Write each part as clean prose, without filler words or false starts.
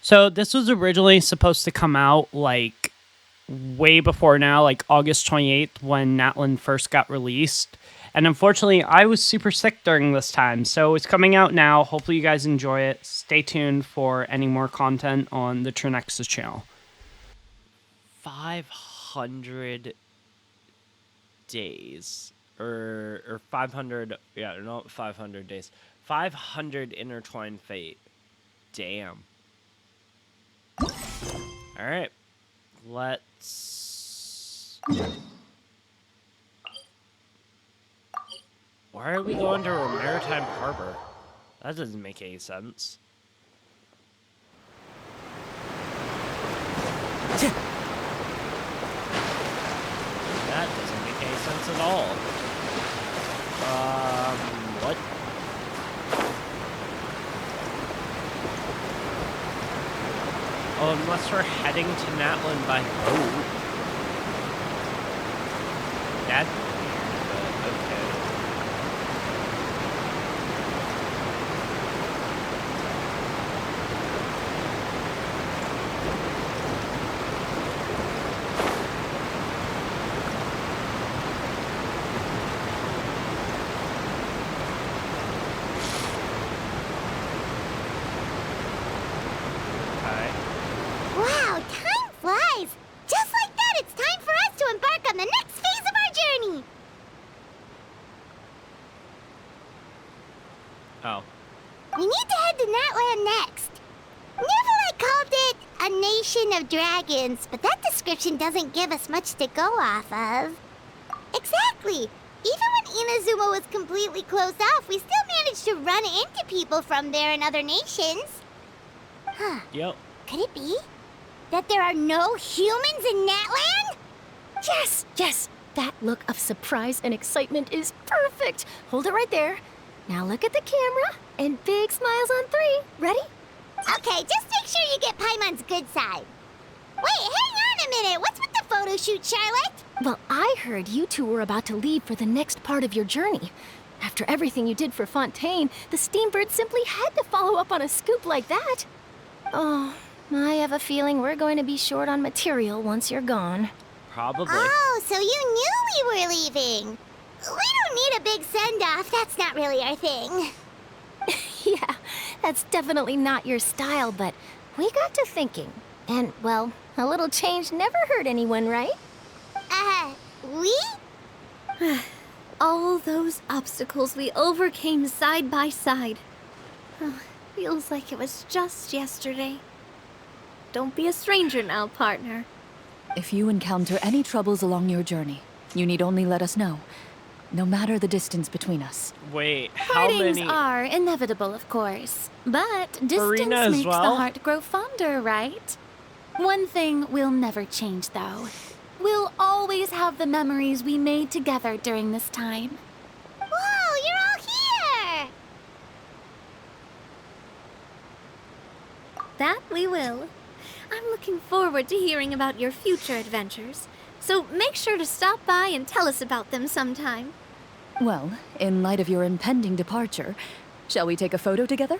So this was originally supposed to come out like way before now, like August 28th when Natlan first got released. And unfortunately, I was super sick during this time. So it's coming out now. Hopefully you guys enjoy it. Stay tuned for any more content on the Trinexa channel. 500 days. Or 500, yeah, not 500 days. 500 intertwined fate. Damn. Alright. Let's... Why are we going to a maritime harbor? That doesn't make any sense. That doesn't make any sense at all. What? Oh, unless we're heading to Natlan by boat. That's weird, but okay. Wow, time flies! Just like that, it's time for us to embark on the next phase of our journey! Oh. We need to head to Natlan next. Never called it a nation of dragons, but that description doesn't give us much to go off of. Exactly! Even when Inazuma was completely closed off, we still managed to run into people from there and other nations. Huh. Yep. Could it be that there are no humans in Natlan? Yes! That look of surprise and excitement is perfect. Hold it right there. Now look at the camera and big smiles on 3. Ready? Okay, just make sure you get Paimon's good side. Wait, hang on a minute. What's with the photo shoot, Charlotte? Well, I heard you two were about to leave for the next part of your journey. After everything you did for Fontaine, the Steambird simply had to follow up on a scoop like that. Oh, I have a feeling we're going to be short on material once you're gone. Probably. Oh, so you knew we were leaving. We don't need a big send-off. That's not really our thing. Yeah, that's definitely not your style, but we got to thinking. And, well, a little change never hurt anyone, right? We? All those obstacles we overcame side by side. Oh, feels like it was just yesterday. Don't be a stranger now, partner. If you encounter any troubles along your journey, you need only let us know, no matter the distance between us. Wait, how Partings many... are inevitable, of course. But distance Marina as makes well? the heart grow fonder, right? One thing will never change, though. We'll always have the memories we made together during this time. Whoa, you're all here! That we will. I'm looking forward to hearing about your future adventures. So make sure to stop by and tell us about them sometime. Well, in light of your impending departure, shall we take a photo together?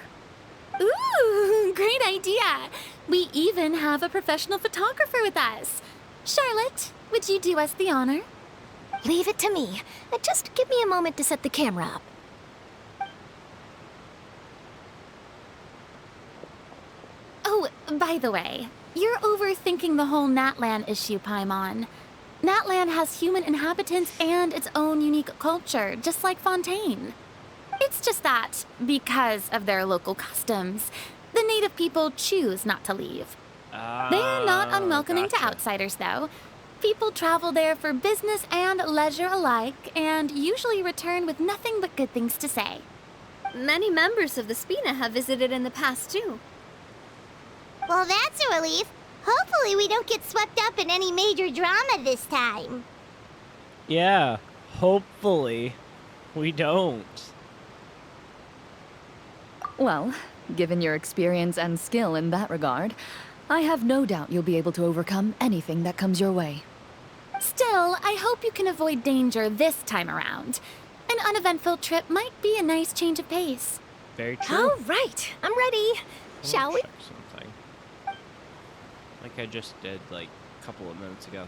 Ooh, great idea! We even have a professional photographer with us. Charlotte, would you do us the honor? Leave it to me. Just give me a moment to set the camera up. Oh, by the way, you're overthinking the whole Natlan issue, Paimon. Natlan has human inhabitants and its own unique culture, just like Fontaine. It's just that, because of their local customs, the native people choose not to leave. They're not unwelcoming to outsiders, though. People travel there for business and leisure alike, and usually return with nothing but good things to say. Many members of the Spina have visited in the past, too. Well, that's a relief. Hopefully we don't get swept up in any major drama this time. Yeah, hopefully we don't. Well, given your experience and skill in that regard, I have no doubt you'll be able to overcome anything that comes your way. Still, I hope you can avoid danger this time around. An uneventful trip might be a nice change of pace. Very true. All right, I'm ready. Shall we? Check something. like I just did like a couple of minutes ago.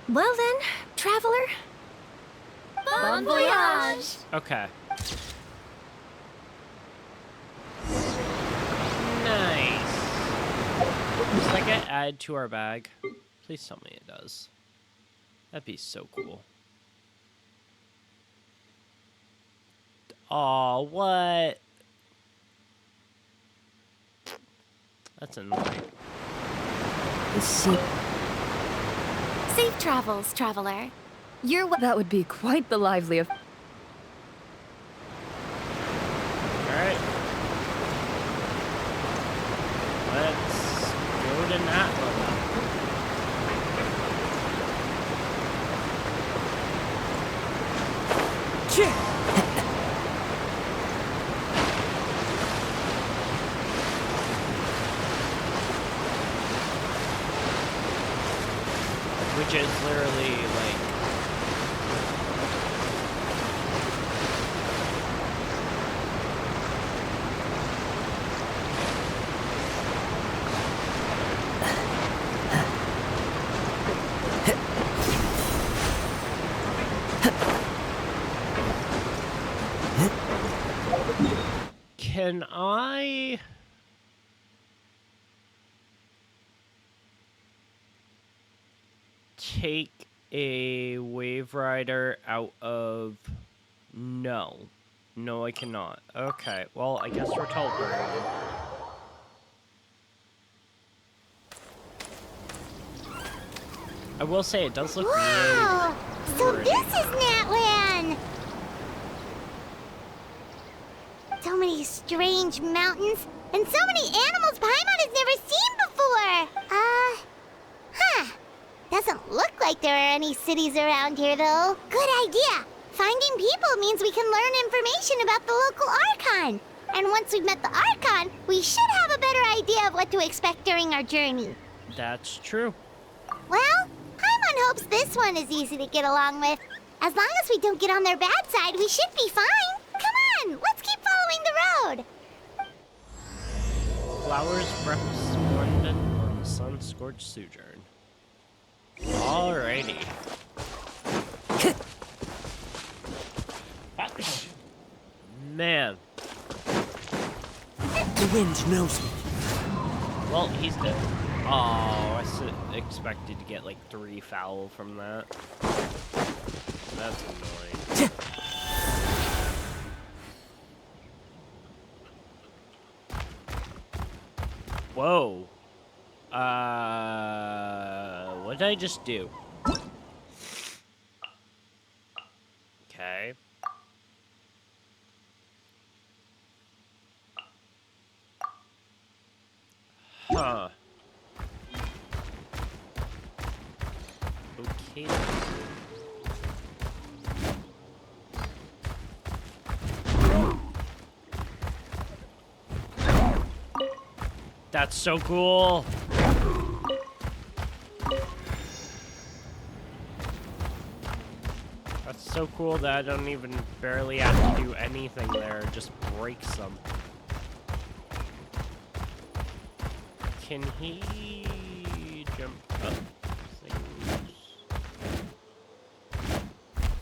Well then, traveler. Bon voyage! Okay. Nice. Does that get added to our bag? Please tell me it does. That'd be so cool. Aw, what? That's annoying. Safe travels, traveler. You're That would be quite the lively of. Alright. Let's go to Natlan. Which is literally like can I take a wave rider out of... No. No, I cannot. Okay, well, I guess we're teleporting. I will say, it does look Wow! really So pretty. this is Natlan! So many strange mountains, and so many animals Paimon has never seen before! Doesn't look like there are any cities around here, though. Good idea! Finding people means we can learn information about the local Archon. And once we've met the Archon, we should have a better idea of what to expect during our journey. That's true. Well, Paimon hopes this one is easy to get along with. As long as we don't get on their bad side, we should be fine. Come on, let's keep following the road. Flowers resplendent on the sun-scorched sojourn. Alrighty. Man. The wind knows me. Well, he's dead. Oh, I expected to get like 3 foul from that. That's annoying. Whoa. What did I just do? Okay. Huh. Okay. That's so cool. That's so cool that I don't even barely have to do anything there. It just breaks them. Can he jump up things?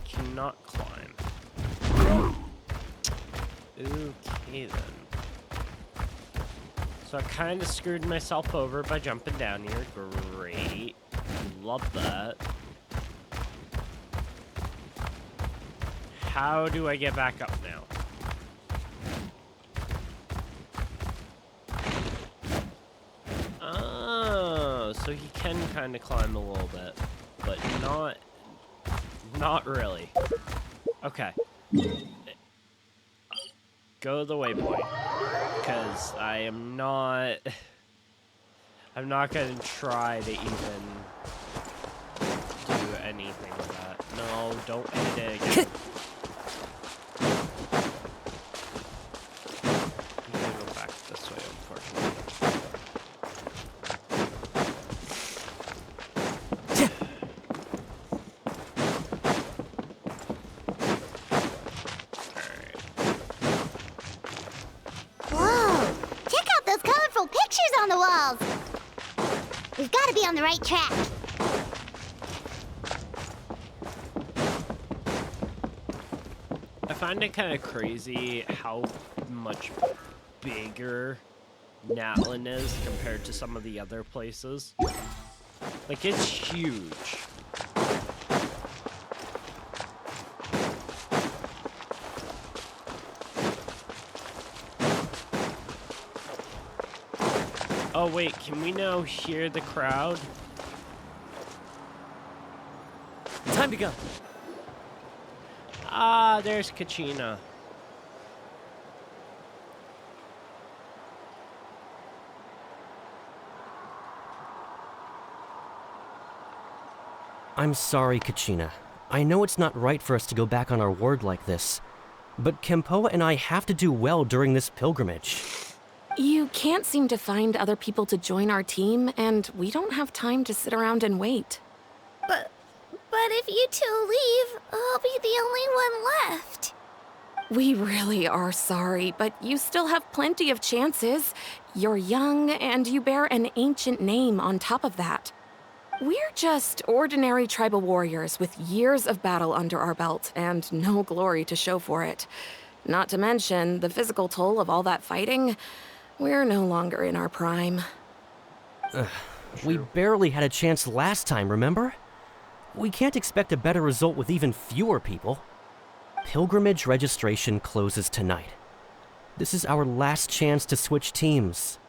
Cannot climb. Okay then. So I kind of screwed myself over by jumping down here. Great. Love that. How do I get back up now? Oh, so he can kind of climb a little bit, but not really. Okay. Go to the waypoint, because I'm not gonna try to even do anything with that. No, don't hit it again. I'm gonna go back this way, unfortunately. We've got to be on the right track. I find it kind of crazy how much bigger Natlan is compared to some of the other places. Like, it's huge. Oh wait, can we now hear the crowd? Time to go. Ah, there's Kachina. I'm sorry, Kachina. I know it's not right for us to go back on our word like this, but Kempoa and I have to do well during this pilgrimage. You can't seem to find other people to join our team, and we don't have time to sit around and wait. But if you two leave, I'll be the only one left. We really are sorry, but you still have plenty of chances. You're young, and you bear an ancient name on top of that. We're just ordinary tribal warriors with years of battle under our belt and no glory to show for it. Not to mention the physical toll of all that fighting. We're no longer in our prime. We barely had a chance last time, remember? We can't expect a better result with even fewer people. Pilgrimage registration closes tonight. This is our last chance to switch teams.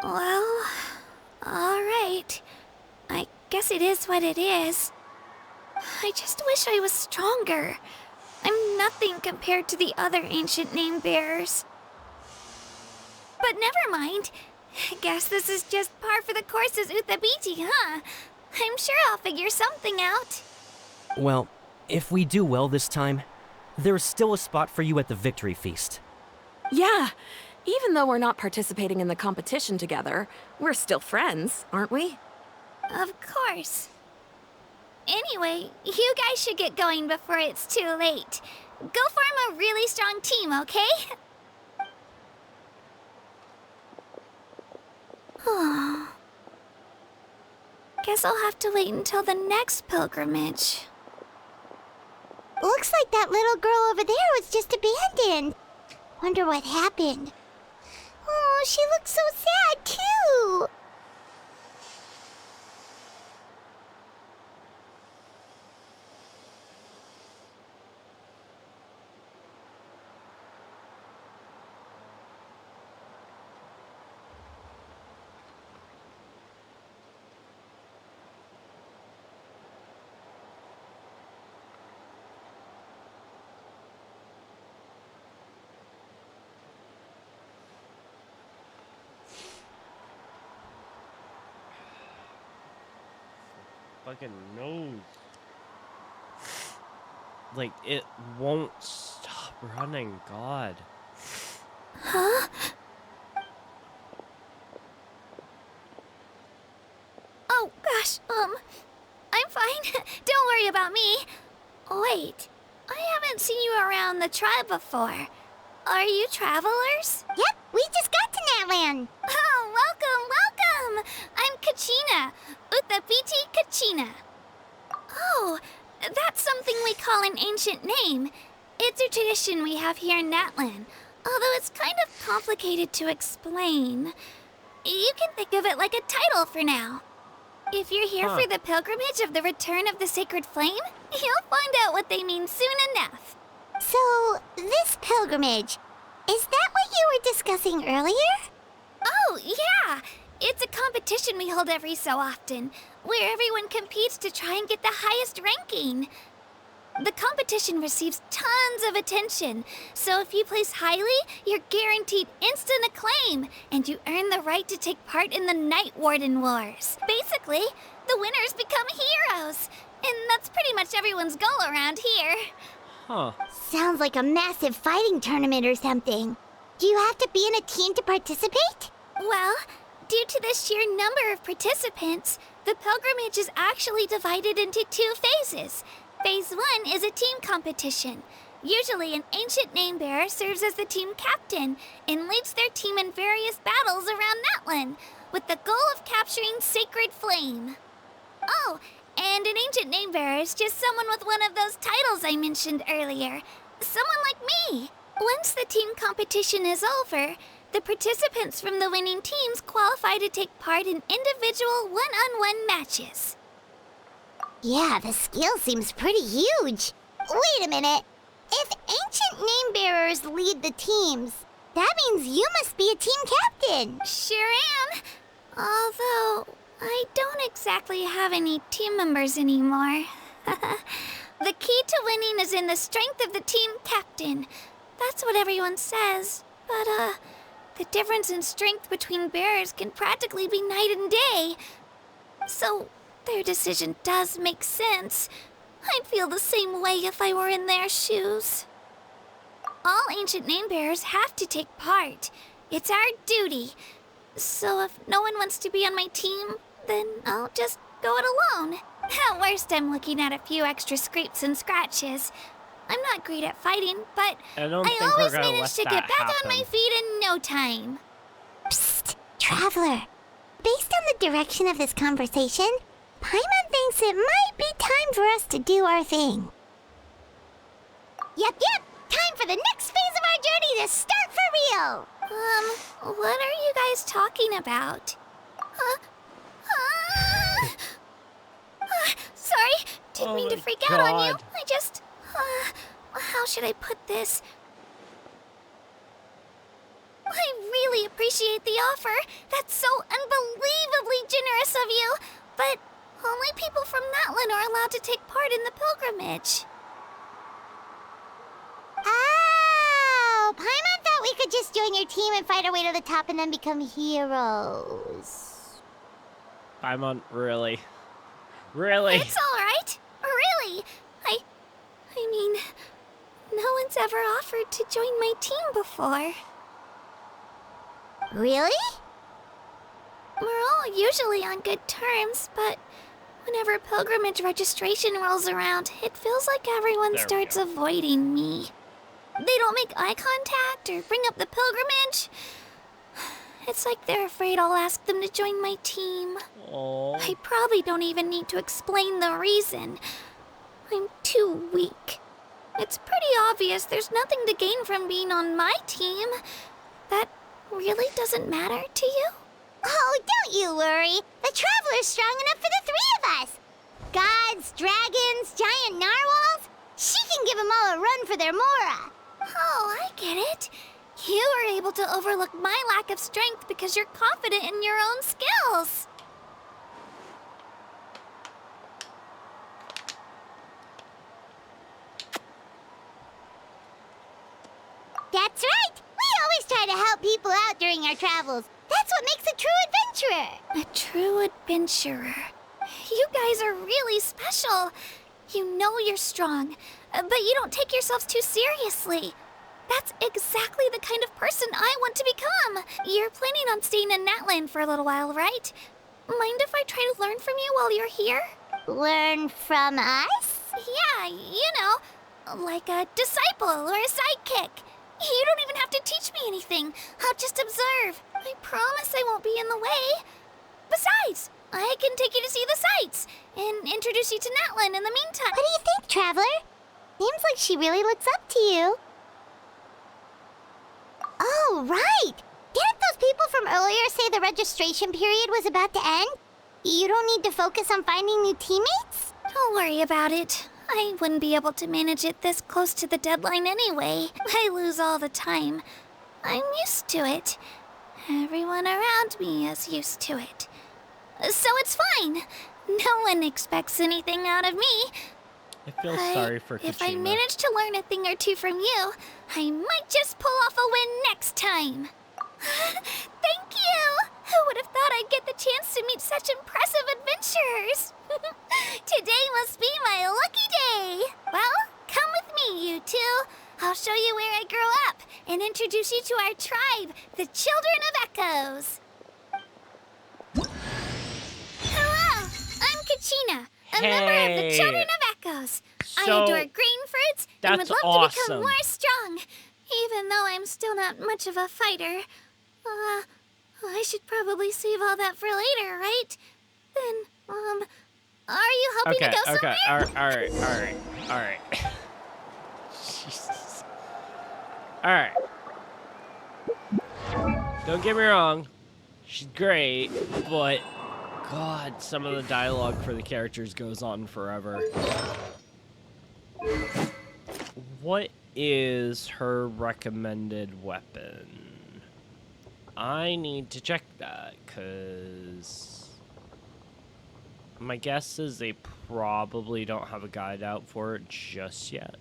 Well, alright. I guess it is what it is. I just wish I was stronger. I'm nothing compared to the other ancient name bearers. But never mind. Guess this is just par for the course as Uthabiti, huh? I'm sure I'll figure something out. Well, if we do well this time, there's still a spot for you at the victory feast. Yeah, even though we're not participating in the competition together, we're still friends, aren't we? Of course. Anyway, you guys should get going before it's too late. Go form a really strong team, okay? Guess I'll have to wait until the next pilgrimage. Looks like that little girl over there was just abandoned. Wonder what happened. Oh, she looks so sad, too. Fucking nose. Like, it won't stop running, God. Huh? Oh, gosh, I'm fine. Don't worry about me. Wait, I haven't seen you around the tribe before. Are you travelers? Yep, we just got to Natlan. Oh, welcome! I'm Kachina. Uthabiti Kachina. Oh, that's something we call an ancient name. It's a tradition we have here in Natlan, although it's kind of complicated to explain. You can think of it like a title for now. If you're here for the pilgrimage of the return of the sacred flame, you'll find out what they mean soon enough. So, this pilgrimage, is that what you were discussing earlier? Oh, yeah! It's a competition we hold every so often, where everyone competes to try and get the highest ranking. The competition receives tons of attention, so if you place highly, you're guaranteed instant acclaim, and you earn the right to take part in the Night Warden Wars. Basically, the winners become heroes, and that's pretty much everyone's goal around here. Huh. Sounds like a massive fighting tournament or something. Do you have to be in a team to participate? Well, due to the sheer number of participants, the pilgrimage is actually divided into 2 phases. Phase 1 is a team competition. Usually, an ancient name bearer serves as the team captain and leads their team in various battles around Natlan, with the goal of capturing Sacred Flame. Oh, and an ancient name bearer is just someone with one of those titles I mentioned earlier. Someone like me. Once the team competition is over, the participants from the winning teams qualify to take part in individual one-on-one matches. Yeah, the scale seems pretty huge. Wait a minute. If ancient name bearers lead the teams, that means you must be a team captain. Sure am. Although, I don't exactly have any team members anymore. The key to winning is in the strength of the team captain. That's what everyone says. But, the difference in strength between bearers can practically be night and day. So, their decision does make sense. I'd feel the same way if I were in their shoes. All ancient name bearers have to take part. It's our duty. So if no one wants to be on my team, then I'll just go it alone. At worst, I'm looking at a few extra scrapes and scratches. I'm not great at fighting, but I don't think always we're gonna manage let to get that back on my happen. feet in no time. Psst, Traveler. Based on the direction of this conversation, Paimon thinks it might be time for us to do our thing. Yep. Time for the next phase of our journey to start for real. What are you guys talking about? Sorry, didn't mean to my freak out on you. God. I just, how should I put this? I really appreciate the offer. That's so unbelievably generous of you. But only people from Natlan are allowed to take part in the pilgrimage. Oh, Paimon thought we could just join your team and fight our way to the top and then become heroes. Paimon, really? Really? It's all right. Really. I mean, no one's ever offered to join my team before. Really? We're all usually on good terms, but whenever pilgrimage registration rolls around, it feels like everyone There we starts go. avoiding me. They don't make eye contact or bring up the pilgrimage. It's like they're afraid I'll ask them to join my team. Oh. I probably don't even need to explain the reason. I'm too weak. It's pretty obvious there's nothing to gain from being on my team. That really doesn't matter to you? Oh, don't you worry. The Traveler's strong enough for the three of us. Gods, dragons, giant narwhals. She can give them all a run for their Mora. Oh, I get it. You were able to overlook my lack of strength because you're confident in your own skills. That's right. We always try to help people out during our travels. That's what makes a true adventurer. A true adventurer. You guys are really special. You know you're strong, but you don't take yourselves too seriously. That's exactly the kind of person I want to become. You're planning on staying in Natlan for a little while, right? Mind if I try to learn from you while you're here? Learn from us? Yeah, you know, like a disciple or a sidekick. You don't even have to teach me anything. I'll just observe. I promise I won't be in the way. Besides, I can take you to see the sights and introduce you to Natlan in the meantime. What do you think, Traveler? Seems like she really looks up to you. Oh, right! Didn't those people from earlier say the registration period was about to end? You don't need to focus on finding new teammates? Don't worry about it. I wouldn't be able to manage it this close to the deadline anyway. I lose all the time. I'm used to it. Everyone around me is used to it. So it's fine. No one expects anything out of me. I feel sorry for If I Kachina. manage to learn a thing or two from you, I might just pull off a win next time. Thank you! Who would have thought I'd get the chance to meet such impressive adventurers? Today must be my lucky day. Well, come with me, you two. I'll show you where I grew up and introduce you to our tribe, the Children of Echoes. Hello, I'm Kachina, a member of the Hey. Children of Echoes. I So, adore green fruits and would that's love to awesome. become more strong, even though I'm still not much of a fighter. I should probably save all that for later, right? Then, are you hoping Okay, to go okay, somewhere? alright. Jesus. Alright. Don't get me wrong. She's great, but God, some of the dialogue for the characters goes on forever. What is her recommended weapon? I need to check that, because my guess is they probably don't have a guide out for it just yet.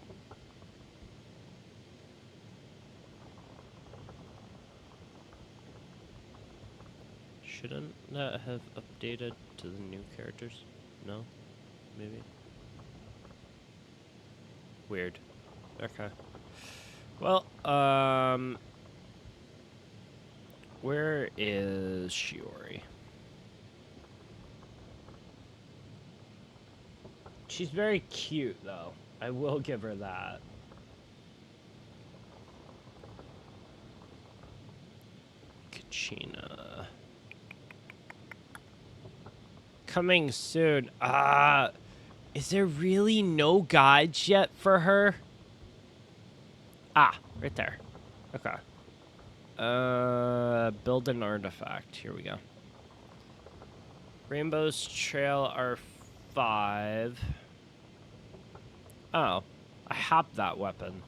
Shouldn't that have updated to the new characters? No? Maybe? Weird. Okay. Well, where is Shiori? She's very cute, though. I will give her that. Kachina. Coming soon. Is there really no guides yet for her? Ah, right there. Okay. Build an artifact. Here we go. Rainbow's Trail R5. Oh, I have that weapon.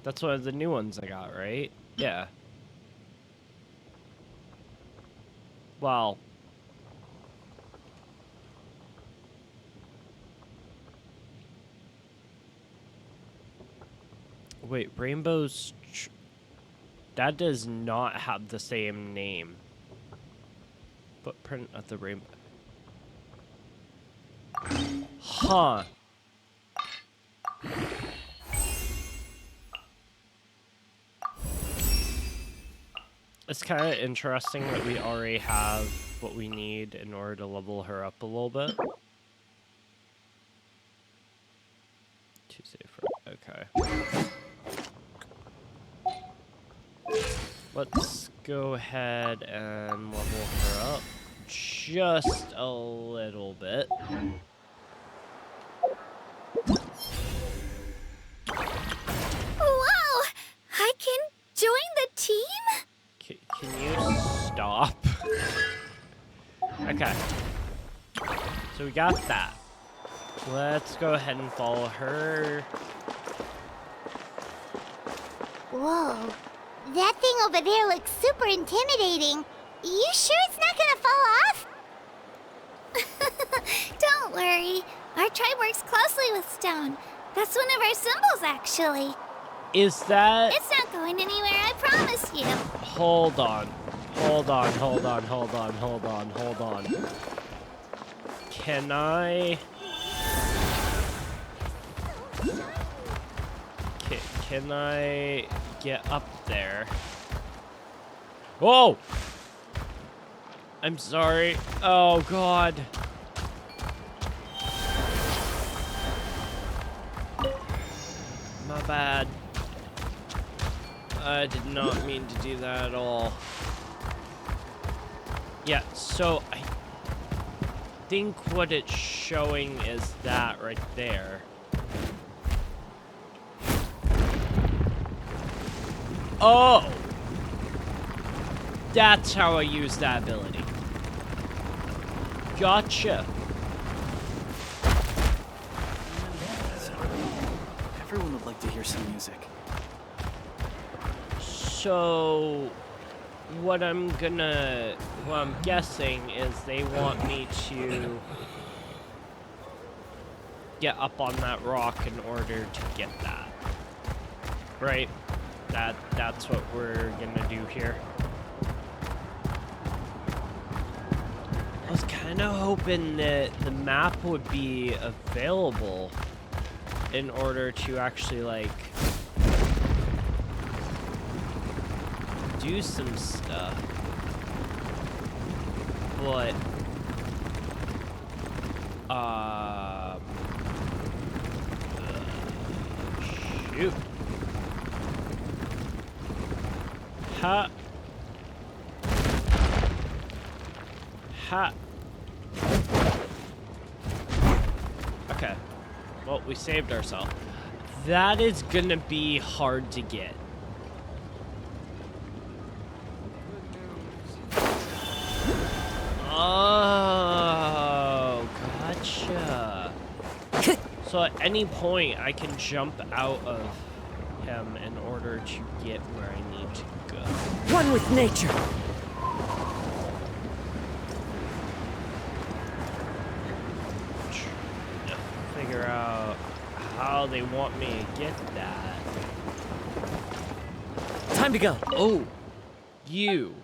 That's one of the new ones I got, right? Yeah. Well. Wait, Rainbow's... That does not have the same name. Footprint of the rainbow. Huh. It's kind of interesting that we already have what we need in order to level her up a little bit. Too safe, right? Okay. Let's go ahead and level her up just a little bit. Whoa! I can join the team? Can you stop? Okay. So we got that. Let's go ahead and follow her. Whoa. That thing over there looks super intimidating. You sure it's not gonna fall off? Don't worry. Our tribe works closely with stone. That's one of our symbols, actually. Is that... It's not going anywhere, I promise you. Hold on. Hold on. Can I... Can I get up there? Whoa! I'm sorry. Oh, God. My bad. I did not mean to do that at all. Yeah, so I think what it's showing is that right there. Oh! That's how I use that ability. Gotcha. Everyone would like to hear some music. So, what I'm guessing is they want me to get up on that rock in order to get that. Right? That's what we're gonna do here. I was kind of hoping that the map would be available in order to actually, like, do some stuff. But, shoot. Ha. Okay. Well, we saved ourselves. That is gonna be hard to get. Oh, gotcha. So at any point, I can jump out of him in order to get where I need to go. One with nature. Figure out how they want me to get that. Time to go. Oh, you.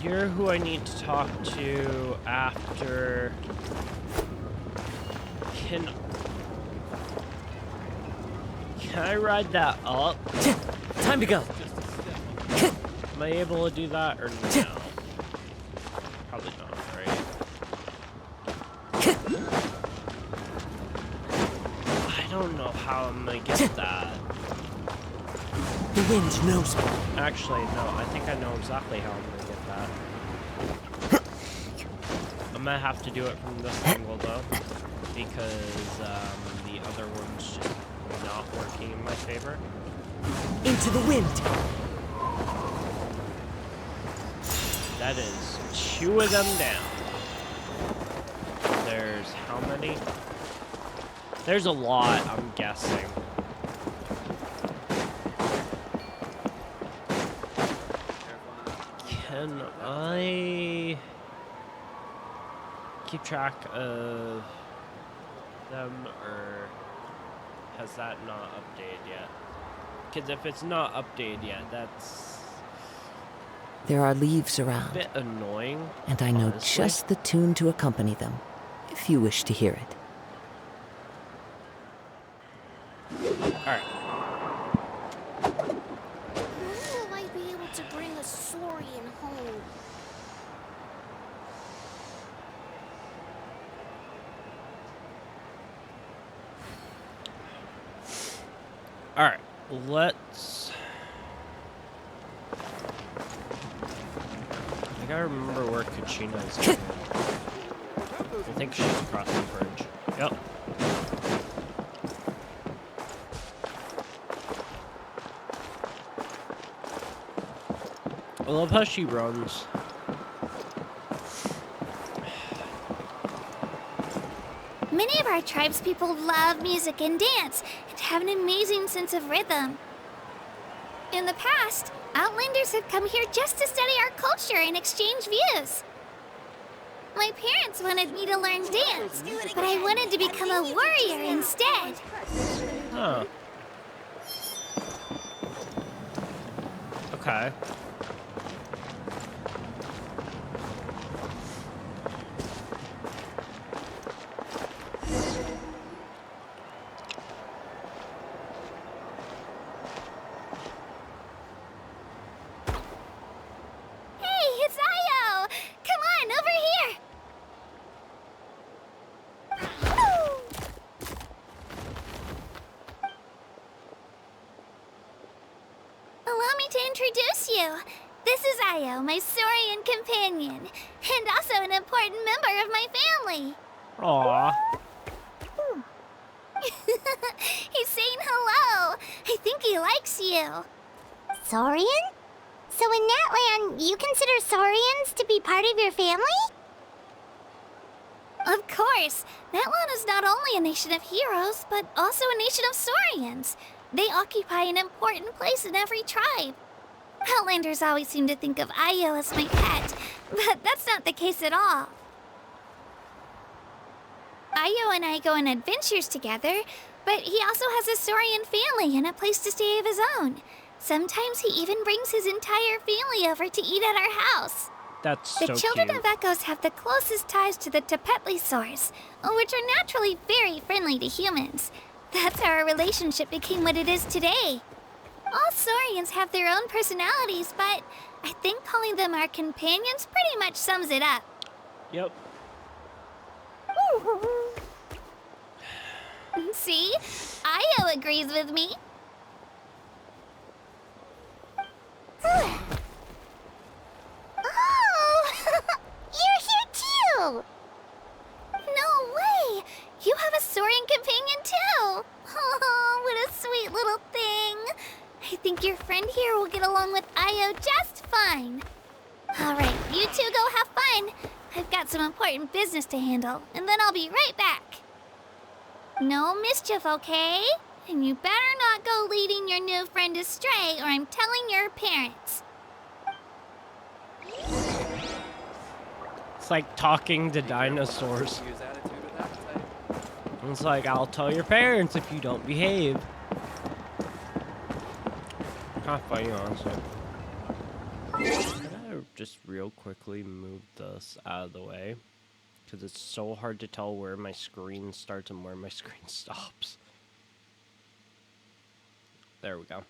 You're who I need to talk to after. Can I ride that up? Time to go. Am I able to do that or no? Probably not, right? I don't know how I'm gonna get that. The wind knows me. Actually, no, I think I know exactly how I'm gonna get that. I'm gonna have to do it from this angle though, because the other one's just not working in my favor. Into the wind. That is 2 of them down. There's how many? There's a lot, I'm guessing. Can I keep track of them, or has that not updated yet? Because if it's not updated yet, that's There are leaves a around, bit annoying. and I know honestly. just the tune to accompany them, if you wish to hear it. Alright. When will I be able to bring a saurian home? Alright, let's... I gotta remember where Kachina is going. I think she's across the bridge. Yep. I love how she runs. Many of our tribespeople love music and dance and have an amazing sense of rhythm. In the past, Outlanders have come here just to study our culture and exchange views. My parents wanted me to learn dance, but I wanted to become a warrior instead. Huh. Okay. Hey, it's Io! Come on, over here! Allow me to introduce you. This is Io, my saurian companion, and also an important member of my family. Aww. He's saying hello. I think he likes you. Saurian? So in Natlan, you consider Saurians to be part of your family? Of course, Natlan is not only a nation of heroes, but also a nation of saurians. They occupy an important place in every tribe. Outlanders always seem to think of Io as my pet, but that's not the case at all. Io and I go on adventures together, but he also has a saurian family and a place to stay of his own. Sometimes he even brings his entire family over to eat at our house. That's The so children cute. of Echoes have the closest ties to the Tepetlisaurs, which are naturally very friendly to humans. That's how our relationship became what it is today. All saurians have their own personalities, but I think calling them our companions pretty much sums it up. Yep. See? Io agrees with me. Oh! You're here too! No way! You have a soaring companion too! Oh, what a sweet little thing! I think your friend here will get along with Io just fine. Alright, you two go have fun. I've got some important business to handle, and then I'll be right back. No mischief, okay? And you better not go leading your new friend astray, or I'm telling your parents. It's like talking to dinosaurs. It's like, I'll tell your parents if you don't behave. Kind of funny, honestly. Can I just real quickly move this out of the way? Because it's so hard to tell where my screen starts and where my screen stops. There we go.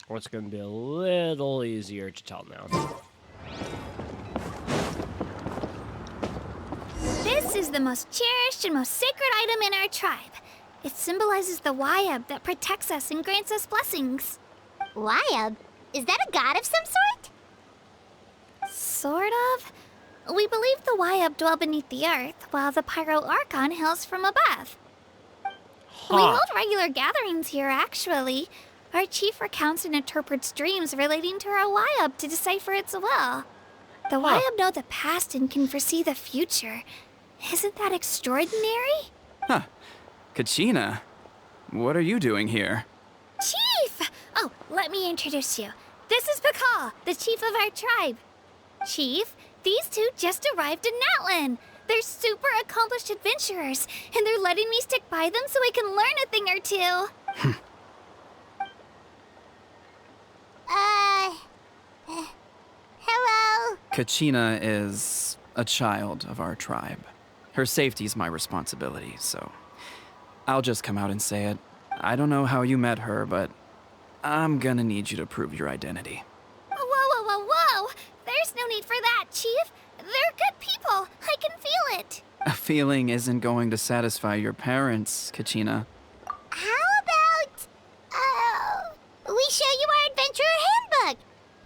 Or it's going to be a little easier to tell now. This is the most cherished and most sacred item in our tribe. It symbolizes the Wayab that protects us and grants us blessings. Wayab? Is that a god of some sort? Sort of. We believe the Wayab dwell beneath the earth, while the Pyro Archon hails from above. We hold regular gatherings here, actually. Our chief recounts and interprets dreams relating to our Wayab to decipher its will. The Wayab know the past and can foresee the future. Isn't that extraordinary? Huh. Kachina, what are you doing here? Chief! Oh, let me introduce you. This is Pakal, the chief of our tribe. Chief, these two just arrived in Natlan. They're super accomplished adventurers, and they're letting me stick by them so I can learn a thing or two. Hello? Kachina is a child of our tribe. Her safety's my responsibility, so I'll just come out and say it. I don't know how you met her, but I'm gonna need you to prove your identity. Whoa. There's no need for that, Chief. They're good people. I can feel it. A feeling isn't going to satisfy your parents, Kachina. How about, we show you our adventurer handbook?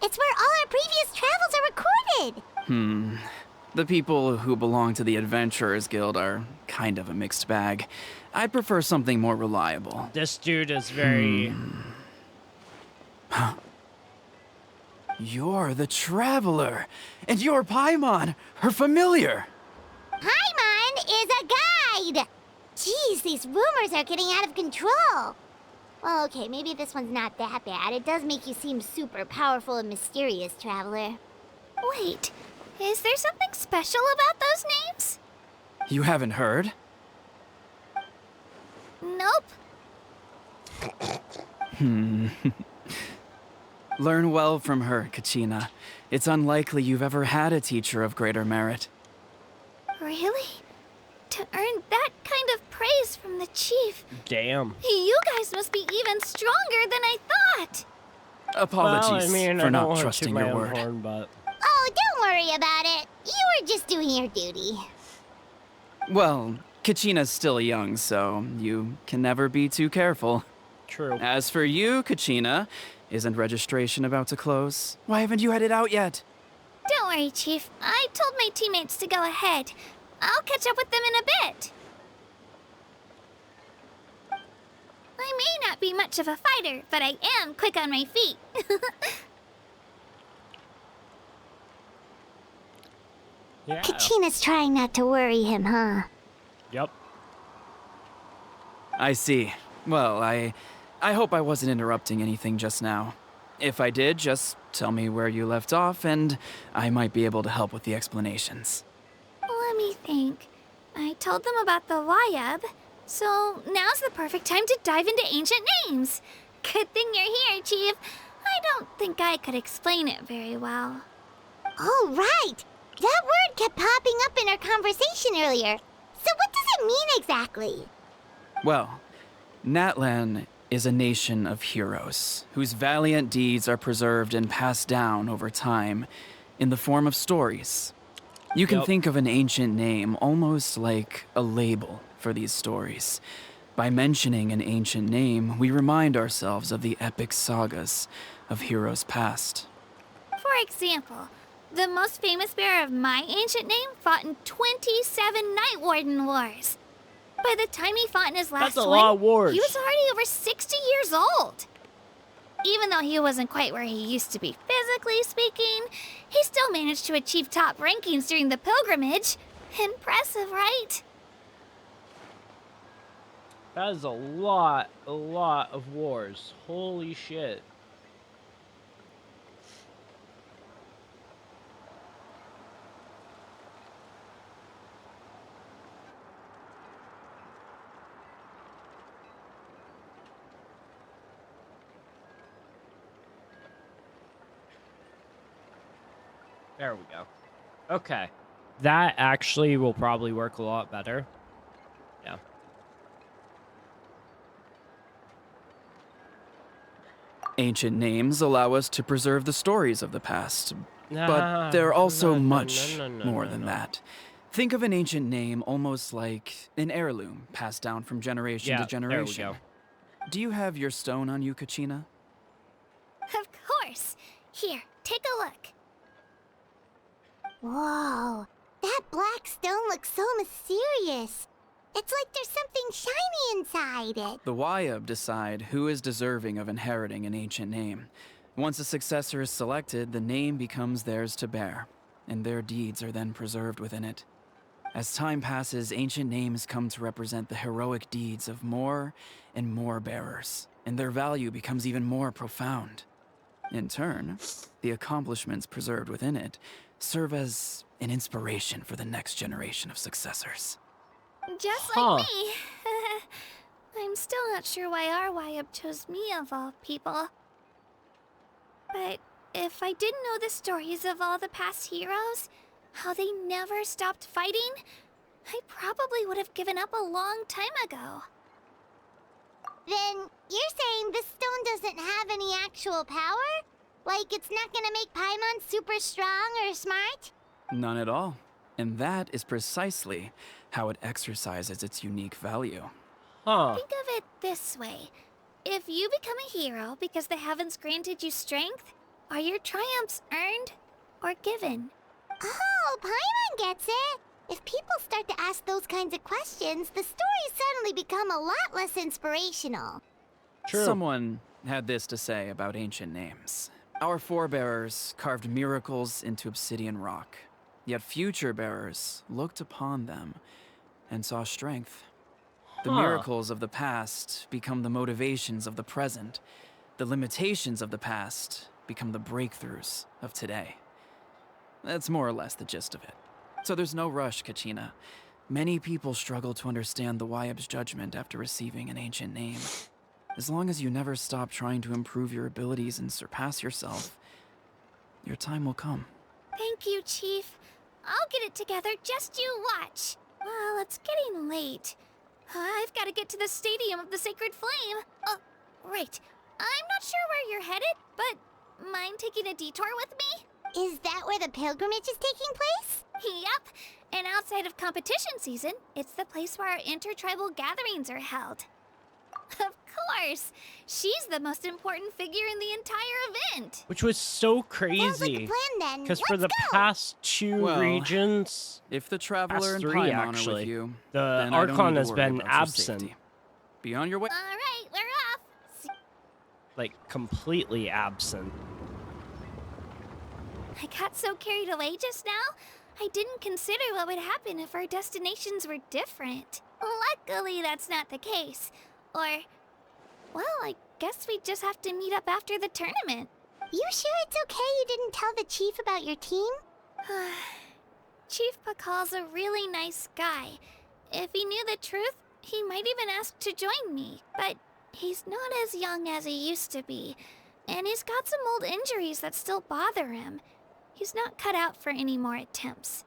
It's where all our previous travels are recorded. The people who belong to the Adventurers Guild are kind of a mixed bag. I'd prefer something more reliable. This dude is very... You're the Traveler, and you're Paimon, her familiar. Paimon is a guide! Jeez, these rumors are getting out of control. Well, okay, maybe this one's not that bad. It does make you seem super powerful and mysterious, Traveler. Wait, is there something special about those names? You haven't heard? Nope. Learn well from her, Kachina. It's unlikely you've ever had a teacher of greater merit. Really? To earn that kind of praise from the chief. Damn. You guys must be even stronger than I thought. Apologies for I not don't wanna trusting toot my your own word. horn, but... Oh, don't worry about it. You were just doing your duty. Well, Kachina's still young, so you can never be too careful. True. As for you, Kachina, isn't registration about to close? Why haven't you headed out yet? Don't worry, Chief. I told my teammates to go ahead. I'll catch up with them in a bit. I may not be much of a fighter, but I am quick on my feet. Yeah. Kachina's trying not to worry him, huh? Yep. I see. Well, I hope I wasn't interrupting anything just now. If I did, just tell me where you left off, and I might be able to help with the explanations. Let me think. I told them about the Wayab, so now's the perfect time to dive into ancient names. Good thing you're here, Chief. I don't think I could explain it very well. Oh, right! That word kept popping up in our conversation earlier. So what does it mean exactly? Well, Natlan is a nation of heroes whose valiant deeds are preserved and passed down over time in the form of stories. You can think of an ancient name almost like a label for these stories. By mentioning an ancient name, we remind ourselves of the epic sagas of heroes past. For example, the most famous bearer of my ancient name fought in 27 Night Warden Wars. By the time he fought in his last That's a one, lot of wars. he was already over 60 years old. Even though he wasn't quite where he used to be physically speaking, he still managed to achieve top rankings during the pilgrimage. Impressive, right? That is a lot of wars. Holy shit. There we go. Okay. That actually will probably work a lot better. Yeah. Ancient names allow us to preserve the stories of the past, but they're also much more than that. Think of an ancient name almost like an heirloom passed down from generation to generation. There we go. Do you have your stone on you, Kachina? Of course. Here, take a look. Whoa, that black stone looks so mysterious. It's like there's something shiny inside it. The Wayab decide who is deserving of inheriting an ancient name. Once a successor is selected, the name becomes theirs to bear, and their deeds are then preserved within it. As time passes, ancient names come to represent the heroic deeds of more and more bearers, and their value becomes even more profound. In turn, the accomplishments preserved within it serve as an inspiration for the next generation of successors. Just like me. I'm still not sure why our Wayab chose me of all people. But if I didn't know the stories of all the past heroes, how they never stopped fighting, I probably would have given up a long time ago. Then you're saying this stone doesn't have any actual power? Like it's not gonna make Paimon super strong or smart? None at all. And that is precisely how it exercises its unique value. Huh. Think of it this way. If you become a hero because the heavens granted you strength, are your triumphs earned or given? Oh, Paimon gets it. If people start to ask those kinds of questions, the stories suddenly become a lot less inspirational. True. Someone had this to say about ancient names. Our forebears carved miracles into obsidian rock, yet future bearers looked upon them and saw strength. The miracles of the past become the motivations of the present. The limitations of the past become the breakthroughs of today. That's more or less the gist of it. So there's no rush, Kachina. Many people struggle to understand the Wayab's judgment after receiving an ancient name. As long as you never stop trying to improve your abilities and surpass yourself, your time will come. Thank you, Chief. I'll get it together, just you watch. Well, it's getting late. I've got to get to the Stadium of the Sacred Flame. Oh, right. I'm not sure where you're headed, but mind taking a detour with me? Is that where the pilgrimage is taking place? Yep. And outside of competition season, it's the place where our intertribal gatherings are held. Of course. She's the most important figure in the entire event. Which was so Sounds like a crazy. plan then. Because for the Let's go. past two Well, regions, If the Traveler and three, Paimon are actually. with you, The then I don't Archon need to has worry been about your absent. safety. Be on your way. All right, we're off. like, completely absent. I got so carried away just now, I didn't consider what would happen if our destinations were different. Luckily, that's not the case. Or, well, I guess we just have to meet up after the tournament. You sure it's okay you didn't tell the chief about your team? Chief Pakal's a really nice guy. If he knew the truth, he might even ask to join me. But he's not as young as he used to be, and he's got some old injuries that still bother him. He's not cut out for any more attempts.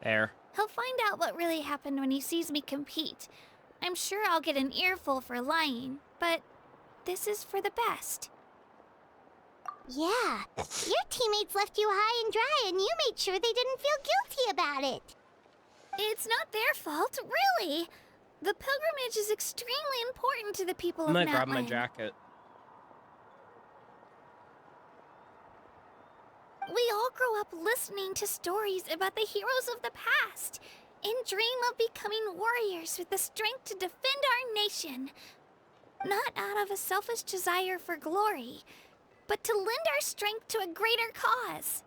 There. He'll find out what really happened when he sees me compete. I'm sure I'll get an earful for lying, but this is for the best. Yeah. Your teammates left you high and dry and you made sure they didn't feel guilty about it. It's not their fault, really. The pilgrimage is extremely important to the people I'm of gonna grab my Natlan. jacket. We all grow up listening to stories about the heroes of the past and dream of becoming warriors with the strength to defend our nation. Not out of a selfish desire for glory, but to lend our strength to a greater cause.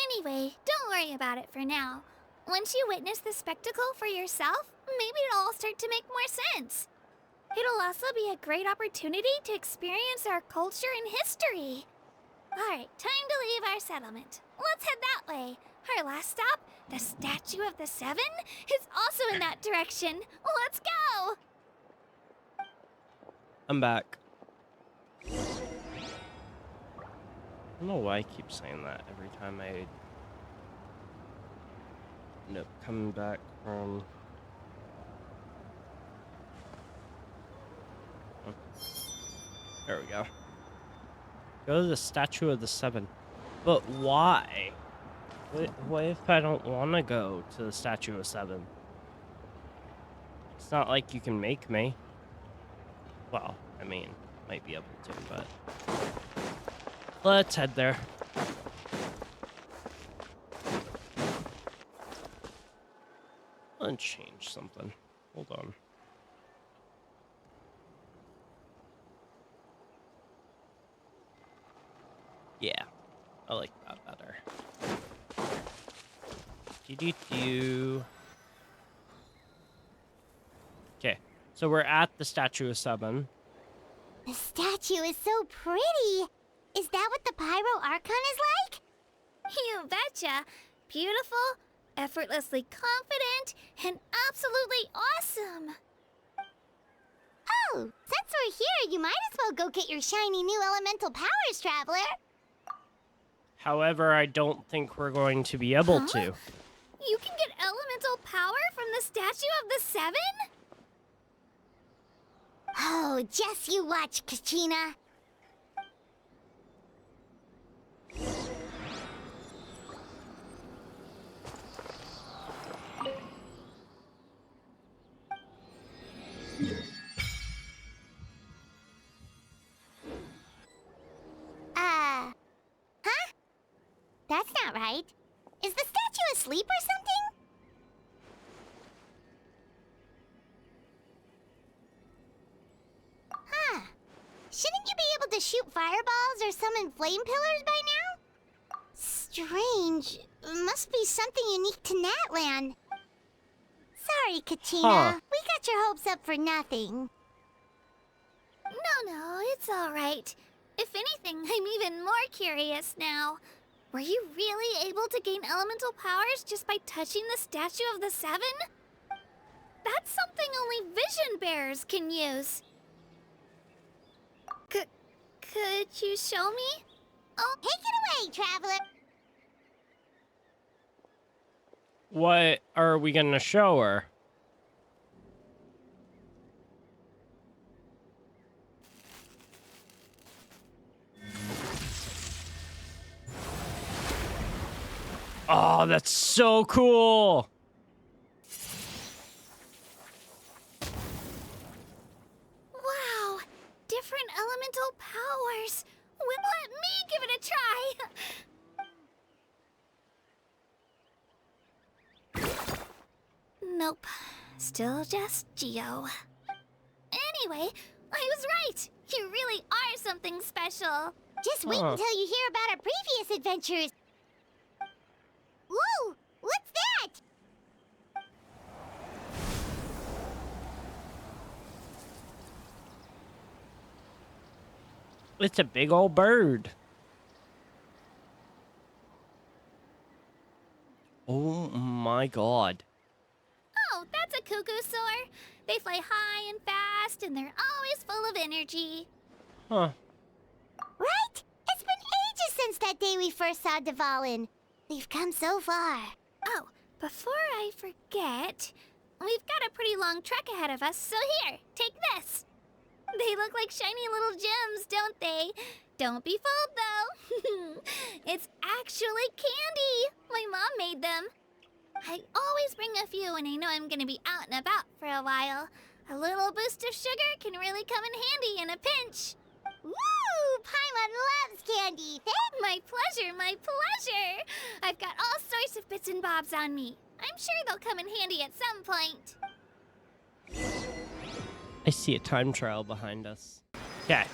Anyway, don't worry about it for now. Once you witness the spectacle for yourself, maybe it'll all start to make more sense. It'll also be a great opportunity to experience our culture and history. Alright, time to leave our settlement. Let's head that way. Our last stop, the Statue of the Seven, is also in that direction. Let's go! I'm back. I don't know why I keep saying that every time I end up coming back from... Oh. There we go. Go to the Statue of the Seven. But why? What if I don't want to go to the Statue of Seven? It's not like you can make me. Well, I mean, might be able to, but... Let's head there. Let's change something. Hold on. Yeah, I like that better. Do. Okay, so we're at the Statue of Seven. The statue is so pretty. Is that what the Pyro Archon is like? You betcha. Beautiful, effortlessly confident, and absolutely awesome. Oh, since we're here, you might as well go get your shiny new elemental powers, Traveler. However, I don't think we're going to be able to. You can get elemental power from the Statue of the Seven? Oh, just you watch, Kachina. Huh? That's not right. Is the statue asleep or something? Huh. Shouldn't you be able to shoot fireballs or summon flame pillars by now? Strange. Must be something unique to Natlan. Sorry, Kachina. Huh. We got your hopes up for nothing. No, it's all right. If anything, I'm even more curious now. Were you really able to gain elemental powers just by touching the Statue of the Seven? That's something only vision bearers can use. Could you show me? Oh, take it away, Traveler. What are we gonna show her? Oh, that's so cool! Wow, different elemental powers. Let me give it a try. Nope, still just Geo. Anyway, I was right. You really are something special. Just wait until you hear about our previous adventures. Whoa! What's that? It's a big old bird. Oh my god. Oh, that's a cuckoo soar. They fly high and fast, and they're always full of energy. Huh. Right? It's been ages since that day we first saw Dvalin. We've come so far. Oh, before I forget, we've got a pretty long trek ahead of us, so here, take this. They look like shiny little gems, don't they? Don't be fooled, though. It's actually candy. My mom made them. I always bring a few when I know I'm going to be out and about for a while. A little boost of sugar can really come in handy in a pinch. Woo! Paimon loves candy. My pleasure, my pleasure! I've got all sorts of bits and bobs on me. I'm sure they'll come in handy at some point. I see a time trial behind us. Okay.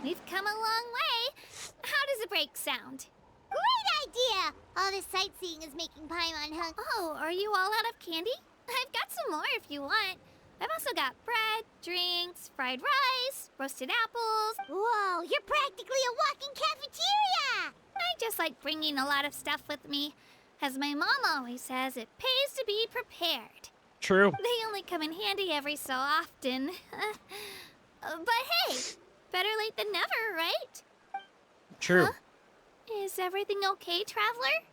We've come a long way. How does a break sound? Great idea! All this sightseeing is making Paimon hungry. Oh, are you all out of candy? I've got some more if you want. I've also got bread, drinks, fried rice, roasted apples. Whoa, you're practically a walking cafeteria! I just like bringing a lot of stuff with me. As my mom always says, it pays to be prepared. True. They only come in handy every so often. But hey, better late than never, right? True. Huh? Is everything okay, Traveler?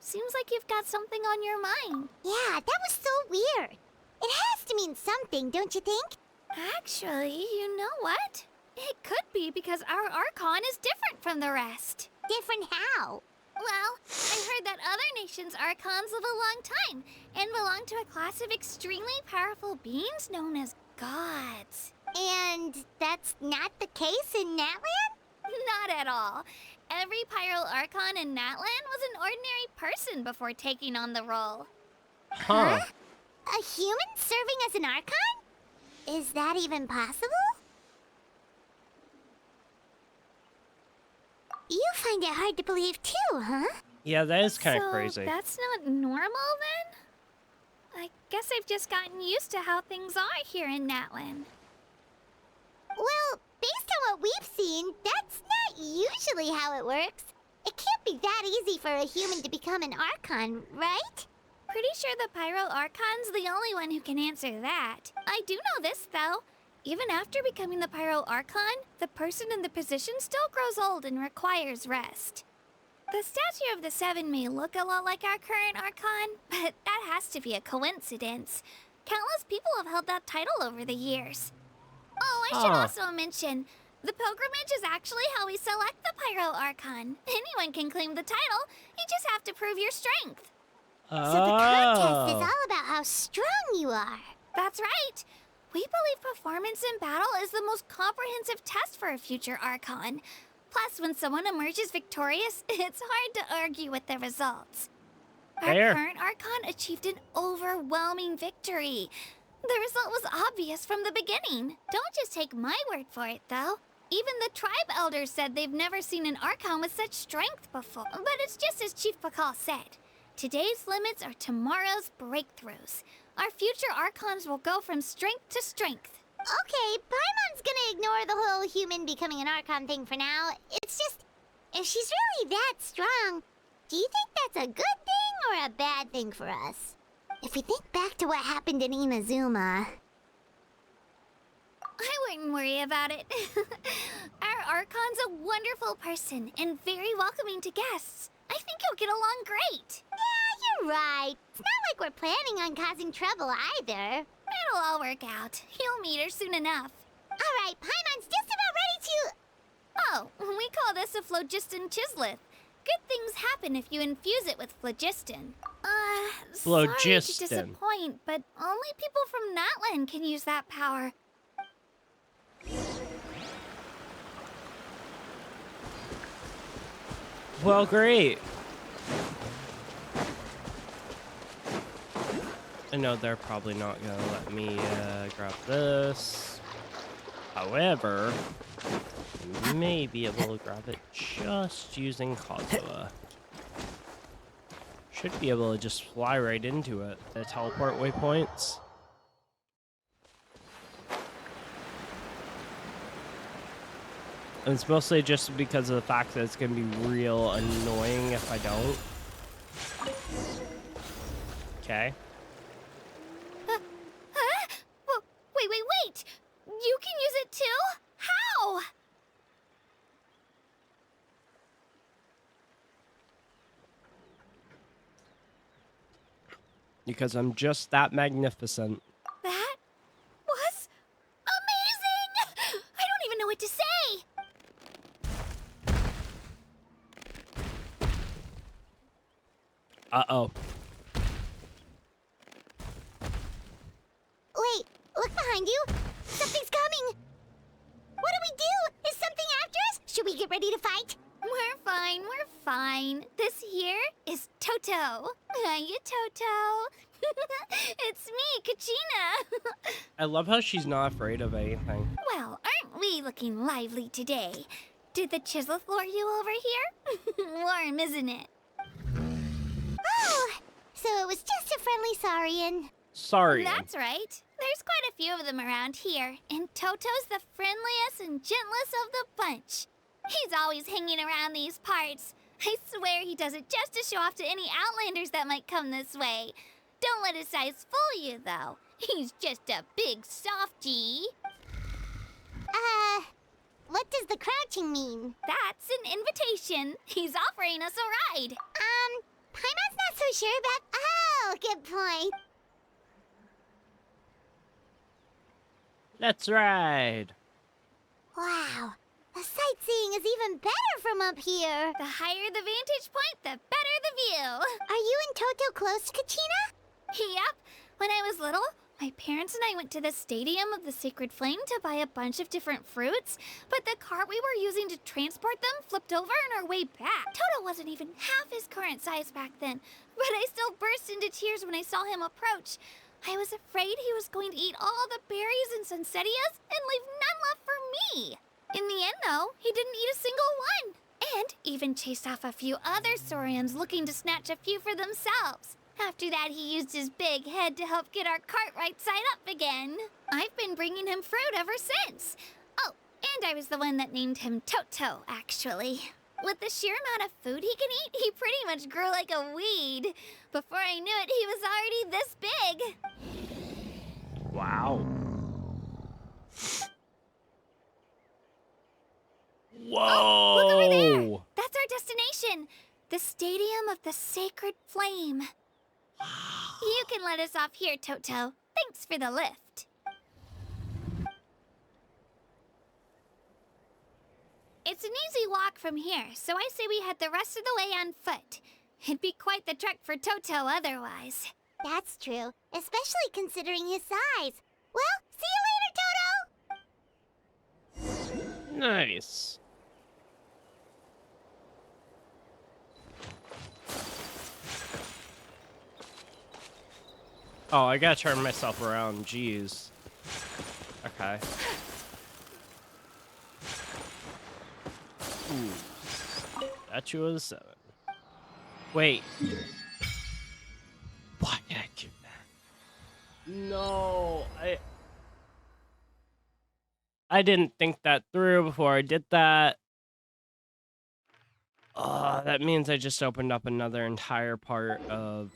Seems like you've got something on your mind. Yeah, that was so weird. It has to mean something, don't you think? Actually, you know what? It could be because our Archon is different from the rest. Different how? Well, I heard that other nations' Archons live a long time and belong to a class of extremely powerful beings known as gods. And that's not the case in Natlan? Not at all. Every Pyro Archon in Natlan was an ordinary person before taking on the role. Huh. A human serving as an Archon? Is that even possible? You find it hard to believe too, huh? Yeah, that is kind of So crazy. that's not normal then? I guess I've just gotten used to how things are here in Natlan. Well, based on what we've seen, that's not usually how it works. It can't be that easy for a human to become an Archon, right? Pretty sure the Pyro Archon's the only one who can answer that. I do know this, though. Even after becoming the Pyro Archon, the person in the position still grows old and requires rest. The statue of the Seven may look a lot like our current Archon, but that has to be a coincidence. Countless people have held that title over the years. Oh, I should also mention, the pilgrimage is actually how we select the Pyro Archon. Anyone can claim the title, you just have to prove your strength. So the contest is all about how strong you are. That's right. We believe performance in battle is the most comprehensive test for a future Archon. Plus, when someone emerges victorious, it's hard to argue with the results. Fair. Our current Archon achieved an overwhelming victory. The result was obvious from the beginning. Don't just take my word for it, though. Even the tribe elders said they've never seen an Archon with such strength before. But it's just as Chief Pakal said. Today's limits are tomorrow's breakthroughs. Our future Archons will go from strength to strength. Okay, Paimon's gonna ignore the whole human becoming an Archon thing for now. It's just, if she's really that strong, do you think that's a good thing or a bad thing for us? If we think back to what happened in Inazuma... I wouldn't worry about it. Our Archon's a wonderful person and very welcoming to guests. I think you'll get along great. Yeah, you're right. It's not like we're planning on causing trouble either. It'll all work out. You'll meet her soon enough. All right, Paimon's just about ready to... Oh, we call this a phlogiston chisleth. Good things happen if you infuse it with phlogiston. Sorry to Phlogiston. disappoint, but only people from Natlan can use that power. Well, great. I know they're probably not gonna let me grab this. However, I may be able to grab it just using Kazuha. Should be able to just fly right into it. The teleport waypoints. And it's mostly just because of the fact that it's going to be real annoying if I don't. Okay. Wait! You can use it too? How? Because I'm just that magnificent. That was amazing! I don't even know what to say! Uh-oh. Wait, look behind you. Something's coming. is Toto. Hiya, Toto. It's me, Kachina. I love how she's not afraid of anything. Well, aren't we looking lively today? Did the chisel lure you over here? Warm, isn't it? Oh, so it was just a friendly saurian. Sorry. That's right. There's quite a few of them around here, and Toto's the friendliest and gentlest of the bunch. He's always hanging around these parts. I swear he does it just to show off to any outlanders that might come this way. Don't let his size fool you, though. He's just a big softie. What does the crouching mean? That's an invitation. He's offering us a ride. Paimon's not so sure about... Oh, good point. Let's ride. Wow, the sightseeing is even better from up here. The higher the vantage point, the better the view. Are you and Toto close to Kachina? Yep. When I was little, my parents and I went to the Stadium of the Sacred Flame to buy a bunch of different fruits, but the cart we were using to transport them flipped over on our way back. Toto wasn't even half his current size back then, but I still burst into tears when I saw him approach. I was afraid he was going to eat all the berries and sunsettias and leave none left for me. In the end, though, he didn't eat a single one, and even chased off a few other saurians looking to snatch a few for themselves. After that, he used his big head to help get our cart right side up again. I've been bringing him fruit ever since. Oh, and I was the one that named him Toto, actually. With the sheer amount of food he can eat, he pretty much grew like a weed. Before I knew it, he was already this big. Wow. Whoa! Oh, look over there! That's our destination. The Stadium of the Sacred Flame. You can let us off here, Toto. Thanks for the lift. It's an easy walk from here, so I say we head the rest of the way on foot. It'd be quite the trek for Toto otherwise. That's true, especially considering his size. Well, see you later, Toto! Nice. Oh, I gotta turn myself around. Jeez. Okay. Ooh. Statue of the Seven. Wait. Why did I do that? No, I didn't think that through before I did that. That means I just opened up another entire part of...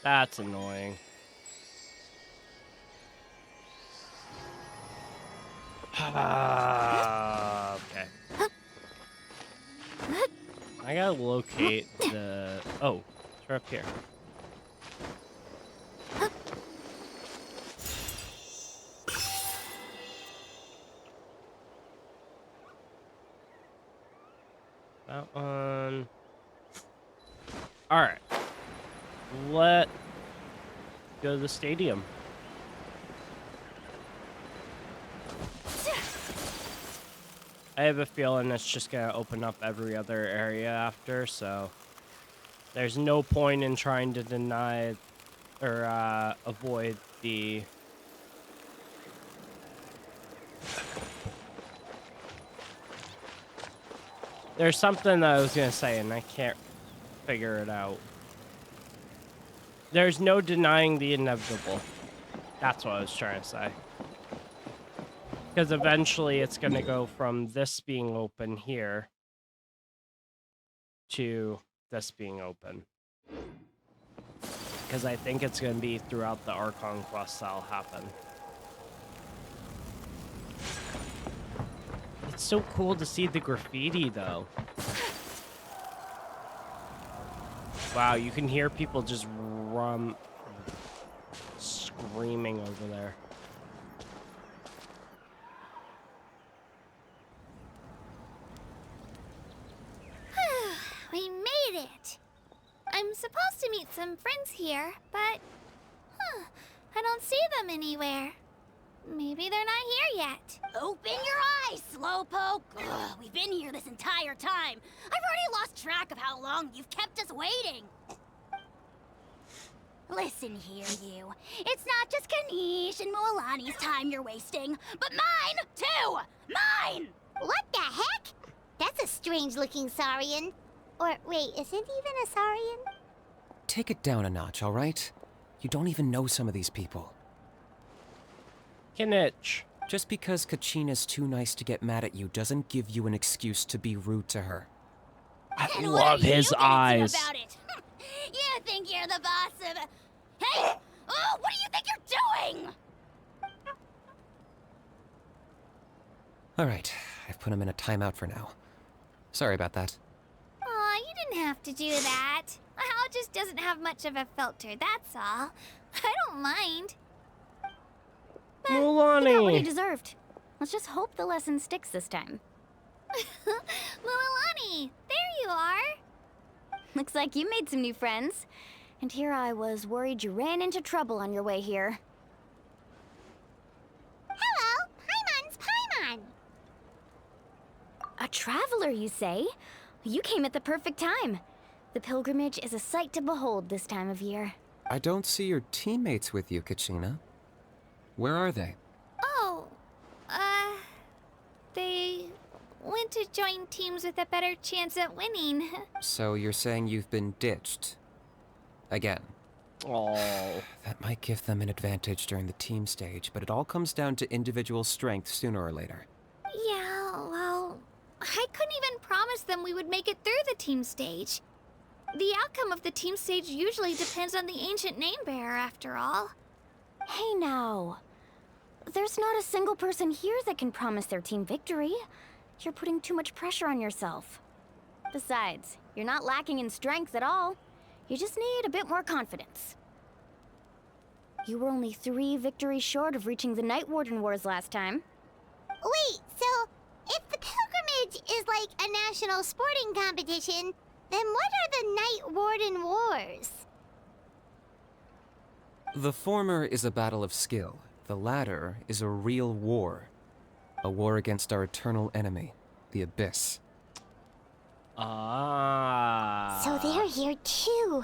That's annoying. Okay. I gotta locate the... Oh, they're up here. That one... Alright. Let's go to the stadium. I have a feeling it's just gonna open up every other area after, so there's no point in trying to deny or avoid the... There's something that I was gonna say and I can't figure it out. There's no denying the inevitable. That's what I was trying to say. Because eventually it's going to go from this being open here to this being open. Because I think it's going to be throughout the Archon Quest that'll happen. It's so cool to see the graffiti, though. Wow, you can hear people just screaming over there. We made it! I'm supposed to meet some friends here, but... I I don't see them anywhere. Maybe they're not here yet. Open your eyes, Slowpoke! Ugh, we've been here this entire time. I've already lost track of how long you've kept us waiting. Listen here, you. It's not just Kanish and Moalani's time you're wasting, but mine, too! Mine! What the heck? That's a strange-looking Saurian. Or, wait, is it even a Saurian? Take it down a notch, all right? You don't even know some of these people. Kinich. Just because Kachina's too nice to get mad at you doesn't give you an excuse to be rude to her. I And what love are his you gonna do eyes. about it? You think you're the boss of... Hey! Oh, what do you think you're doing? All right, I've put him in a timeout for now. Sorry about that. Aw, you didn't have to do that. Hal just doesn't have much of a filter, that's all. I don't mind. He got what he Mulani. deserved. Let's just hope the lesson sticks this time. Mualani, there you are. Looks like you made some new friends. And here I was worried you ran into trouble on your way here. Hello, Paimon's Paimon. A traveler, you say? You came at the perfect time. The pilgrimage is a sight to behold this time of year. I don't see your teammates with you, Kachina. Where are they? Oh, they went to join teams with a better chance at winning. So you're saying you've been ditched? Again. Oh. That might give them an advantage during the team stage, but it all comes down to individual strength sooner or later. Yeah, well, I couldn't even promise them we would make it through the team stage. The outcome of the team stage usually depends on the ancient name bearer, after all. Hey now. There's not a single person here that can promise their team victory. You're putting too much pressure on yourself. Besides, you're not lacking in strength at all. You just need a bit more confidence. You were only 3 victories short of reaching the Night Warden Wars last time. Wait, so if the pilgrimage is like a national sporting competition, then what are the Night Warden Wars? The former is a battle of skill. The latter is a real war. A war against our eternal enemy, the Abyss. Ah. So they're here too.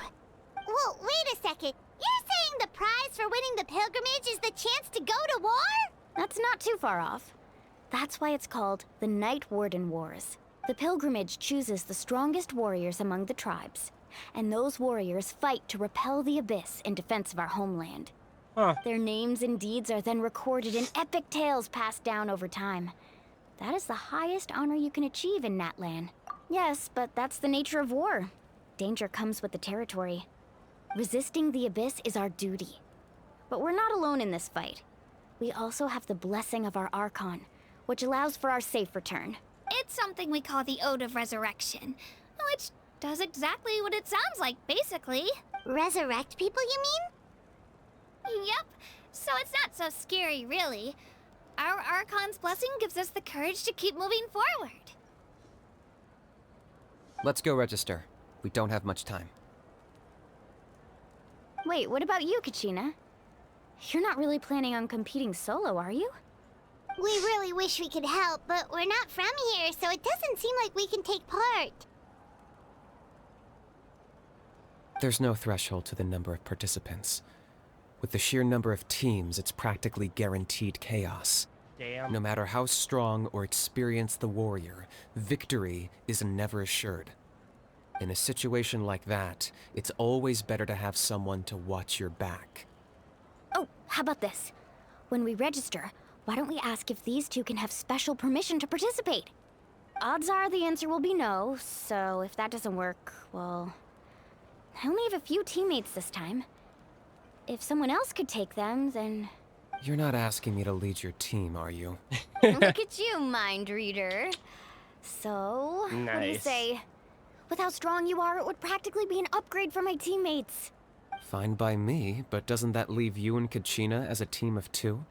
Well, wait a second. You're saying the prize for winning the pilgrimage is the chance to go to war? That's not too far off. That's why it's called the Night Warden Wars. The pilgrimage chooses the strongest warriors among the tribes, and those warriors fight to repel the Abyss in defense of our homeland. Huh. Their names and deeds are then recorded in epic tales passed down over time. That is the highest honor you can achieve in Natlan. Yes, but that's the nature of war. Danger comes with the territory. Resisting the Abyss is our duty. But we're not alone in this fight. We also have the blessing of our Archon, which allows for our safe return. It's something we call the Ode of Resurrection, which does exactly what it sounds like, basically. Resurrect people, you mean? Yep, so it's not so scary, really. Our Archon's blessing gives us the courage to keep moving forward. Let's go register. We don't have much time. Wait, what about you, Kachina? You're not really planning on competing solo, are you? We really wish we could help, but we're not from here, so it doesn't seem like we can take part. There's no threshold to the number of participants. With the sheer number of teams, it's practically guaranteed chaos. Damn. No matter how strong or experienced the warrior, victory is never assured. In a situation like that, it's always better to have someone to watch your back. Oh, how about this? When we register, why don't we ask if these two can have special permission to participate? Odds are the answer will be no, so if that doesn't work, well... I only have a few teammates this time. If someone else could take them, then... You're not asking me to lead your team, are you? Look at you, mind reader. So, what do you Nice. say? With how strong you are, it would practically be an upgrade for my teammates. Fine by me, but doesn't that leave you and Kachina as a team of 2?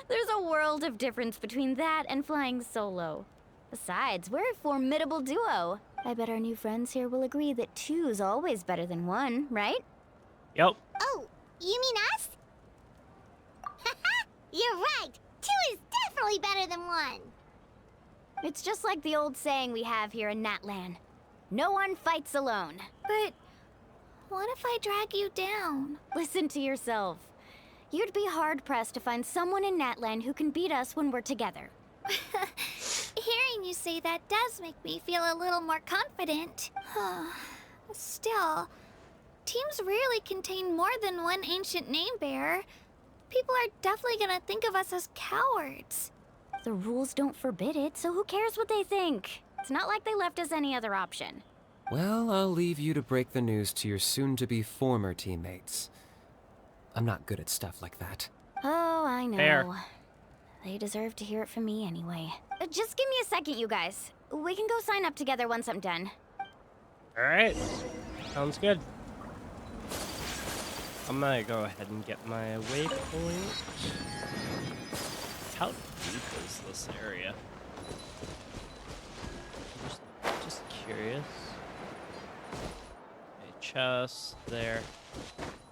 There's a world of difference between that and flying solo. Besides, we're a formidable duo. I bet our new friends here will agree that 2's always better than 1, right? Yep. Oh, You mean us? Haha, you're right. 2 is definitely better than 1. It's just like the old saying we have here in Natlan. No one fights alone. But what if I drag you down? Listen to yourself. You'd be hard-pressed to find someone in Natlan who can beat us when we're together. Hearing you say that does make me feel a little more confident. Still, teams rarely contain more than one ancient name bearer. People are definitely gonna think of us as cowards. The rules don't forbid it, so who cares what they think? It's not like they left us any other option. Well, I'll leave you to break the news to your soon-to-be former teammates. I'm not good at stuff like that. Oh, I know. Fair. They deserve to hear it from me anyway. Just give me a second, you guys. We can go sign up together once I'm done. Alright. Sounds good. I'm gonna go ahead and get my waypoint. How deep is this area? Just curious. Okay, chest there.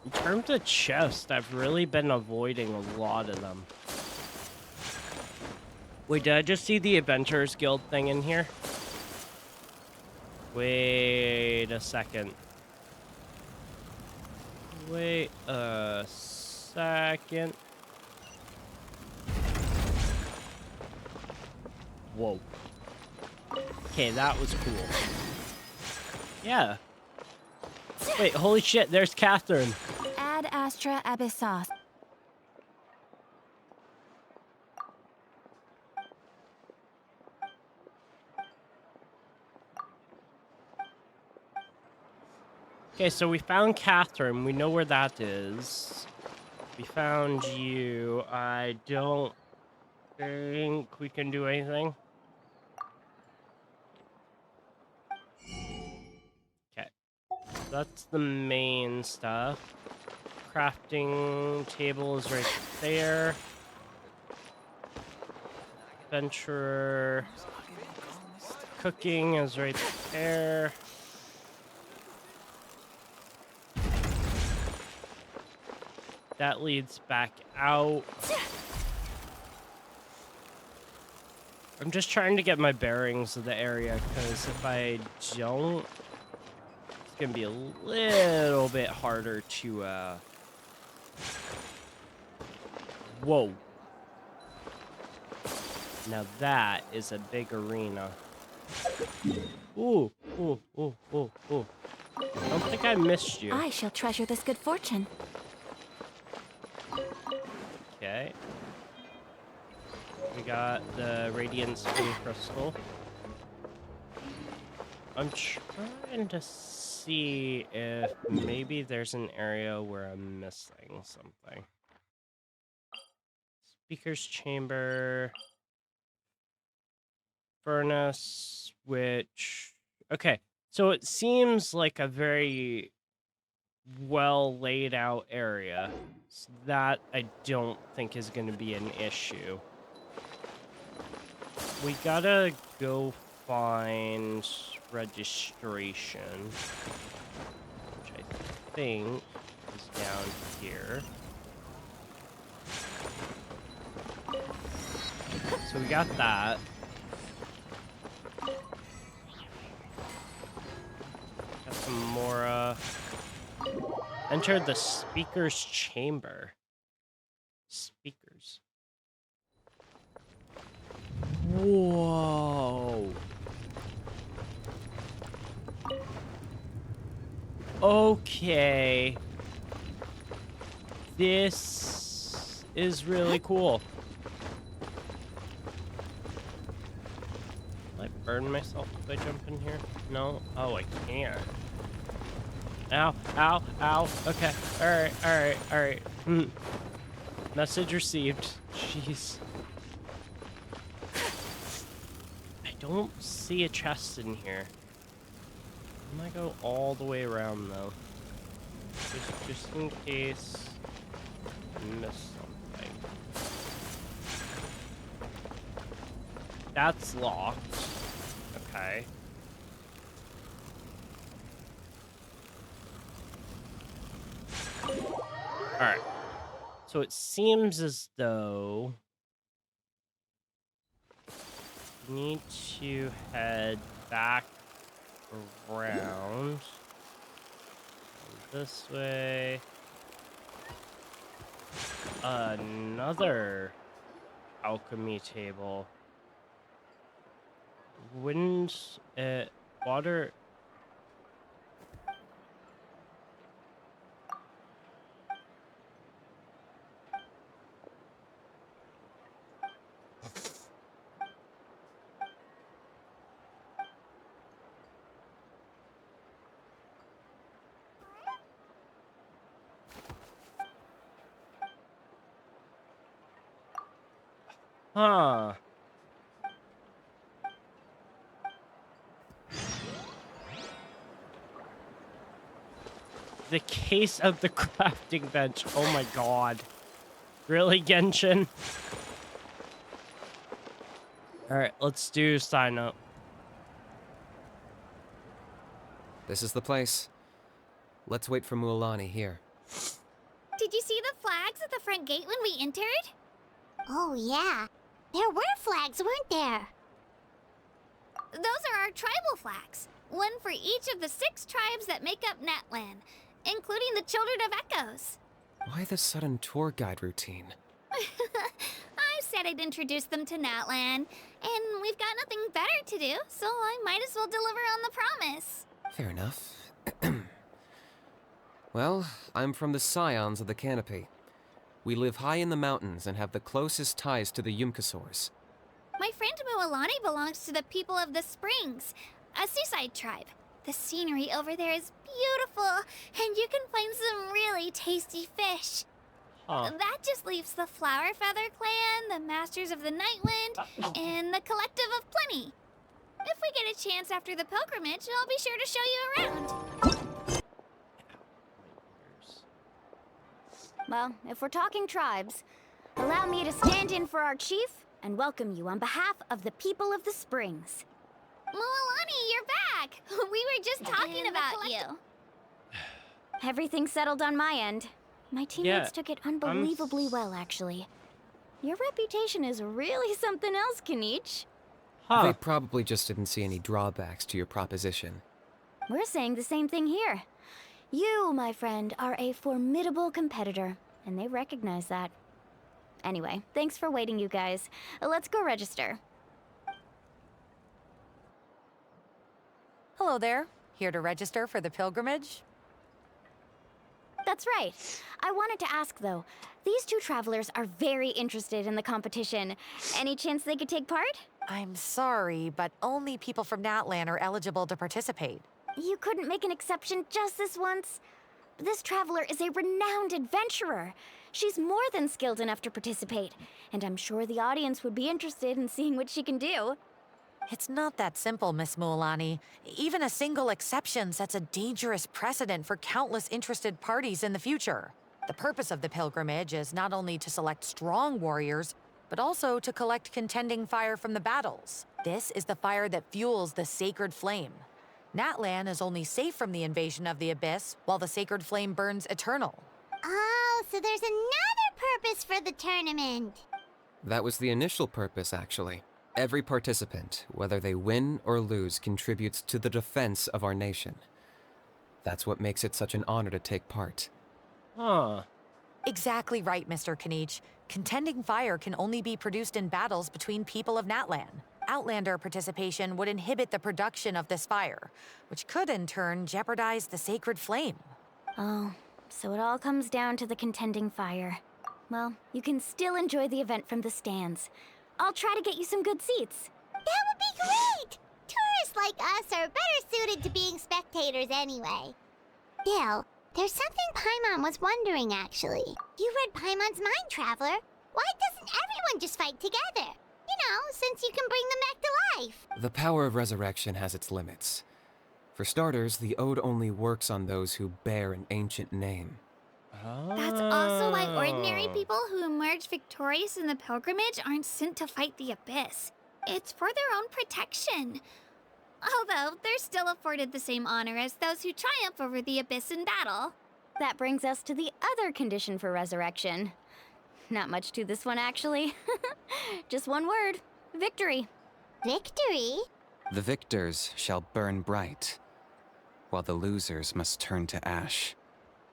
In terms of chest, I've really been avoiding a lot of them. Wait, did I just see the Adventurers Guild thing in here? Wait a second. Wait a second. Whoa. Okay, that was cool. Yeah. Wait, holy shit, there's Catherine. Ad Astra Abyssos. Okay, so we found Catherine. We know where that is. We found you. I don't think we can do anything. Okay. That's the main stuff. Crafting table is right there. Adventurer. Cooking is right there. That leads back out. I'm just trying to get my bearings of the area, because if I don't, it's gonna be a little bit harder to, Whoa. Now that is a big arena. Ooh, ooh, ooh, ooh, ooh. I don't think I missed you. I shall treasure this good fortune. Okay. We got the Radiant Spin Crystal. I'm trying to see if maybe there's an area where I'm missing something. Speaker's Chamber. Furnace, which... Okay, so it seems like a very well laid out area. So that I don't think is going to be an issue. We gotta go find registration, which I think is down here. So we got that. Got some more, enter the speaker's chamber. Speakers. Whoa. Okay. This is really cool. Will I burn myself if I jump in here? No? Oh, I can't. Ow, ow, ow. Okay. Alright, alright, alright. Message received. Jeez. I don't see a chest in here. I'm gonna go all the way around though. Just in case I miss something. That's locked. Okay. So it seems as though we need to head back around this way. Another alchemy table. Wind, water. Huh. The case of the crafting bench. Oh my god. Really, Genshin? Alright, let's do sign up. This is the place. Let's wait for Mualani here. Did you see the flags at the front gate when we entered? Oh, yeah. There were flags, weren't there? Those are our tribal flags. One for each of the 6 tribes that make up Natlan, including the Children of Echoes. Why the sudden tour guide routine? I said I'd introduce them to Natlan, and we've got nothing better to do, so I might as well deliver on the promise. Fair enough. Well, I'm from the Scions of the Canopy. We live high in the mountains and have the closest ties to the Yumkasaurs. My friend Mualani belongs to the people of the Springs, a seaside tribe. The scenery over there is beautiful, and you can find some really tasty fish. Huh. That just leaves the Flower Feather Clan, the Masters of the Nightwind, and the Collective of Plenty. If we get a chance after the pilgrimage, I'll be sure to show you around. Well, if we're talking tribes, allow me to stand in for our chief and welcome you on behalf of the people of the Springs. Mualani, you're back! We were just talking about you. Everything settled on my end. My teammates Yeah, took it unbelievably well, actually. Your reputation is really something else, Kanich. Huh. They probably just didn't see any drawbacks to your proposition. We're saying the same thing here. You, my friend, are a formidable competitor, and they recognize that. Anyway, thanks for waiting, you guys. Let's go register. Hello there. Here to register for the pilgrimage? That's right. I wanted to ask, though. These 2 travelers are very interested in the competition. Any chance they could take part? I'm sorry, but only people from Natlan are eligible to participate. You couldn't make an exception just this once? This traveler is a renowned adventurer. She's more than skilled enough to participate, and I'm sure the audience would be interested in seeing what she can do. It's not that simple, Miss Mualani. Even a single exception sets a dangerous precedent for countless interested parties in the future. The purpose of the pilgrimage is not only to select strong warriors, but also to collect contending fire from the battles. This is the fire that fuels the sacred flame. Natlan is only safe from the invasion of the Abyss, while the sacred flame burns eternal. Oh, so there's another purpose for the tournament. That was the initial purpose, actually. Every participant, whether they win or lose, contributes to the defense of our nation. That's what makes it such an honor to take part. Huh. Exactly right, Mr. Kanich. Contending fire can only be produced in battles between people of Natlan. Outlander participation would inhibit the production of this fire, which could in turn jeopardize the sacred flame. Oh, so it all comes down to the contending fire. Well, you can still enjoy the event from the stands. I'll try to get you some good seats. That would be great! Tourists like us are better suited to being spectators anyway. Bill, there's something Paimon was wondering, actually. You read Paimon's mind, Traveler. Why doesn't everyone just fight together? You know, since you can bring them back to life. The power of resurrection has its limits. For starters, the ode only works on those who bear an ancient name. That's also why ordinary people who emerge victorious in the pilgrimage aren't sent to fight the Abyss. It's for their own protection. Although, they're still afforded the same honor as those who triumph over the Abyss in battle. That brings us to the other condition for resurrection. Not much to this one, actually. Just one word. Victory. Victory? The victors shall burn bright, while the losers must turn to ash.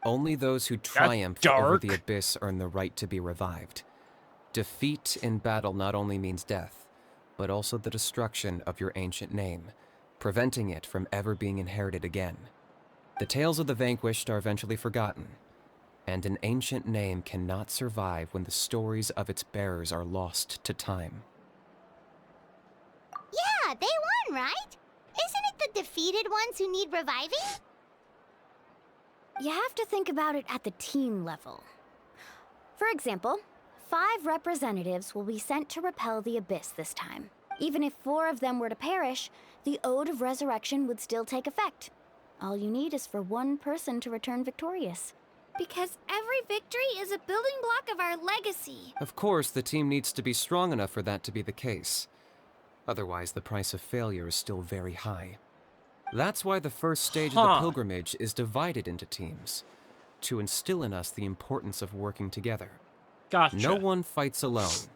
Only those who triumph over the abyss earn the right to be revived. Defeat in battle not only means death, but also the destruction of your ancient name, preventing it from ever being inherited again. The tales of the vanquished are eventually forgotten, and an ancient name cannot survive when the stories of its bearers are lost to time. Yeah, they won, right? Isn't it the defeated ones who need reviving? You have to think about it at the team level. For example, 5 representatives will be sent to repel the abyss this time. Even if 4 of them were to perish, the Ode of Resurrection would still take effect. All you need is for one person to return victorious. Because every victory is a building block of our legacy. Of course, the team needs to be strong enough for that to be the case. Otherwise, the price of failure is still very high. That's why the first stage of the pilgrimage is divided into teams, to instill in us the importance of working together. Gotcha. No one fights alone.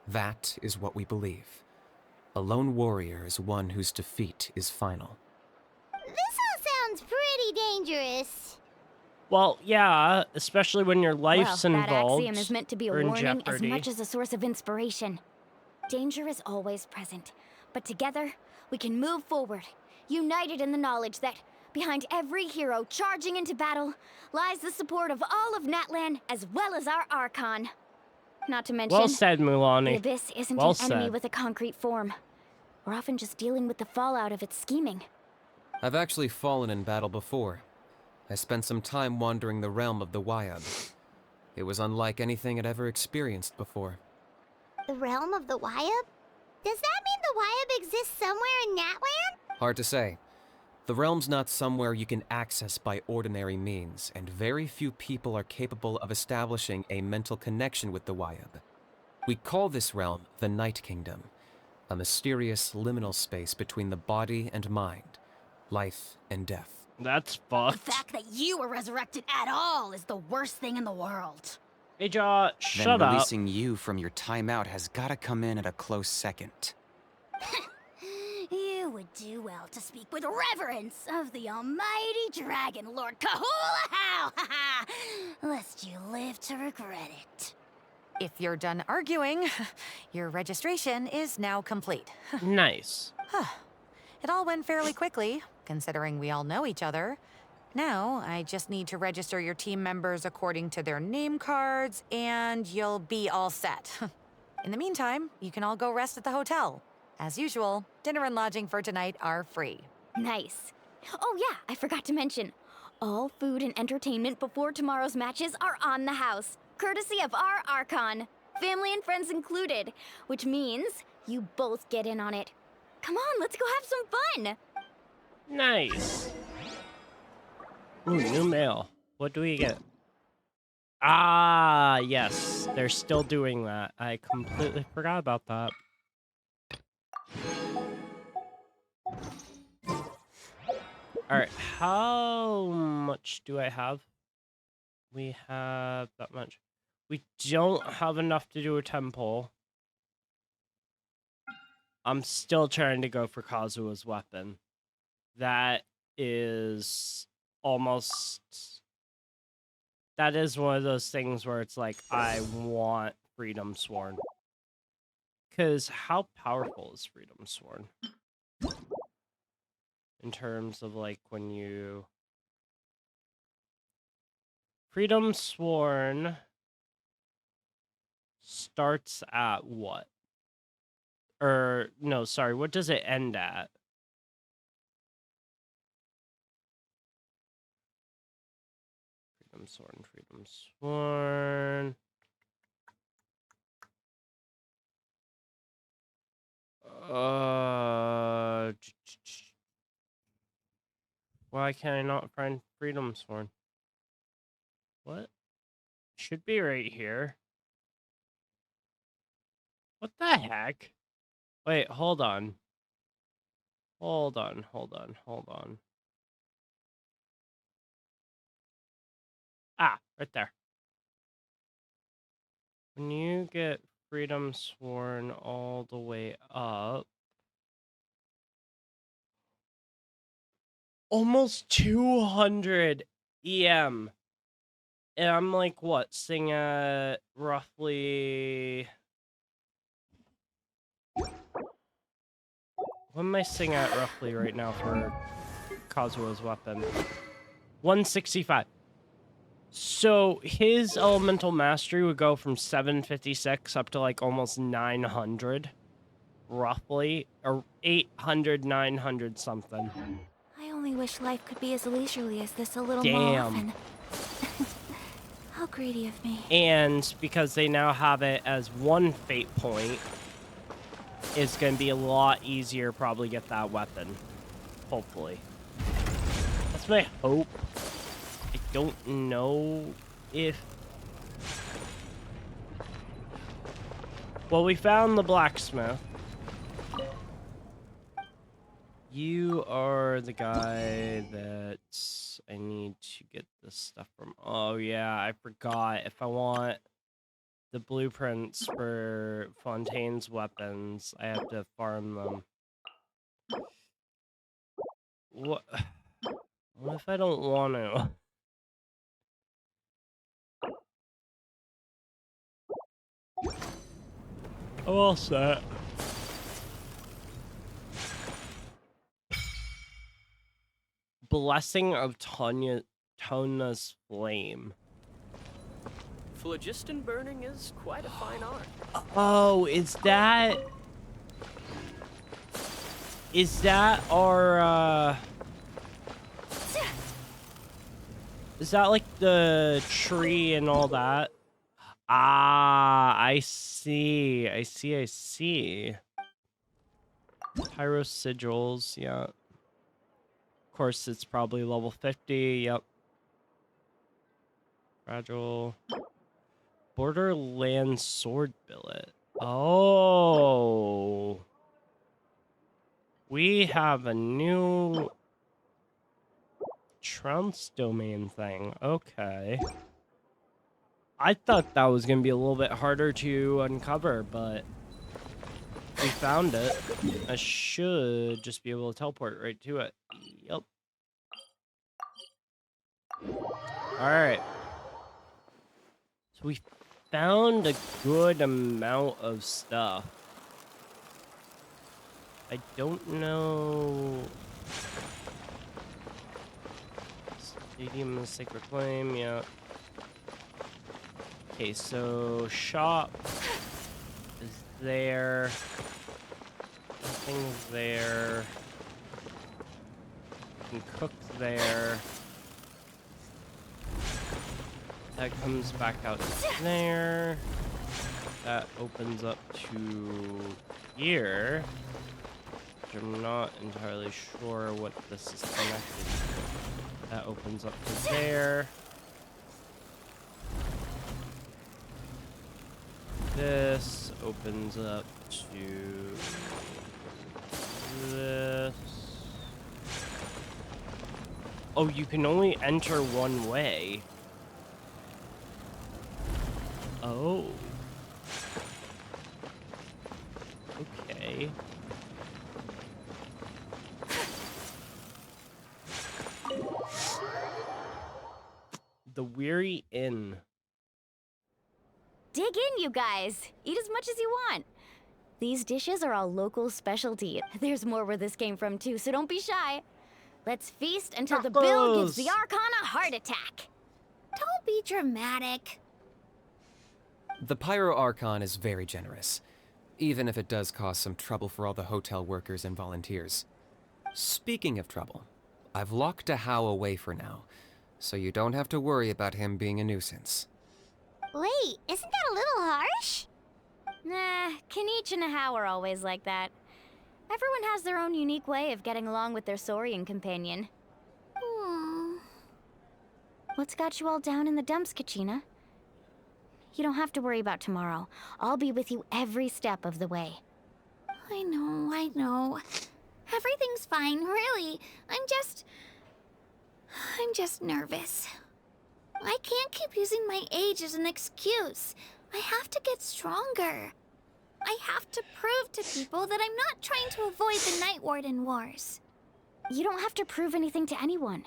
That is what we believe. A lone warrior is one whose defeat is final. This all sounds pretty dangerous. Well, yeah, especially when your life's Well, involved. that axiom is meant to be a or in warning as jeopardy. much as a source of inspiration. Danger is always present, but together, we can move forward, united in the knowledge that behind every hero charging into battle lies the support of all of Natlan as well as our Archon. Not to mention, Well said, Mulani. the Abyss isn't Well an enemy said. with a concrete form. We're often just dealing with the fallout of its scheming. I've actually fallen in battle before. I spent some time wandering the realm of the Wyab. It was unlike anything I'd ever experienced before. The realm of the Wyab? Does that mean the Wyab exists somewhere in Natlan? Hard to say. The realm's not somewhere you can access by ordinary means, and very few people are capable of establishing a mental connection with the Wyab. We call this realm the Night Kingdom, a mysterious liminal space between the body and mind, life and death. That's The fucked. fact that you were resurrected at all is the worst thing in the world. Hey, Jaw, Then shut up. releasing you from your timeout has gotta come in at a close second. You would do well to speak with reverence of the almighty Dragon Lord Kahula-How! Lest you live to regret it. If you're done arguing, your registration is now complete. Nice. It all went fairly quickly, considering we all know each other. Now, I just need to register your team members according to their name cards, and you'll be all set. In the meantime, you can all go rest at the hotel. As usual, dinner and lodging for tonight are free. Nice. Oh yeah, I forgot to mention. All food and entertainment before tomorrow's matches are on the house, courtesy of our Archon. Family and friends included, which means you both get in on it. Come on, let's go have some fun! Nice. Ooh, new mail. What do we get? Ah, yes. They're still doing that. I completely forgot about that. Alright, how much do I have? We have that much. We don't have enough to do a temple. I'm still trying to go for Kazua's weapon. That is almost... That is one of those things where it's like, I want Freedom Sworn. Because how powerful is Freedom Sworn? In terms of like when you... Freedom Sworn starts at what? Or, no, sorry, what does it end at? Freedom Sworn, Freedom Sworn. Why can I not find Freedom Sworn? What? Should be right here. What the heck? Wait, hold on. Hold on. Ah, right there. When you get Freedom Sworn all the way up, almost 200 EM. And I'm like, what, sing at roughly... What am I sing at roughly right now for Kazuo's weapon? 165. So his elemental mastery would go from 756 up to like almost 900, roughly, or 800, 900 something. I only wish life could be as leisurely as this a little more Damn. often. How greedy of me. And because they now have it as one fate point, it's going to be a lot easier probably get that weapon. Hopefully. That's my hope. I don't know if... Well, we found the blacksmith. You are the guy that I need to get this stuff from. Oh, yeah, I forgot. If I want the blueprints for Fontaine's weapons, I have to farm them. What if I don't want to? I'm all set. Blessing of Tona's Flame. Phlogiston burning is quite a fine art. Oh, is that our, is that like the tree and all that? Ah, I see. Pyro sigils, yeah. Of course, it's probably level 50, yep. Fragile. Borderland sword billet. Oh. We have a new trounce domain thing. Okay. I thought that was going to be a little bit harder to uncover, but we found it. I should just be able to teleport right to it. Yep. Alright. So we found a good amount of stuff. I don't know... Stadium of Sacred Flame, yeah. Okay, so shop is there. Nothing's there. You can cook there. That comes back out there. That opens up to here. Which I'm not entirely sure what this is connected to. That opens up to there. This opens up to this. Oh, you can only enter one way. Oh. Okay. The Weary Inn. Dig in, you guys. Eat as much as you want. These dishes are all local specialty. There's more where this came from too, so don't be shy. Let's feast until the bill gives the Archon a heart attack. Don't be dramatic. The Pyro Archon is very generous, even if it does cause some trouble for all the hotel workers and volunteers. Speaking of trouble, I've locked Ahau away for now, so you don't have to worry about him being a nuisance. Wait, isn't that a little harsh? Nah, Kenichi and Ahau are always like that. Everyone has their own unique way of getting along with their Saurian companion. What's got you all down in the dumps, Kachina? You don't have to worry about tomorrow. I'll be with you every step of the way. I know. Everything's fine, really. I'm just nervous. I can't keep using my age as an excuse. I have to get stronger. I have to prove to people that I'm not trying to avoid the Night Warden wars. You don't have to prove anything to anyone.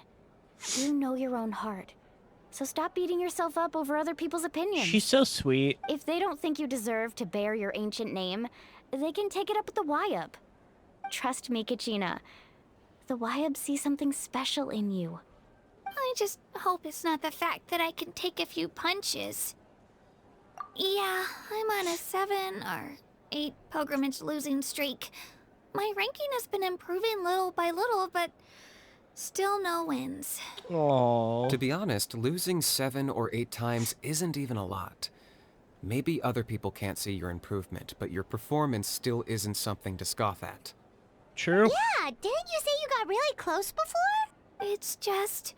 You know your own heart. So stop beating yourself up over other people's opinions. She's so sweet. If they don't think you deserve to bear your ancient name, they can take it up with the Wyub. Trust me, Kachina. The Wyub see something special in you. I just hope it's not the fact that I can take a few punches. Yeah, I'm on a 7 or 8 pilgrimage losing streak. My ranking has been improving little by little, but still no wins. Aww. To be honest, losing 7 or 8 times isn't even a lot. Maybe other people can't see your improvement, but your performance still isn't something to scoff at. True. Yeah, didn't you say you got really close before? It's just,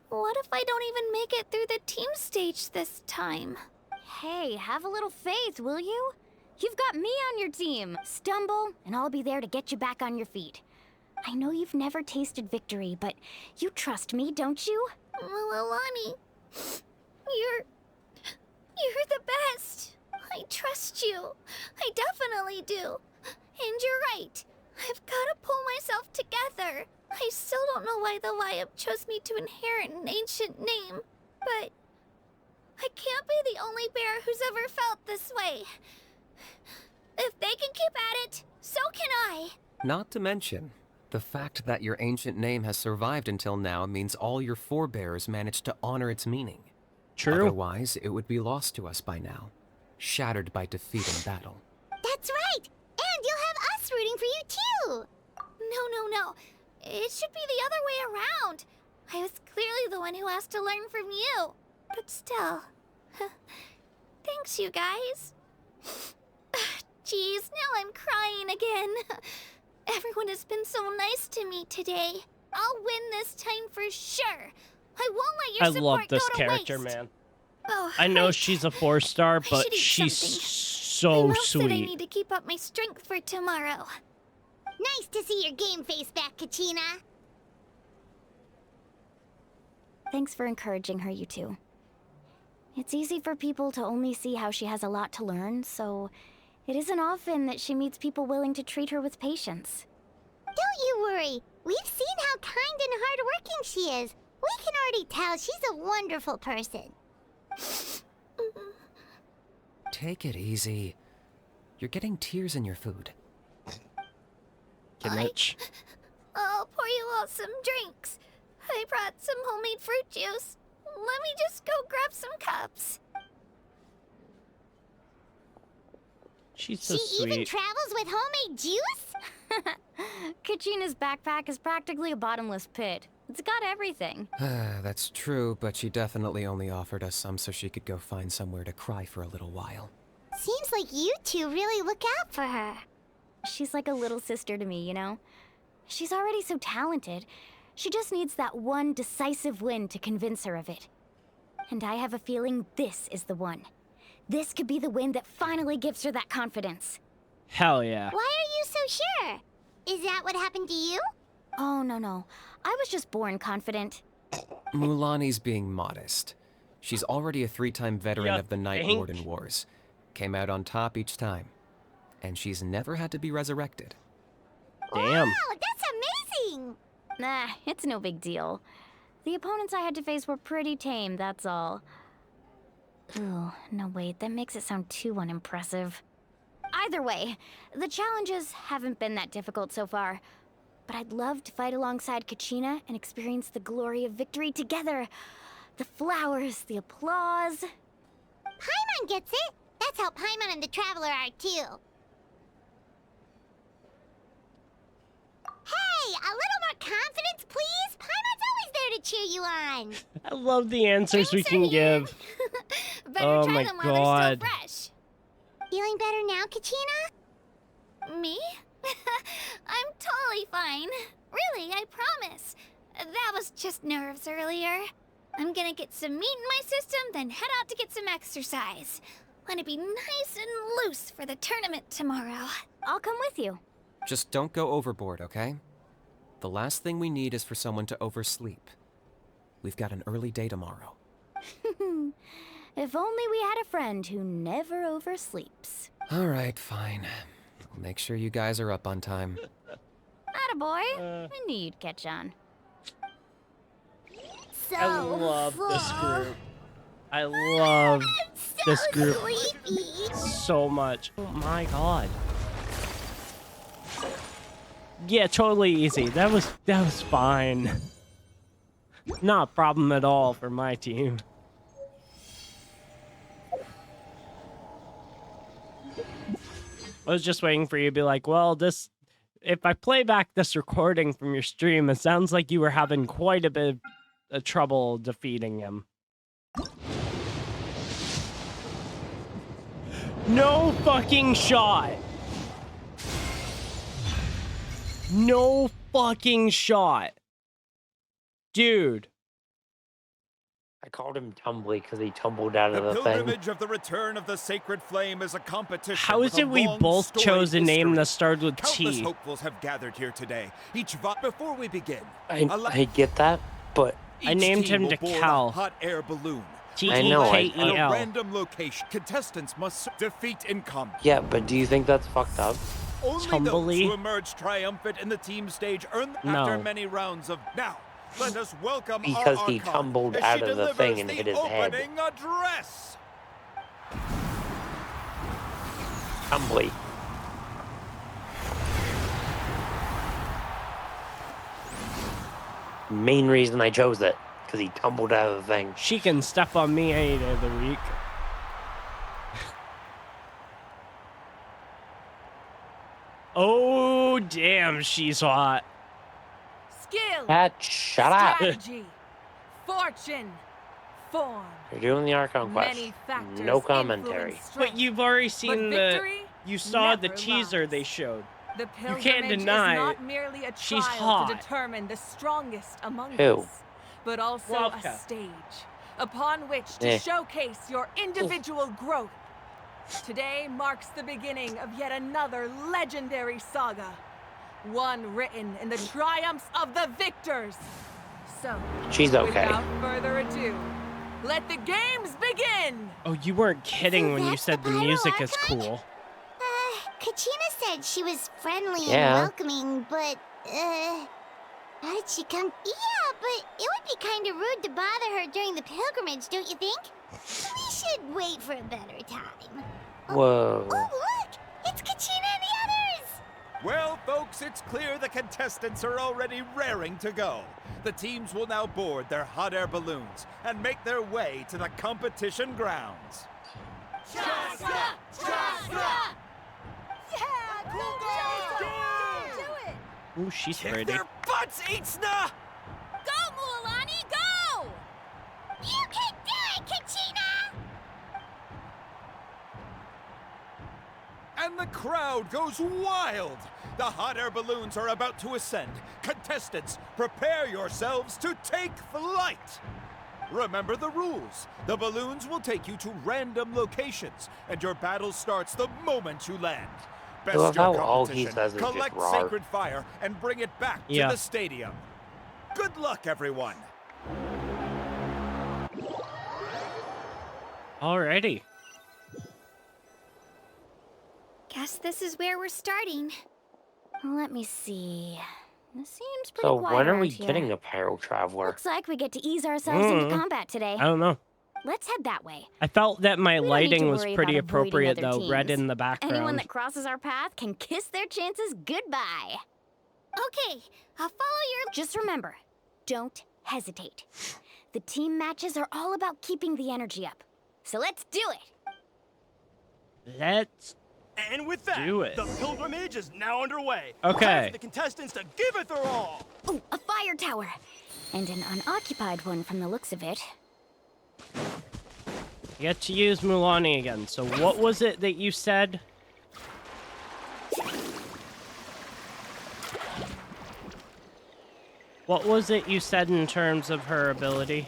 what if I don't even make it through the team stage this time? Hey, have a little faith, will you? You've got me on your team. Stumble, and I'll be there to get you back on your feet. I know you've never tasted victory, but you trust me, don't you? Alani, you're the best. I trust you. I definitely do. And you're right. I've got to pull myself together. I still don't know why the Wyub chose me to inherit an ancient name, but I can't be the only bear who's ever felt this way. If they can keep at it, so can I. Not to mention, the fact that your ancient name has survived until now means all your forebears managed to honor its meaning. True. Otherwise, it would be lost to us by now, shattered by defeat in battle. That's right! And you'll have us rooting for you too! No. It should be the other way around. I was clearly the one who asked to learn from you. But still. Thanks, you guys. Geez, now I'm crying again. Everyone has been so nice to me today. I'll win this time for sure. I won't let your support love this go to character, waste. man. Oh, I know right. she's a 4-star, but should eat she's something. so My mouth said I sweet. need to keep up my strength for tomorrow. Nice to see your game face back, Kachina. Thanks for encouraging her, you two. It's easy for people to only see how she has a lot to learn, so it isn't often that she meets people willing to treat her with patience. Don't you worry. We've seen how kind and hardworking she is. We can already tell she's a wonderful person. Take it easy. You're getting tears in your food. Mitch. I'll pour you all some drinks. I brought some homemade fruit juice. Let me just go grab some cups. She's so She even sweet. travels with homemade juice? Kachina's backpack is practically a bottomless pit. It's got everything. That's true, but she definitely only offered us some so she could go find somewhere to cry for a little while. Seems like you two really look out for her. She's like a little sister to me, you know? She's already so talented. She just needs that one decisive win to convince her of it. And I have a feeling this is the one. This could be the win that finally gives her that confidence. Hell yeah. Why are you so sure? Is that what happened to you? Oh, no. I was just born confident. Mulani's being modest. She's already a 3-time veteran You of the Night think? Warden Wars. Came out on top each time. And she's never had to be resurrected. Damn. Wow, that's amazing! Nah, it's no big deal. The opponents I had to face were pretty tame, that's all. Ooh, no wait, that makes it sound too unimpressive. Either way, the challenges haven't been that difficult so far. But I'd love to fight alongside Kachina and experience the glory of victory together. The flowers, the applause. Paimon gets it! That's how Paimon and the Traveler are too. Hey, a little more confidence, please! Paimon's always there to cheer you on! I love the answers we can give. Better Oh try my them while God. they're still fresh. Feeling better now, Kachina? Me? I'm totally fine. Really, I promise. That was just nerves earlier. I'm gonna get some meat in my system, then head out to get some exercise. Want to be nice and loose for the tournament tomorrow. I'll come with you. Just don't go overboard, okay? The last thing we need is for someone to oversleep. We've got an early day tomorrow. If only we had a friend who never oversleeps. Alright, fine. I'll make sure you guys are up on time. Attaboy. I knew you'd catch on. So I love this full. group. I love this group Sleepy. so much. Oh my god. Yeah, totally easy. That was fine. Not a problem at all for my team. I was just waiting for you to be like, well, if I play back this recording from your stream, it sounds like you were having quite a bit of trouble defeating him. No fucking shot. No fucking shot. Dude. I called him Tumbly because he tumbled out of the thing. The pilgrimage of the return of the sacred flame is a competition. How is it we both chose a name that started with Countless T? hopefuls have gathered here today. Before we begin, I get that, but I named him to Cal. Hot air balloon. T-E-K-E-L. At a random location. Contestants must defeat incumbents. Yeah, but do you think that's fucked up? Only those who emerge triumphant in the team stage earn after No. many rounds of now. Let us welcome Because our he Archon tumbled as out she of the delivers thing and the hit his head. opening address. Tumbly. Main reason I chose it, because he tumbled out of the thing. She can step on me any day of the week. Oh, damn, she's hot. Skill. Cat, shut up. Strategy. Fortune. Form. You're doing the Archon Quest. Many factors No commentary. influence But you've already seen victory you saw the never teaser lies. they showed. The You pilgrimage can't deny is not merely a she's trial hot. to determine the strongest among Who? us, but also Wildcat. a stage upon which to showcase your individual growth. Today marks the beginning of yet another legendary saga, one written in the triumphs of the victors. So, She's okay. without further ado, let the games begin! Oh, you weren't kidding when you said the music is cool. Kachina said she was friendly Yeah. and welcoming, but, how did she come? Yeah, but it would be kind of rude to bother her during the pilgrimage, don't you think? We should wait for a better time. Whoa. Oh, look! It's Kachina and the others! Well, folks, it's clear the contestants are already raring to go. The teams will now board their hot air balloons and make their way to the competition grounds. Shasta! Shasta! Yeah! Do it! Ooh, she's Kick pretty. their butts, Itzna! Go, Mualani, go! You can do it, Kachina! And the crowd goes wild! The hot air balloons are about to ascend. Contestants, prepare yourselves to take flight! Remember the rules. The balloons will take you to random locations, and your battle starts the moment you land. Best love your how all he competition, says is just collect rawr. sacred fire and bring it back to Yeah. the stadium. Good luck, everyone! Alrighty. Guess this is where we're starting. Let me see. This seems pretty So quiet when are around we here. getting a Pyro Traveler? Looks like we get to ease ourselves into Mm. combat today. I don't know. Let's head that way. I felt that my We don't need to lighting was worry pretty about avoiding appropriate, other though. Red teams. in the background. Anyone that crosses our path can kiss their chances goodbye. Okay, I'll follow your... Just remember, don't hesitate. The team matches are all about keeping the energy up. So let's do it. Let's And with that, do it. the pilgrimage is now underway. Okay. Time for the contestants to give it their all. Oh, a fire tower. And an unoccupied one from the looks of it. You get to use Mualani again. So what was it that you said? What was it you said in terms of her ability?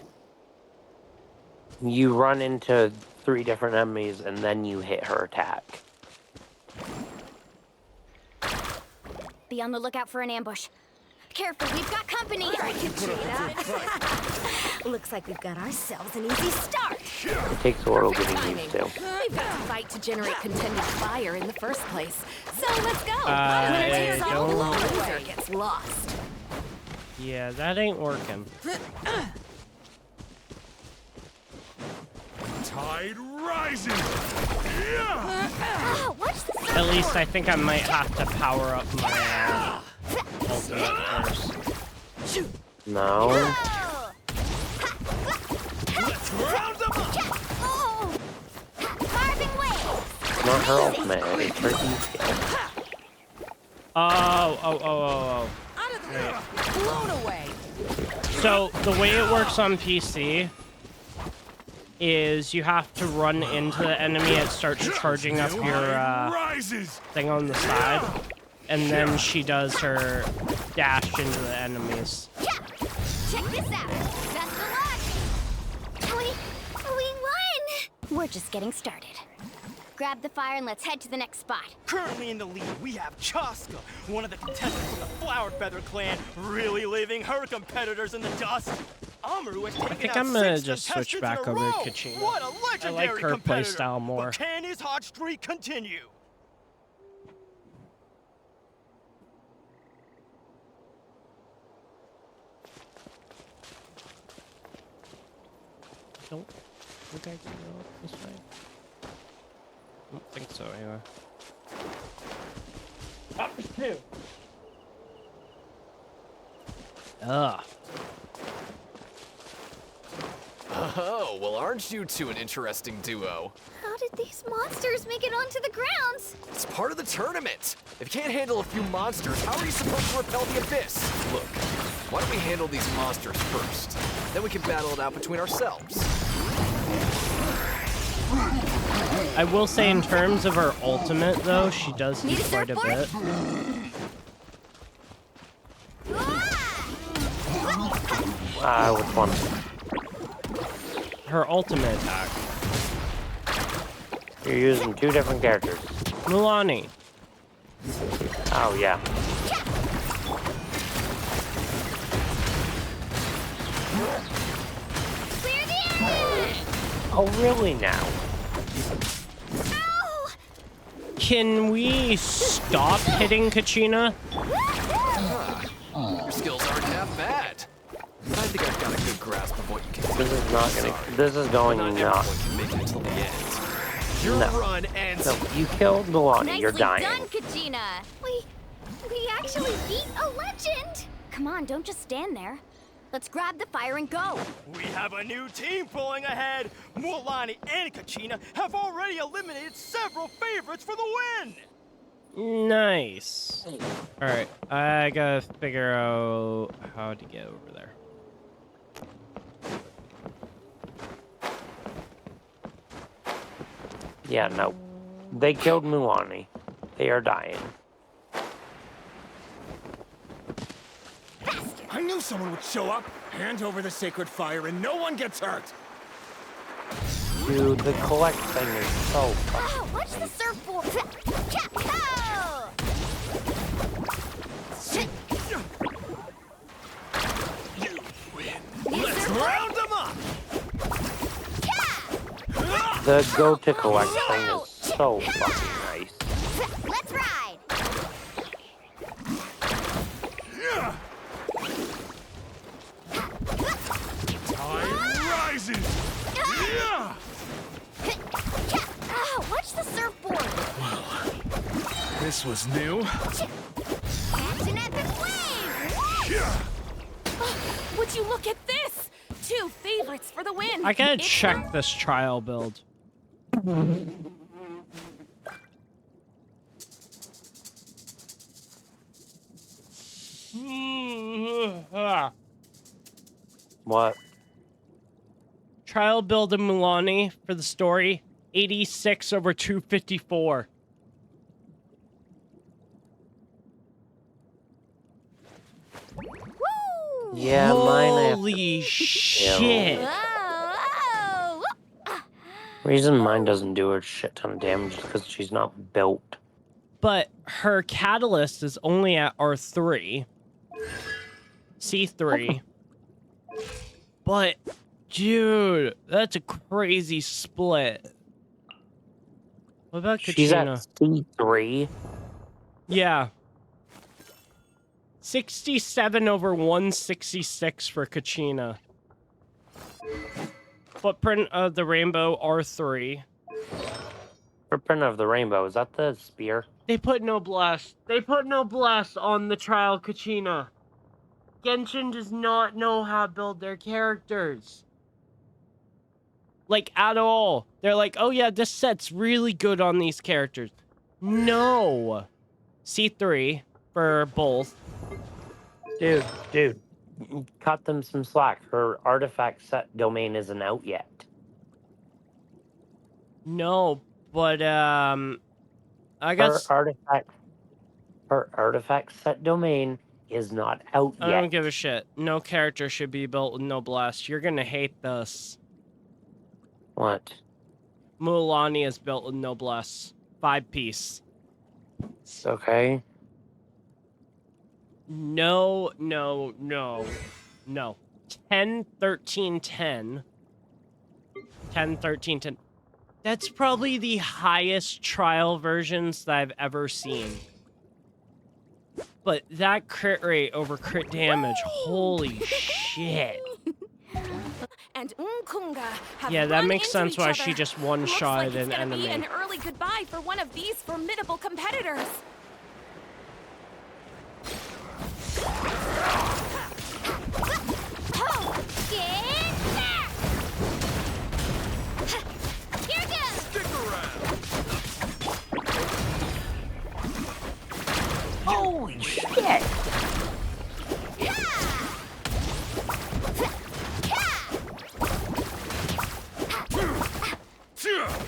You run into 3 different enemies and then you hit her attack. Be on the lookout for an ambush. Careful, we've got company. All right, Looks like we've got ourselves an easy start. It takes a little getting used to. We've got to fight to generate contended fire in the first place. So let's go. Loser gets lost. Yeah, that ain't working. Tide rises! At least I think I might have to power up my ultimate first. No. Let's round them up! Not her ultimate, it's her E-skill. Oh. Blown away. So the way it works on PC is you have to run into the enemy. It starts charging up your thing on the side, and then she does her dash into the enemies. Check this out. Best of luck. We won. We're just getting started. Grab the fire and let's head to the next spot. Currently in the lead, we have Chaska, one of the contestants of the Flower Feather clan, really leaving her competitors in the dust. Amaru has taken I think out I'm gonna 6 just switch contestants back in a over to row. Kachina. What a I legendary like her competitor. playstyle more. But can his hot streak continue? Don't think I can go this way. I don't think so, anyway. There's 2. Ugh. Oh, well, aren't you two an interesting duo? How did these monsters make it onto the grounds? It's part of the tournament. If you can't handle a few monsters, how are you supposed to repel the abyss? Look, why don't we handle these monsters first? Then we can battle it out between ourselves. I will say in terms of her ultimate, though, she does do quite a bit. Which one? Her ultimate attack. You're using 2 different characters. Mulani. Oh, yeah. Oh, really now? Can we stop hitting Kachina? Your skills aren't half bad. I think I've got a good grasp of what you can do. This is not gonna. This is going Not not. everyone can make it until the end. Your run ends. No, you killed Milani. You're dying. Nicely done, Kachina. We actually beat a legend. Come on, don't just stand there. Let's grab the fire and go. We have a new team pulling ahead. Mulani and Kachina have already eliminated several favorites for the win. Nice. Alright, I gotta figure out how to get over there. Yeah, no. They killed Mulani. They are dying. I knew someone would show up. Hand over the sacred fire and no one gets hurt. Dude, the collect thing is so Oh, watch the surfboard. Let's round them up. The go to collect thing is so fucking nice. Let's ride. Tide rises. Yeah. Oh, watch the surfboard. This was new. Catch an epic wave. Would you look at this? 2 favorites for the win. I gotta It's check this trial build. What? Trial build of Mulani for the story, 86 over 254. Yeah, mine. Holy shit! Reason mine doesn't do a shit ton of damage is because she's not built. But her catalyst is only at R3. C3. But Dude, that's a crazy split. What about She's at Kachina? C3. Yeah. 67 over 166 for Kachina. Footprint of the Rainbow R3. Footprint of the Rainbow. Is that the spear? They put noblesse. They put noblesse on the trial Kachina. Genshin does not know how to build their characters. Like, at all. They're like, oh yeah, this set's really good on these characters. No. C3 for both. Dude. Cut them some slack. Her artifact set domain isn't out yet. No, but, I guess... Her artifact set domain is not out yet. I don't give a shit. No character should be built with noblesse. You're gonna hate this. What? Mualani is built with noblesse. 5-piece. Okay. No. 10, 13, 10. 10, 13, 10. That's probably the highest trial versions that I've ever seen. But that crit rate over crit damage, holy shit. And Unkunga have Yeah, that run makes into sense each why other. she just Looks one-shotted like an it's gonna enemy. be an early goodbye for one of these formidable competitors. Here goes! Stick around! Holy shit!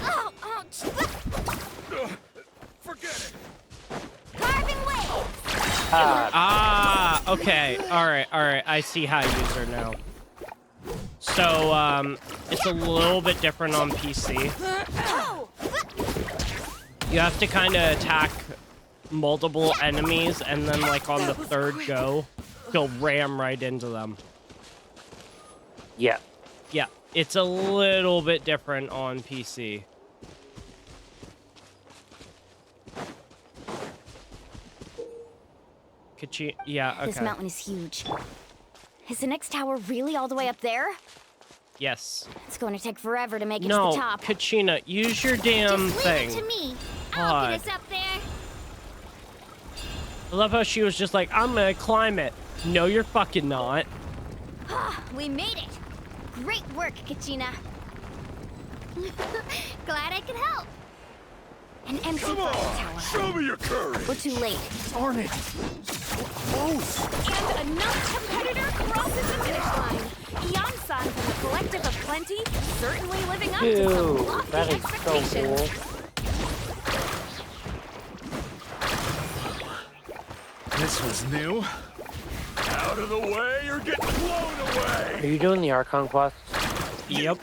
Oh, ouch! Forget it! Carving waves! Okay. Alright. I see how to use her now. So, it's a little bit different on PC. You have to kind of attack multiple enemies, and then, like, on the third go, you'll ram right into them. Yeah. Yeah, it's a little bit different on PC. Yeah, okay. This mountain is huge. Is the next tower really all the way up there? Yes. It's going to take forever to make it to No, the top. Kachina, use your damn Just thing. leave it to me. I'll I'll get get us up there. I love how she was just like, I'm gonna climb it. No, you're fucking not. We made it. Great work, Kachina. Glad I could help. An empty Come fire on! tower. Show me your courage! We're too late. Darn it! So close! And another competitor crosses the finish line. Eon-san from the Collective of Plenty, certainly living up to some Dude, lofty that is so expectations. cool. This was new. Out of the way, you're getting blown away! Are you doing the Archon Quest? Yep.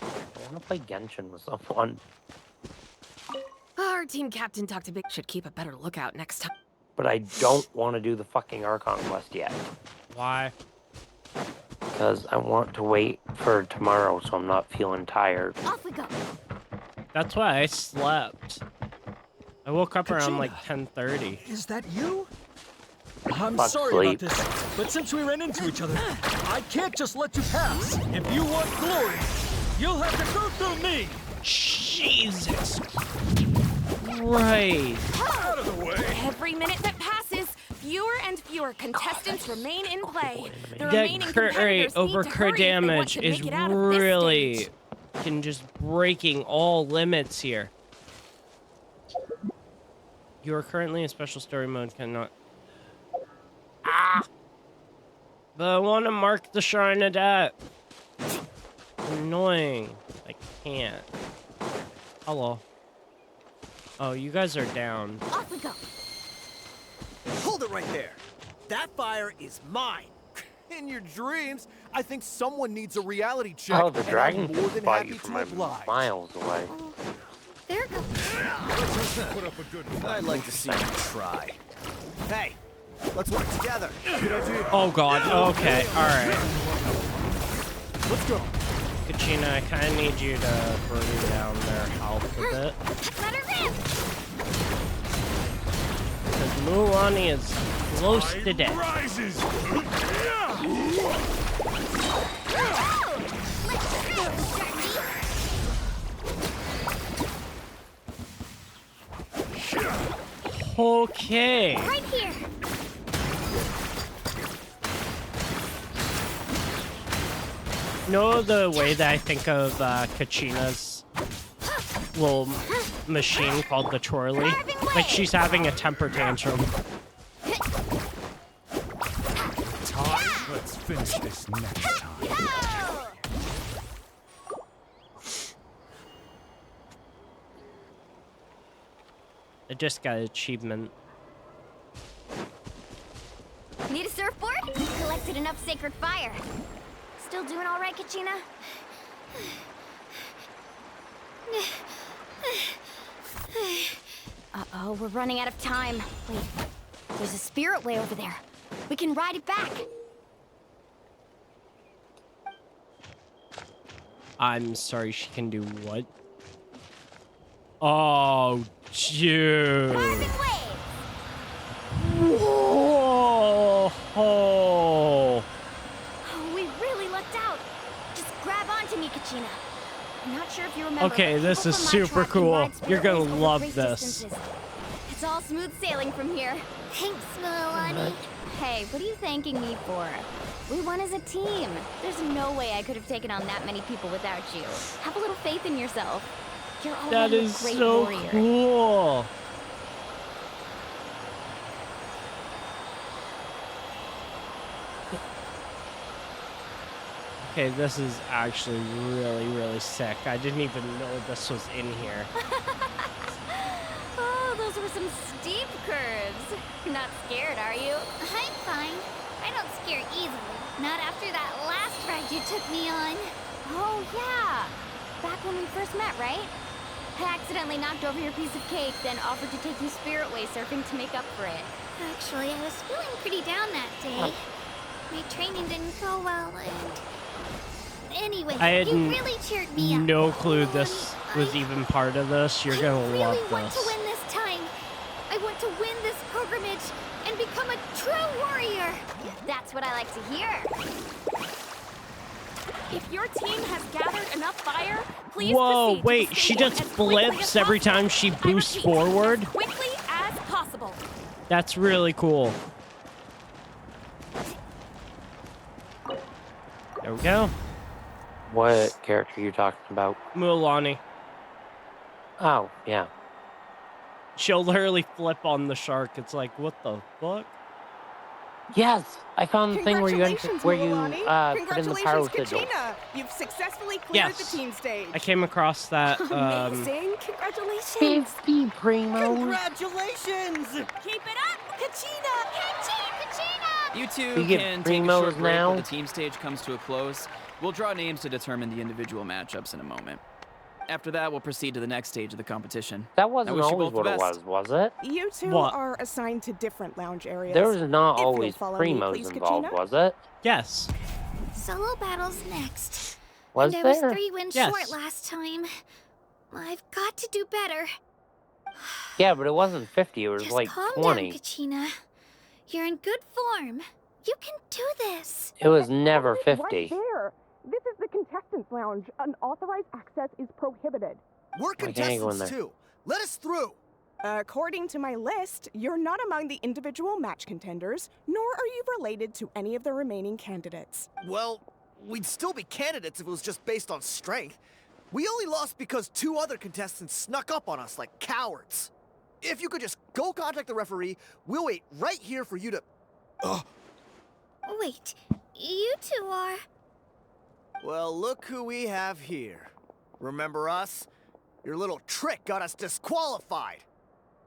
I want to play Genshin with someone. Our team captain talked a bit. Should keep a better lookout next time. But I don't want to do the fucking Archon Quest yet. Why? Because I want to wait for tomorrow so I'm not feeling tired. Off we go. That's why I slept. I woke up around Kachina. like 10:30. Is that you? I'm Fuck sorry sleep. about this, but since we ran into each other, I can't just let you pass. If you want glory, you'll have to go through me. Jesus Christ. Out of the way! Every minute that passes, fewer and fewer contestants remain in play. The That remaining crit rate competitors need over to crit hurry if they want damage to is make it out of this really stage. just breaking all limits here. You are currently in special story mode, cannot. But I want to mark the shrine of death. Annoying. I can't. Hello. Oh, you guys are down. Off we go. Hold it right there. That fire is mine. In your dreams, I think someone needs a reality check. Oh, the and dragon I'm more can than spot happy you to from oblige. miles away. There goes. Put up a good fight. I'd like to see you try. Hey, Let's work together. Good idea. Oh god, okay, alright. Let's go. Kachina, I kind of need you to bring down their health a bit. Let her Because Mulan is close to death. Rises. Okay. Right here. No, the way that I think of Kachina's little machine called the twirly, like she's having a temper tantrum. Let's finish this next time. I just got an achievement. Need a surfboard? Collected enough sacred fire. Still doing all right, Kachina? Uh-oh, we're running out of time. Wait, there's a spirit way over there. We can ride it back. I'm sorry, she can do what? Oh, dude. Whoa. Oh, we really lucked out. Just grab onto me, Kachina. I'm not sure if you remember. Okay, this is super cool. You're gonna love this. It's all smooth sailing from here. Thanks, Mulan. Hey, what are you thanking me for? We won as a team. There's no way I could have taken on that many people without you. Have a little faith in yourself. You're That already is a great so warrior. cool. Okay, this is actually really, really sick. I didn't even know this was in here. Oh, those were some steep curves. Not scared, are you? I'm fine. I don't scare easily. Not after that last ride you took me on. Oh, yeah. Back when we first met, right? I accidentally knocked over your piece of cake, then offered to take you Spirit Way surfing to make up for it. Actually, I was feeling pretty down that day. My training didn't go well, and... Anyway, I had you really cheered me up. no clue this was even part of this. You're gonna I really love want to this. win this time. I want to win this pilgrimage and become a true warrior. That's what I like to hear. If your team has gathered enough fire, please Whoa, proceed to wait, the she stadium just as quickly as flips every possible. time she I boosts repeat, forward? as quickly as possible. That's really cool. There we go. What character are you talking about? Mualani. Oh, yeah. She'll literally flip on the shark. It's like, what the fuck? Yes, I found the thing where you put in the Congratulations, pyro sigil. Katrina! You've successfully cleared Yes. the team stage. I came across that. Amazing! Congratulations! 50 Primo. Congratulations! Keep it up, Katrina! You two We get can take a primos short break now? when the team stage comes to a close. We'll draw names to determine the individual matchups in a moment. After that, we'll proceed to the next stage of the competition. That I wasn't wish you always both the what it best. was it? You two What? are assigned to different lounge areas. There was not If you'll always follow me, Primos please, involved, Katrina. was it? Yes. Solo battles next. Was and I was there? 3 wins Yes. short last time. I've got to do better. Yeah, but it wasn't 50, it was Just like calm 20. down, Kachina. You're in good form. You can do this. It was never Right 50. there. This is the contestants' lounge. Unauthorized access is prohibited. We're Why can't I go in contestants there? too. Let us through. According to my list, you're not among the individual match contenders, nor are you related to any of the remaining candidates. Well, we'd still be candidates if it was just based on strength. We only lost because 2 other contestants snuck up on us like cowards. If you could just go contact the referee, we'll wait right here for you to... Wait, you two are... Well, look who we have here. Remember us? Your little trick got us disqualified.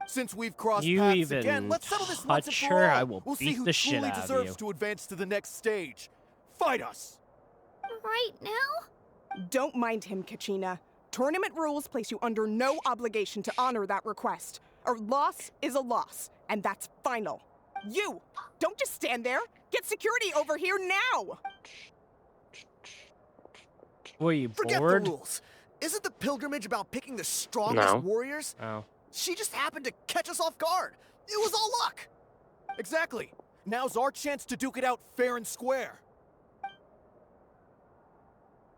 Since we've crossed You paths even again, let's settle this once and touch for her, all. I will We'll see beat who the shit truly out of deserves you. to advance to the next stage. Fight us. right now? Don't mind him, Kachina. Tournament rules place you under no obligation to honor that request. A loss is a loss, and that's final. You! Don't just stand there! Get security over here now! Were you Forget bored? the rules. Isn't the pilgrimage about picking the strongest warriors? Oh. She just happened to catch us off guard. It was all luck. Exactly. Now's our chance to duke it out fair and square.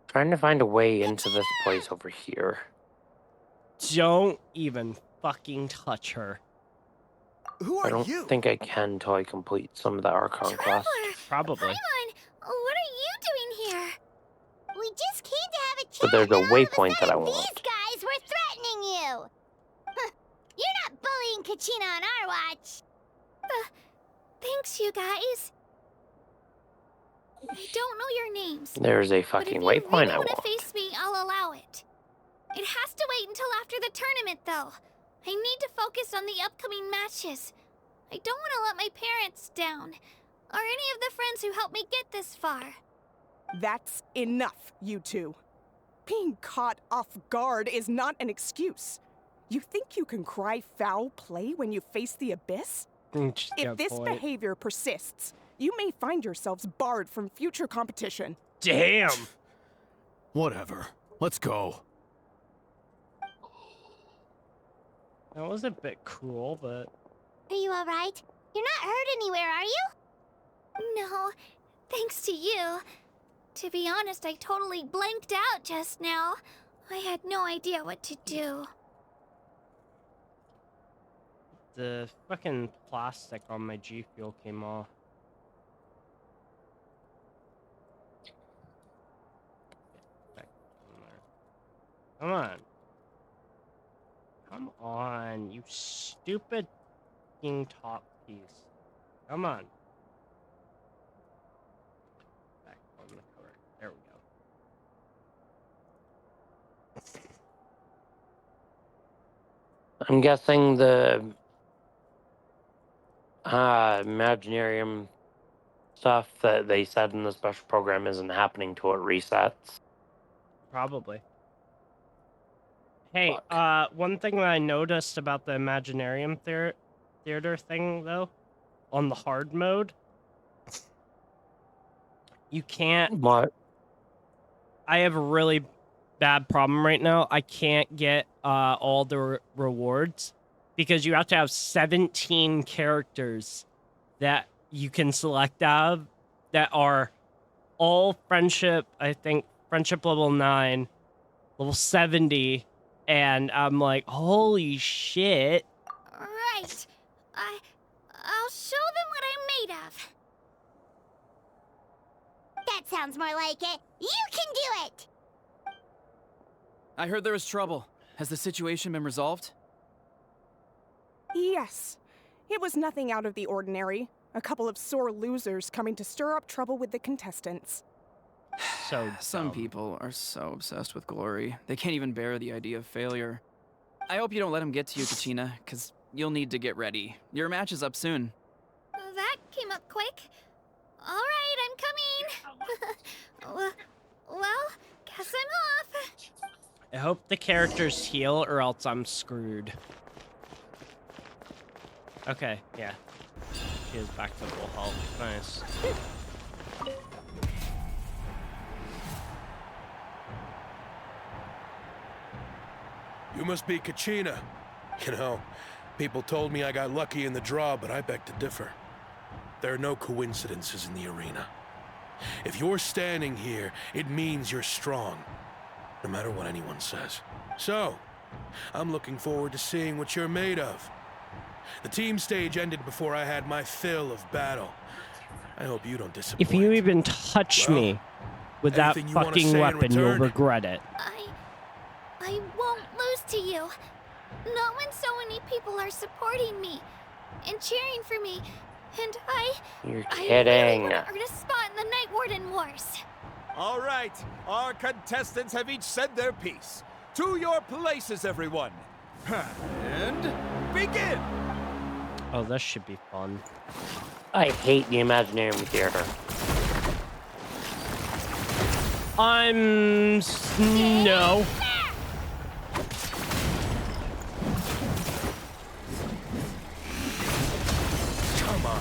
Trying to find a way into this place over here. Don't even fucking touch her. Who I don't think I can until I complete some of the Archon Quest. Probably. Paimon, what are you doing here? We just came to have a chat. But there's a and all of waypoint that I sudden want. These guys were threatening you. Huh, you're not bullying Kachina on our watch. Thanks, you guys. I don't know your names. There's a But fucking if you waypoint really I want to want. face me, I'll allow it. It has to wait until after the tournament, though. I need to focus on the upcoming matches. I don't want to let my parents down, or any of the friends who helped me get this far. That's enough, you two. Being caught off guard is not an excuse. You think you can cry foul play when you face the abyss? If this behavior persists, you may find yourselves barred from future competition. Damn! Whatever. Let's go. That was a bit cruel, but... Are you alright? You're not hurt anywhere, are you? No, thanks to you. To be honest, I totally blanked out just now. I had no idea what to do. The fucking plastic on my G Fuel came off. Come on. Come on, you stupid fucking top piece. Come on. Back on the cover. There we go. I'm guessing the Imaginarium stuff that they said in the special program isn't happening till it resets. Probably. Hey, one thing that I noticed about the Imaginarium theater thing, though, on the hard mode, you can't... What? I have a really bad problem right now. I can't get all the rewards because you have to have 17 characters that you can select out of that are all friendship, I think, friendship level 9, level 70, and I'm like, holy shit. Right. I'll show them what I'm made of. That sounds more like it. You can do it! I heard there was trouble. Has the situation been resolved? Yes. It was nothing out of the ordinary. A couple of sore losers coming to stir up trouble with the contestants. So some people are so obsessed with glory. They can't even bear the idea of failure. I hope you don't let them get to you, Kachina, because you'll need to get ready. Your match is up soon. That came up quick. All right, I'm coming. well, guess I'm off. I hope the characters heal or else I'm screwed. Okay, yeah. She is back to full health. Nice. You must be Kachina. You know, people told me I got lucky in the draw, but I beg to differ. There are no coincidences in the arena. If you're standing here, it means you're strong, no matter what anyone says. So, I'm looking forward to seeing what you're made of. The team stage ended before I had my fill of battle. I hope you don't disappoint. If you even touch me with that fucking weapon, you'll regret it. I won't lose to you. Not when so many people are supporting me and cheering for me. And You're I kidding. really want to earn a spot in the Night Warden Wars. All right, our contestants have each said their piece. To your places, everyone. And begin. Oh, this should be fun. I hate the Imaginarium theater. No. Come on,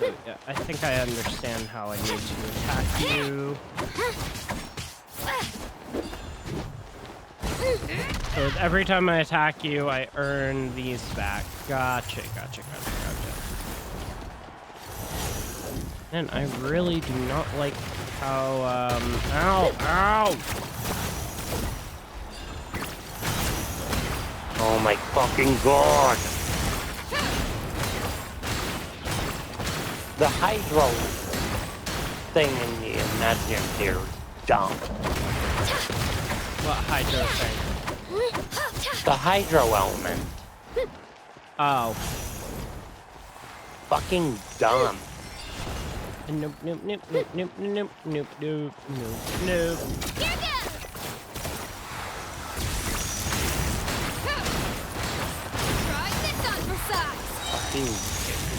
So, yeah, I think I understand how I need to attack you. So every time I attack you, I earn these back. Gotcha. And I really do not like how, ow! Oh my fucking god! The hydro thing in the imaginary here is dumb. What hydro thing? The hydro element. Oh. Fucking dumb. Nope. Here goes! Try this on for size! Fucking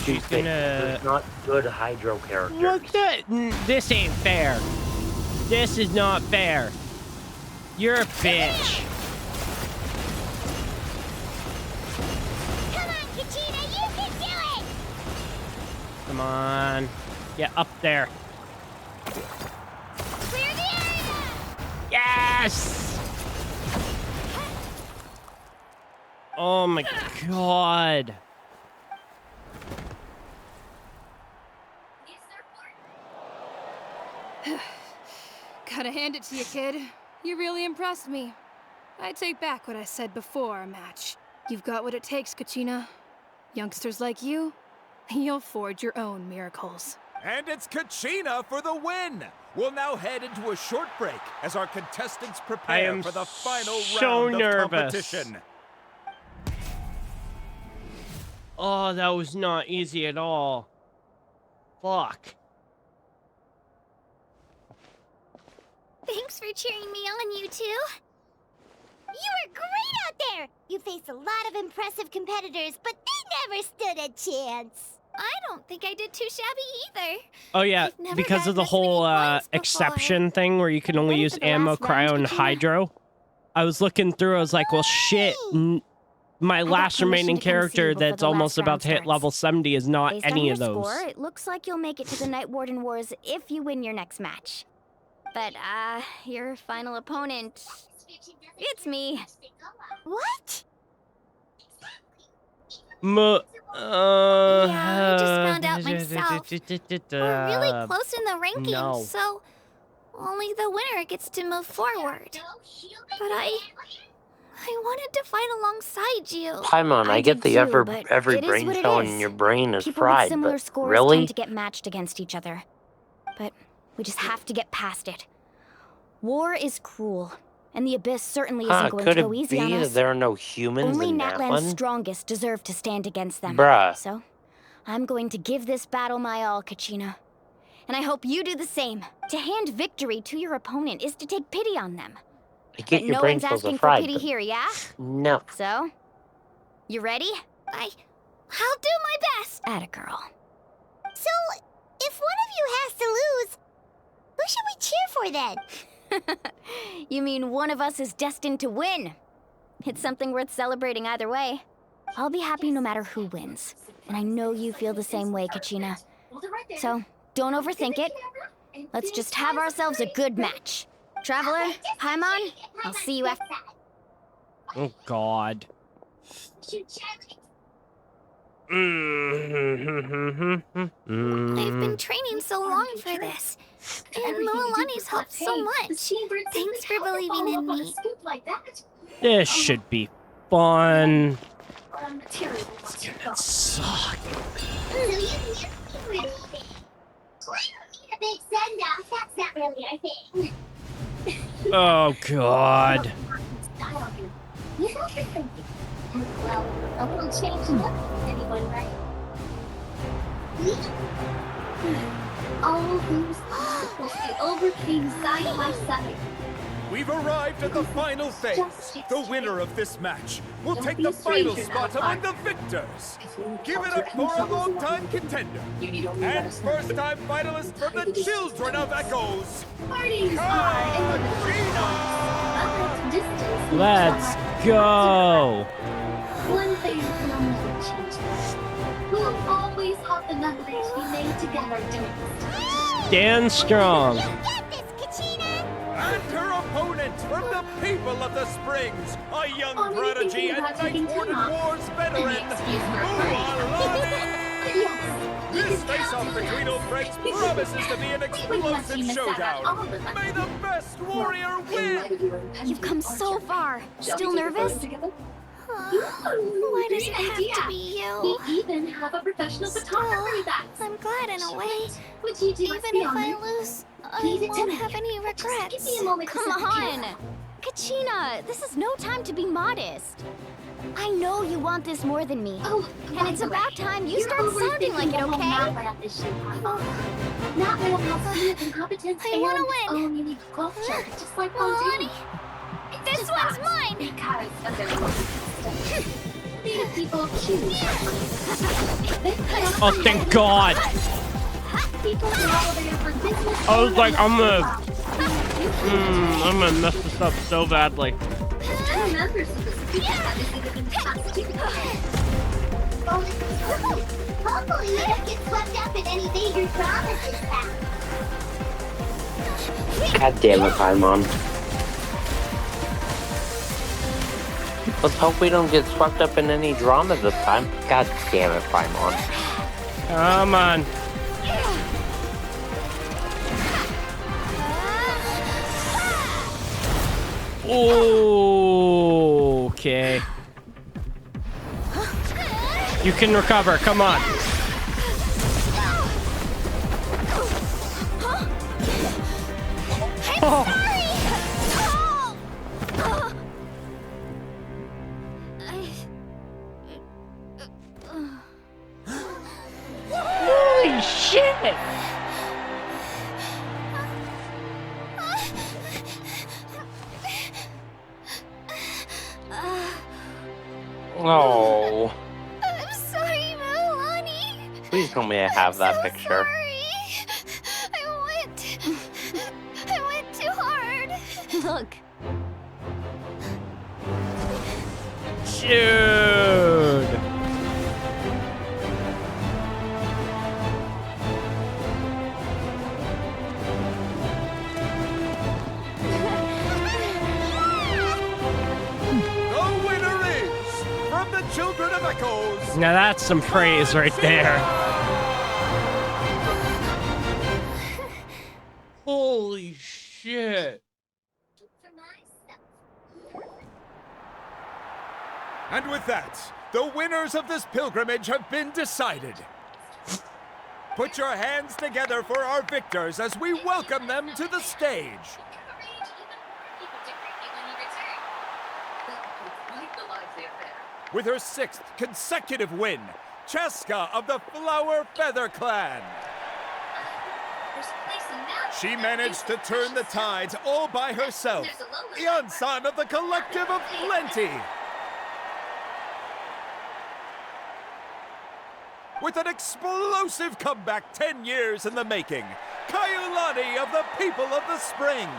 stupid. There's not good hydro characters. Look that! This ain't fair. This is not fair. You're a bitch. Come on, Kachina, you can do it! Come on. Get up there. Clear the area! Yes! Oh my god. Gotta hand it to you, kid. You really impressed me. I take back what I said before our match. You've got what it takes, Kachina. Youngsters like you, you'll forge your own miracles. And it's Kachina for the win! We'll now head into a short break as our contestants prepare for the final round of competition. Oh, that was not easy at all. Fuck. Thanks for cheering me on, you two. You were great out there! You faced a lot of impressive competitors, but they never stood a chance. I don't think I did too shabby either. Oh yeah, because of the whole exception thing where you can only use ammo, cryo, and hydro. I was looking through, I was like, well shit, my last remaining character that's almost about to hit level 70 is not Based any on of your those. Score, it looks like you'll make it to the Night Warden Wars if you win your next match. But, your final opponent... It's me. What? Yeah, I just found out myself. We're really close in the rankings, so only the winner gets to move forward. But I wanted to fight alongside you. Paimon, I get the every brain cell in your brain is fried, Similar but scores really? tend to get matched against each other. But we just have to get past it. War is cruel, and the Abyss certainly isn't going to go easy on us. There are no humans Only in Natlan's Natlan? strongest deserve to stand against them. Bruh. So, I'm going to give this battle my all, Kachina. And I hope you do the same. To hand victory to your opponent is to take pity on them. I get But your no brain one's cells are asking fried, for pity but here, yeah? no. So, you ready? I'll do my best. Atta girl. So, if one of you has to lose, who should we cheer for then? You mean one of us is destined to win? It's something worth celebrating either way. I'll be happy no matter who wins. And I know you feel the same way, Kachina. So, don't overthink it. Let's just have ourselves a good match. Traveler, Paimon, I'll see you after. Oh god. I've been training so long for this. And Moalani's helped so much. Thanks for believing in me. This should be fun. It's gonna suck. Oh god. Well, a little change in look, anyone, right? All things they overcame side by side. We've arrived at the final phase. The winner of this match will take the final spot among the victors. Give it up for a long-time contender and first-time finalist from the Children of Echoes, Let's go. One thing will never change. We will always have the memories we made Stand strong. And her opponent from the people of the Springs, a young prodigy and Night-Warden Wars veteran, Mualani! This face-off between old friends promises to be an explosive showdown. May the best warrior win! You've come so far. Still nervous? Why does it have to be you? We even have a professional photographer with us. I'm glad in a way. Would you do Even if I lose, I won't have any regrets. Give me a moment to Come set the on! camera. Kachina, this is no time to be modest. I know you want this more than me. Oh, and it's about time you start sounding like it, okay? Natlan has unique incompetence I and wanna its win. own unique culture, just like Mualani, Fontaine. this one's mine. Because of their local system. Native people choose. Oh, thank God. People travel there for business. I was like, I'm gonna mess this up so badly. Members of the speaker have visited in the past too. Hopefully you don't get swept up in any major drama this time. God damn it, Paimon. Let's hope we don't get swept up in any drama this time. God damn it, Paimon. Come on. Okay. You can recover. Come on. Oh. Holy shit! Oh. I'm sorry, Mualani. Please tell me I have that picture. I went too hard. Look. Dude. The winner is, from the Children of Echoes, Now that's some praise right there. Holy shit. And with that, the winners of this pilgrimage have been decided. Put your hands together for our victors as we welcome them to the stage. With her 6th consecutive win, Cheska of the Flower Feather Clan. She managed to turn the tides all by herself. Yansan of the Collective of Plenty. With an explosive comeback 10 years in the making, Kaiulani of the People of the Springs.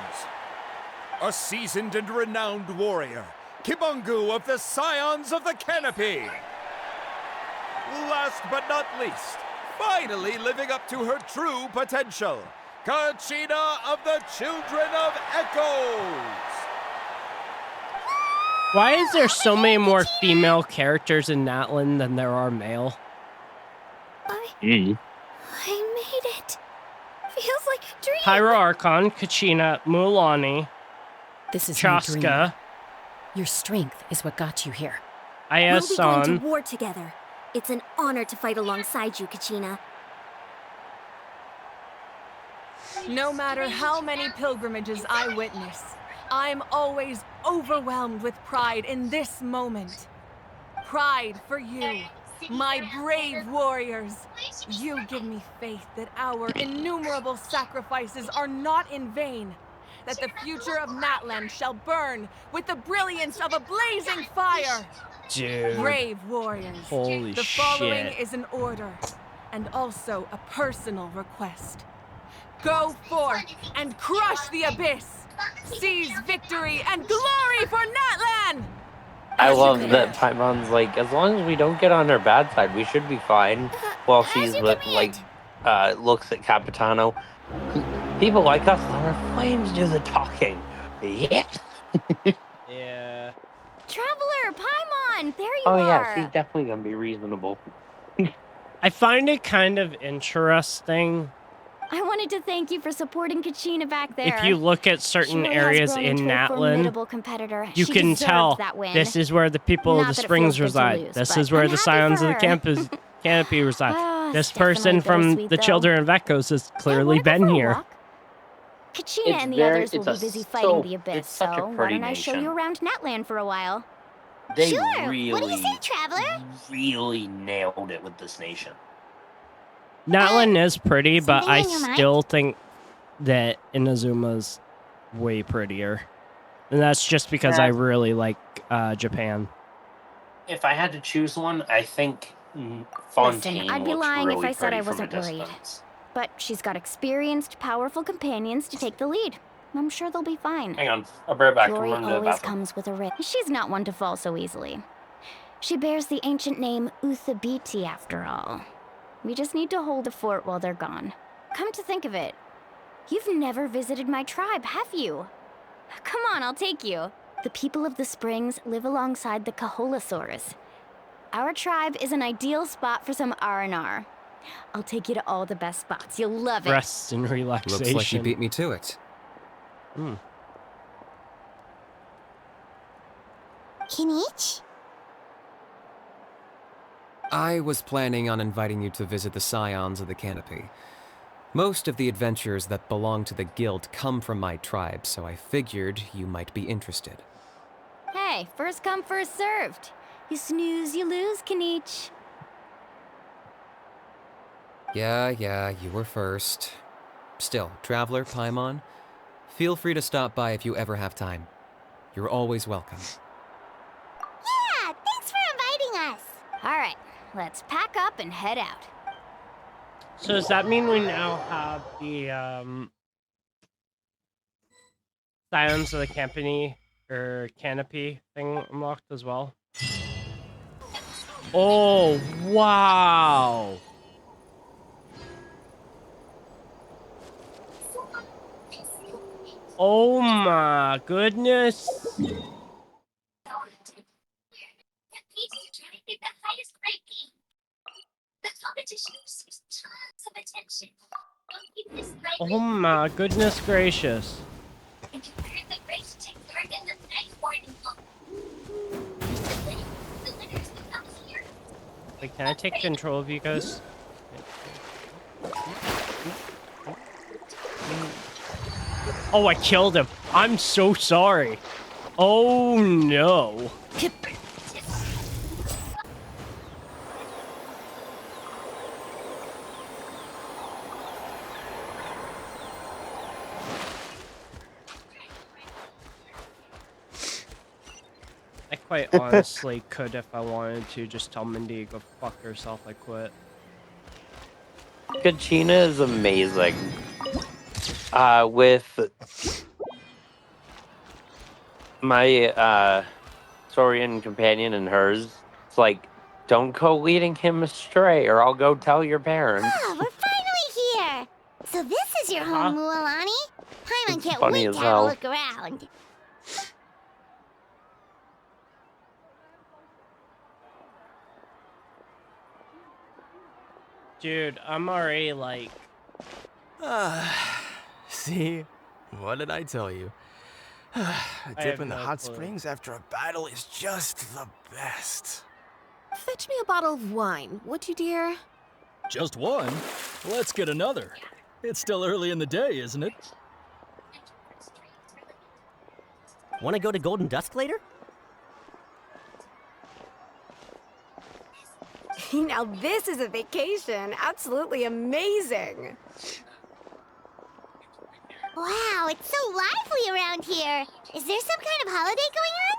A seasoned and renowned warrior, Kibungu of the Scions of the Canopy. Last but not least, finally living up to her true potential, Kachina of the Children of Echoes. Why is there so many more female characters in Natlan than there are male? I made it. Feels like a dream. Natlan Archon, Kachina, Mualani, This is no dream. Cheska, Your strength is what got you here. We'll be going to Ayasan. war together. It's an honor to fight alongside you, Kachina. No matter how many pilgrimages I witness, I'm always overwhelmed with pride in this moment. Pride for you, my brave warriors. You give me faith that our innumerable sacrifices are not in vain, that the future of Natlan shall burn with the brilliance of a blazing fire. Dude. Brave warriors, Holy the following shit. is an order and also a personal request. Go forth and crush the abyss. Seize victory and glory for Natlan! I love that Paimon's like, as long as we don't get on her bad side, we should be fine. While she's with, like, looks at Capitano. People like us on our flames do the talking. Yeah. Yeah. Traveler, Paimon, there you Oh are. yeah, she's definitely gonna be reasonable. I find it kind of interesting. I wanted to thank you for supporting Kachina back there. If you look at certain areas in Natlan, you can tell this is where the people of the Springs reside. This is where the Scions of the Canopy reside. This person from the Children of Echoes has clearly been here. Kachina and the others will be busy fighting the Abyss, so why don't I show you around Natlan for a while? They Sure. really, What do you say, Traveler? really nailed it with this nation. Natlan is pretty, but I on your mind? still think that Inazuma's way prettier. And that's just because I really like Japan. If I had to choose one, I think Fontaine Listen, I'd be looks lying really if I said pretty I from a wasn't worried. distance. But she's got experienced, powerful companions to take the lead. I'm sure they'll be fine. Hang on, I'll be right back. Glory I'm running to the always bathroom. comes with a risk. She's not one to fall so easily. She bears the ancient name Uthabiti, after all. We just need to hold the fort while they're gone. Come to think of it, you've never visited my tribe, have you? Come on, I'll take you. The people of the Springs live alongside the Kaholasaurus. Our tribe is an ideal spot for some R&R. I'll take you to all the best spots. You'll love it. Rest and relaxation. Looks like you beat me to it. Kinich? I was planning on inviting you to visit the Scions of the Canopy. Most of the adventurers that belong to the guild come from my tribe, so I figured you might be interested. Hey, first come, first served. You snooze, you lose, Kinich. Yeah, you were first. Still, Traveler, Paimon, feel free to stop by if you ever have time. You're always welcome. Yeah, thanks for inviting us. All right, let's pack up and head out. So does that mean we now have the Scions of the Canopy thing unlocked as well? Oh, wow! Oh my goodness! Oh my goodness gracious! Like, can I take control of you guys? Oh, I killed him. I'm so sorry. Oh no. I quite honestly could, if I wanted to, just tell Mindy to go fuck herself. I quit. Kachina is amazing. With my Saurian companion and hers, it's like, don't go leading him astray, or I'll go tell your parents. Ah, we're finally here. So this is your home, Mualani. Paimon It's can't funny wait as to have a hell. look around. Dude, I'm already like... See? What did I tell you? A I dip have in the no hot clue. springs after a battle is just the best. Fetch me a bottle of wine, would you, dear? Just one? Let's get another. It's still early in the day, isn't it? Want to go to Golden Dusk later? Now this is a vacation. Absolutely amazing. Wow, it's so lively around here. Is there some kind of holiday going on?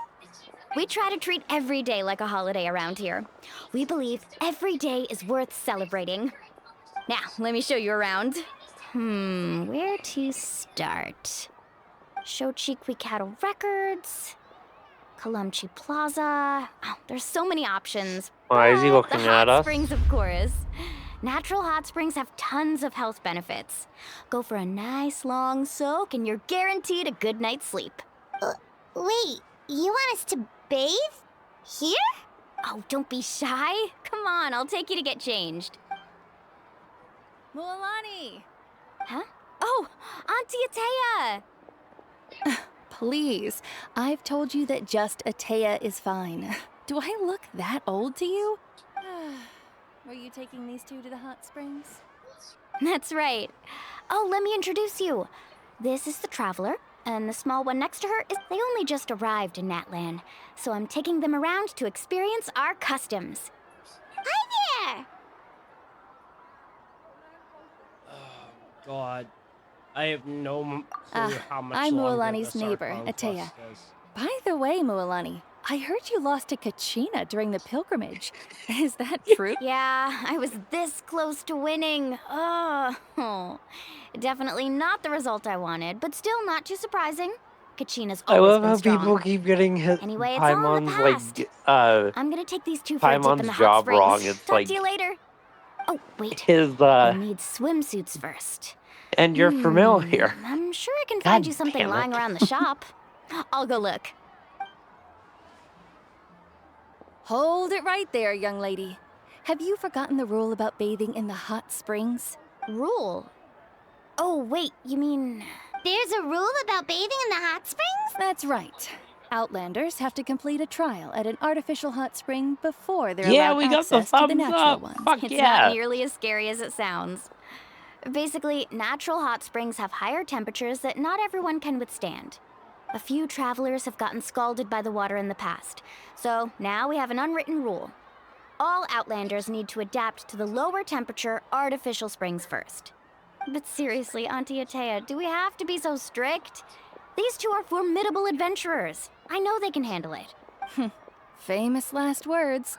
We try to treat every day like a holiday around here. We believe every day is worth celebrating. Now, let me show you around. Where to start? Shochiqui Cattle Records, Kalamchi Plaza. Oh, there's so many options. Why is he But looking the at hot us? springs, of course. Natural hot springs have tons of health benefits. Go for a nice long soak and you're guaranteed a good night's sleep. Wait, you want us to bathe? Here? Oh, don't be shy. Come on, I'll take you to get changed. Mualani! Huh? Oh, Auntie Atea! Please, I've told you that just Atea is fine. Do I look that old to you? Were you taking these two to the hot springs? That's right. Oh, let me introduce you. This is the Traveler, and the small one next to her is... They only just arrived in Natlan, so I'm taking them around to experience our customs. Hi there! God. I have no clue how much I'm longer Mualani's this neighbor, Archon Atea. Quest is. By the way, Mualani, I heard you lost to Kachina during the pilgrimage. Is that true? Yeah, I was this close to winning. Oh, definitely not the result I wanted, but still not too surprising. Kachina's I always love been how strong. people keep getting his Anyway, it's all in the Paimon's past. I'm gonna take these two for a dip in Paimon's the hot job springs. wrong. It's Talk like to you later. Oh, wait. his We'll need swimsuits first. and you're familiar. I'm sure I can find God you something damn lying it. around the shop. I'll go look. Hold it right there, young lady. Have you forgotten the rule about bathing in the hot springs? Rule? Oh, wait, you mean... There's a rule about bathing in the hot springs? That's right. Outlanders have to complete a trial at an artificial hot spring before they're Yeah, allowed we got the access to the thumbs natural up. ones. Fuck It's yeah. not nearly as scary as it sounds. Basically, natural hot springs have higher temperatures that not everyone can withstand. A few travelers have gotten scalded by the water in the past, so now we have an unwritten rule. All Outlanders need to adapt to the lower temperature artificial springs first. But seriously, Auntie Atea, do we have to be so strict? These two are formidable adventurers. I know they can handle it. Famous last words.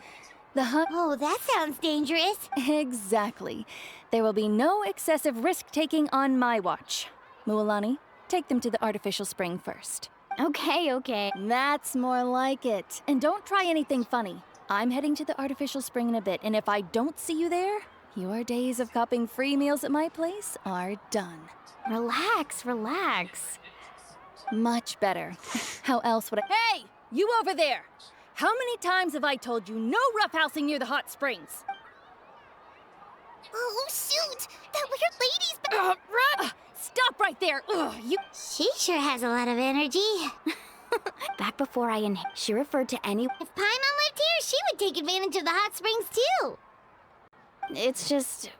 The hot... Oh, that sounds dangerous. Exactly. There will be no excessive risk-taking on my watch. Mualani, take them to the artificial spring first. Okay. That's more like it. And don't try anything funny. I'm heading to the artificial spring in a bit, and if I don't see you there, your days of copping free meals at my place are done. Relax. Much better. How else would I... Hey! You over there! How many times have I told you no roughhousing near the hot springs? Oh, shoot! That weird lady's... Run! Stop right there! You... She sure has a lot of energy. Back before I she referred to any... If Paimon lived here, she would take advantage of the hot springs, too. It's just...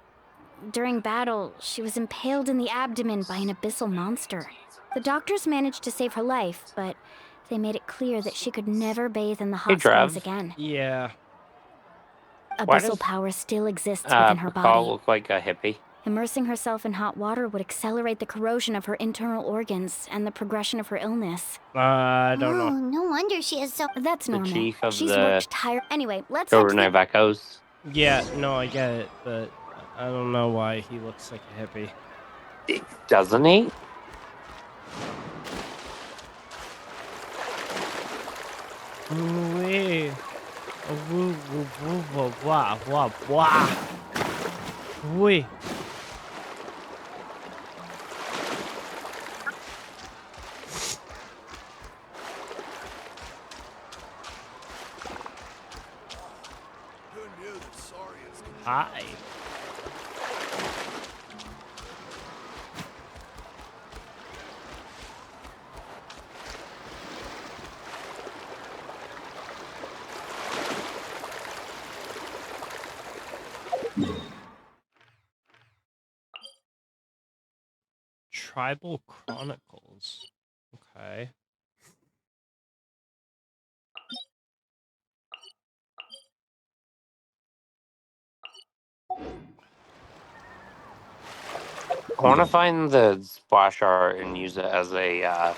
During battle, she was impaled in the abdomen by an abyssal monster. The doctors managed to save her life, but they made it clear that she could never bathe in the hot springs again. Yeah. Abyssal power still exists within her body. Paul look like a hippie? Immersing herself in hot water would accelerate the corrosion of her internal organs and the progression of her illness. I don't know. No wonder she is so... That's normal. Chief of She's the worked tired. Anyway, let's head to Children of Echoes. Yeah, no, I get it, but I don't know why he looks like a hippie. Doesn't he? Ooh-wee. Woo, woo, woo, woo, wah, wah, wah. Wee. Hi. Tribal Chronicles. Okay. I want to find the splash art and use it as a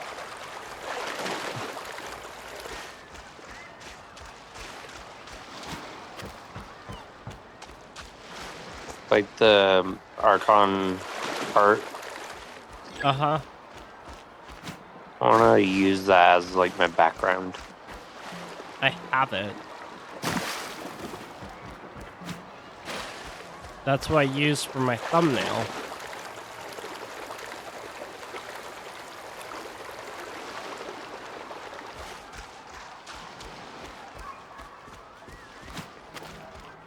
like the Archon art. Uh-huh. I want to use that as like my background. I have it. That's what I use for my thumbnail.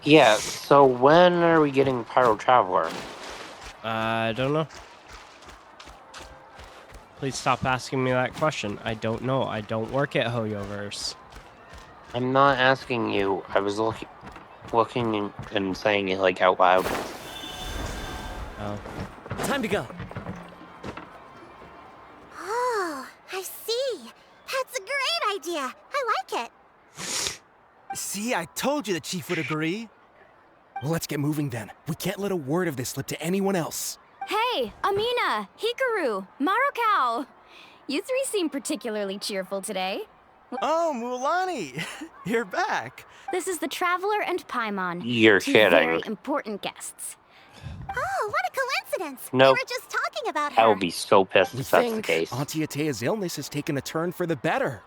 Yeah, so when are we getting Pyro Traveler? I don't know. Please stop asking me that question. I don't know. I don't work at Hoyoverse. I'm not asking you. I was looking and saying it like out loud. Oh. Time to go. Oh, I see. That's a great idea. I like it. See, I told you the chief would agree. Well, let's get moving then. We can't let a word of this slip to anyone else. Hey, Amina, Hikaru, Marukao. You three seem particularly cheerful today. Oh, Mulan, you're back. This is the Traveler and Paimon. You're two kidding. very important guests. Oh, what a coincidence. Nope. We were just talking about I her. will be so pissed We if that's the think case. Auntie Atea's illness has taken a turn for the better.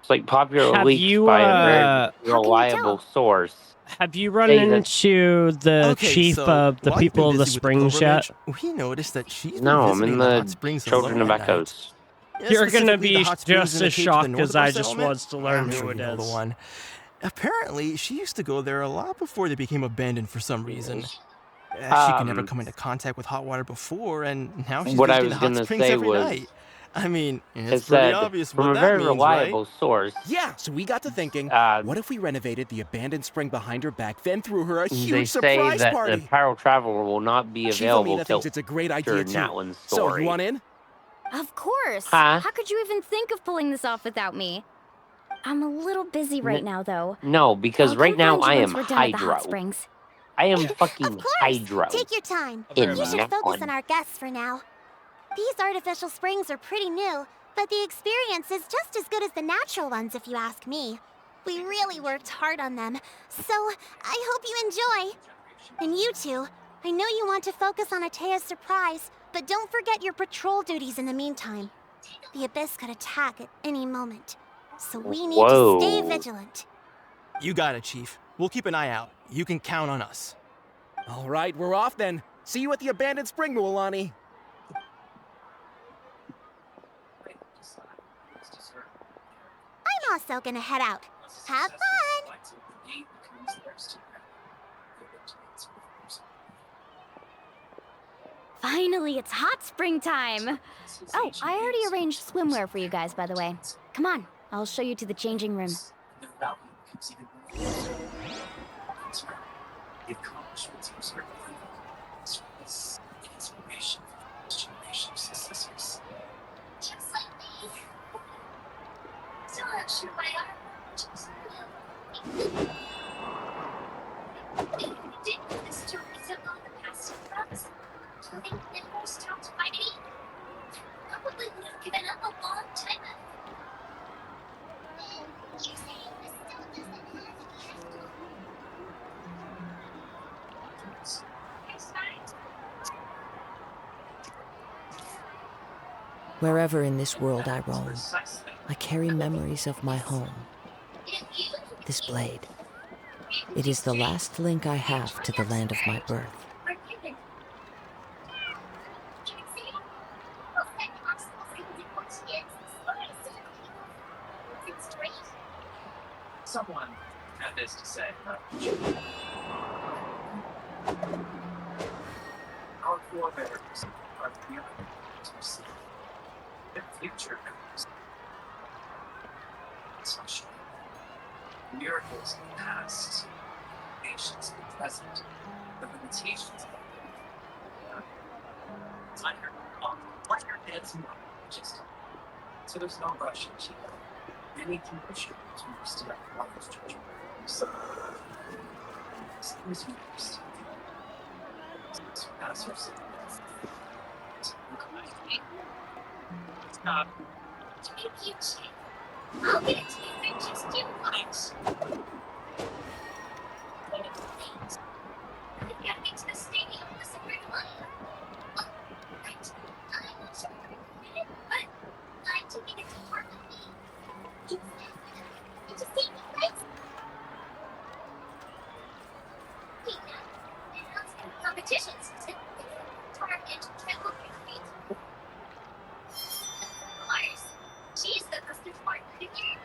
It's like popular Have leaks you, by a very reliable source. Have you run Say that- into the Okay, chief so of the while you've people been of the busy with Springs yet? pilgrimage, we noticed that she's been No, I'm visiting in the hot the springs Children alone of at night. Echoes. Yeah, You're gonna specifically the be hot springs just in the as cave to the shocked north as of our I just settlement. was to learn I'm who sure it you know the is. one. Apparently, she used to go there a lot before they became abandoned for some reason. She could never come into contact with hot water before, and now she's What I visiting was the hot gonna springs say every was, night. I mean, it it's pretty said, obvious from what a that very means, reliable right? source. Yeah, so we got to thinking, what if we renovated the abandoned spring behind her back, then threw her a They huge say surprise that party? the Pyro Traveler will not be Chief available Amina till thinks it's a great after idea too. Natlan's So, story. you want in? Of course. Huh? How could you even think of pulling this off without me? I'm a little busy right now, though. No, because I'll right now come find I you am once we're done at the hot Hydro. springs. I am fucking Hydro. Take your time. In You should focus Natlan. on our guests for now. These artificial springs are pretty new, but the experience is just as good as the natural ones if you ask me. We really worked hard on them, so I hope you enjoy. And you two, I know you want to focus on Atea's surprise, but don't forget your patrol duties in the meantime. The Abyss could attack at any moment, so we need to stay vigilant. You got it, Chief. We'll keep an eye out. You can count on us. All right, we're off then. See you at the abandoned spring, Mualani. I'm also gonna head out. Have fun! Finally, it's hot spring time. Oh, I already arranged swimwear for you guys, by the way. Come on, I'll show you to the changing room. Just like me. Still not sure why our ridiculous stories of all the past heroes. Do they never stopped fighting? Probably would have given up a long time ago. You're saying this still doesn't have an Wherever in this world I roam, I carry memories of my home. This blade, it is the last link I have to the land of my birth. Someone had this to say. Our forebears are fearing to see their future comes. Such miracles in the past, patience in the present, the limitations of the time let your heads move, just so there's no rush in achievement. Any condition to understand God's judgment. So is used. As your sin. Thank you, Chief. I'll get it to you in just 2 months. I gotta get to the stadium with some red money. I'm sorry, but I took it to work with me. You just take me, right? petitions to target kill me. Mars, she's the most important figure.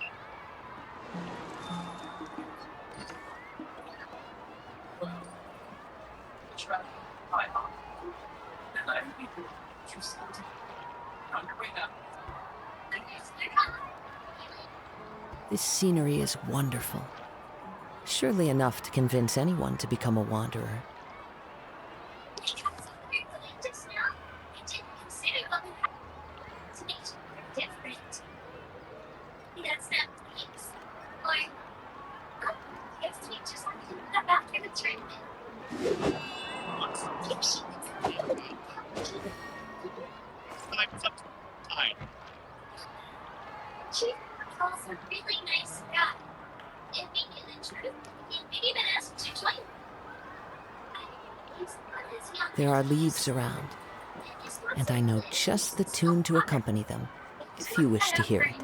Try my mom. And I need to do something. On your way now. This scenery is wonderful. Surely enough to convince anyone to become a wanderer. Just now, I didn't consider other to make sure they're different. That's not things. Or, if we just have after the tournament. If she Chief calls a really nice guy. And maybe the truth, he even asked to join. There are leaves around, and I know just the tune to accompany them, if you wish to hear it.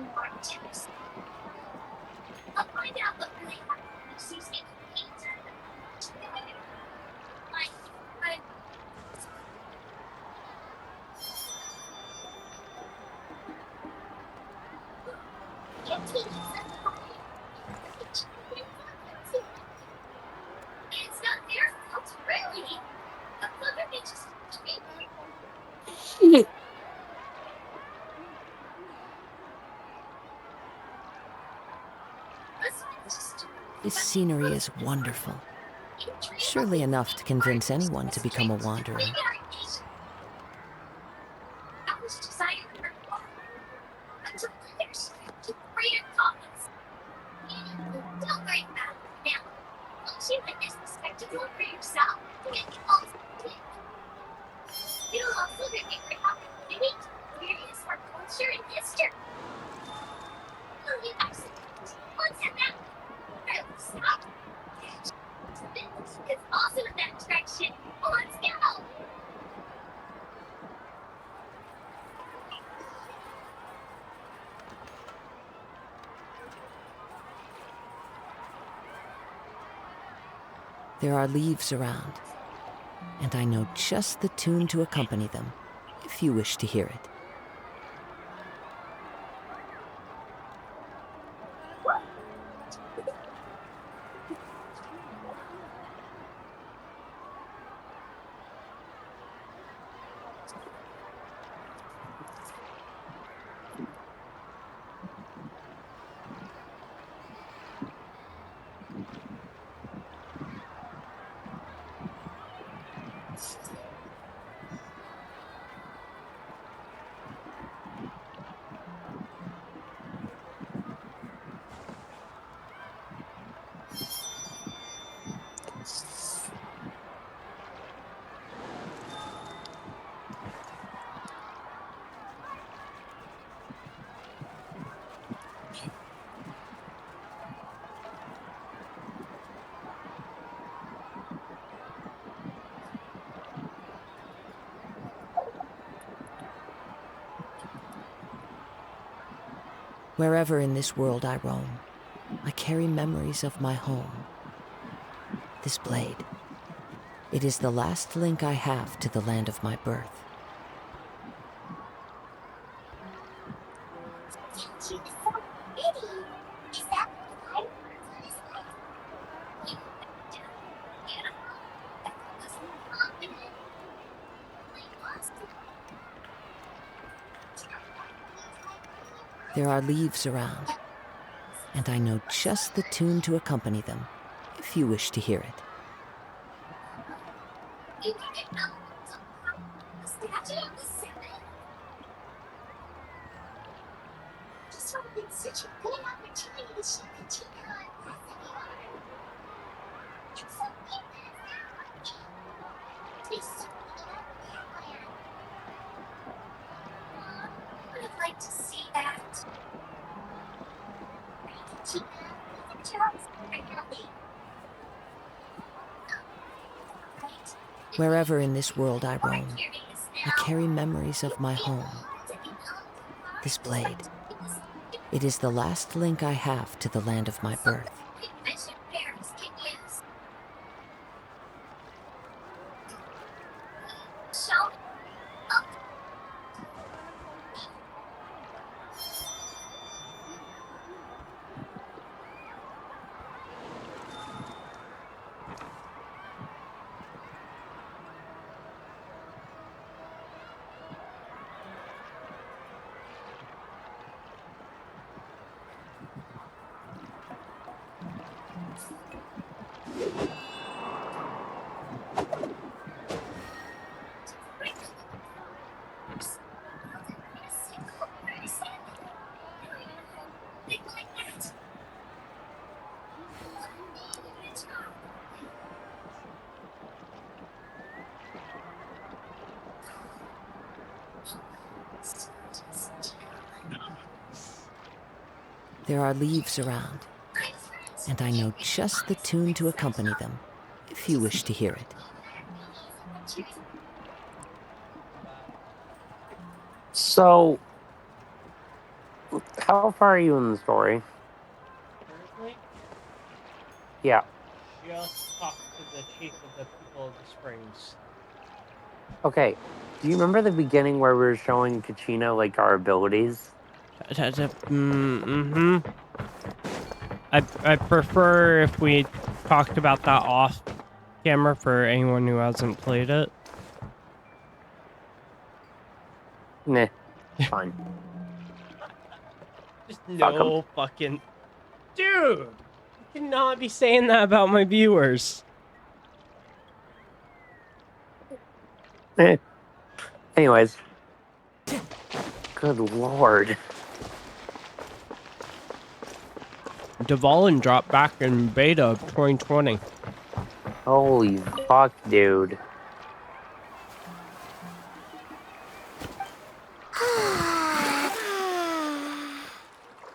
I'll find out what really happened when Susie paints her. It's not their fault, really. The mother may just treat me. This scenery is wonderful. Surely enough to convince anyone to become a wanderer. I was deciding for until there's greater comments. Don't worry about it now. Once you witness the spectacle for yourself, it'll also give you an opportunity to experience our culture and history. Once at that, I will stop. It's also in that direction. Let's go. There are leaves around, and I know just the tune to accompany them, if you wish to hear it. Wherever in this world I roam, I carry memories of my home. This blade, it is the last link I have to the land of my birth. She's so pretty. Is that what There are leaves around, and I know just the tune to accompany them, if you wish to hear it. Such a good opportunity to show Katina how fast they are. It's something that's I would have liked to see that. Katina, Wherever in this world I roam, I carry memories of my home. This blade, it is the last link I have to the land of my birth. There are leaves around, and I know just the tune to accompany them, if you wish to hear it. So, how far are you in the story? Currently, Yeah. just talked to the chief of the people of the springs. Okay. Do you remember the beginning where we were showing Kachina, like, our abilities? Mm-hmm. I prefer if we talked about that off camera for anyone who hasn't played it. Nah, fine. Just no fucking... Dude! You cannot be saying that about my viewers. Anyways. Good lord. Dvalin dropped back in beta of 2020. Holy fuck, dude.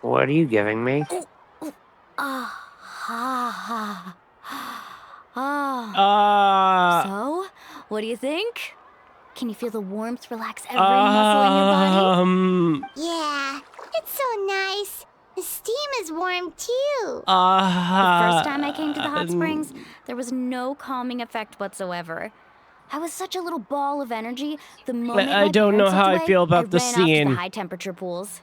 What are you giving me? So, what do you think? Can you feel the warmth relax every muscle in your body? Yeah, it's so nice. The steam is warm too. The first time I came to the hot springs, there was no calming effect whatsoever. I was such a little ball of energy. The moment I don't know how I feel about the ran out to scene. the high temperature pools.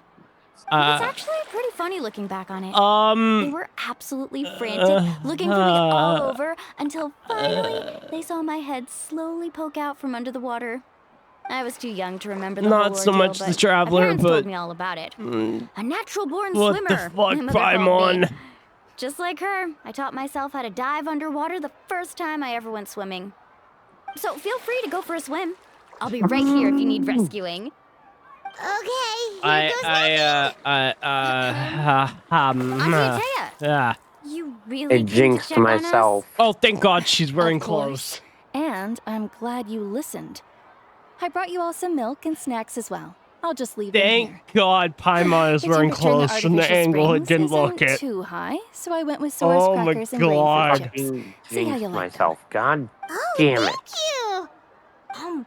It's actually pretty funny looking back on it. They were absolutely frantic, looking for me all over, until finally they saw my head slowly poke out from under the water. I was too young to remember the whole Not so ordeal, much but the Traveler, my parents but... told me all about it. A natural-born what swimmer. the fuck, my mother called me. Paimon? Just like her, I taught myself how to dive underwater the first time I ever went swimming. So feel free to go for a swim. I'll be right here if you need rescuing. Okay, Auntie Atea, Yeah. you really I came to jinxed check on us? myself. Oh, thank God she's wearing Of course. clothes. And I'm glad you listened. I brought you all some milk and snacks as well. I'll just leave them Thank here. God Paimon is The wearing temperature in the clothes from the artificial angle it springs didn't isn't look it. too high, so I went with Source Oh my crackers and grain God. fruit chips. Fucking See how you jinxed like them. myself. God Oh, damn it. thank you.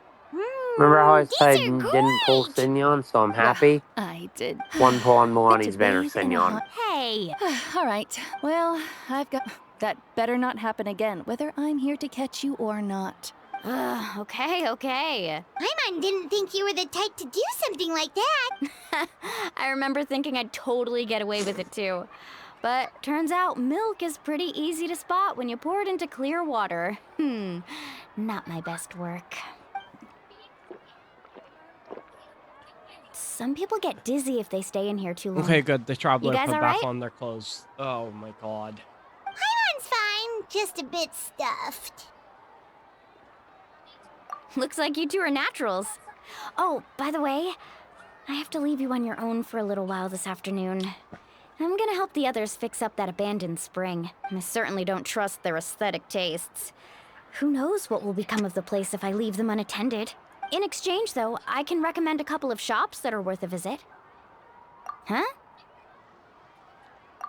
Remember how I These said are didn't pull Signon, so I'm happy? I did. One pull on But Milani's to banner, bathe in a Signon. hot- Hey! All right. Well, I've got... That better not happen again, whether I'm here to catch you or not. Okay. Paimon didn't think you were the type to do something like that. I remember thinking I'd totally get away with it too. But turns out milk is pretty easy to spot when you pour it into clear water. Not my best work. Some people get dizzy if they stay in here too long. Okay, good. The Traveler You guys put all back right? on their clothes. Oh my God. Paimon's fine, just a bit stuffed. Looks like you two are naturals. Oh, by the way, I have to leave you on your own for a little while this afternoon. I'm gonna help the others fix up that abandoned spring. I certainly don't trust their aesthetic tastes. Who knows what will become of the place if I leave them unattended? In exchange, though, I can recommend a couple of shops that are worth a visit. Huh?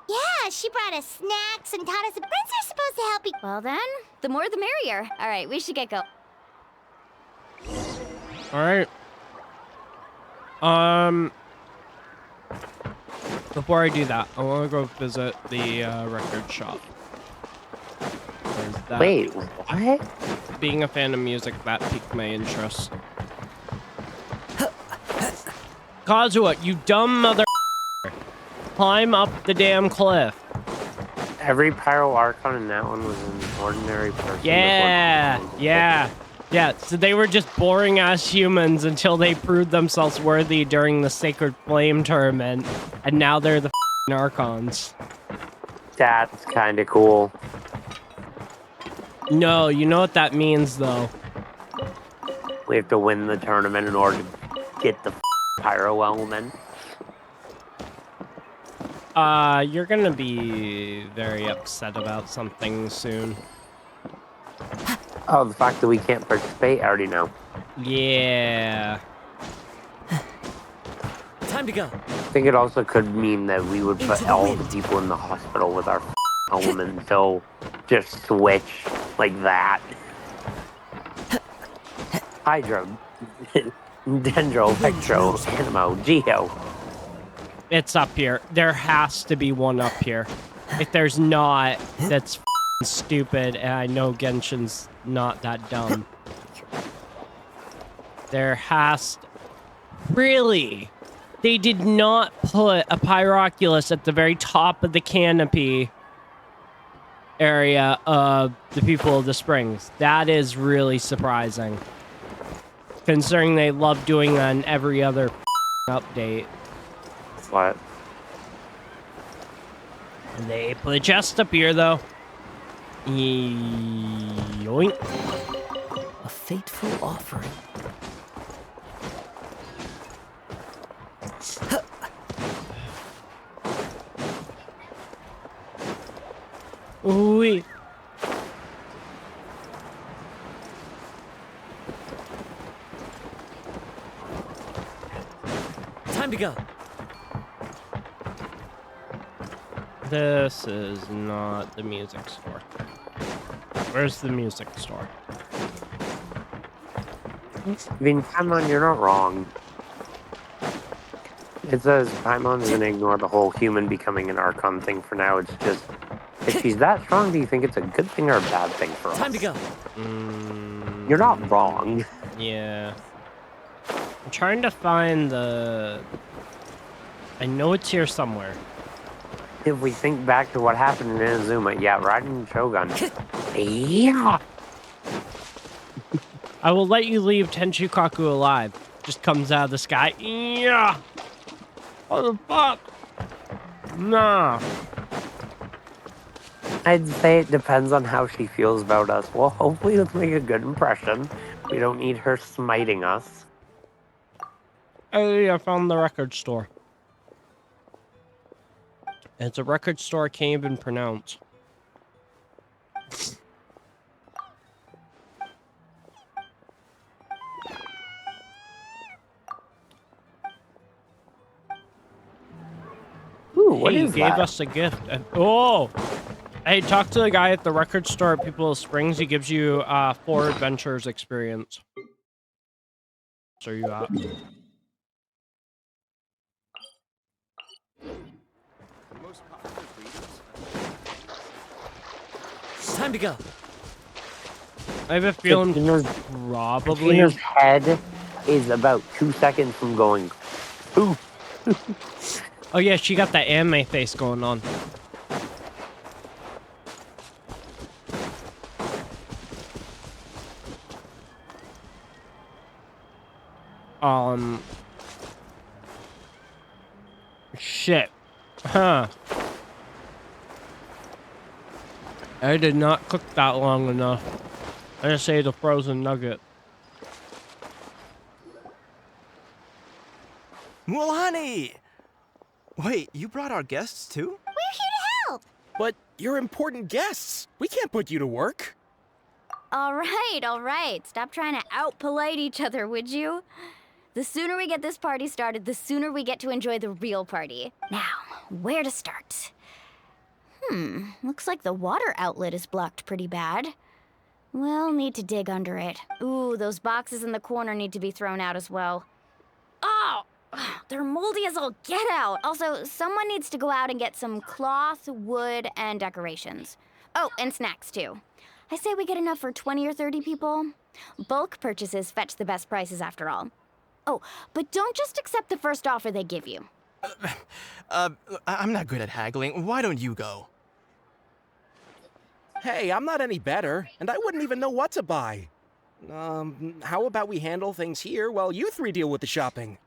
Yeah, she brought us snacks and taught us the prints are supposed to help you. Well then, the more the merrier. All right, we should get going. All right. Before I do that, I want to go visit the record shop. That. Wait, what? Being a fan of music, that piqued my interest. Kazuha, you dumb mother. Climb up the damn cliff. Every Pyro Archon in that one was an ordinary person. Yeah. So they were just boring ass humans until they proved themselves worthy during the Sacred Flame tournament, and now they're the Archons. That's kind of cool. No, you know what that means though. We have to win the tournament in order to get the Pyro element. You're gonna be very upset about something soon. Oh, the fact that we can't participate, I already know. Yeah. Time Time to go. I think it also could mean that we would put all the people in the hospital with our home until just switch like that. Hydro, Dendro, Electro, Animo, Geo. It's up here. There has to be one up here. If there's not, that's stupid, and I know Genshin's not that dumb. There has to... Really? They did not put a Pyroculus at the very top of the canopy area of the people of the Springs. That is really surprising. Considering they love doing that in every other update. What? They put a chest up here, though. Yoink. A fateful offering. Ooh. Time to go. This is not the music store. Where's the music store? I mean, Paimon, you're not wrong. It says Paimon's gonna ignore the whole human becoming an Archon thing for now. It's just, if she's that strong, do you think it's a good thing or a bad thing for us? Time to go. You're not wrong. Yeah. I'm trying to find the... I know it's here somewhere. If we think back to what happened in Inazuma, yeah, riding Shogun. Yeah. I will let you leave Tenchukaku alive. Just comes out of the sky. Yeah. What the fuck? Nah. I'd say it depends on how she feels about us. Well, hopefully let's make a good impression. We don't need her smiting us. Hey, I found the record store. It's a record store I can't even pronounce. Ooh, what he is gave that? us a gift. Oh! Hey, talk to the guy at the record store at People Springs. He gives you 4 adventures experience. So you got. Time to go. I have a feeling probably... His head is about 2 seconds from going, ooh. Oh yeah, she got that anime face going on. Shit. Huh. I did not cook that long enough. I just ate a frozen nugget. Mulani! Wait, you brought our guests too? We're here to help! But you're important guests. We can't put you to work. All right. Stop trying to out-polite each other, would you? The sooner we get this party started, the sooner we get to enjoy the real party. Now, where to start? Looks like the water outlet is blocked pretty bad. We'll need to dig under it. Ooh, those boxes in the corner need to be thrown out as well. Oh! They're moldy as all get out. Also, someone needs to go out and get some cloth, wood, and decorations. Oh, and snacks too. I say we get enough for 20 or 30 people. Bulk purchases fetch the best prices after all. Oh, but don't just accept the first offer they give you. I'm not good at haggling. Why don't you go? Hey, I'm not any better, and I wouldn't even know what to buy. How about we handle things here while you 3 deal with the shopping?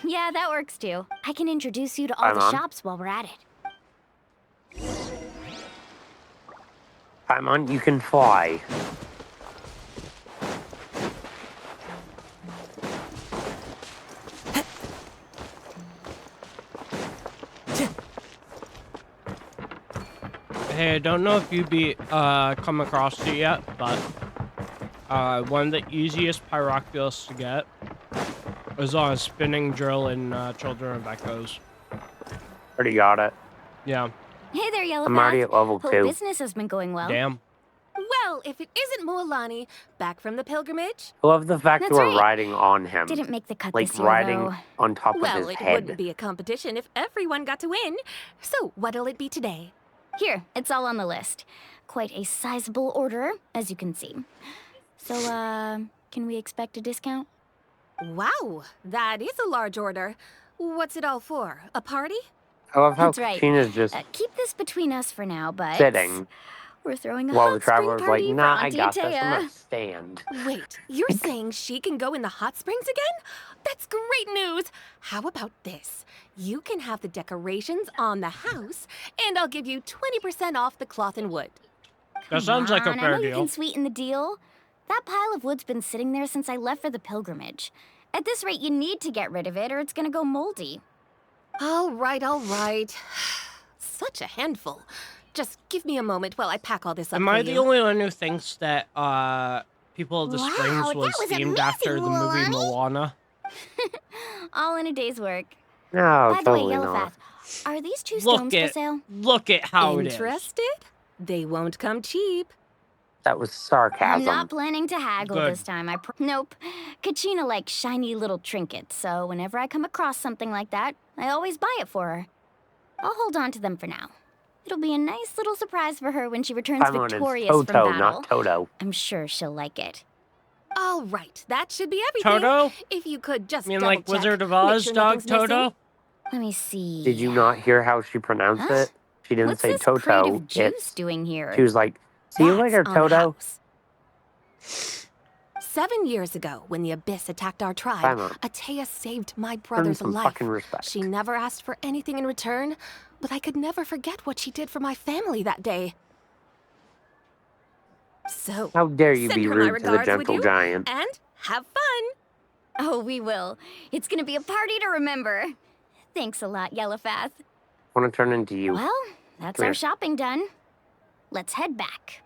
Yeah, that works too. I can introduce you to all the shops while we're at it. Paimon, you can fly. Hey, I don't know if you'd come across it yet, but one of the easiest Pyroculus to get As long as spinning drill and Children of Echoes. Already got it. Yeah. Hey there, Yellow I'm already at level Hope 2. business has been going well. Damn. Well, if it isn't Moalani, back from the pilgrimage. I love the fact That's you were right. riding on him. Didn't make the cut Like this year, riding though. on top of Well, his it head. wouldn't be a competition if everyone got to win. So, what'll it be today? Here, it's all on the list. Quite a sizable order, as you can see. So, can we expect a discount? Wow, that is a large order. What's it all for? A party? I love how That's right. Kachina's just Keep this between us for now, but sitting we're throwing a while hot the traveler's spring like, party nah, for I Auntie got this. I'm Taya. gonna stand. Wait, you're saying she can go in the hot springs again? That's great news! How about this? You can have the decorations on the house, and I'll give you 20% off the cloth and wood. That sounds like a I know fair you deal. can sweeten the deal. That pile of wood's been sitting there since I left for the pilgrimage. At this rate, you need to get rid of it or it's gonna go moldy. All right, all right. Such a handful. Just give me a moment while I pack all this up Am for I you. the only one who thinks that People of the Wow, Springs that was was themed after the movie amazing, Moana? All in a day's work. No, By the way, totally not. Yellowfath, are these two Look stones for at sale? look at how it is. Interested? They won't come cheap. That was I'm sarcasm. not planning to haggle Good. this time. Nope. Kachina likes shiny little trinkets, so whenever I come across something like that, I always buy it for her. I'll hold on to them for now. It'll be a nice little surprise for her when she returns Paimon is victorious Toto, from battle. not Toto. I'm sure she'll like it. All right, that should be everything. Toto? If you could just I mean, like double-check, Wizard of make Oz sure dog nothing's missing. Toto? Let me see. Did you not hear how she pronounced Huh? it? She didn't What's say this crate Toto. of juice It's doing here? she was like, "See you That's later, on the Toto." house. 7 years ago, when the Abyss attacked our tribe, Paimon. Atea saved my Earn brother's some life. fucking respect. She never asked for anything in return, but I could never forget what she did for my family that day. So, How dare you send be her my rude to the regards, would gentle you? giant? And have fun! Oh, we will. It's gonna be a party to remember. Thanks a lot, Yellowfath. Want to turn into you? Well, that's Come our here. shopping done. Let's head back.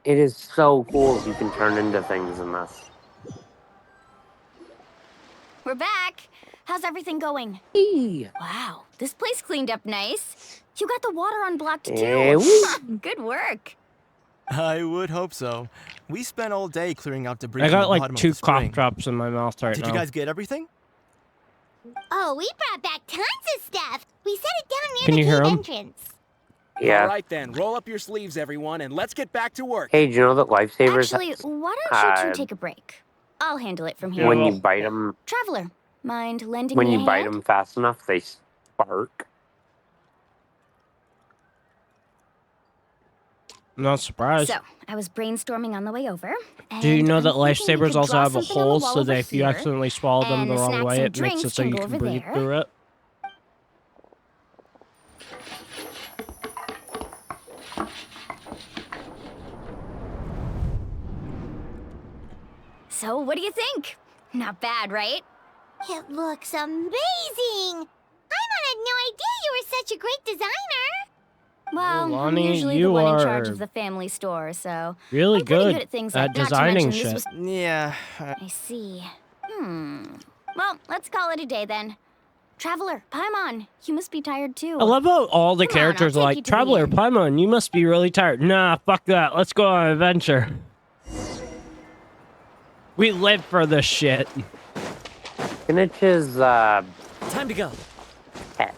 It is so cool you can turn into things in this. We're back. How's everything going? Hey. Wow, this place cleaned up nice. You got the water unblocked Eh, too. woo. Good work. I would hope so. We spent all day clearing out debris I from got the like bottom 2 of the spring. cough drops in my mouth right Did now. you guys get everything? Oh, we brought back tons of stuff. We set it down near Can the you hear cave 'em? entrance. Yeah. All right then, roll up your sleeves, everyone, and let's get back to work. Hey, do you know that lifesavers? Actually, why don't you two take a break? I'll handle it from here. when you bite them, Traveler, mind lending when me you a bite hand? them fast enough, they spark. I'm not surprised. So, I was brainstorming on the way over. Do you and know I'm that thinking we lifesavers could also draw have a something on the hole wall so over that if you here, accidentally swallow them and the wrong snacks way, and it makes drinks it so can you go can over breathe there. through it? So, what do you think? Not bad, right? It looks amazing. Paimon had no idea you were such a great designer. Well, I'm Lonnie, usually the you one in charge are of the family store, so really I'm pretty good good at things at like not to designing mention this shit. was. Yeah. I see. Well, let's call it a day then. Traveler, Paimon, you must be tired too. I love how all the Come on, characters I'll are take you like, to the Traveler, inn." Paimon, you must be really tired. Nah, fuck that. Let's go on an adventure. We live for this shit. Kenich's Time to go. pet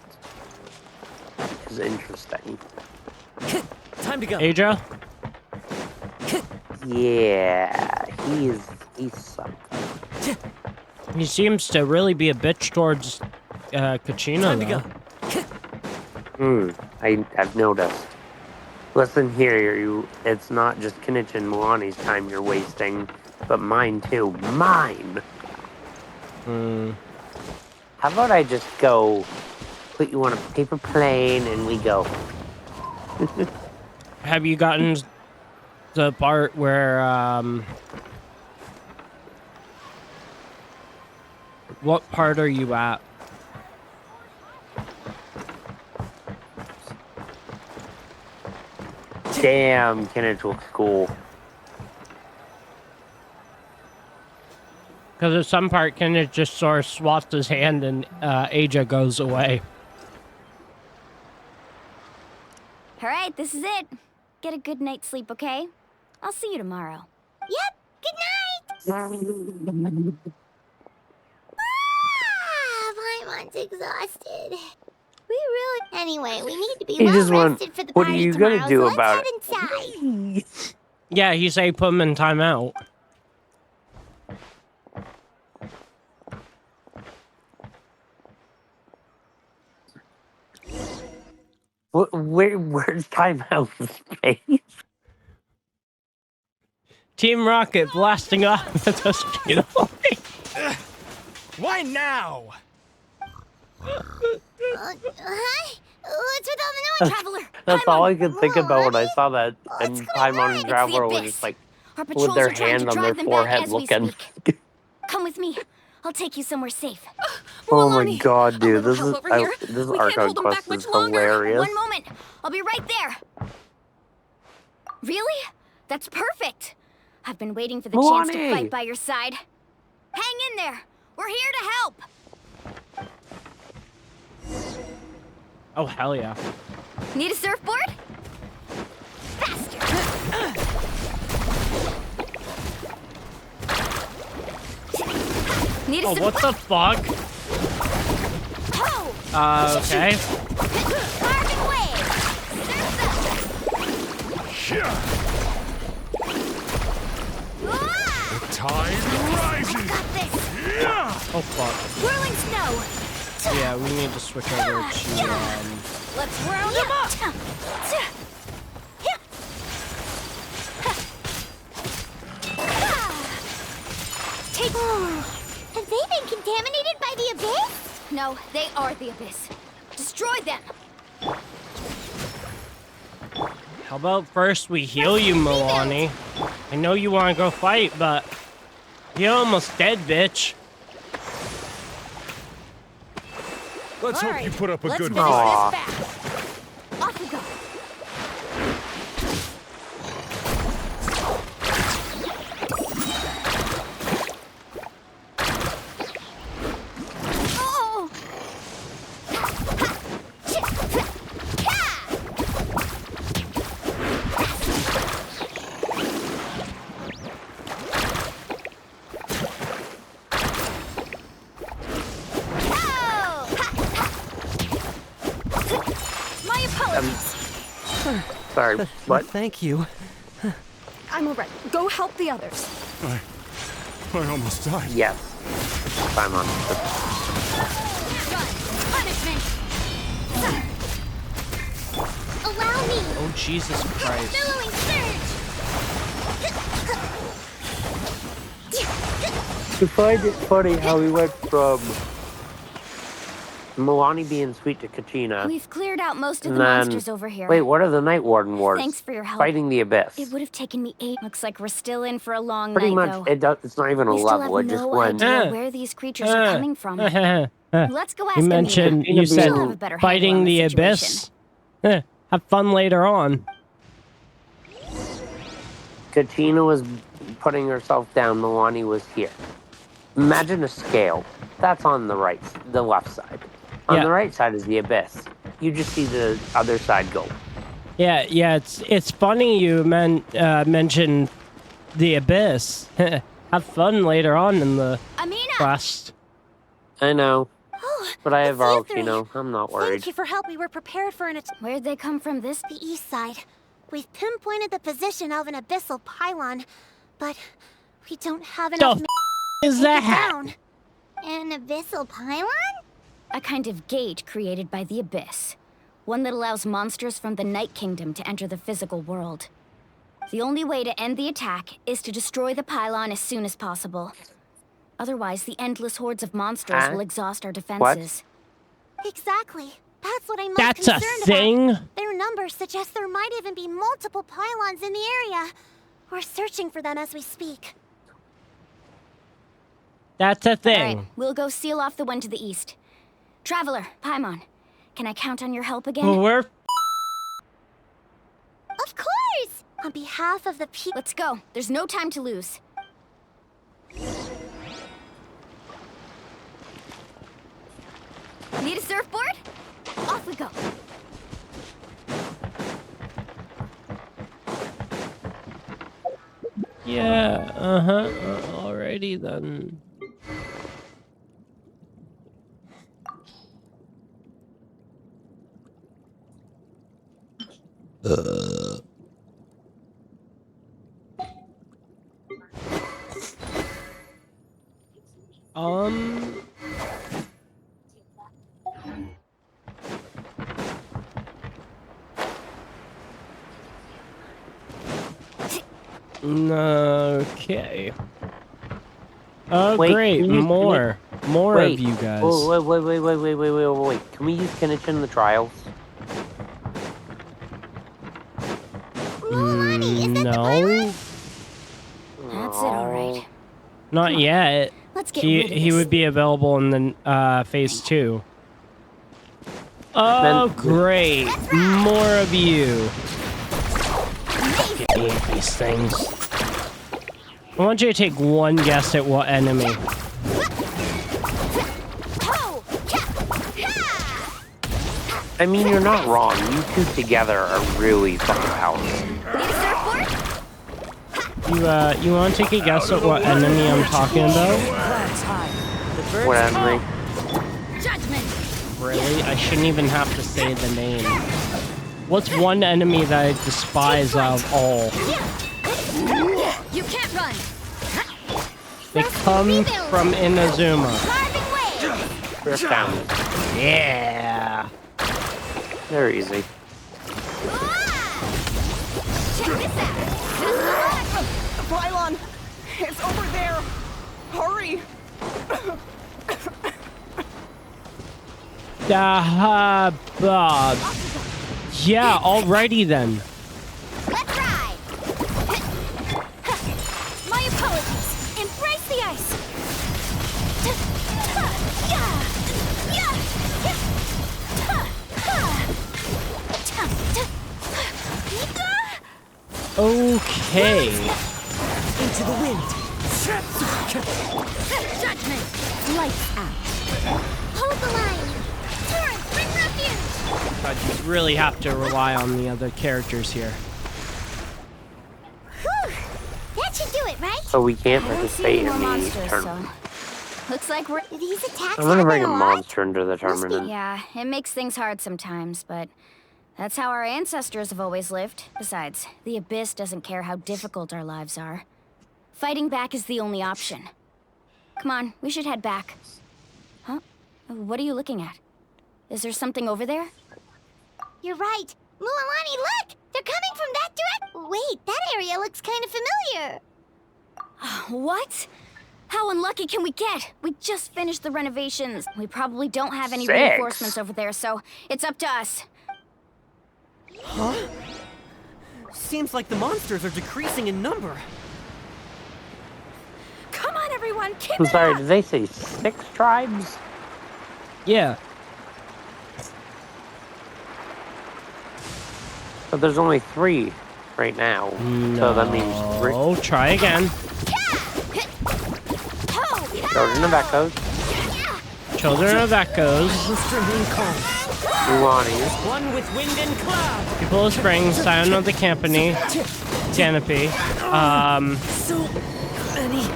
is interesting. Time to go. Aja? Yeah, he's something. He seems to really be a bitch towards Kachina, Time to though. go. I've noticed. Listen here, it's not just Kenich and Milani's time you're wasting, but mine too. Mine! How about I just go put you on a paper plane and we go? Have you gotten the part where, what part are you at? Damn, Kenich looks cool. Because at some part, Kenneth just sort of swats his hand and Aja goes away. All right, this is it. Get a good night's sleep, okay? I'll see you tomorrow. Yep, good night! Paimon's exhausted. We really... Anyway, we need to be He just well went, rested for the what are party you tomorrow, gonna do so about let's head inside. Yeah, he said put him in timeout. Where's timeout space? Team Rocket blasting off. That's beautiful. Why now? What's with all the noise, Traveler? That's all I could think about when I saw that. And Paimon and Traveler were just like, Our with patrols their are trying hand to on their drive them back forehead as we looking. speak. Come with me. I'll take you somewhere safe. Oh my god, dude, this is over here. this We can't Archon hold them Quest back much is longer. hilarious. One moment. I'll be right there. Really? That's perfect. I've been waiting for the chance to fight by your side. Hang in there. We're here to help. Oh, hell yeah. Need a surfboard? Faster. Need a Oh, what the fuck? Okay. Carving wave. The tide rises. Oh, fuck. Whirling snow. Yeah, we need to switch over to, Let's round them up. Take. Have they been contaminated by the Abyss? No, they are the Abyss. Destroy them. How about first we heal you, Milani? I know you want to go fight, but you're almost dead, bitch. Let's hope you put up a good fight. fight. Off we go. Oh! My apologies. Sorry, what? Thank you. I'm alright. Go help the others. I almost died. Yes. Paimon. Punishment. Allow me. Oh, Jesus Christ. Billowing surge. I find it funny how we went from Milani being sweet to Kachina. We've cleared out most of and the then, monsters over here. Wait, what are the Night Warden Wars? Thanks for your help. Fighting the Abyss. It would have taken me 8. Looks like we're still in for a long Pretty night, much, though. it's not even a We still level, have it just no went. idea where these creatures are coming from. Let's go ask You mentioned, Amina. you She'll said have a better handle fighting on the situation. Abyss. Have fun later on. Kachina was putting herself down, Milani was here. Imagine a scale. That's on the left side. On the right side is the Abyss. You just see the other side go. Yeah, it's funny you mentioned the Abyss. Have fun later on in the quest. I know. Oh, But I have it's you Arl, three. I'm not worried. Thank you for help. We were prepared for an attack. Where'd they come from? The east side. We've pinpointed the position of an abyssal pylon, but we don't have enough. Is that? Down. An abyssal pylon? A kind of gate created by the Abyss. One that allows monsters from the Night Kingdom to enter the physical world. The only way to end the attack is to destroy the pylon as soon as possible. Otherwise, the endless hordes of monsters will exhaust our defenses. Exactly. That's what I'm most That's a concerned thing? about. Their numbers suggest there might even be multiple pylons in the area. We're searching for them as we speak. That's a thing. All right, we'll go seal off the one to the east. Traveler, Paimon, can I count on your help again? Well, we're Of course! On behalf of the people. Let's go. There's no time to lose. Need a surfboard? Off we go. Yeah, alrighty then. Okay. Oh, Wait, great! More of you guys. Wait. Can we use Kinich in the trials? No. That's it, all right. Not yet. Let's get rid of He this. would be available in the phase 2. Oh, great! More of you. I hate these things. I want you to take one guess at what enemy. I mean, you're not wrong. You two together are really fucking powerful. You want to take a guess at what enemy I'm talking about? What enemy? Really? I shouldn't even have to say the name. What's one enemy that I despise of all? You can't run. They come from Inazuma. First down. Yeah. They're easy. Pylon! It's over there! Hurry! Bob. Yeah, alrighty then. Let's ride! My apologies. Embrace the ice. Okay. Into the wind. Judgment. Lights out. Hold the line. Turn. Bring refuge. God, you really have to rely on the other characters here. Whew. That should do it, right? So we can't participate in the tournament. Looks like we're... These attacks I'm gonna bring a happen lot. monster into the tournament. Yeah, it makes things hard sometimes, but that's how our ancestors have always lived. Besides, the Abyss doesn't care how difficult our lives are. Fighting back is the only option. Come on, we should head back. Huh? What are you looking at? Is there something over there? You're right. Mualani, look! They're coming from that direction. Wait, that area looks kind of familiar. What? How unlucky can we get? We just finished the renovations. We probably don't have any 6. reinforcements over there, so it's up to us. Huh? Seems like the monsters are decreasing in number. Come on, everyone, keep I'm it sorry, up! did they say 6 tribes? Yeah. But there's only 3 right now. So that means 3. Oh, try again. Children of Echoes. Children of Echoes. Luani. One with wind and cloud. People of Spring. Scion of the Canopy. So many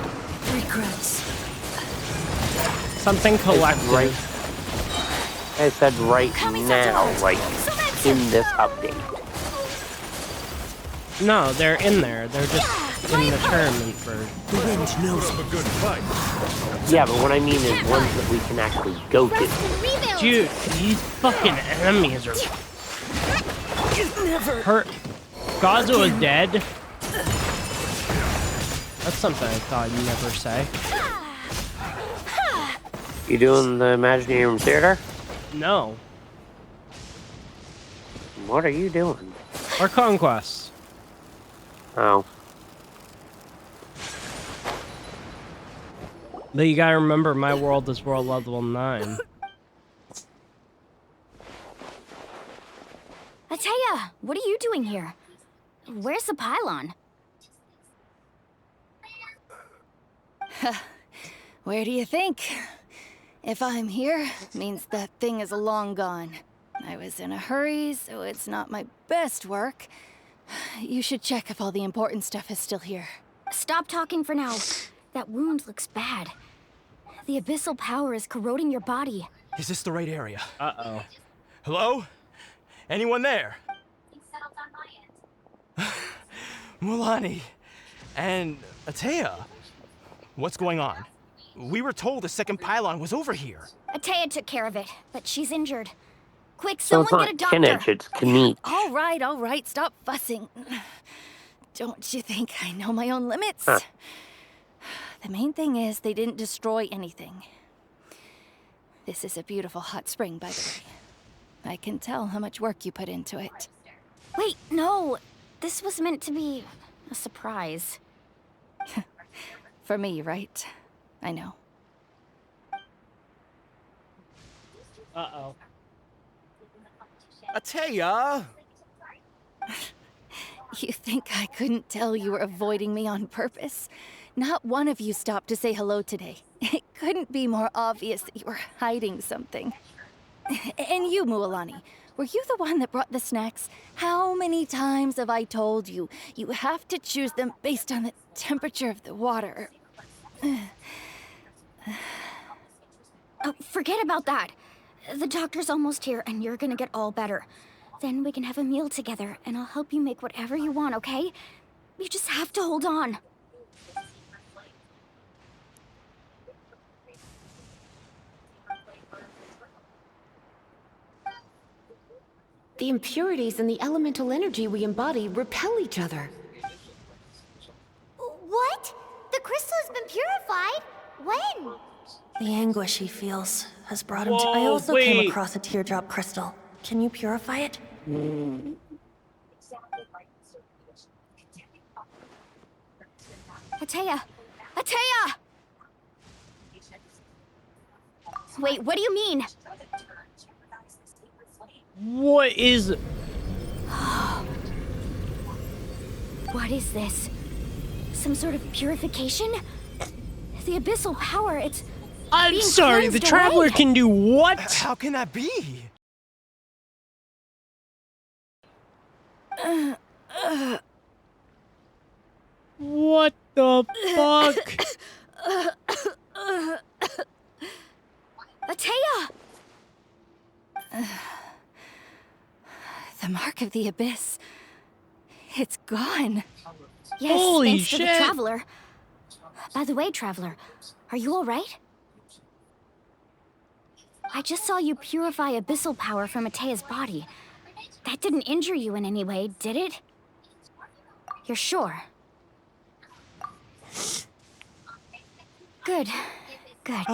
regrets. Something collective. I said right now, like in this update. No, they're in there. They're just in the tournament for... The wind knows a good fight. Yeah, but what I mean is ones that we can actually go to. Dude, these fucking enemies are... Hurt. Gazo is dead. That's something I thought you'd never say. You doing the Imaginarium Theater? No. What are you doing? Archon Quest. Oh. But you gotta remember, my world is world level 9. Ataya, what are you doing here? Where's the pylon? Where do you think? If I'm here, means that thing is long gone. I was in a hurry, so it's not my best work. You should check if all the important stuff is still here. Stop talking for now. That wound looks bad. The abyssal power is corroding your body. Is this the right area? Uh-oh. Hello? Anyone there? Mulani and Atea. What's going on? We were told the second pylon was over here. Atea took care of it, but she's injured. Quick, So someone it's get a not doctor. Kinich, it's Kinich. All right, stop fussing. Don't you think I know my own limits? Huh. The main thing is they didn't destroy anything. This is a beautiful hot spring, by the way. I can tell how much work you put into it. Wait, no. This was meant to be a surprise. For me, right? I know. Uh-oh. Atea! You think I couldn't tell you were avoiding me on purpose? Not one of you stopped to say hello today. It couldn't be more obvious that you were hiding something. And you, Mualani, were you the one that brought the snacks? How many times have I told you, you have to choose them based on the temperature of the water? Forget about that. The doctor's almost here, and you're gonna get all better. Then we can have a meal together, and I'll help you make whatever you want, okay? You just have to hold on. The impurities and the elemental energy we embody repel each other. What? The crystal has been purified? When? The anguish he feels has brought him to... Whoa, I also wait. came across a teardrop crystal. Can you purify it? Atea! Atea! Wait, what do you mean? What is... What is this? Some sort of purification? The abyssal power, it's... I'm being sorry, the cleansed Traveler away. can do what? How can that be? What the fuck? Atea! The mark of the abyss. It's gone. Yes, Holy thanks to the shit. Traveler. By the way, Traveler, are you alright? I just saw you purify abyssal power from Atea's body. That didn't injure you in any way, did it? You're sure? Good. Good.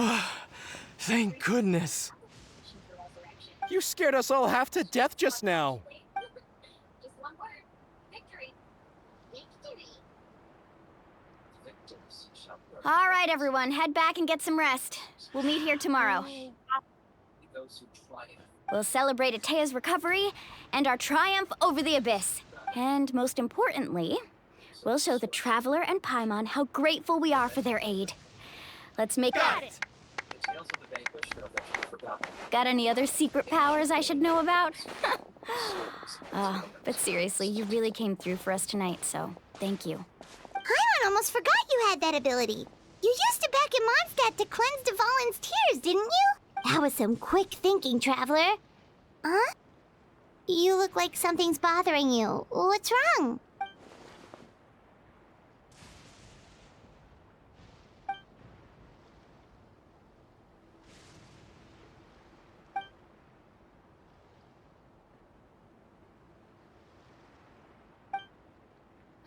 Thank goodness. You scared us all half to death just now. All right, everyone, head back and get some rest. We'll meet here tomorrow. We'll celebrate Atea's recovery and our triumph over the abyss. And most importantly, we'll show the Traveler and Paimon how grateful we are for their aid. Let's make it! Got any other secret powers I should know about? But seriously, you really came through for us tonight, so thank you. Paimon almost forgot you had that ability. You used it back in Mondstadt to cleanse Dvalin's tears, didn't you? That was some quick thinking, Traveler. Huh? You look like something's bothering you. What's wrong?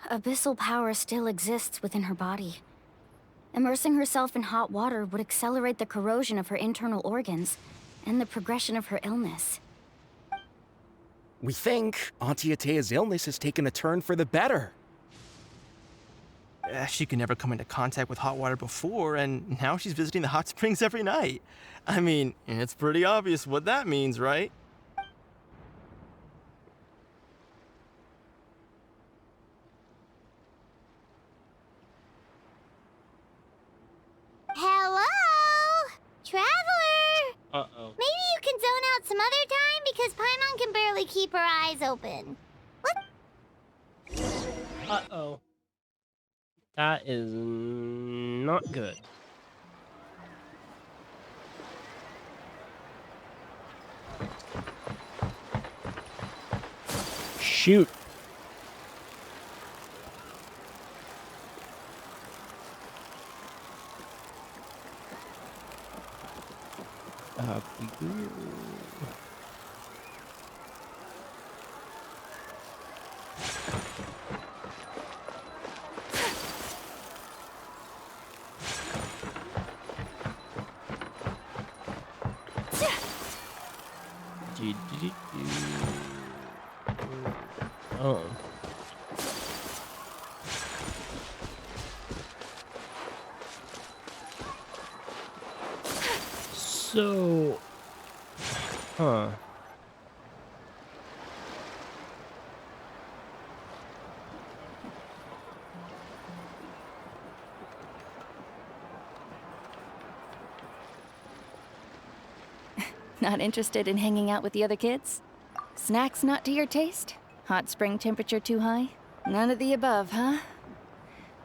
Abyssal power still exists within her body. Immersing herself in hot water would accelerate the corrosion of her internal organs and the progression of her illness. We think Auntie Atea's illness has taken a turn for the better. She could never come into contact with hot water before, and now she's visiting the hot springs every night. I mean, it's pretty obvious what that means, right? Hello? Traveler? keep our eyes open. Uh-oh. That is not good. Shoot. Oh. So, huh. Not interested in hanging out with the other kids? Snacks not to your taste? Hot spring temperature too high? None of the above, huh?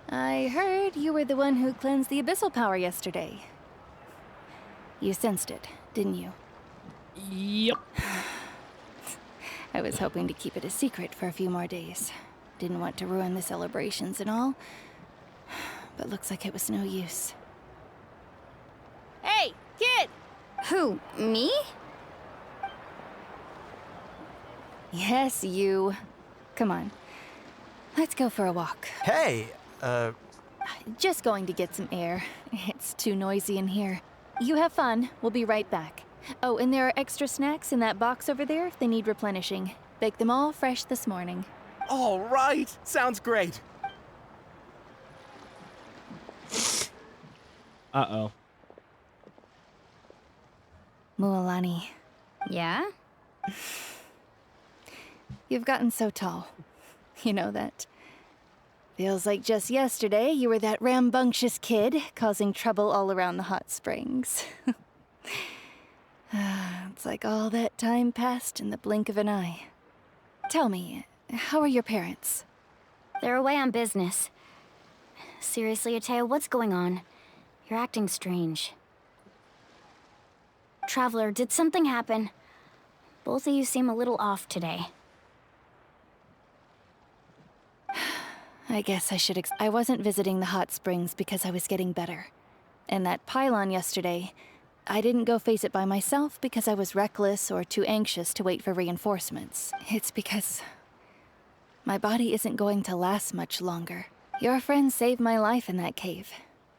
I heard you were the one who cleansed the abyssal power yesterday. You sensed it, didn't you? Yep. I was hoping to keep it a secret for a few more days. Didn't want to ruin the celebrations and all. But looks like it was no use. Hey, kid! Who, me? Yes, you. Come on. Let's go for a walk. Hey, Just going to get some air. It's too noisy in here. You have fun. We'll be right back. Oh, and there are extra snacks in that box over there if they need replenishing. Baked them all fresh this morning. All right. Sounds great. Uh-oh. Mualani. Yeah? You've gotten so tall. You know that. Feels like just yesterday you were that rambunctious kid causing trouble all around the hot springs. It's like all that time passed in the blink of an eye. Tell me, how are your parents? They're away on business. Seriously, Atea, what's going on? You're acting strange. Traveler, did something happen? Both of you seem a little off today. I guess I should I wasn't visiting the hot springs because I was getting better. And that pylon yesterday, I didn't go face it by myself because I was reckless or too anxious to wait for reinforcements. It's because my body isn't going to last much longer. Your friend saved my life in that cave.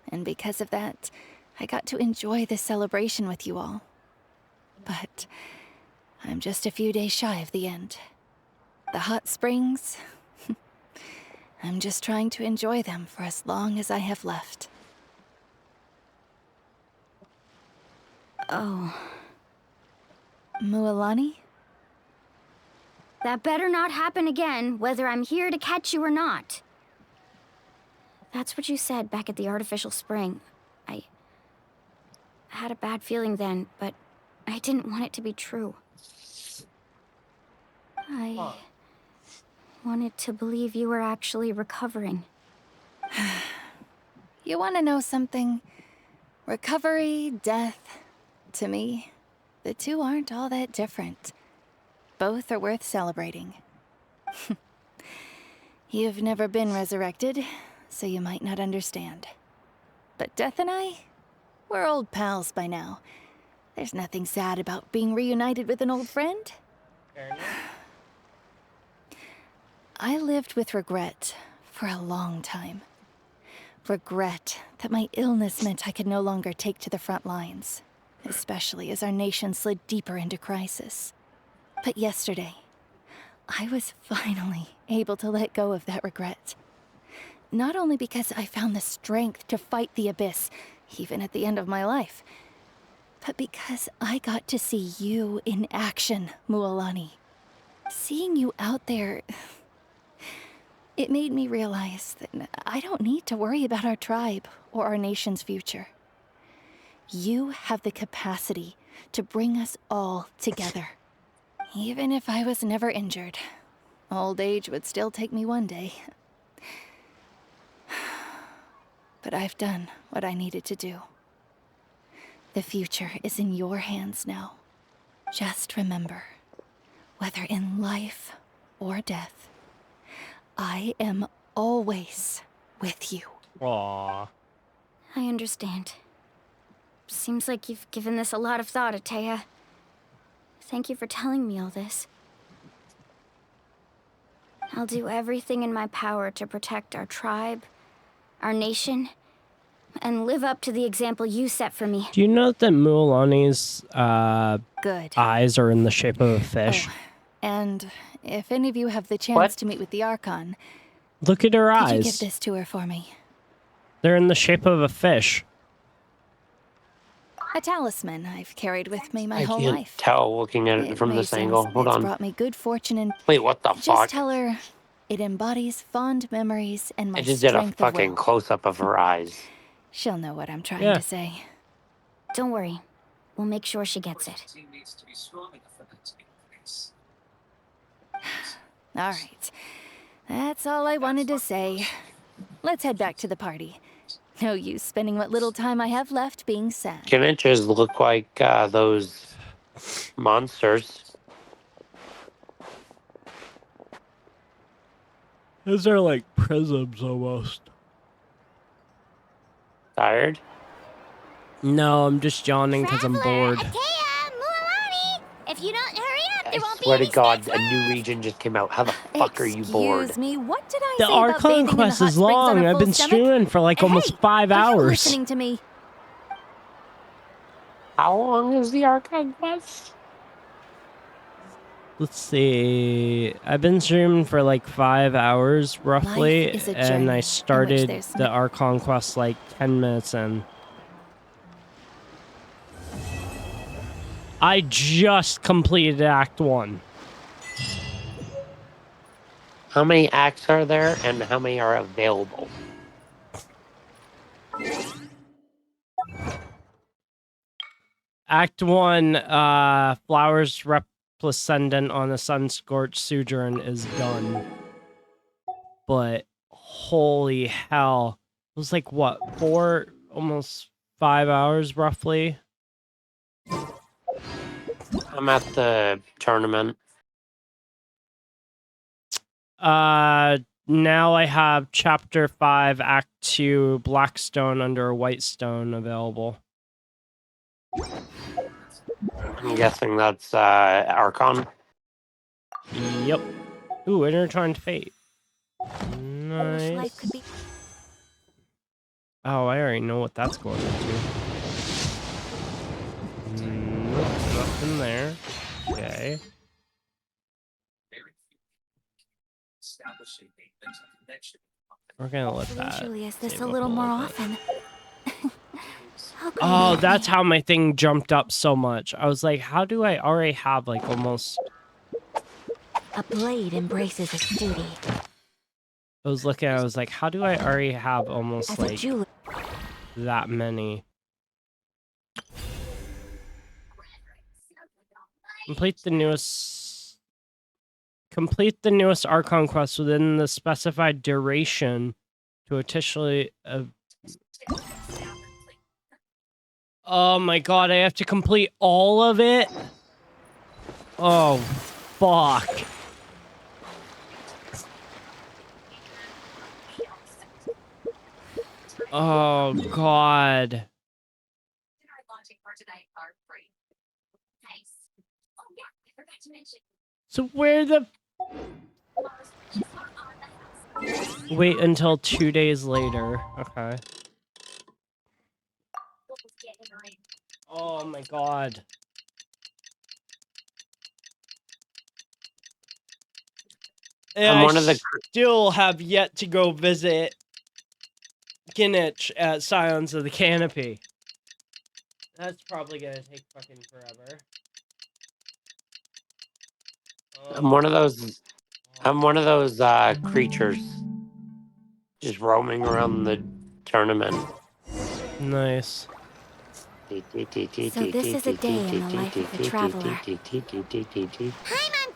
And because of that, I got to enjoy this celebration with you all. But I'm just a few days shy of the end. The hot springs, I'm just trying to enjoy them for as long as I have left. Oh. Mualani? That better not happen again, whether I'm here to catch you or not. That's what you said back at the artificial spring. I had a bad feeling then, but I didn't want it to be true. I wanted to believe you were actually recovering. You want to know something? Recovery, death, to me, the two aren't all that different. Both are worth celebrating. You've never been resurrected, so you might not understand. But Death and I, we're old pals by now. There's nothing sad about being reunited with an old friend. I lived with regret for a long time. Regret that my illness meant I could no longer take to the front lines, especially as our nation slid deeper into crisis. But yesterday, I was finally able to let go of that regret. Not only because I found the strength to fight the abyss, even at the end of my life, but because I got to see you in action, Mualani. Seeing you out there, it made me realize that I don't need to worry about our tribe or our nation's future. You have the capacity to bring us all together. Even if I was never injured, old age would still take me one day. But I've done what I needed to do. The future is in your hands now. Just remember, whether in life or death, I am always with you. Aww. I understand. Seems like you've given this a lot of thought, Atea. Thank you for telling me all this. I'll do everything in my power to protect our tribe, our nation, and live up to the example you set for me. Do you know that Mualani's Good. eyes are in the shape of a fish? Oh, and if any of you have the chance to meet with the Archon, Look at her could you eyes. give this to her for me? They're in the shape of a fish. A talisman I've carried with me my I whole can't life. tell looking at it from this angle. Hold It's on. brought me good fortune and Wait, what the just fuck? tell her it embodies fond memories and my I just did a strength of fucking will. close-up of her eyes. She'll know what I'm trying Yeah. to say. Don't worry. We'll make sure she gets it. Team needs to be strong enough for that to be the case. All right. That's all I wanted to say. Let's head back to the party. No use spending what little time I have left being sad. Can it just look like those monsters? Those are like prisms almost. Tired? No, I'm just yawning because I'm bored. Atea, Mualani! If you don't hurry up, there won't be Swear to any God, snacks a new left. region just came out. How the fuck are you bored? Excuse me, what did I The say about Archon bathing in the Quest hot is springs on long. a I've full been stomach? streaming for like almost 5 Are you hours. listening to me? How long is the Archon Quest? Let's see. I've been streaming for like 5 hours roughly, Life is a and journey I in started which there's the Archon Quest like 10 minutes in. I just completed Act 1. How many acts are there, and how many are available? Act 1, Flowers Resplendent on a Sun-Scorched Sojourn is done. But, holy hell. It was like, what, 4, almost 5 hours, roughly? I'm at the tournament. Now I have Chapter 5, Act 2, Blackstone under Whitestone available. I'm guessing that's Archon. Yep. Ooh, Intertwined Fate. Nice. Oh, I already know what that's going into. Nope, nothing there. Okay. Establishing a mental connection. We're gonna let that. Julius, this save a up little more bit. often. Oh, that's how my thing jumped up so much. I was like, how do I already have like almost... A blade embraces its duty. I was looking, I was like, how do I already have almost As a like jeweler. that many? Complete the newest Archon quest within the specified duration to officially... Oh my god, I have to complete all of it? Oh, fuck. Oh god. So where the... Wait until 2 days later. Okay. Oh my god. And one of the... still have yet to go visit Ginich at Scions of the Canopy. That's probably gonna take fucking forever. I'm one of those creatures just roaming around the tournament. Nice. So this is a day in the life of a traveler. Paimon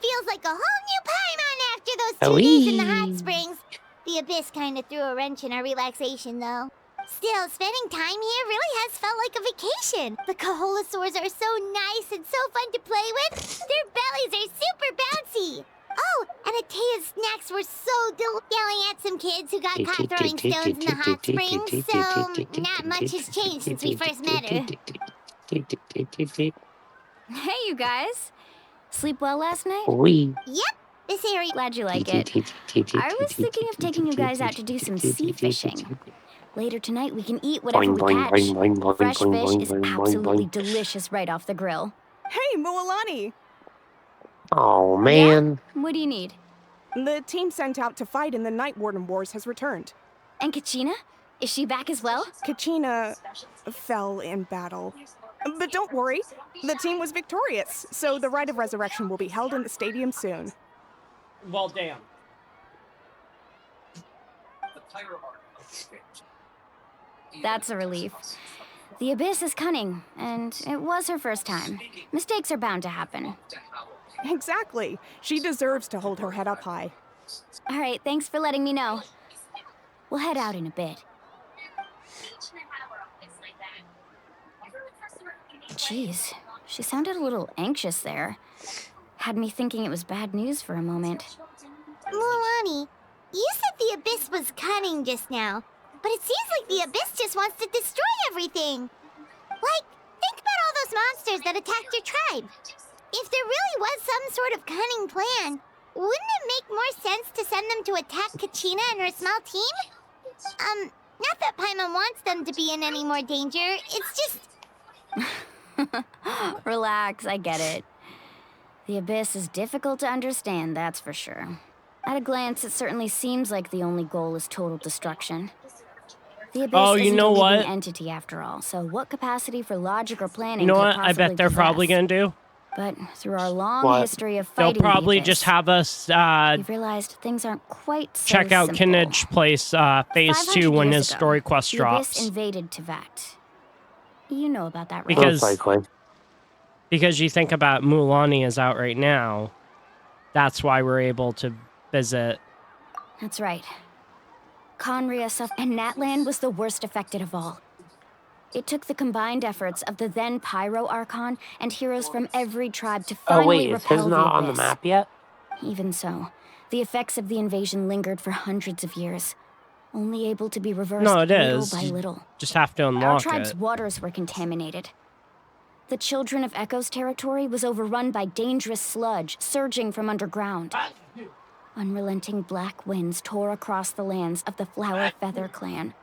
feels like a whole new Paimon after those 2 days in the hot springs. The Abyss kind of threw a wrench in our relaxation, though. Still, spending time here really has felt like a vacation. The Kaholosaurs are so nice and so fun to play with. Their bellies are super bouncy. Oh, and Atea's snacks were so yelling at some kids who got caught throwing stones in the hot springs, so not much has changed since we first met her. Hey, you guys. Sleep well last night? Yep, this area. Glad you like it. I was thinking of taking you guys out to do some sea fishing. Later tonight, we can eat whatever we catch. Fresh fish is absolutely delicious right off the grill. Hey, Mualani! Oh, man. Yeah? What do you need? The team sent out to fight in the Night Warden Wars has returned. And Kachina? Is she back as well? Kachina fell in battle. But don't worry, the team was victorious, so the Rite of Resurrection will be held in the stadium soon. Well, damn. That's a relief. The Abyss is cunning, and it was her first time. Mistakes are bound to happen. Exactly. She deserves to hold her head up high. All right, thanks for letting me know. We'll head out in a bit. Jeez, she sounded a little anxious there. Had me thinking it was bad news for a moment. Mualani, you said the Abyss was cunning just now, but it seems like the Abyss just wants to destroy everything. Like, think about all those monsters that attacked your tribe. If there really was some sort of cunning plan, wouldn't it make more sense to send them to attack Kachina and her small team? Not that Paimon wants them to be in any more danger, it's just... Relax, I get it. The Abyss is difficult to understand, that's for sure. At a glance, it certainly seems like the only goal is total destruction. The Abyss isn't a living entity after all, so what capacity for logic or planning You know could what? I bet they're probably gonna do. But through our long history of fighting, they'll probably the Abyss, just have us we've realized things aren't quite so check out simple. Kinage Place Phase 2 when his story quest the drops. Abyss invaded Tevat. You know about that, right? Because you think about Mualani is out right now. That's why we're able to visit. That's right. Conria and Natlan was the worst affected of all. It took the combined efforts of the then Pyro Archon and heroes from every tribe to finally repel the Abyss. Not on the map yet? Even so, the effects of the invasion lingered for hundreds of years, only able to be reversed little by little. Just have to unlock Our tribe's it. waters were contaminated. The Children of Echo's territory was overrun by dangerous sludge surging from underground. Unrelenting black winds tore across the lands of the Flower Feather clan.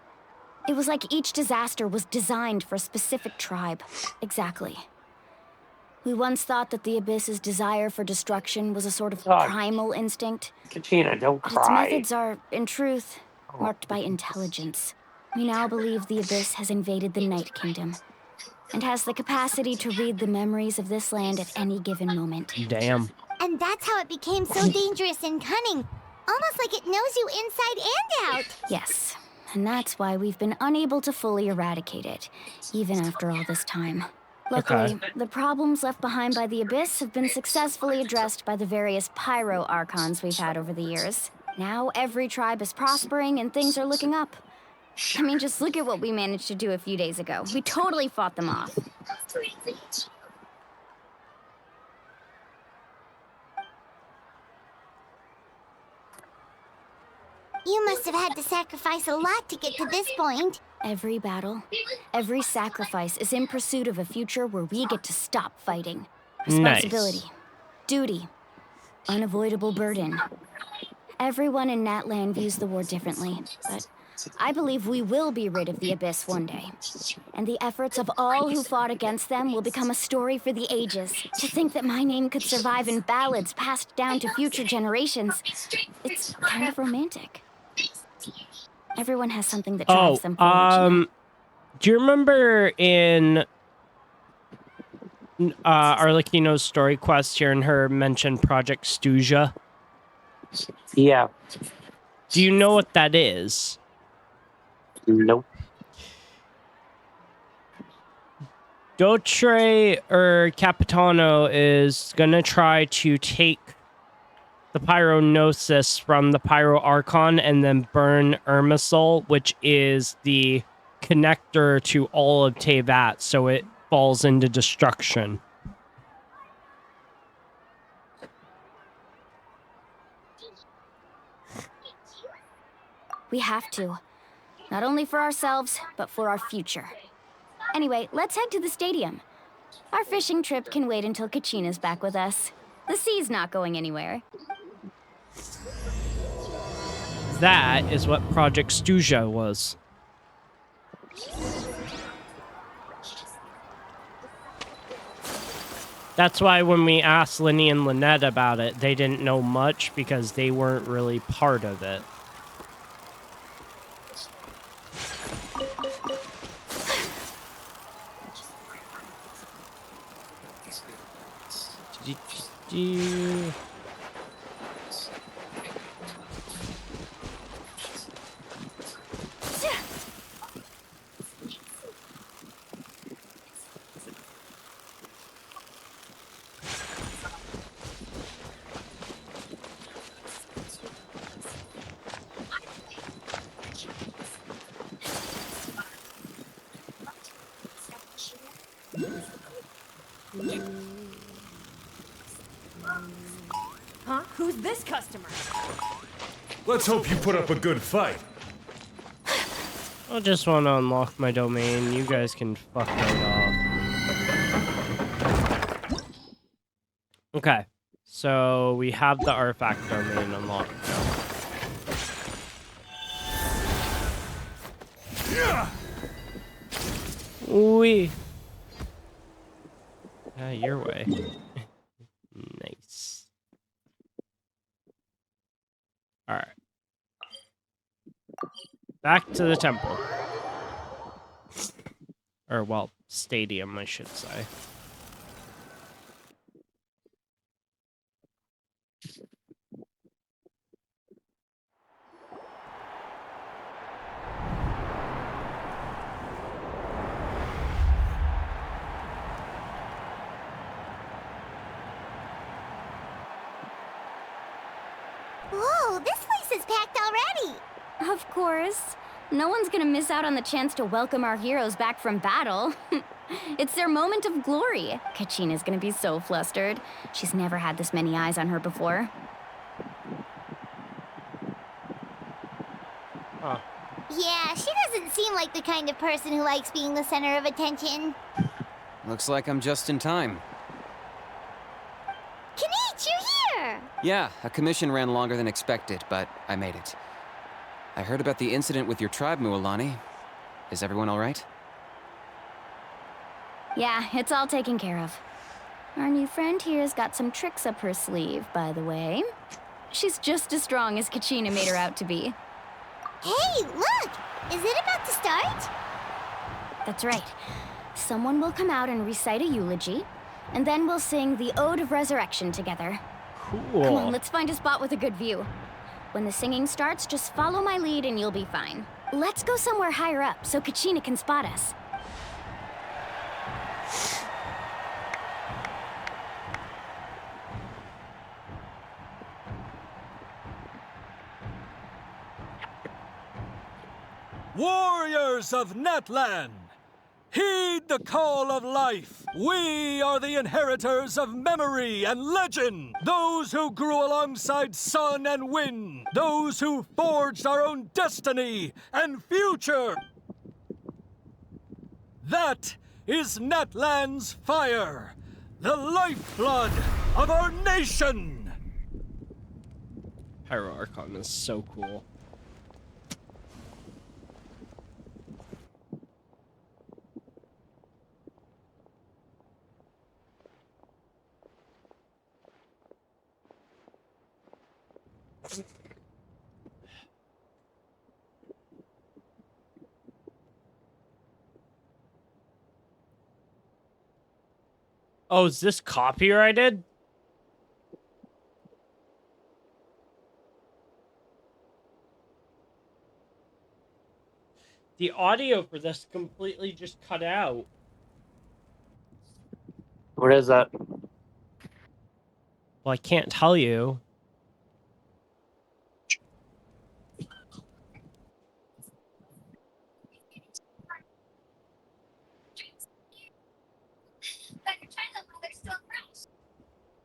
It was like each disaster was designed for a specific tribe. Exactly. We once thought that the Abyss's desire for destruction was a sort of primal instinct. Kachina, don't But cry. its methods are, in truth, marked by intelligence. We now believe the Abyss has invaded the Night Kingdom and has the capacity to read the memories of this land at any given moment. Damn. And that's how it became so dangerous and cunning. Almost like it knows you inside and out. Yes, and that's why we've been unable to fully eradicate it, even after all this time. Luckily, the problems left behind by the Abyss have been successfully addressed by the various Pyro Archons we've had over the years. Now every tribe is prospering and things are looking up. I mean, just look at what we managed to do a few days ago. We totally fought them off. You must have had to sacrifice a lot to get to this point. Every battle, every sacrifice is in pursuit of a future where we get to stop fighting. Responsibility, duty, unavoidable burden. Everyone in Natlan views the war differently, but I believe we will be rid of the Abyss one day. And the efforts of all who fought against them will become a story for the ages. To think that my name could survive in ballads passed down to future generations, it's kind of romantic. Everyone has something that drives them forward. Do you remember in Arlecchino's story quest here in her mentioned Project Stuja? Yeah. Do you know what that is? Nope. Dotre or Capitano is gonna try to take the Pyronosis from the Pyro Archon and then burn Irmisol, which is the connector to all of Teyvat, so it falls into destruction. We have to. Not only for ourselves, but for our future. Anyway, let's head to the stadium. Our fishing trip can wait until Kachina's back with us. The sea's not going anywhere. That is what Project Stuja was. That's why when we asked Linny and Lynette about it, they didn't know much because they weren't really part of it. Huh? Who's this customer? Let's hope you put up a good fight. I just want to unlock my domain. You guys can fuck right off. Okay. So we have the artifact domain unlocked now. Wee. Your way. Nice. Alright. Back to the temple. Or, well, stadium, I should say. Whoa, this place is packed already. Of course. No one's gonna miss out on the chance to welcome our heroes back from battle. It's their moment of glory. Kachina's gonna be so flustered. She's never had this many eyes on her before. Huh. Yeah, she doesn't seem like the kind of person who likes being the center of attention. Looks like I'm just in time. Kanich, you're here! Yeah, a commission ran longer than expected, but I made it. I heard about the incident with your tribe, Mualani. Is everyone all right? Yeah, it's all taken care of. Our new friend here's got some tricks up her sleeve, by the way. She's just as strong as Kachina made her out to be. Hey, look! Is it about to start? That's right. Someone will come out and recite a eulogy, and then we'll sing the Ode of Resurrection together. Cool. Come on, let's find a spot with a good view. When the singing starts, just follow my lead and you'll be fine. Let's go somewhere higher up so Kachina can spot us. Warriors of Natlan, heed the call of life. We are the inheritors of memory and legend. Those who grew alongside sun and wind. Those who forged our own destiny and future. That is Natlan's fire, the lifeblood of our nation. Pyro Archon is so cool. Oh, is this copyrighted? The audio for this completely just cut out. What is that? Well, I can't tell you.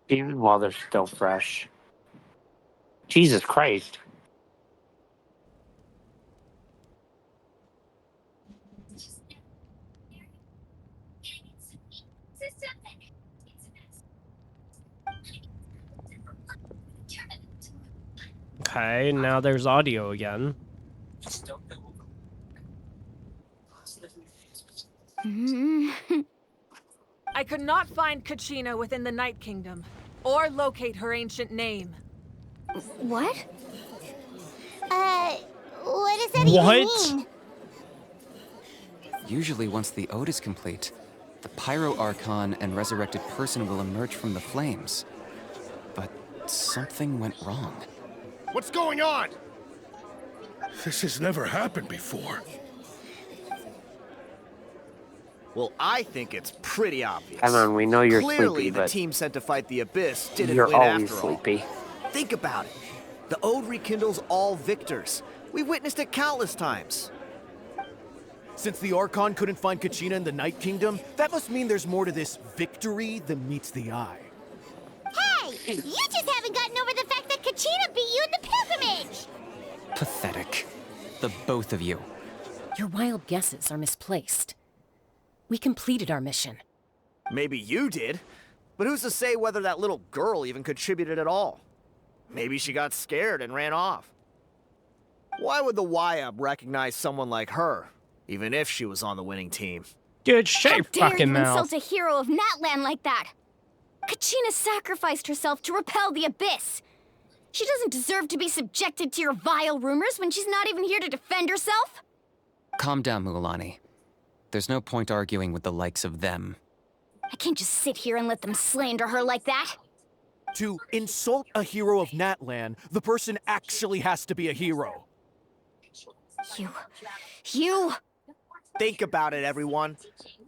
Even while they're still fresh. Jesus Christ. Okay, now there's audio again. I could not find Kachina within the Night Kingdom, or locate her ancient name. What? What does that What? even mean? Usually once the ode is complete, the Pyro Archon and resurrected person will emerge from the flames. But something went wrong. What's going on? This has never happened before. Well, I think it's pretty obvious. Come on, we know you're Clearly, sleepy, the but team sent to fight the Abyss didn't you're win always after sleepy. all. Think about it. The Ode rekindles all victors. We've witnessed it countless times. Since the Archon couldn't find Kachina in the Night Kingdom, that must mean there's more to this victory than meets the eye. Hey, you just haven't gotten over the fact that Kachina beat you in the pilgrimage! Pathetic. The both of you. Your wild guesses are misplaced. We completed our mission. Maybe you did, but who's to say whether that little girl even contributed at all? Maybe she got scared and ran off. Why would the YUB recognize someone like her, even if she was on the winning team? Dude, shut your How dare fucking you mouth. insult a hero of Natlan like that? Kachina sacrificed herself to repel the Abyss. She doesn't deserve to be subjected to your vile rumors when she's not even here to defend herself. Calm down, Mualani. There's no point arguing with the likes of them. I can't just sit here and let them slander her like that. To insult a hero of Natlan, the person actually has to be a hero. You... Think about it, everyone.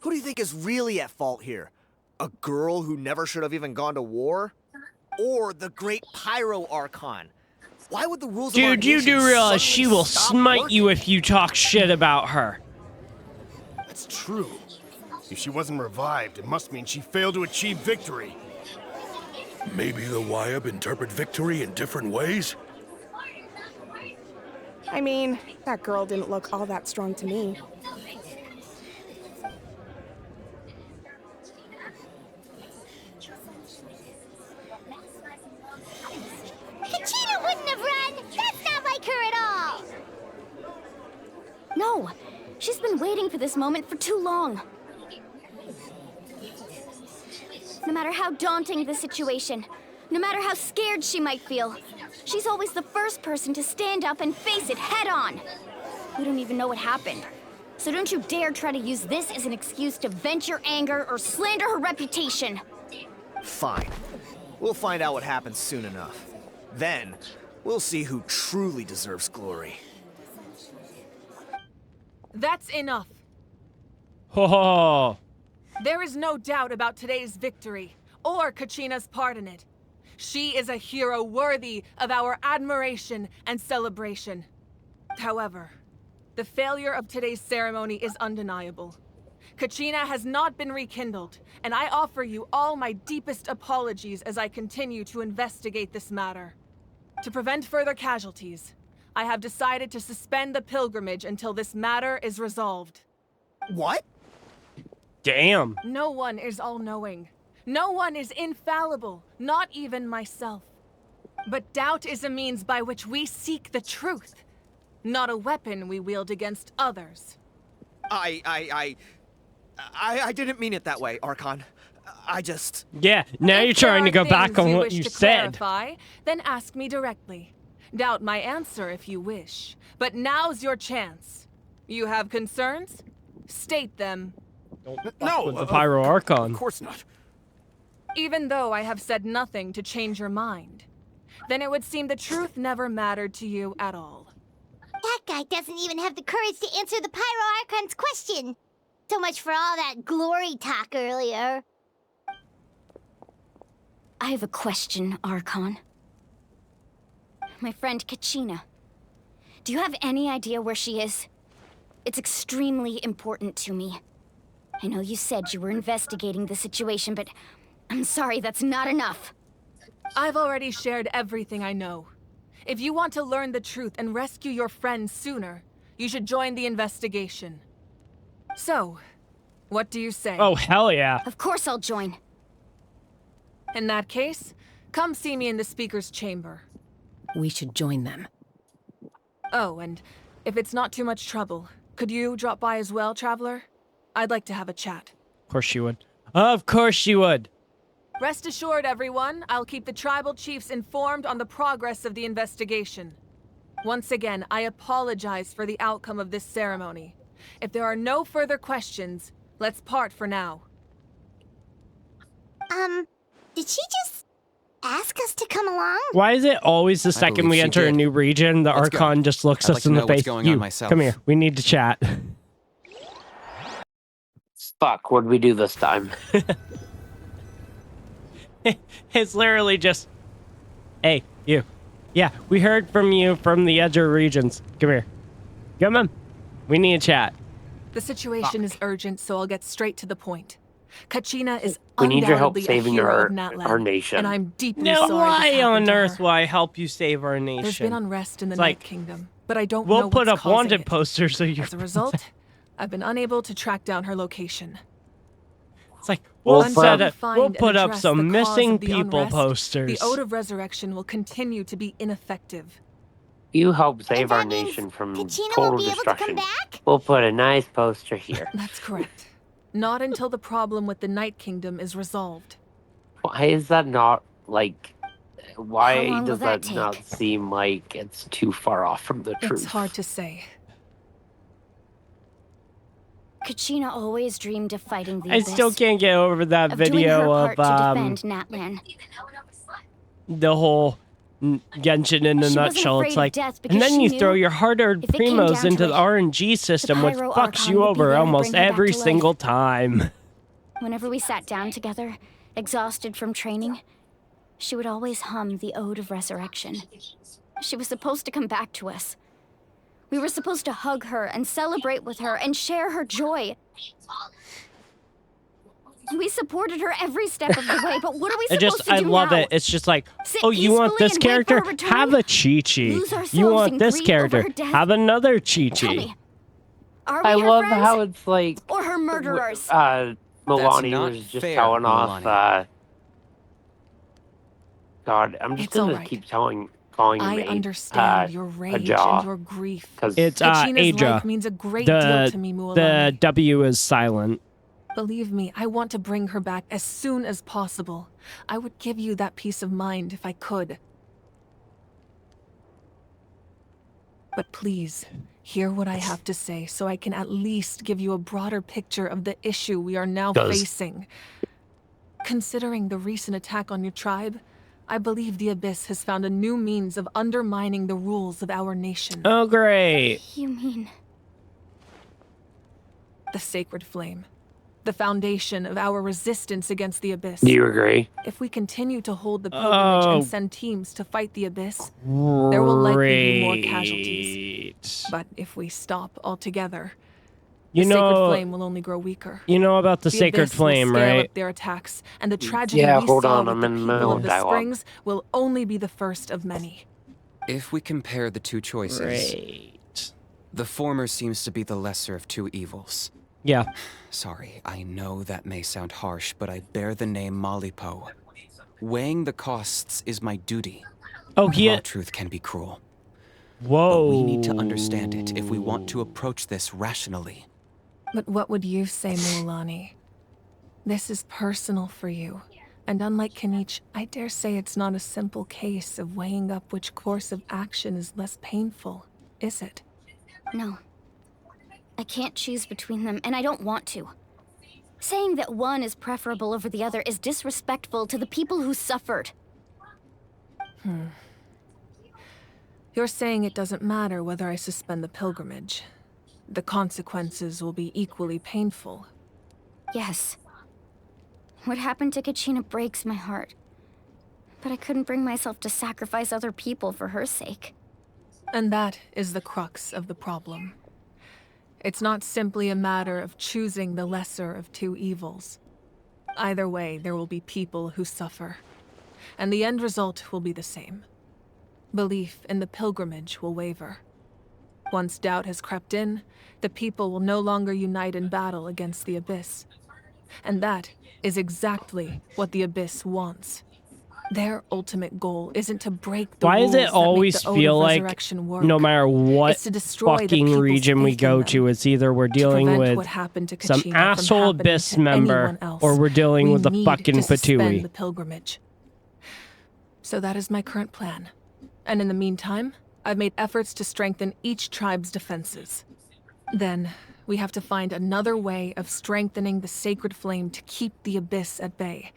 Who do you think is really at fault here? A girl who never should have even gone to war? Or the great Pyro Archon? Why would the rules of our Dude, you nation do realize suddenly she will stop smite working? you if you talk shit about her. That's true. If she wasn't revived, it must mean she failed to achieve victory. Maybe the YUB interpret victory in different ways? I mean, that girl didn't look all that strong to me. Kachina wouldn't have run! That's not like her at all! No, she's been waiting for this moment for too long. No matter how daunting the situation, no matter how scared she might feel, she's always the first person to stand up and face it head on. We don't even know what happened. So don't you dare try to use this as an excuse to vent your anger or slander her reputation. Fine. We'll find out what happens soon enough. Then, we'll see who truly deserves glory. That's enough. Ho ho. There is no doubt about today's victory, or Kachina's part in it. She is a hero worthy of our admiration and celebration. However, the failure of today's ceremony is undeniable. Kachina has not been rekindled, and I offer you all my deepest apologies as I continue to investigate this matter. To prevent further casualties, I have decided to suspend the pilgrimage until this matter is resolved. What? Damn. No one is all-knowing. No one is infallible, not even myself. But doubt is a means by which we seek the truth, not a weapon we wield against others. I didn't mean it that way, Archon. I just... Yeah, now you're trying to go back on what If you wish to said. clarify, then ask me directly. Doubt my answer if you wish. But now's your chance. You have concerns? State them. No, With the Pyro Archon. Of course not. Even though I have said nothing to change your mind, then it would seem the truth never mattered to you at all. That guy doesn't even have the courage to answer the Pyro Archon's question. So much for all that glory talk earlier. I have a question, Archon. My friend Kachina. Do you have any idea where she is? It's extremely important to me. I know you said you were investigating the situation, but I'm sorry, that's not enough. I've already shared everything I know. If you want to learn the truth and rescue your friend sooner, you should join the investigation. So, what do you say? Oh, hell yeah. Of course I'll join. In that case, come see me in the speaker's chamber. We should join them. Oh, and if it's not too much trouble, could you drop by as well, Traveler? I'd like to have a chat. Of course she would. Of course she would. Rest assured, everyone, I'll keep the tribal chiefs informed on the progress of the investigation. Once again, I apologize for the outcome of this ceremony. If there are no further questions, let's part for now. Did she just ask us to come along? Why is it always the second we enter a new region, the Let's go. Archon just looks I'd us like in to the know what's face? going on myself. Come here. We need to chat. Fuck, what'd we do this time? It's literally just, hey, you. Yeah, we heard from you from the Edger regions. Come here. Come on. We need to chat. The situation is urgent, so I'll get straight to the point. Kachina is We need your help undoubtedly a saving hero our, of Natlan, our nation. and I'm deeply Now, sorry why this happened on to earth her. will I help you save our nation? There's been unrest in the It's Night like, Kingdom, but I don't know we'll put what's up causing wanted it. posters so you. As a result, I've been unable to track down her location. It's like we'll Until we we'll find and put up address some the cause missing of the people unrest, posters. The Ode of Resurrection will continue to be ineffective. You help save our nation from total destruction. We'll put a nice poster here. That's correct. Not until the problem with the Night Kingdom is resolved. Why is that not, like... How Why long will does that that not seem like it's too far off from the truth? It's hard to say. Kachina always dreamed of fighting the I Abyss. still can't get over that of doing her video part of to defend Natlan. the whole Genshin in a She wasn't nutshell. It's afraid of like, death and because then she you knew throw your hard-earned if it came primos down into to the it, RNG system, which Pyro fucks Archon you would be over there to almost bring her back every to life. single time. Whenever we sat down together, exhausted from training, she would always hum the Ode of Resurrection. She was supposed to come back to us. We were supposed to hug her and celebrate with her and share her joy. We supported her every step of the way, but what are we supposed to do I love now? it. It's just like, Sit oh, you want peacefully this and wait for character? her return? Have a Chi-Chi. Lose ourselves You want in this grief character? over her death? Have another Tell Chi-Chi. me, are we I her love friends? how it's like... Or her murderers? Milani not was just fair, telling Milani. off, God, I'm just It's gonna alright. keep calling me, I understand your rage Aja, and your grief. 'cause It's Kachina's Aja. life means a great deal to me, The Mualani. W is silent. Believe me, I want to bring her back as soon as possible. I would give you that peace of mind if I could. But please, hear what I have to say so I can at least give you a broader picture of the issue we are now facing. Considering the recent attack on your tribe, I believe the Abyss has found a new means of undermining the rules of our nation. Oh, great. You mean... The Sacred Flame. The foundation of our resistance against the Abyss. Do you agree? If we continue to hold the pilgrimage Oh. and send teams to fight the Abyss, there will likely be more casualties. But if we stop altogether, You the Sacred know- Flame will only grow weaker. You know about the Sacred Abyss will Flame, scale right? up their attacks, and the tragedy Yeah, we hold saw on, with I'm the in the people middle of of the dialogue. Springs will only be the first of many. If we compare the two choices, Great. the former seems to be the lesser of two evils. Yeah. Sorry, I know that may sound harsh, but I bear the name Malipo. Weighing the costs is my duty. Oh, he... Raw truth can be cruel. Whoa. But we need to understand it if we want to approach this rationally. But what would you say, Mualani? This is personal for you. And unlike Kanich, I dare say it's not a simple case of weighing up which course of action is less painful, is it? No. I can't choose between them, and I don't want to. Saying that one is preferable over the other is disrespectful to the people who suffered. You're saying it doesn't matter whether I suspend the pilgrimage. The consequences will be equally painful. Yes. What happened to Kachina breaks my heart. but I couldn't bring myself to sacrifice other people for her sake. And that is the crux of the problem. It's not simply a matter of choosing the lesser of two evils. Either way, there will be people who suffer, and the end result will be the same. Belief in the pilgrimage will waver. Once doubt has crept in, the people will no longer unite in battle against the Abyss. And that is exactly what the Abyss wants. Their ultimate goal isn't to break the Why rules does it that always make the Ode feel of like Resurrection work. no matter what It's to destroy the fucking people's region we faith go in to, them. it's either we're dealing prevent with what happened to some Kachina from asshole happening Abyss to member anyone else. or we're dealing We with a need fucking to suspend Patooey. the pilgrimage. So that is my current plan. And in the meantime, I've made efforts to strengthen each tribe's defenses. Then, we have to find another way of strengthening the sacred flame to keep the Abyss at bay.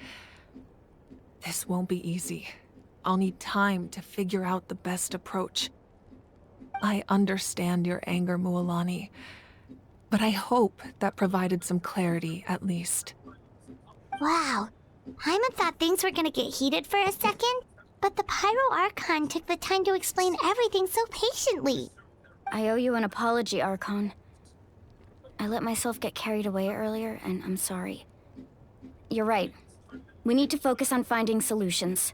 This won't be easy. I'll need time to figure out the best approach. I understand your anger, Mualani, but I hope that provided some clarity at least. Wow. Hyman thought things were gonna get heated for a second, but the Pyro Archon took the time to explain everything so patiently. I owe you an apology, Archon. I let myself get carried away earlier, and I'm sorry. You're right. We need to focus on finding solutions.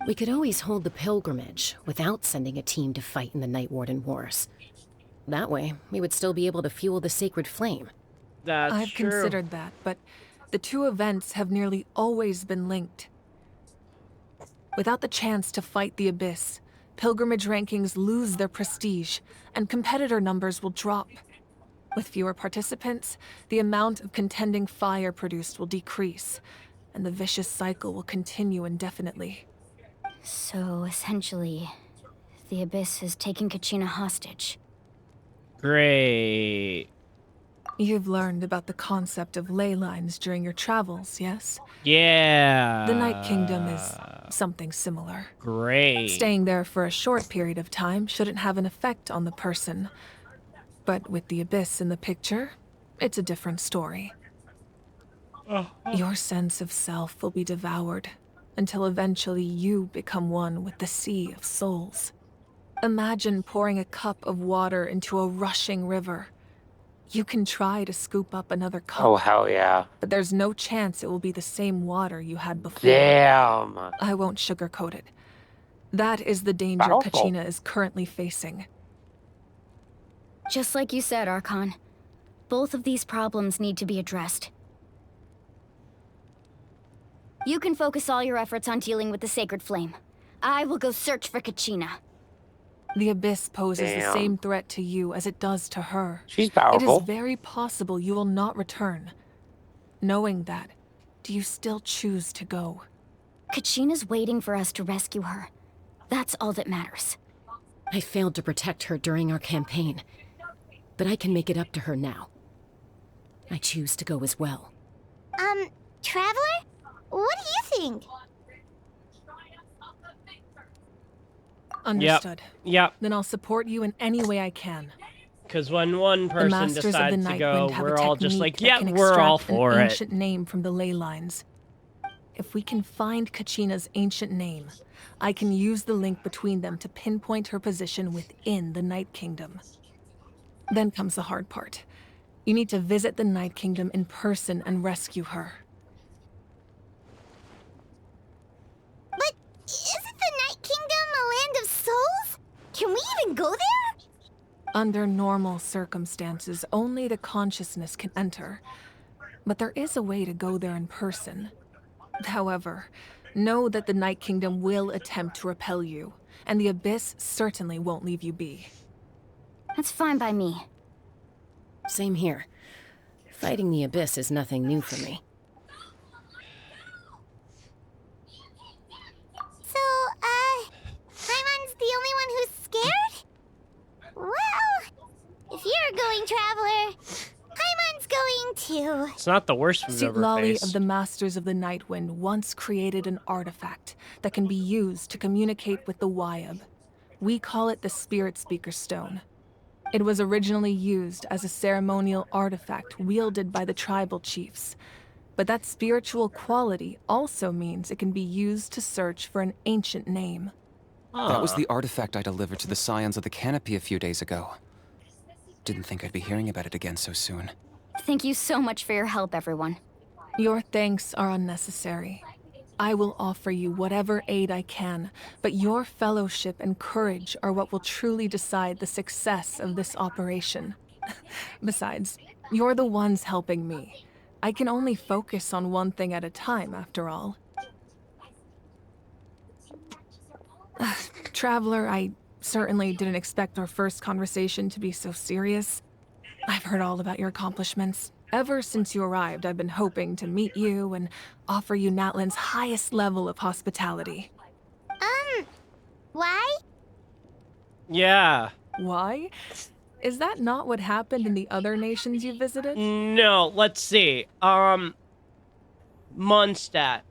We could always hold the pilgrimage without sending a team to fight in the Night Warden Wars. That way, we would still be able to fuel the sacred flame. I've considered that, but the two events have nearly always been linked. Without the chance to fight the Abyss, pilgrimage rankings lose their prestige, and competitor numbers will drop. With fewer participants, the amount of contending fire produced will decrease, and the vicious cycle will continue indefinitely. So, essentially, the Abyss is taking Kachina hostage. Great. You've learned about the concept of ley lines during your travels, yes? Yeah. The Night Kingdom is something similar. Great. Staying there for a short period of time shouldn't have an effect on the person. But with the Abyss in the picture, it's a different story. Your sense of self will be devoured until eventually you become one with the sea of souls. Imagine pouring a cup of water into a rushing river. You can try to scoop up another cup. Oh, hell yeah. But there's no chance it will be the same water you had before. Damn. I won't sugarcoat it. That is the danger Powerful. Kachina is currently facing. Just like you said, Archon. Both of these problems need to be addressed. You can focus all your efforts on dealing with the sacred flame. I will go search for Kachina. The Abyss poses the Damn. same threat to you as it does to her. She's powerful. It is very possible you will not return. Knowing that, do you still choose to go? Kachina's waiting for us to rescue her. That's all that matters. I failed to protect her during our campaign, but I can make it up to her now. I choose to go as well. Traveler? What do you think? Understood. Yep. Then I'll support you in any way I can. Because when one The person Masters of the decides to Night go, Wind have we're a all just technique like, that yeah, can we're all extract an for it. ancient name from the ley lines. If we can find Kachina's ancient name, I can use the link between them to pinpoint her position within the Night Kingdom. Then comes the hard part. You need to visit the Night Kingdom in person and rescue her. But isn't the Night Kingdom a land of souls? Can we even go there? Under normal circumstances, only the consciousness can enter. But there is a way to go there in person. However, know that the Night Kingdom will attempt to repel you, and the Abyss certainly won't leave you be. That's fine by me. Same here. Fighting the Abyss is nothing new for me. So, Hyman's the only one who's scared? Well, if you're going, Traveler, Hyman's going too. It's not the worst we've ever Sitlali faced. of the Masters of the Nightwind once created an artifact that can be used to communicate with the Wyab. We call it the Spirit Speaker Stone. It was originally used as a ceremonial artifact wielded by the tribal chiefs, But that spiritual quality also means it can be used to search for an ancient name. That was the artifact I delivered to the Scions of the Canopy a few days ago. Didn't think I'd be hearing about it again so soon. Thank you so much for your help, everyone. Your thanks are unnecessary. I will offer you whatever aid I can, but your fellowship and courage are what will truly decide the success of this operation. Besides, you're the ones helping me. I can only focus on one thing at a time, after all. Traveler, I certainly didn't expect our first conversation to be so serious. I've heard all about your accomplishments. Ever since you arrived, I've been hoping to meet you and offer you Natlan's highest level of hospitality. Why? Yeah. Why? Is that not what happened in the other nations you visited? No, let's see. Mondstadt.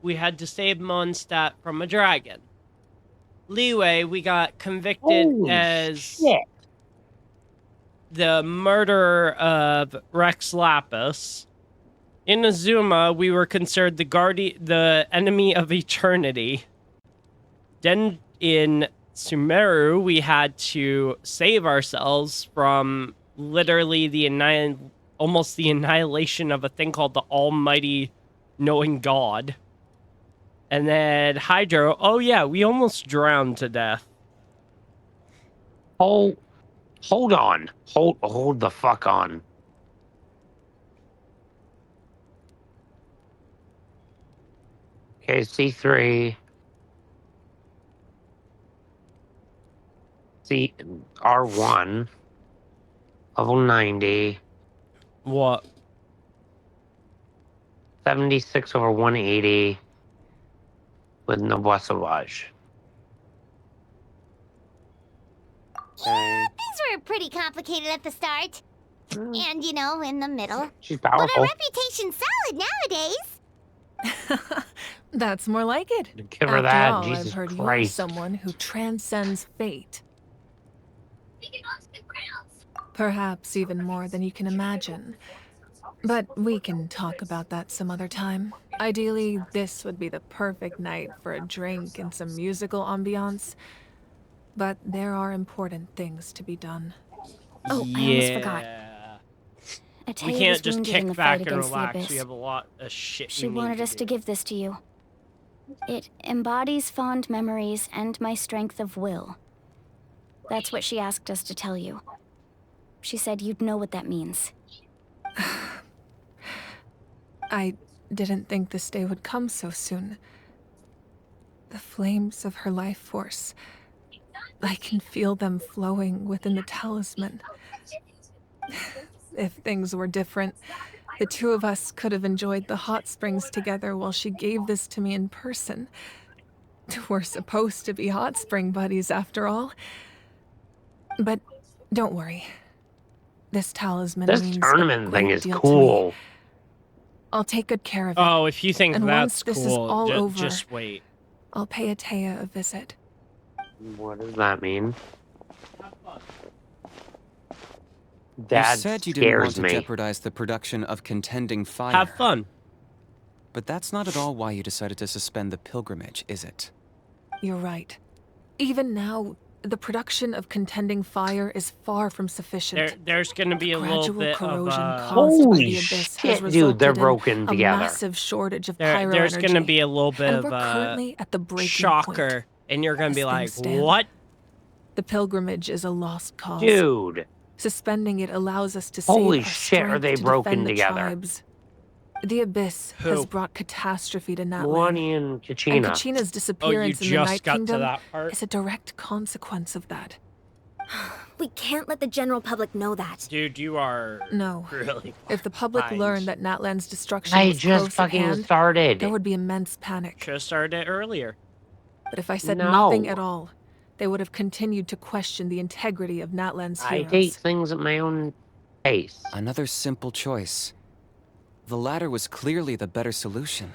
We had to save Mondstadt from a dragon. Leeway, we got convicted as the murderer of Rex Lapis. In Azuma, we were considered the enemy of eternity. Then in Sumeru, we had to save ourselves from literally almost the annihilation of a thing called the Almighty Knowing God. And then Hydro, oh yeah, we almost drowned to death. Hold on. Hold the fuck on. Okay, C3. R1. Level 90. What? 76 over 180 with Noble Sauvage. Okay. Things were pretty complicated at the start. And, you know, in the middle. She's But our powerful. reputation's solid nowadays. That's more like it. Give her After that, all, Jesus I've heard you're Christ. someone who transcends fate. Perhaps even more than you can imagine. But we can talk about that some other time. Ideally, this would be the perfect night for a drink and some musical ambiance. But there are important things to be done. Oh, I almost forgot. We Ataya can't was just wounded kick in the back fight and against the relax. Abyss. We have a lot of shit She we wanted need us to to do. give this to you. It embodies fond memories and my strength of will. That's what she asked us to tell you. She said you'd know what that means. I didn't think this day would come so soon. The flames of her life force. I can feel them flowing within the talisman. If things were different, the two of us could have enjoyed the hot springs together while she gave this to me in person. We're supposed to be hot spring buddies after all. But don't worry. This talisman This means tournament a thing great is deal cool. to me. I'll take good care of it. Oh, if you think and that's once this is cool, all over, just wait. I'll pay Ataya a visit. What does that mean? You Dad said you didn't want scares to me. jeopardize the production of Contending Fire. Have fun. But that's not at all why you decided to suspend the pilgrimage, is it? You're right. Even now, the production of Contending Fire is far from sufficient. There's going to be a little Gradual bit corrosion of caused by Holy the abyss has shit, resulted dude, they're in broken a together. massive shortage of pyro there's energy. going to be a little bit and of we're currently at the breaking shocker, point. and you're going to be As like, things stand. what? The pilgrimage is a lost cause. Dude. Suspending it allows us to Holy save our shit, are strength they to broken defend the together? tribes. The abyss has Who? brought catastrophe to Natlan. Lonnie and Kachina. And Kachina's disappearance in the just Night got to Kingdom that part? is a direct consequence of that. We can't let the general public know that. Dude, you are No. really If the public behind. learned that Natlan's destruction I was just close fucking at hand, started. there would be immense panic. Should have started it earlier. But if I said No. nothing at all, they would have continued to question the integrity of Natlan's I heroes. take things at my own pace. Another simple choice. The latter was clearly the better solution.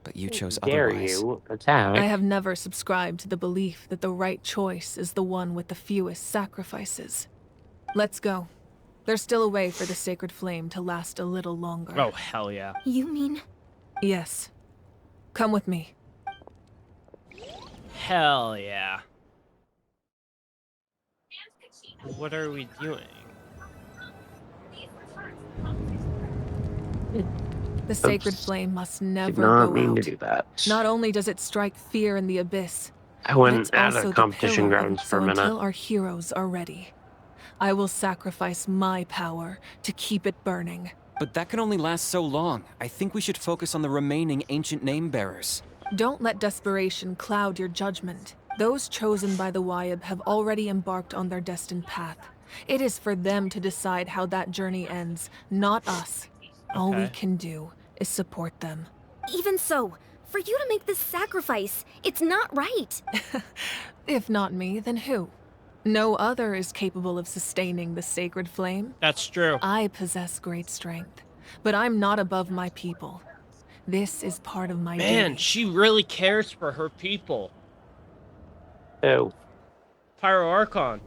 But you chose Dare otherwise. you attack? I have never subscribed to the belief that the right choice is the one with the fewest sacrifices. Let's go. There's still a way for the sacred flame to last a little longer. Oh, hell yeah. You mean? Yes. Come with me. Hell yeah. What are we doing? The sacred flame must never Did not go mean out. to do that. Not only does it strike fear in the abyss, I but went it's out also of competition the pillar grounds of, for a so minute. until our heroes are ready, I will sacrifice my power to keep it burning. But that can only last so long. I think we should focus on the remaining ancient name bearers. Don't let desperation cloud your judgment. Those chosen by the Wyab have already embarked on their destined path. It is for them to decide how that journey ends, not us. All we can do is support them. Even so, for you to make this sacrifice, it's not right. If not me, then who? No other is capable of sustaining the sacred flame. That's true. I possess great strength, but I'm not above my people. This is part of my Man, duty. she really cares for her people. Oh. Pyro Archon.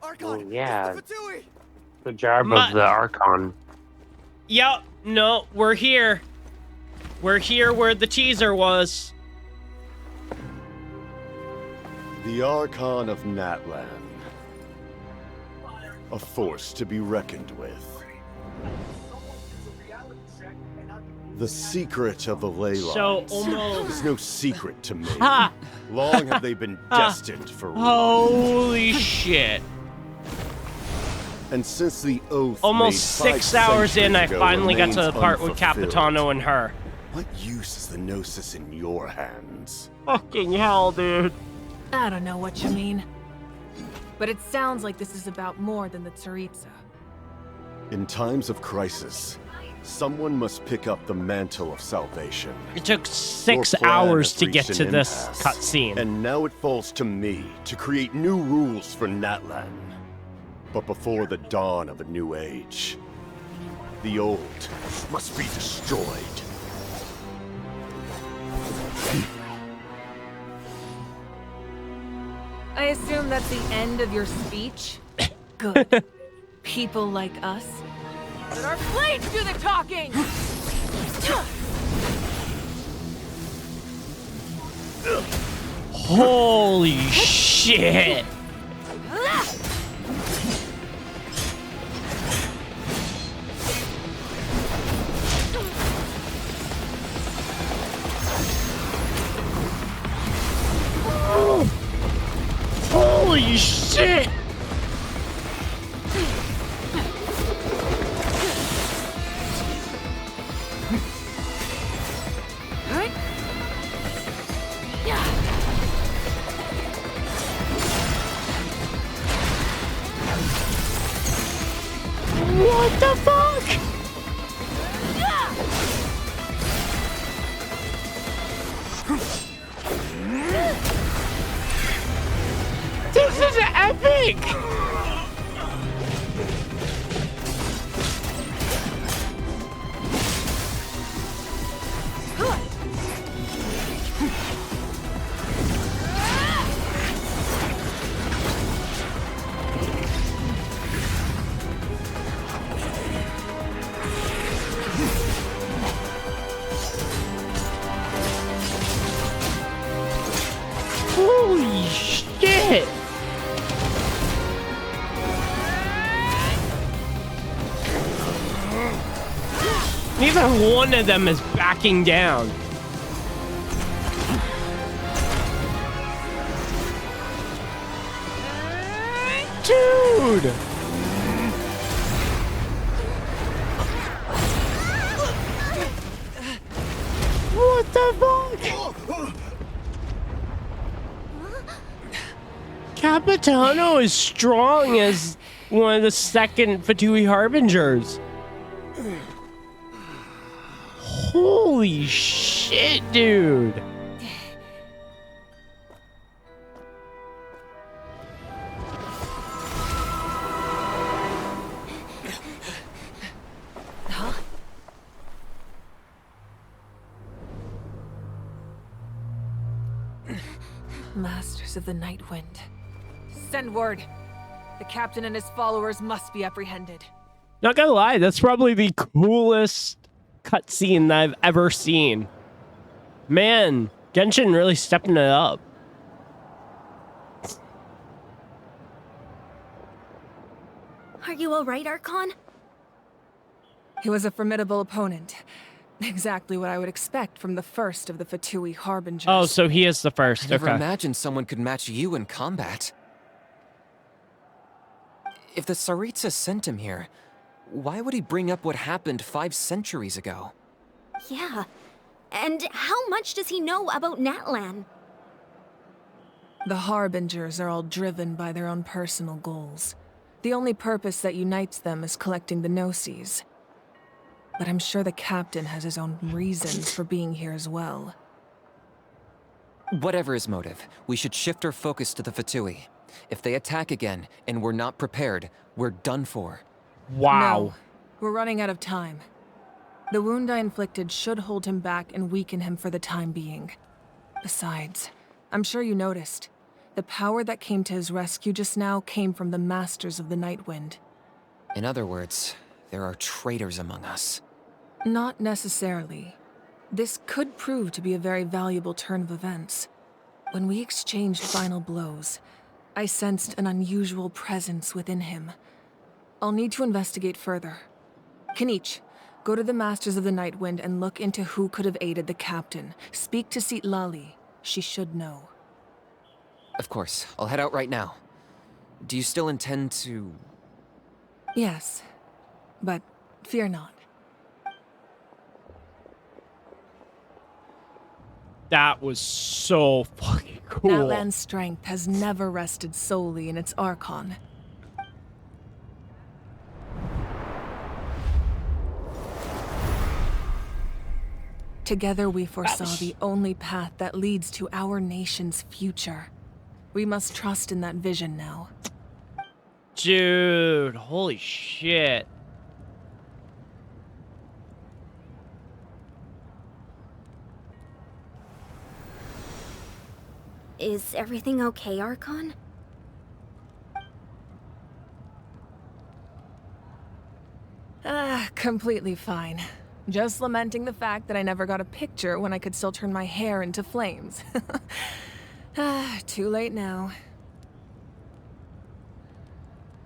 Oh, yeah. The job of the Archon. Yep, no, we're here. We're here where the teaser was. The Archon of Natlan. A force to be reckoned with. The secret of the ley lines So, almost... is no secret to me. Ha! Long have they been destined for war. Holy shit. And since the oath Almost made 6 5 hours in, I centuries ago finally got to the remains part with unfulfilled, Capitano and her. What use is the Gnosis in your hands? Fucking hell, dude. I don't know what you mean. But it sounds like this is about more than the Tsaritsa. In times of crisis, someone must pick up the mantle of salvation. It took Your 6 plan hours has to get reached to an this impasse, cutscene. And now it falls to me to create new rules for Natlan. But before the dawn of a new age, the old must be destroyed. I assume that's the end of your speech? Good. People like us. Let our blades do the talking! Holy shit! Holy shit! What the fuck? This is epic! Holy shit! Neither one of them is backing down. Dude! What the fuck? Capitano is strong as one of the second Fatui Harbingers. Holy shit, dude. Masters of the Night Wind. Send word. The captain and his followers must be apprehended. Not gonna lie, that's probably the coolest cutscene that I've ever seen. Man, Genshin really stepping it up. Are you alright, Archon? He was a formidable opponent. Exactly what I would expect from the first of the Fatui Harbingers. Oh, so he is the first. I never Okay. imagined someone could match you in combat. If the Tsaritsa sent him here, why would he bring up what happened 5 centuries ago? Yeah. And how much does he know about Natlan? The Harbingers are all driven by their own personal goals. The only purpose that unites them is collecting the Gnosis. But I'm sure the captain has his own reasons for being here as well. Whatever his motive, we should shift our focus to the Fatui. If they attack again, and we're not prepared, we're done for. Wow. No, we're running out of time. The wound I inflicted should hold him back and weaken him for the time being. Besides, I'm sure you noticed, the power that came to his rescue just now came from the Masters of the Nightwind. In other words, there are traitors among us. Not necessarily. This could prove to be a very valuable turn of events. When we exchanged final blows, I sensed an unusual presence within him. I'll need to investigate further. Kenichi, go to the Masters of the Nightwind and look into who could have aided the captain. Speak to Citlali. She should know. Of course, I'll head out right now. Do you still intend to... Yes, but fear not. That was so fucking cool. Natlan's strength has never rested solely in its Archon. Together we foresaw the only path that leads to our nation's future. We must trust in that vision now. Dude, holy shit. Is everything okay, Archon? Completely fine. Just lamenting the fact that I never got a picture when I could still turn my hair into flames. Too late now.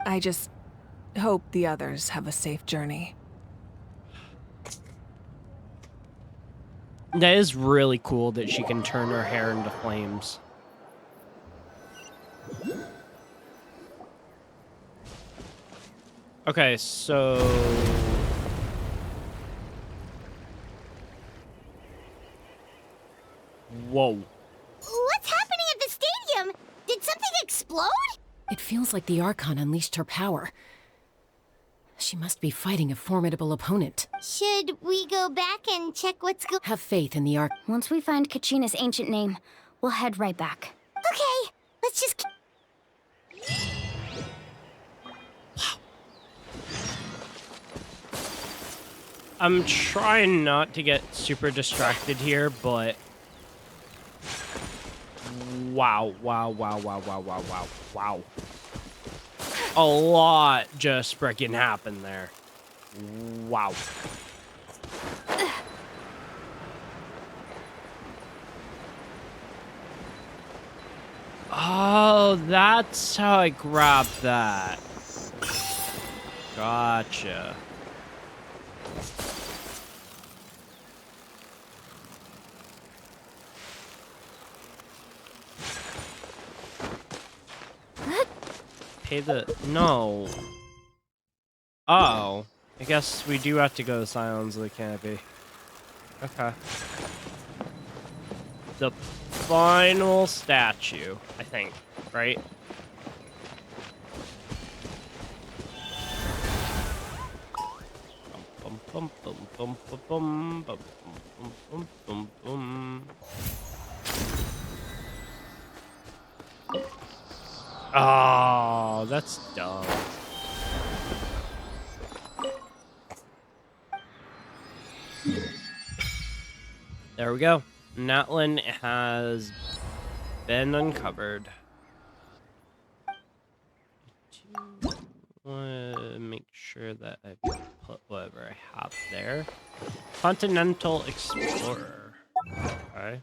I just hope the others have a safe journey. That is really cool that she can turn her hair into flames. Okay, so... Whoa. What's happening at the stadium? Did something explode? It feels like the Archon unleashed her power. She must be fighting a formidable opponent. Should we go back and check what's going on? Have faith in the Archon. Once we find Kachina's ancient name, we'll head right back. Okay, let's just... I'm trying not to get super distracted here, but... Wow, wow, wow, wow, wow, wow, wow, wow. A lot just freaking happened there. Wow. Oh, that's how I grabbed that. Gotcha. Pay the... No. Oh. I guess we do have to go to Scions of the Canopy. Okay. The final statue, I think, right? Bum, bum, bum, bum, bum, bum, bum, bum, bum, bum, bum. Oh, that's dumb. There we go. Natlan has been uncovered. want to make sure that I put whatever I have there. Continental Explorer. Okay.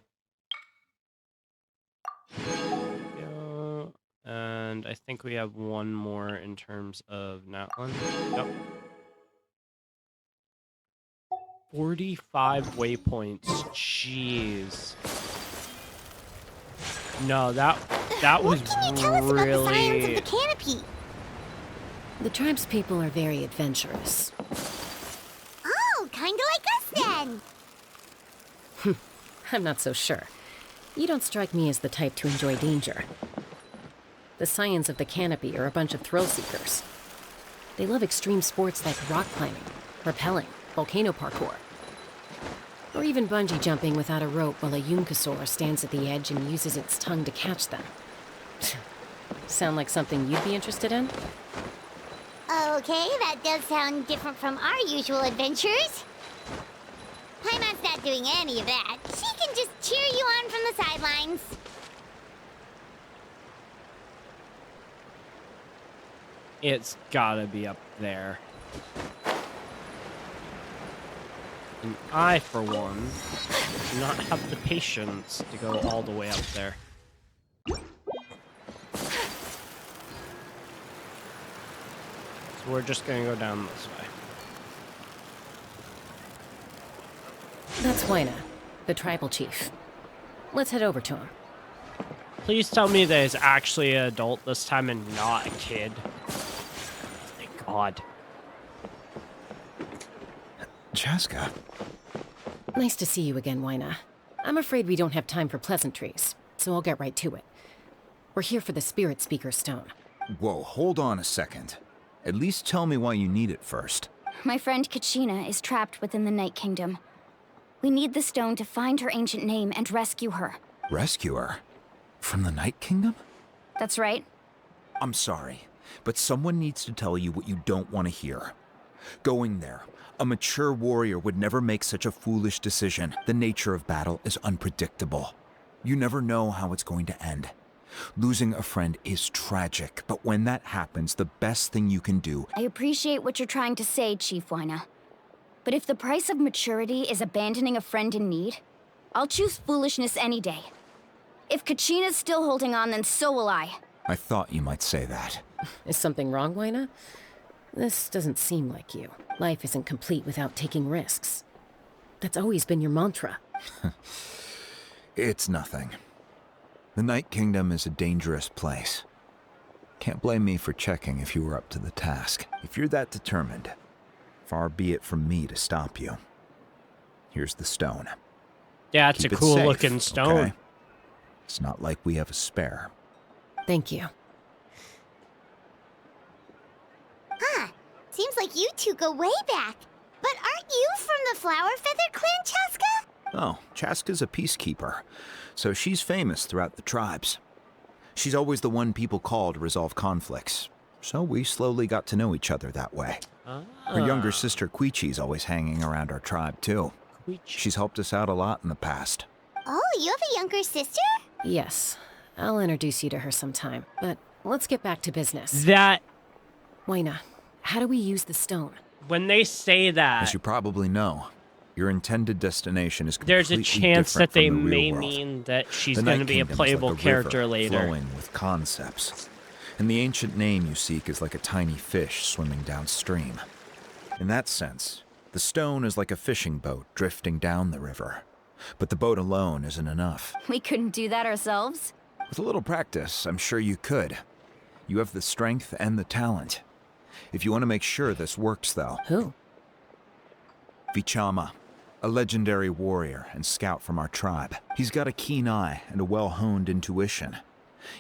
Yeah. And I think we have one more in terms of Natlan. Yep. 45 waypoints. Jeez. No, that was What can you tell us about the science of the canopy? The tribespeople are very adventurous. Oh, kinda like us then. I'm not so sure. You don't strike me as the type to enjoy danger. The Scions of the Canopy are a bunch of thrill seekers. They love extreme sports like rock climbing, rappelling, volcano parkour, or even bungee jumping without a rope while a Yunkasaur stands at the edge and uses its tongue to catch them. Sound like something you'd be interested in? Okay, that does sound different from our usual adventures. Paimon's not doing any of that. She can just cheer you on from the sidelines. It's gotta be up there. And I, for one, do not have the patience to go all the way up there. So we're just gonna go down this way. That's Huayna, the tribal chief. Let's head over to him. Please tell me that he's actually an adult this time and not a kid. Thank God. Chaska. Nice to see you again, Huayna. I'm afraid we don't have time for pleasantries, so I'll get right to it. We're here for the Spirit Speaker Stone. Whoa, hold on a second. At least tell me why you need it first. My friend Kachina is trapped within the Night Kingdom. We need the stone to find her ancient name and rescue her. Rescue her? From the Night Kingdom? That's right. I'm sorry, but someone needs to tell you what you don't want to hear. Going there, a mature warrior would never make such a foolish decision. The nature of battle is unpredictable. You never know how it's going to end. Losing a friend is tragic, but when that happens, the best thing you can do... I appreciate what you're trying to say, Chief Huayna. But if the price of maturity is abandoning a friend in need, I'll choose foolishness any day. If Kachina's still holding on, then so will I. I thought you might say that. Is something wrong, Huayna? This doesn't seem like you. Life isn't complete without taking risks. That's always been your mantra. It's nothing. The Night Kingdom is a dangerous place. Can't blame me for checking if you were up to the task. If you're that determined, far be it from me to stop you. Here's the stone. Yeah, it's Keep a it cool safe, looking stone. okay? It's not like we have a spare. Thank you. Huh. Seems like you two go way back. But aren't you from the Flower Feather Clan, Chaska? Oh, Chaska's a peacekeeper, so she's famous throughout the tribes. She's always the one people call to resolve conflicts, so we slowly got to know each other that way. Her younger sister Quichi's always hanging around our tribe, too. She's helped us out a lot in the past. Oh, you have a younger sister? Yes. I'll introduce you to her sometime, but let's get back to business. That... Huayna, how do we use the stone? When they say that... As you probably know, your intended destination is completely there's a chance that they different from the may real world. mean that she's The going to Night be a Kingdom is playable like a character river later. flowing with concepts. And the ancient name you seek is like a tiny fish swimming downstream. In that sense, the stone is like a fishing boat drifting down the river. But the boat alone isn't enough. We couldn't do that ourselves? With a little practice, I'm sure you could. You have the strength and the talent. If you want to make sure this works, though. Who? Vichama, a legendary warrior and scout from our tribe. He's got a keen eye and a well-honed intuition.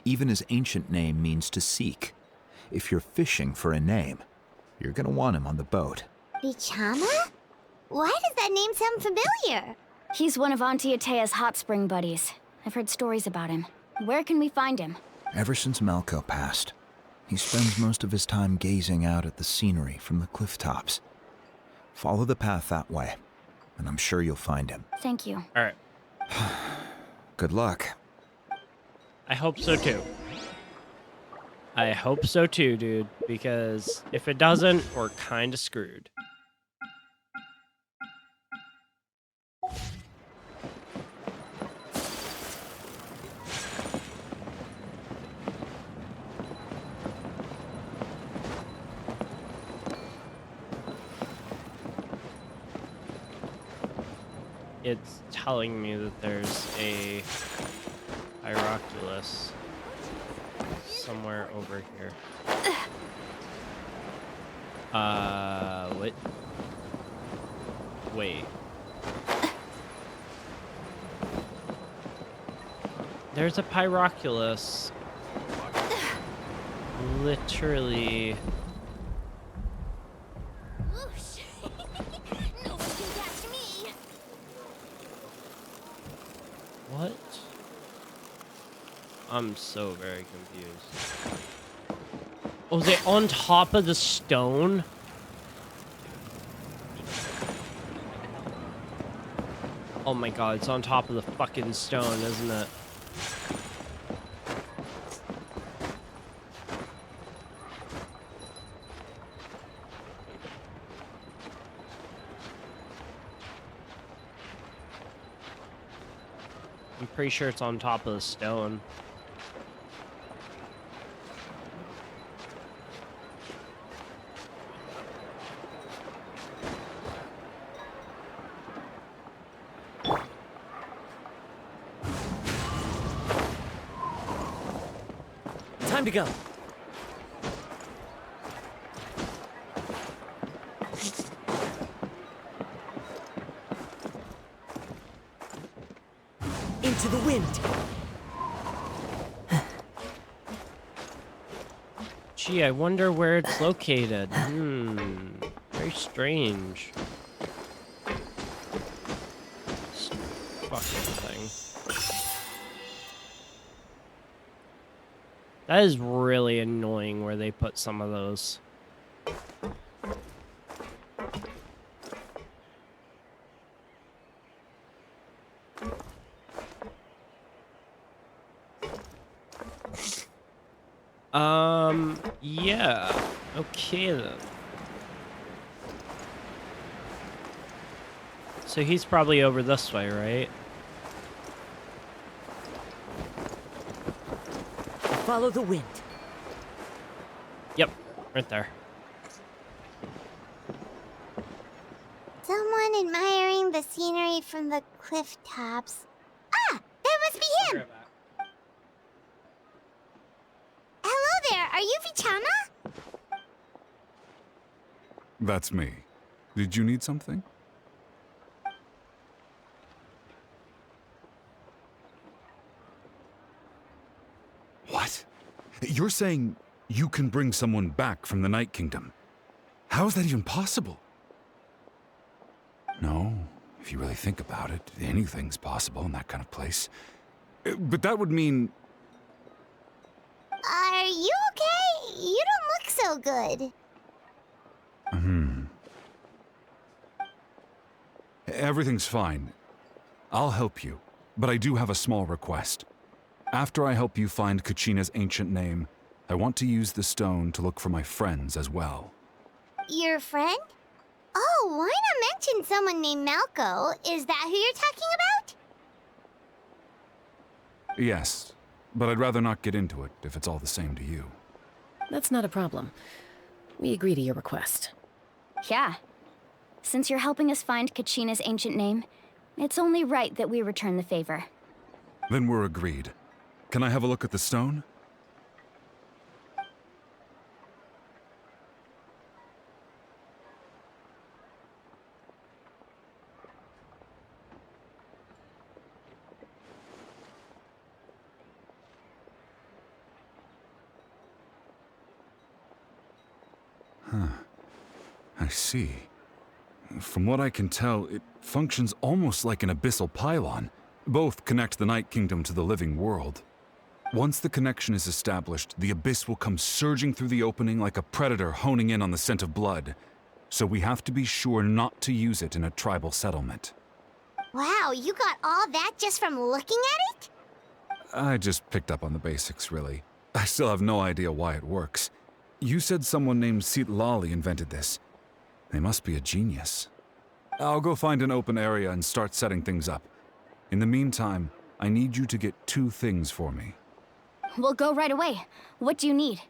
Even his ancient name means to seek. If you're fishing for a name, you're gonna want him on the boat. Vichama? Why does that name sound familiar? He's one of Auntie Atea's hot spring buddies. I've heard stories about him. Where can we find him? Ever since Malco passed, he spends most of his time gazing out at the scenery from the cliff tops. Follow the path that way, and I'm sure you'll find him. Thank you. All right. Good luck. I hope so too. I hope so too, dude, because if it doesn't, we're kind of screwed. It's telling me that there's a Hieroculus somewhere over here. What? Wait. There's a Pyroculus. Literally. Whoosh. No one can catch me. What? I'm so very confused. Oh, is it on top of the stone? Oh my god, it's on top of the fucking stone, isn't it? I'm pretty sure it's on top of the stone. Time to go. Into the wind. Gee, I wonder where it's located. Very strange. This fucking thing. That is really annoying where they put some of those. Yeah. Okay then. So he's probably over this way, right? Follow the wind. Yep, right there. Someone admiring the scenery from the cliff tops. Ah, that must be him. Hello there, are you Vichama? That's me. Did you need something? What? You're saying you can bring someone back from the Night Kingdom? How is that even possible? No, if you really think about it, anything's possible in that kind of place. But that would mean... Are you okay? You don't look so good. Everything's fine. I'll help you, but I do have a small request. After I help you find Kachina's ancient name, I want to use the stone to look for my friends as well. Your friend? Oh, why not mention someone named Malco? Is that who you're talking about? Yes, but I'd rather not get into it if it's all the same to you. That's not a problem. We agree to your request. Yeah. Since you're helping us find Kachina's ancient name, it's only right that we return the favor. Then we're agreed. Can I have a look at the stone? Huh. I see. From what I can tell, it functions almost like an abyssal pylon. Both connect the Night Kingdom to the living world. Once the connection is established, the abyss will come surging through the opening like a predator honing in on the scent of blood. So we have to be sure not to use it in a tribal settlement. Wow, you got all that just from looking at it? I just picked up on the basics, really. I still have no idea why it works. You said someone named Lali invented this. They must be a genius. I'll go find an open area and start setting things up. In the meantime, I need you to get 2 things for me. We'll go right away. What do you need?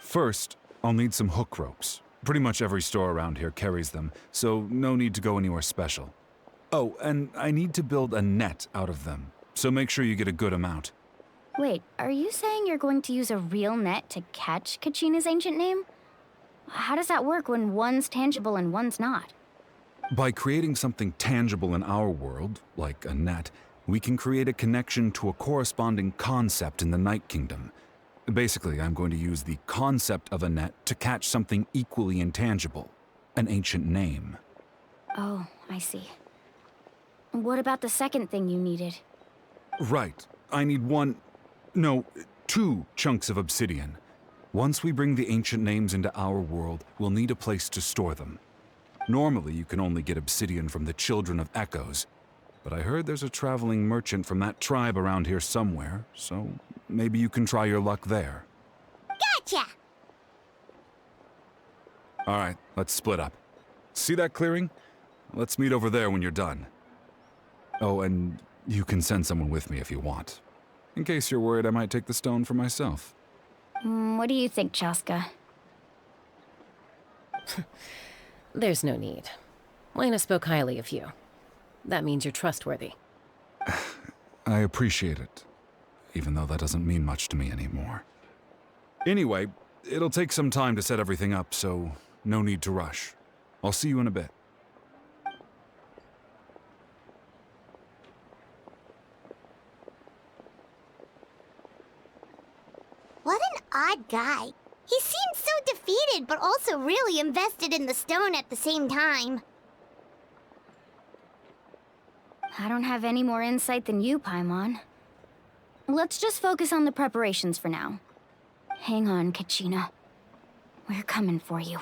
First, I'll need some hook ropes. Pretty much every store around here carries them, so no need to go anywhere special. Oh, and I need to build a net out of them, so make sure you get a good amount. Wait, are you saying you're going to use a real net to catch Kachina's ancient name? How does that work when one's tangible and one's not? By creating something tangible in our world, like a net, we can create a connection to a corresponding concept in the Night Kingdom. Basically, I'm going to use the concept of a net to catch something equally intangible, an ancient name. Oh, I see. What about the second thing you needed? Right. I need 2 chunks of obsidian. Once we bring the ancient names into our world, we'll need a place to store them. Normally, you can only get obsidian from the Children of Echoes, but I heard there's a traveling merchant from that tribe around here somewhere, so maybe you can try your luck there. Gotcha! All right, let's split up. See that clearing? Let's meet over there when you're done. Oh, and you can send someone with me if you want. In case you're worried I might take the stone for myself. What do you think, Chaska? There's no need. Lena spoke highly of you. That means you're trustworthy. I appreciate it, even though that doesn't mean much to me anymore. Anyway, it'll take some time to set everything up, so no need to rush. I'll see you in a bit. What an odd guy. He seemed so defeated, but also really invested in the stone at the same time. I don't have any more insight than you, Paimon. Let's just focus on the preparations for now. Hang on, Kachina. We're coming for you.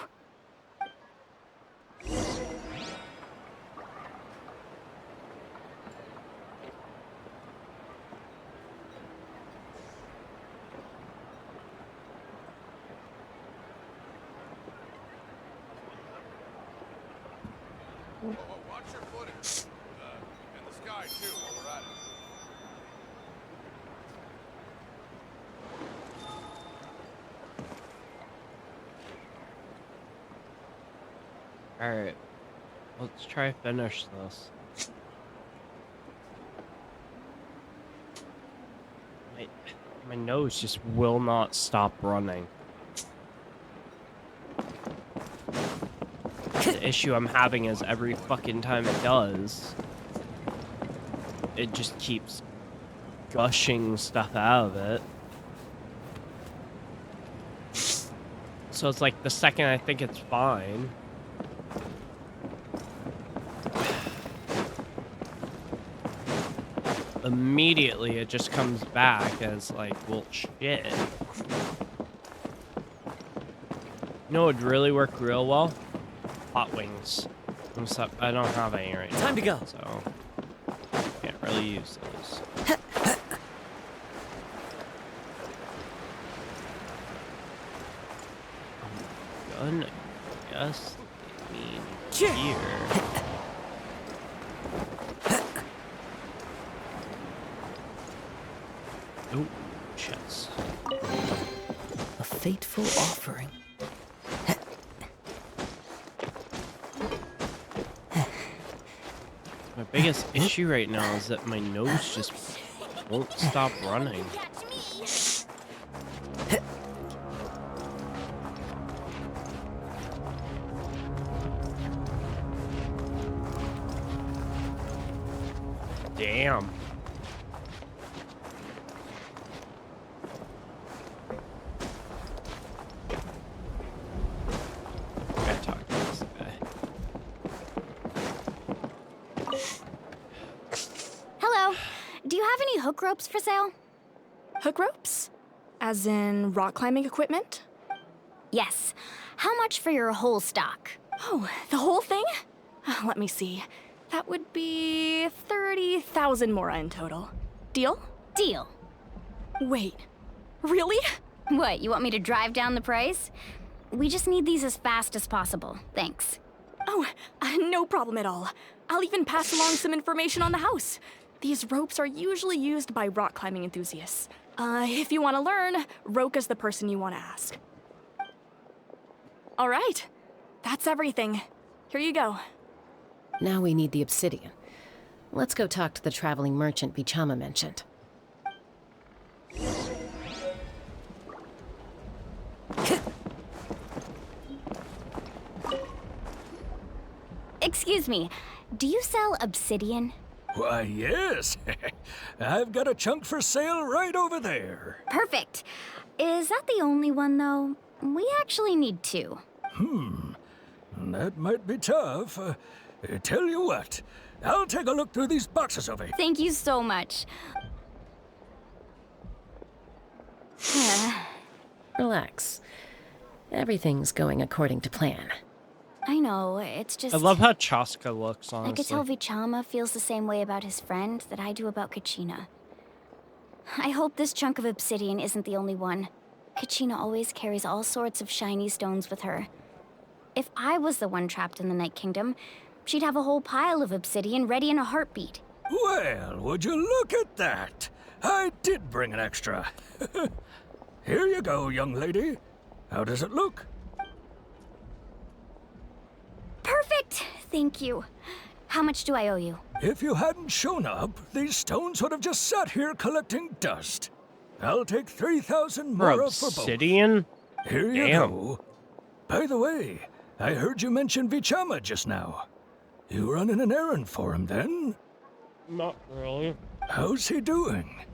Watch your footing. And the sky, too, while we're at it. Alright. Let's try to finish this. My nose just will not stop running. The issue I'm having is every fucking time it does, it just keeps gushing stuff out of it. So it's like the second I think it's fine, immediately it just comes back as like, well, shit. You know what would really work real well? Hot wings. Except I don't have any right now. Time to go. So can't really use those. Gun, I guess they mean here. Oh, chest. A fateful offering. My biggest issue right now is that my nose just won't stop running. Damn. Gotta talk to this guy. Hello. Do you have any hook ropes for sale? Hook ropes? As in rock climbing equipment? Yes. How much for your whole stock? Oh, the whole thing? Let me see. That would be 30,000 mora in total. Deal? Deal. Wait. Really? What, you want me to drive down the price? We just need these as fast as possible. Thanks. Oh, no problem at all. I'll even pass along some information on the house. These ropes are usually used by rock climbing enthusiasts. If you want to learn, Roka's the person you want to ask. All right, that's everything. Here you go. Now we need the obsidian. Let's go talk to the traveling merchant Vichama mentioned. Excuse me, do you sell obsidian? Why, yes. I've got a chunk for sale right over there. Perfect. Is that the only one, though? We actually need two. That might be tough. Tell you what, I'll take a look through these boxes over here. Thank you so much. Relax. Everything's going according to plan. I know, it's just... I love how Chaska looks, honestly. I could tell Vichama feels the same way about his friend that I do about Kachina. I hope this chunk of obsidian isn't the only one. Kachina always carries all sorts of shiny stones with her. If I was the one trapped in the Night Kingdom, she'd have a whole pile of obsidian ready in a heartbeat. Well, would you look at that? I did bring an extra. Here you go, young lady. How does it look? Perfect! Thank you. How much do I owe you? If you hadn't shown up, these stones would have just sat here collecting dust. I'll take 3,000 more for both. Obsidian? Here you go. By the way, I heard you mention Vichama just now. You running an errand for him, then? Not really. How's he doing?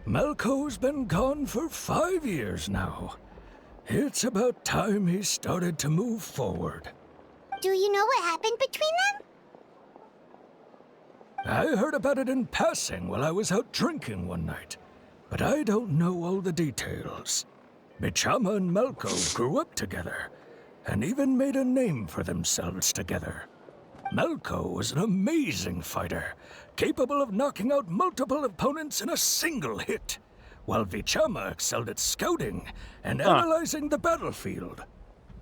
Malco's been gone for 5 years now. It's about time he started to move forward. Do you know what happened between them? I heard about it in passing while I was out drinking one night, but I don't know all the details. Vichama and Malco grew up together, and even made a name for themselves together. Malco was an amazing fighter, capable of knocking out multiple opponents in a single hit, while Vichama excelled at scouting and analyzing the battlefield.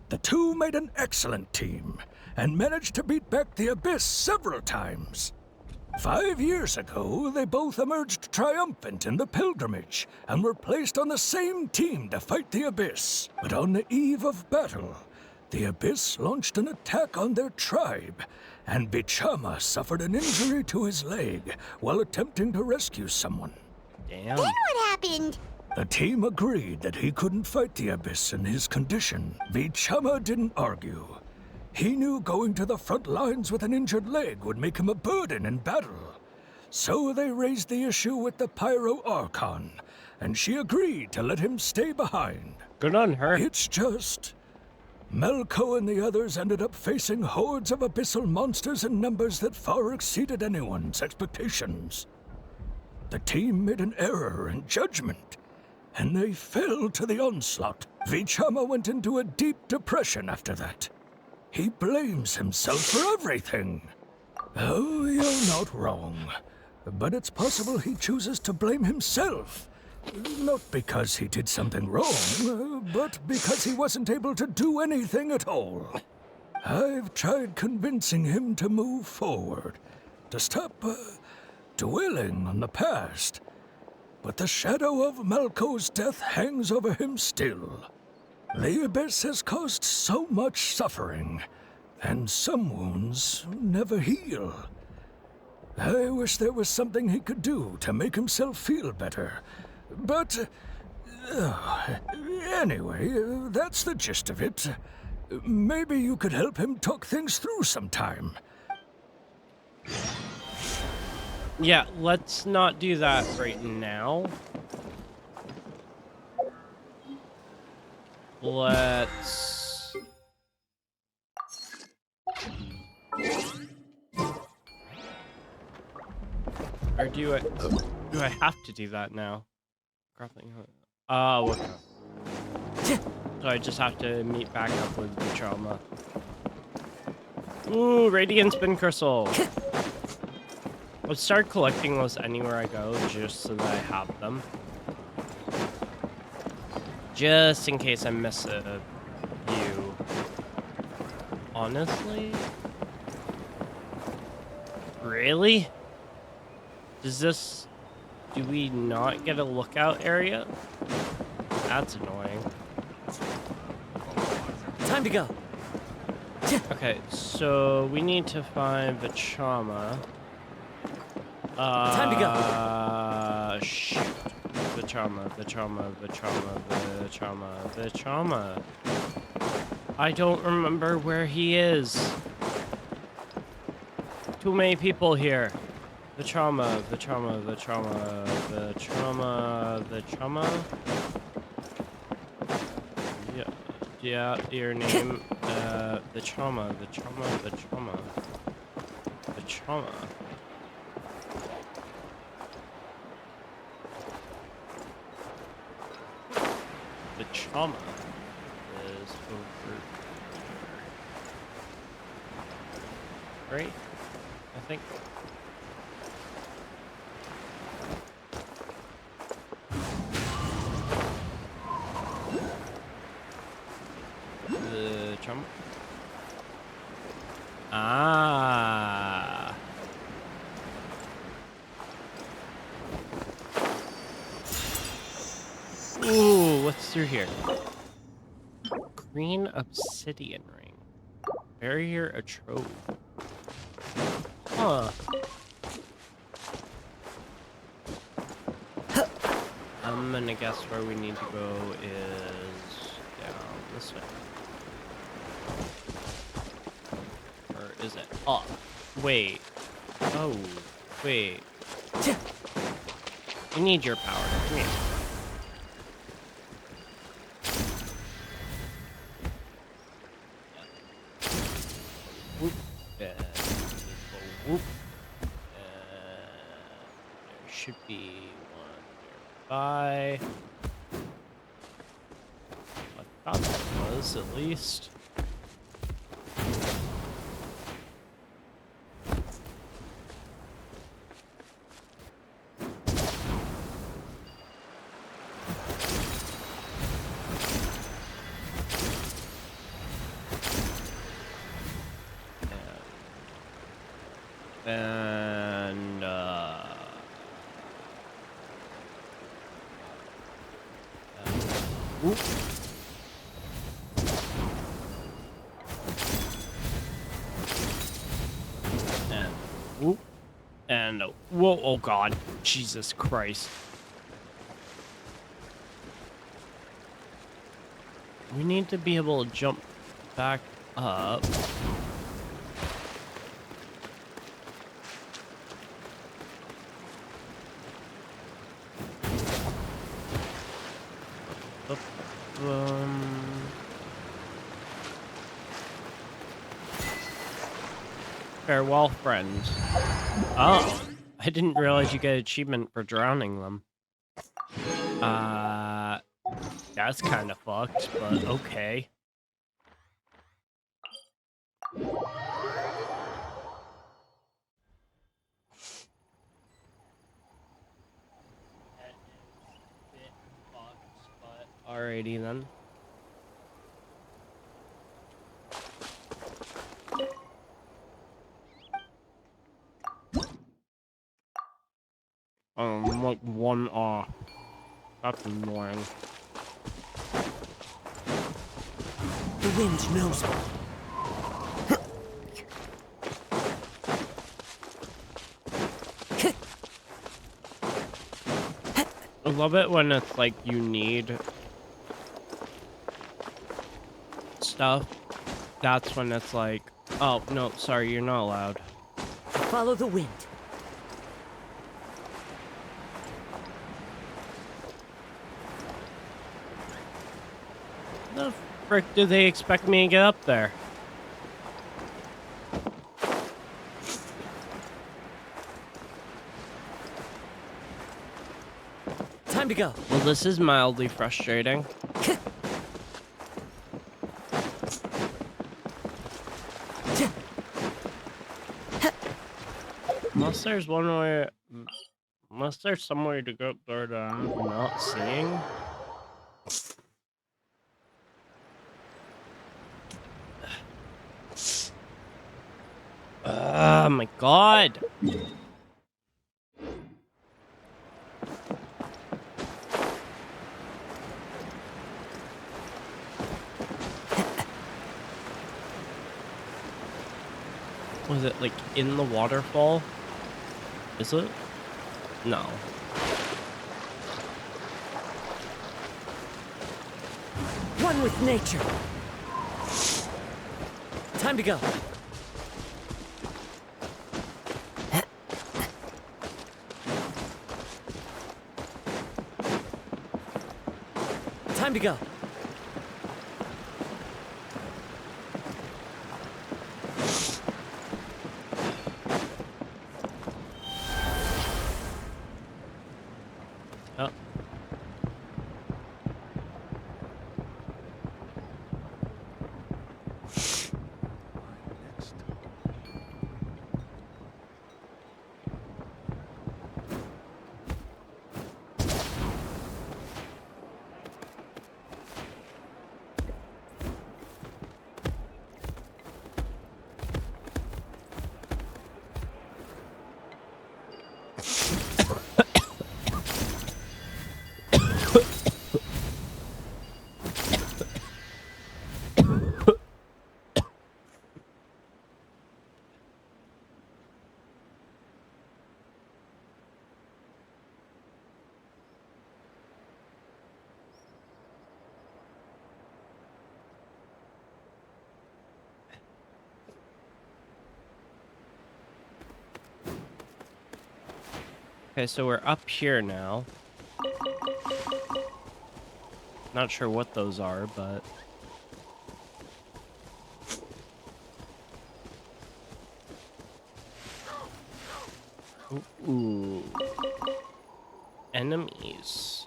The two made an excellent team, and managed to beat back the Abyss several times. 5 years ago, they both emerged triumphant in the pilgrimage, and were placed on the same team to fight the Abyss. But on the eve of battle, the Abyss launched an attack on their tribe, and Vichama suffered an injury to his leg while attempting to rescue someone. Damn. Then what happened? The team agreed that he couldn't fight the Abyss in his condition. Vichama didn't argue. He knew going to the front lines with an injured leg would make him a burden in battle. So they raised the issue with the Pyro Archon, and she agreed to let him stay behind. Good on her. It's just... Malco and the others ended up facing hordes of abyssal monsters in numbers that far exceeded anyone's expectations. The team made an error in judgment, and they fell to the onslaught. Vichama went into a deep depression after that. He blames himself for everything. Oh, you're not wrong. But it's possible he chooses to blame himself. Not because he did something wrong, but because he wasn't able to do anything at all. I've tried convincing him to move forward, to stop dwelling on the past. But the shadow of Malco's death hangs over him still. The Abyss has caused so much suffering, and some wounds never heal. I wish there was something he could do to make himself feel better. But, anyway, that's the gist of it. Maybe you could help him talk things through sometime. Yeah, let's not do that right now. Let's... Or do I have to do that now? Grappling hook. Oh, okay. So I just have to meet back up with the trauma. Ooh, Radiant Spin Crystal. Let's start collecting those anywhere I go, just so that I have them. Just in case I miss a view. Honestly? Really? Do we not get a lookout area? That's annoying. Time to go. Okay, so we need to find Vachama. Time to go. Shoot. Vachama. I don't remember where he is. Too many people here. Vachama. Yeah, your name. Vachama. Vachama is over. Right? I think. The Chama. Ah. Ooh, what's through here? Green obsidian ring. Barrier a trove. Huh. I'm gonna guess where we need to go is down this way. Or is it up? Wait. Oh, wait. We need your power. Come here. Whoop. Whoop. There should be one nearby. I thought that was, at least. And whoop. And whoop. And whoa, oh god, Jesus Christ. We need to be able to jump back up. Farewell, friend. Oh, I didn't realize you get achievement for drowning them. That's kind of fucked, but okay. Alrighty then. Like one off. That's annoying. The wind knows me. I love it when it's like you need stuff. That's when it's like, oh no, sorry, you're not allowed. Follow the wind. The frick do they expect me to get up there? Time to go. Well, this is mildly frustrating. Unless there's one way, unless there's somewhere to go up there that I'm not seeing. Oh my god. Was it like in the waterfall? Is it? No. One with nature. Time to go. Time to go. Oh. Okay, so we're up here now. Not sure what those are, but... Ooh. Enemies.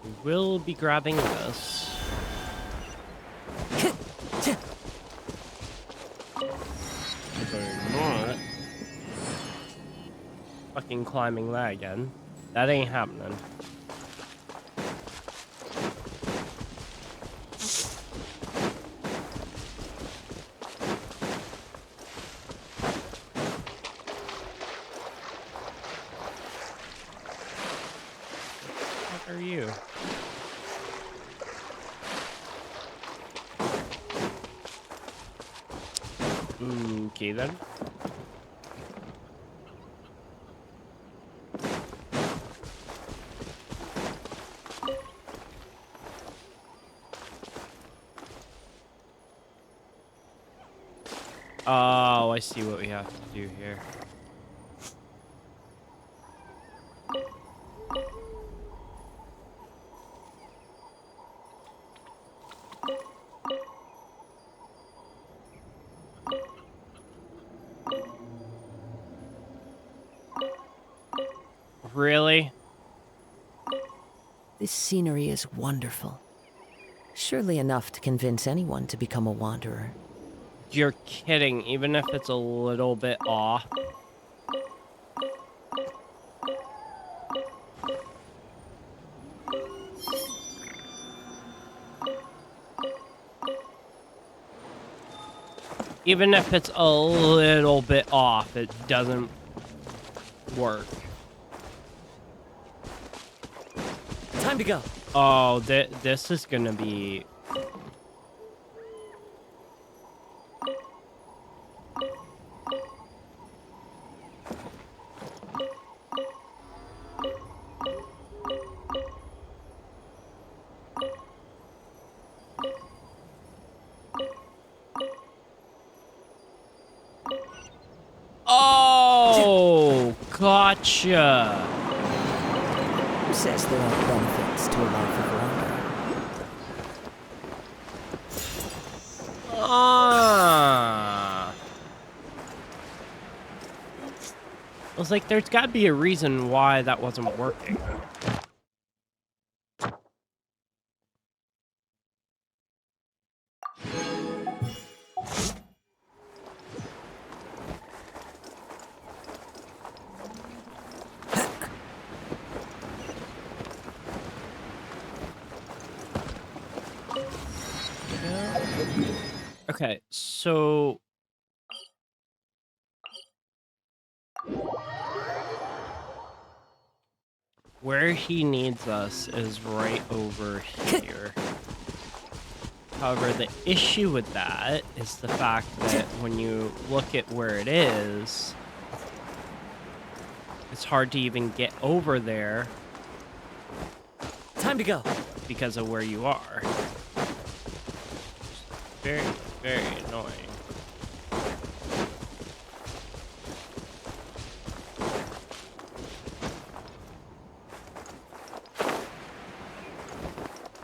We will be grabbing this. If I'm not fucking climbing that again. That ain't happening. What are you? Okay then. Oh, I see what we have to do here. Really? This scenery is wonderful. Surely enough to convince anyone to become a wanderer. You're kidding, even if it's a little bit off. Even if it's a little bit off, it doesn't work. Time to go. Oh, this is gonna be... Oh, gotcha. Who says there aren't benefits to a life of wonder? Ah. I was like, there's got to be a reason why that wasn't working. Okay, so where he needs us is right over here. However, the issue with that is the fact that when you look at where it is, it's hard to even get over there. Time to go. Because of where you are. Very, very annoying.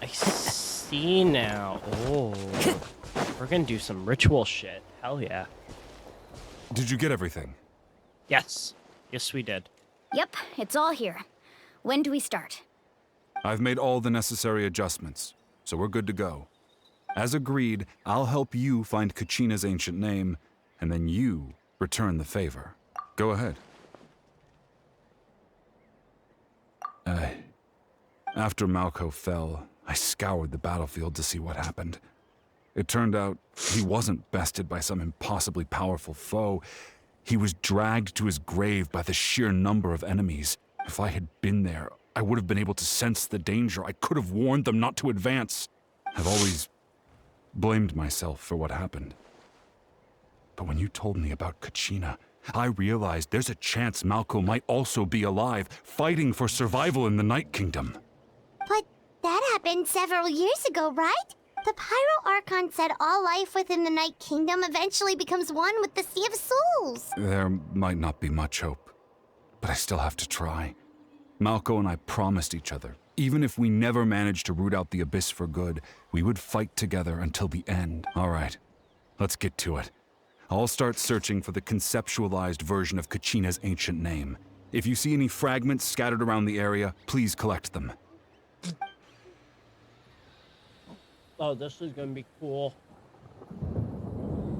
I see now. Oh, we're gonna do some ritual shit. Hell yeah. Did you get everything? Yes. Yes, we did. Yep, it's all here. When do we start? I've made all the necessary adjustments, so we're good to go. As agreed, I'll help you find Kachina's ancient name, and then you return the favor. Go ahead. After Malco fell, I scoured the battlefield to see what happened. It turned out he wasn't bested by some impossibly powerful foe. He was dragged to his grave by the sheer number of enemies. If I had been there, I would have been able to sense the danger. I could have warned them not to advance. I've always blamed myself for what happened. But when you told me about Kachina, I realized there's a chance Malco might also be alive, fighting for survival in the Night Kingdom. But that happened several years ago, right? The Pyro Archon said all life within the Night Kingdom eventually becomes one with the Sea of Souls. There might not be much hope, but I still have to try. Malco and I promised each other, even if we never managed to root out the Abyss for good, we would fight together until the end. All right, let's get to it. I'll start searching for the conceptualized version of Kachina's ancient name. If you see any fragments scattered around the area, please collect them. Oh, this is gonna be cool.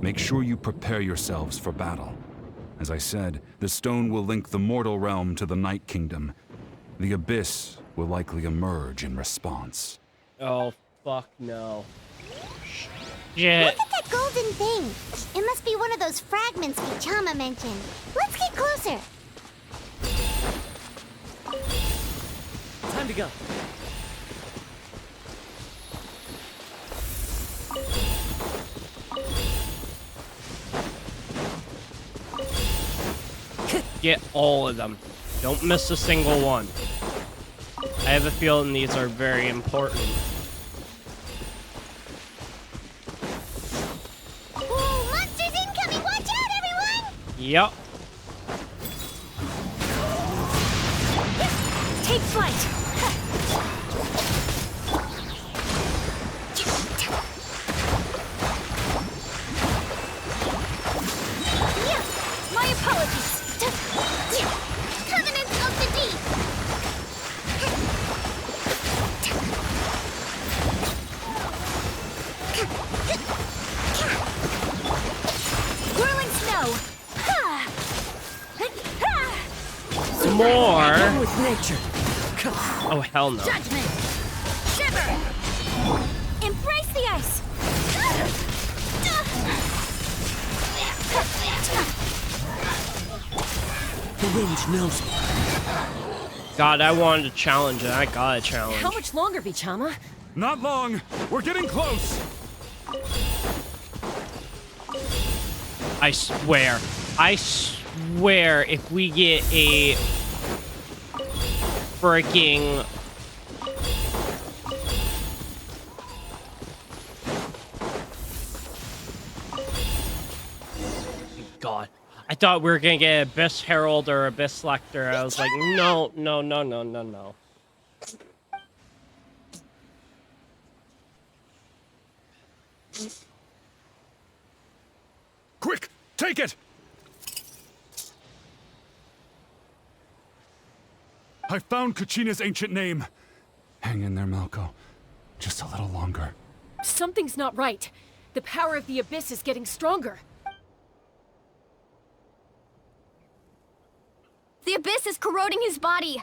Make sure you prepare yourselves for battle. As I said, the stone will link the mortal realm to the Night Kingdom. The Abyss will likely emerge in response. Oh, fuck no. Look at that golden thing. It must be one of those fragments Vichama mentioned. Let's get closer. Time to go. Get all of them. Don't miss a single one. I have a feeling these are very important. Whoa, monsters incoming! Watch out, everyone! Yep. Take flight! My apologies! Covenants of the Deep! Whirling snow! Some more. One with nature. Oh, hell no. Judgment! Shiver! Embrace the ice! The wind knows me. God, I wanted to challenge it. I got a challenge. How much longer, Vichama? Not long. We're getting close. I swear, if we get a freaking God, I thought we were gonna get Abyss Herald or Abyss Lector. I was like, no. Quick, take it! I found Kachina's ancient name. Hang in there, Malco. Just a little longer. Something's not right. The power of the Abyss is getting stronger. The Abyss is corroding his body!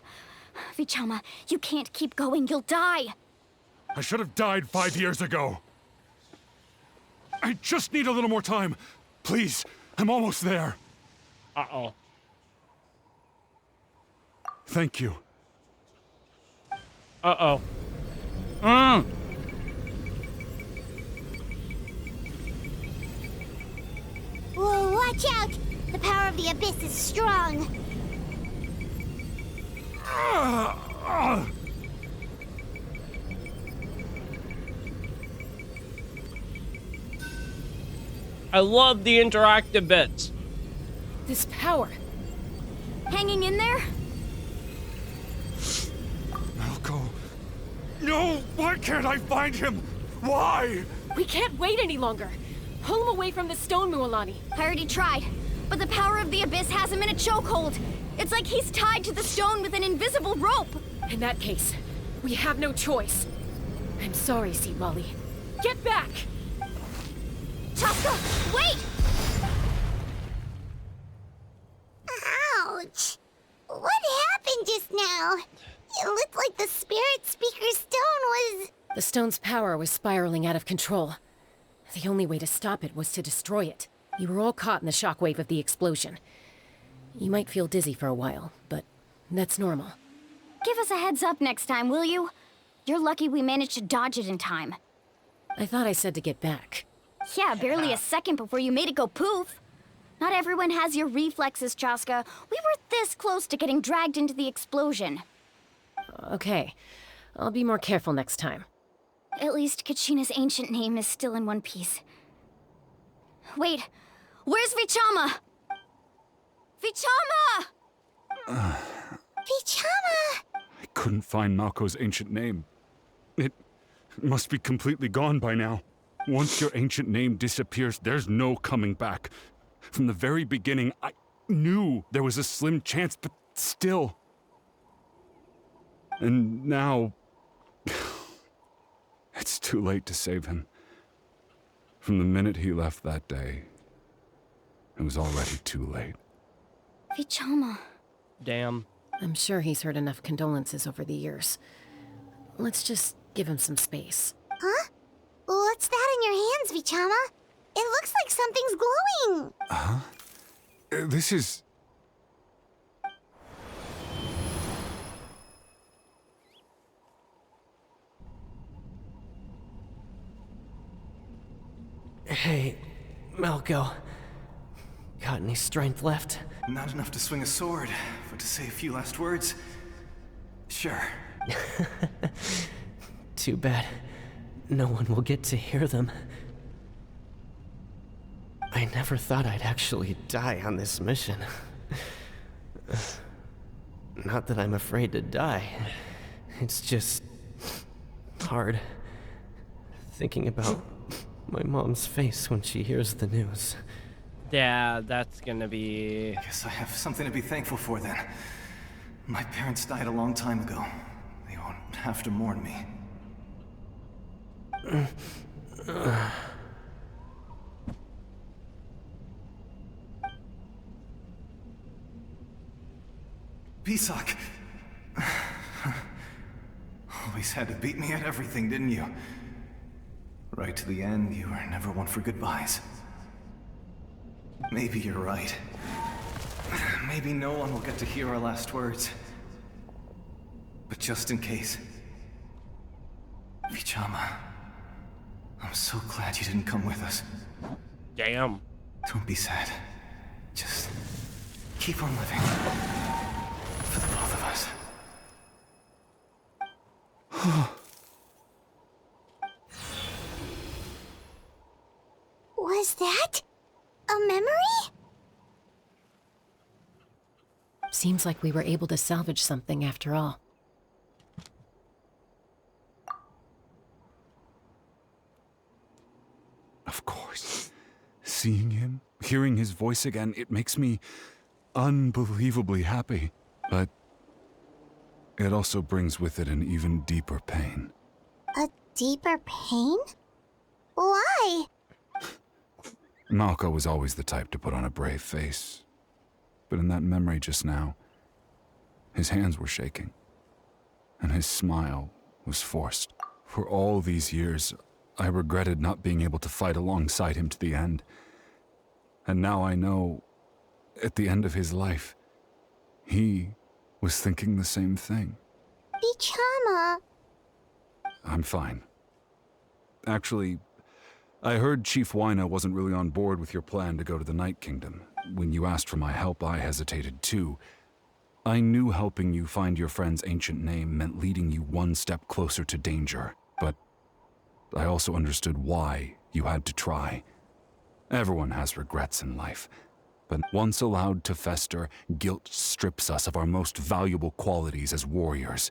Vichama, you can't keep going, you'll die! I should have died 5 years ago. I just need a little more time. Please, I'm almost there. Uh-oh. Thank you. Uh-oh. Whoa, watch out! The power of the abyss is strong. I love the interactive bits. This power. Hanging in there? Malco. No! Why can't I find him? Why? We can't wait any longer. Pull him away from the stone, Mualani. I already tried, but the power of the abyss has him in a chokehold. It's like he's tied to the stone with an invisible rope. In that case, we have no choice. I'm sorry, Sea Molly. Get back! Chaska, wait! Ouch! What happened just now? It looked like the spirit speaker's stone was... The stone's power was spiraling out of control. The only way to stop it was to destroy it. You were all caught in the shockwave of the explosion. You might feel dizzy for a while, but that's normal. Give us a heads up next time, will you? You're lucky we managed to dodge it in time. I thought I said to get back. Yeah, barely a second before you made it go poof. Not everyone has your reflexes, Chaska. We were this close to getting dragged into the explosion. Okay, I'll be more careful next time. At least Kachina's ancient name is still in one piece. Wait, where's Vichama? Vichama! Vichama! I couldn't find Malco's ancient name. It must be completely gone by now. Once your ancient name disappears, there's no coming back. From the very beginning, I knew there was a slim chance, but still. And now... it's too late to save him. From the minute he left that day, it was already too late. Vichama. Damn. I'm sure he's heard enough condolences over the years. Let's just give him some space. Huh? What's that in your hands, Vichama? It looks like something's glowing. Huh? This is... Hey, Malco. Got any strength left? Not enough to swing a sword, but to say a few last words? Sure. Too bad. No one will get to hear them. I never thought I'd actually die on this mission. Not that I'm afraid to die. It's just... hard. Thinking about my mom's face when she hears the news. Yeah, that's gonna be... Guess I have something to be thankful for then. My parents died a long time ago. They won't have to mourn me. Pisak! Always had to beat me at everything, didn't you? Right to the end, you were never one for goodbyes. Maybe you're right. Maybe no one will get to hear our last words. But just in case... Vichama, I'm so glad you didn't come with us. Damn. Don't be sad. Just keep on living. For the both of us. Was that a memory? Seems like we were able to salvage something after all. Of course. Seeing him, hearing his voice again, it makes me unbelievably happy. But it also brings with it an even deeper pain. A deeper pain? Why? Malco was always the type to put on a brave face. But in that memory just now, his hands were shaking, and his smile was forced. For all these years, I regretted not being able to fight alongside him to the end. And now I know, at the end of his life, he was thinking the same thing. Vichama. I'm fine. Actually, I heard Chief Wyna wasn't really on board with your plan to go to the Night Kingdom. When you asked for my help, I hesitated too. I knew helping you find your friend's ancient name meant leading you one step closer to danger, but I also understood why you had to try. Everyone has regrets in life, but once allowed to fester, guilt strips us of our most valuable qualities as warriors.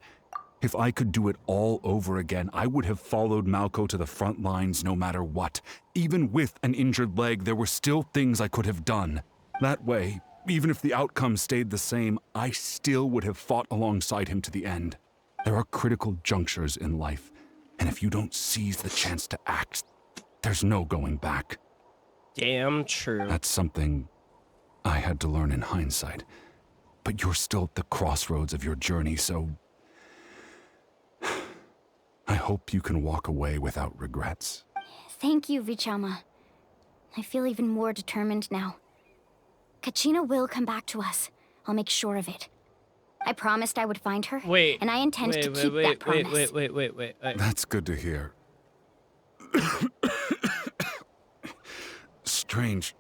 If I could do it all over again, I would have followed Malco to the front lines no matter what. Even with an injured leg, there were still things I could have done. That way, even if the outcome stayed the same, I still would have fought alongside him to the end. There are critical junctures in life, and if you don't seize the chance to act, there's no going back. Damn true. That's something I had to learn in hindsight. But you're still at the crossroads of your journey, so I hope you can walk away without regrets. Thank you, Vichama. I feel even more determined now. Kachina will come back to us. I'll make sure of it. I promised I would find her, and I intend to keep that promise. Wait. That's good to hear. Strange.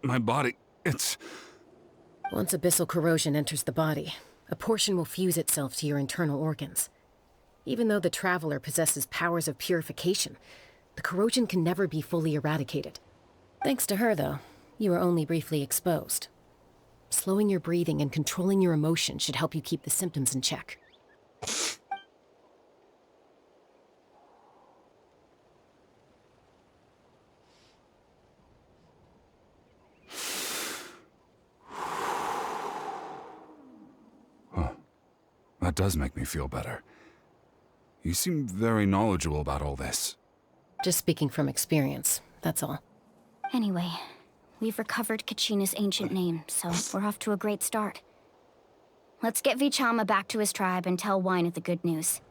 My body, it's... Once abyssal corrosion enters the body, a portion will fuse itself to your internal organs. Even though the Traveler possesses powers of purification, the corrosion can never be fully eradicated. Thanks to her, though, you are only briefly exposed. Slowing your breathing and controlling your emotions should help you keep the symptoms in check. That does make me feel better. You seem very knowledgeable about all this. Just speaking from experience, that's all. Anyway, we've recovered Kachina's ancient name, so we're off to a great start. Let's get Vichama back to his tribe and tell Wyna the good news.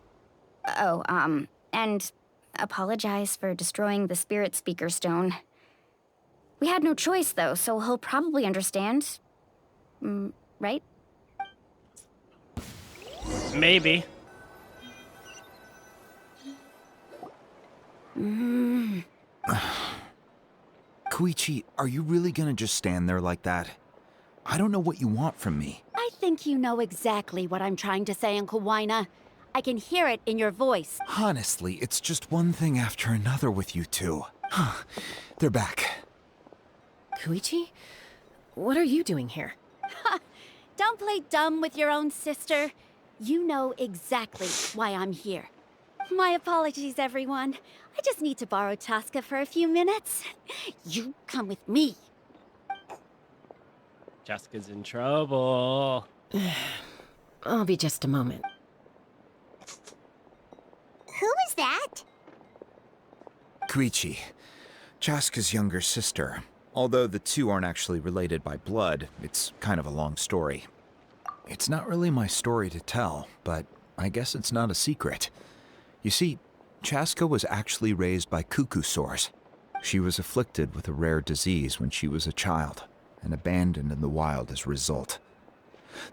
And apologize for destroying the Spirit Speaker Stone. We had no choice, though, so he'll probably understand. Right? Maybe. Koichi, are you really gonna just stand there like that? I don't know what you want from me. I think you know exactly what I'm trying to say, Uncle Wyna. I can hear it in your voice. Honestly, it's just one thing after another with you two. They're back. Koichi? What are you doing here? Don't play dumb with your own sister. You know exactly why I'm here. My apologies, everyone. I just need to borrow Chaska for a few minutes. You come with me. Jessica's in trouble. I'll be just a moment. Who was that? Koichi, Chaska's younger sister. Although the two aren't actually related by blood, it's kind of a long story. It's not really my story to tell, but I guess it's not a secret. You see, Chaska was actually raised by cuckoo sores. She was afflicted with a rare disease when she was a child, and abandoned in the wild as a result.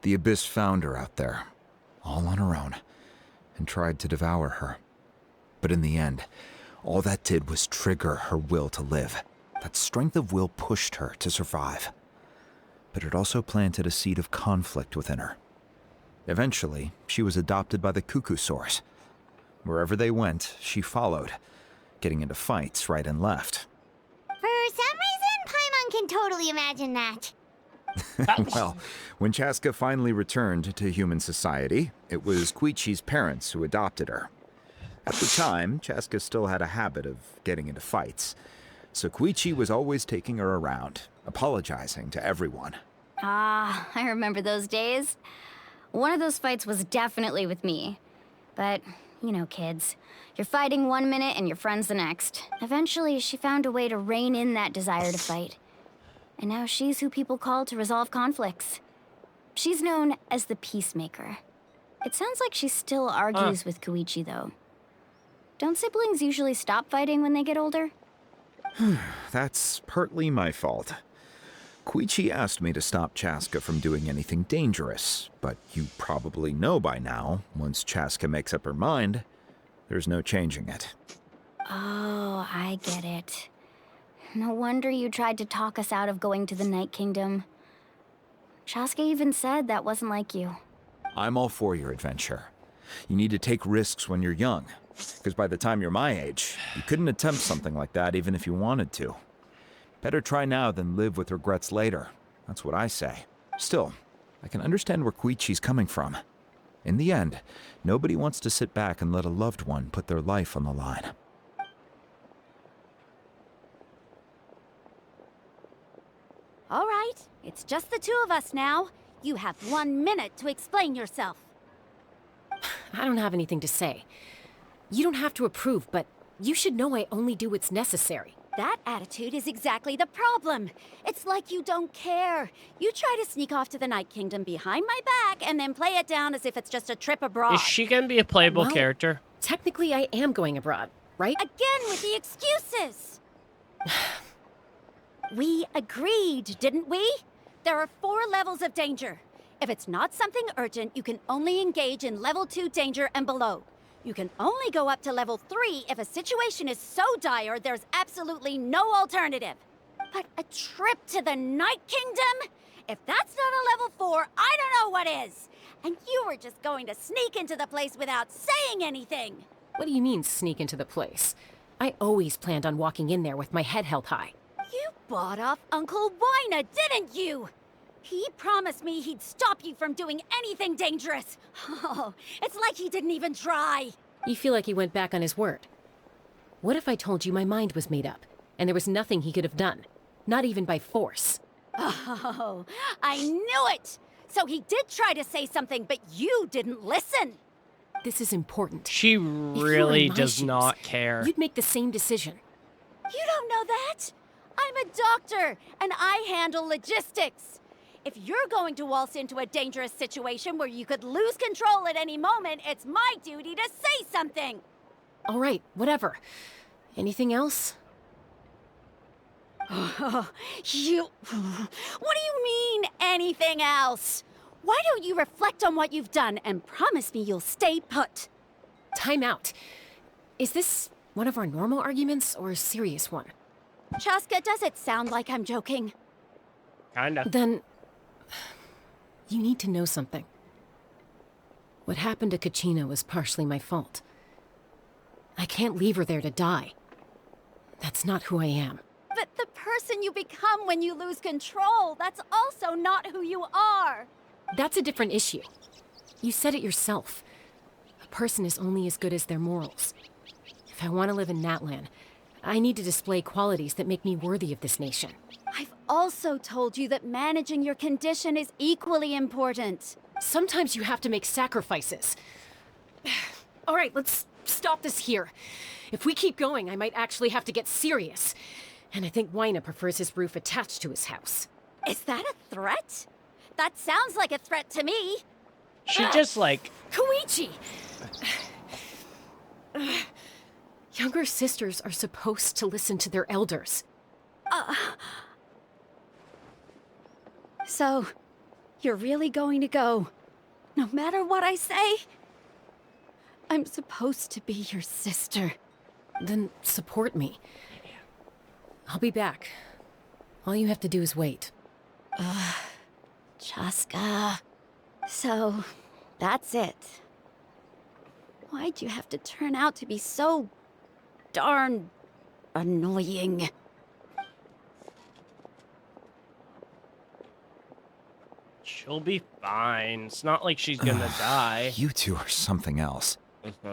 The Abyss found her out there, all on her own, and tried to devour her. But in the end, all that did was trigger her will to live. That strength of will pushed her to survive. But it also planted a seed of conflict within her. Eventually, she was adopted by the cuckoo sores. Wherever they went, she followed, getting into fights right and left. For some reason, Paimon can totally imagine that. Well, when Chaska finally returned to human society, it was Koichi's parents who adopted her. At the time, Chaska still had a habit of getting into fights, so Koichi was always taking her around, apologizing to everyone. Ah, I remember those days. One of those fights was definitely with me. But, you know, kids. You're fighting one minute and your friend's the next. Eventually, she found a way to rein in that desire to fight. And now she's who people call to resolve conflicts. She's known as the Peacemaker. It sounds like she still argues with Koichi, though. Don't siblings usually stop fighting when they get older? That's partly my fault. Koichi asked me to stop Chaska from doing anything dangerous, but you probably know by now, once Chaska makes up her mind, there's no changing it. Oh, I get it. No wonder you tried to talk us out of going to the Night Kingdom. Chaska even said that wasn't like you. I'm all for your adventure. You need to take risks when you're young, because by the time you're my age, you couldn't attempt something like that even if you wanted to. Better try now than live with regrets later. That's what I say. Still, I can understand where Koichi's coming from. In the end, nobody wants to sit back and let a loved one put their life on the line. All right, it's just the two of us now. You have 1 minute to explain yourself. I don't have anything to say. You don't have to approve, but you should know I only do what's necessary. That attitude is exactly the problem. It's like you don't care. You try to sneak off to the Night Kingdom behind my back and then play it down as if it's just a trip abroad. Is she gonna be a playable character? Technically, I am going abroad, right? Again with the excuses! We agreed, didn't we? There are 4 levels of danger. If it's not something urgent, you can only engage in level 2 danger and below. You can only go up to level 3 if a situation is so dire there's absolutely no alternative. But a trip to the Night Kingdom? If that's not a level 4, I don't know what is. And you were just going to sneak into the place without saying anything. What do you mean, sneak into the place? I always planned on walking in there with my head held high. You bought off Uncle Wina, didn't you? He promised me he'd stop you from doing anything dangerous. Oh, it's like he didn't even try. You feel like he went back on his word. What if I told you my mind was made up, and there was nothing he could have done? Not even by force. Oh, I knew it! So he did try to say something, but you didn't listen. This is important. She really does not care. You'd make the same decision. You don't know that? I'm a doctor, and I handle logistics. If you're going to waltz into a dangerous situation where you could lose control at any moment, it's my duty to say something. All right, whatever. Anything else? What do you mean, anything else? Why don't you reflect on what you've done and promise me you'll stay put? Time out. Is this one of our normal arguments or a serious one? Chaska, does it sound like I'm joking? Kinda. Then you need to know something. What happened to Kachina was partially my fault. I can't leave her there to die. That's not who I am. But the person you become when you lose control, that's also not who you are. That's a different issue. You said it yourself. A person is only as good as their morals. If I want to live in Natlan, I need to display qualities that make me worthy of this nation. I've also told you that managing your condition is equally important. Sometimes you have to make sacrifices. All right, let's stop this here. If we keep going, I might actually have to get serious. And I think Wina prefers his roof attached to his house. Is that a threat? That sounds like a threat to me. She just like... Koichi! Younger sisters are supposed to listen to their elders. So, you're really going to go, no matter what I say? I'm supposed to be your sister. Then support me. I'll be back. All you have to do is wait. Chaska. So, that's it. Why'd you have to turn out to be so darn annoying? She'll be fine. It's not like she's gonna die. You two are something else.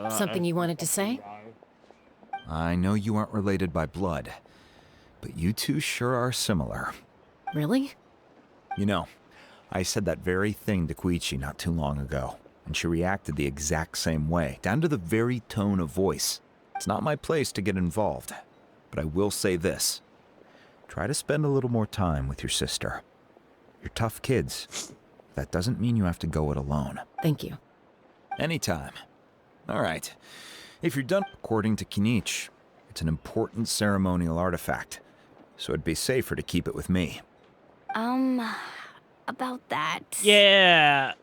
Something you wanted to say? I know you aren't related by blood, but you two sure are similar. Really? You know, I said that very thing to Koichi not too long ago, and she reacted the exact same way, down to the very tone of voice. It's not my place to get involved, but I will say this. Try to spend a little more time with your sister. You're tough kids. That doesn't mean you have to go it alone. Thank you. Anytime. All right. If you're done, according to Kinich, it's an important ceremonial artifact, so it'd be safer to keep it with me. About that. Yeah.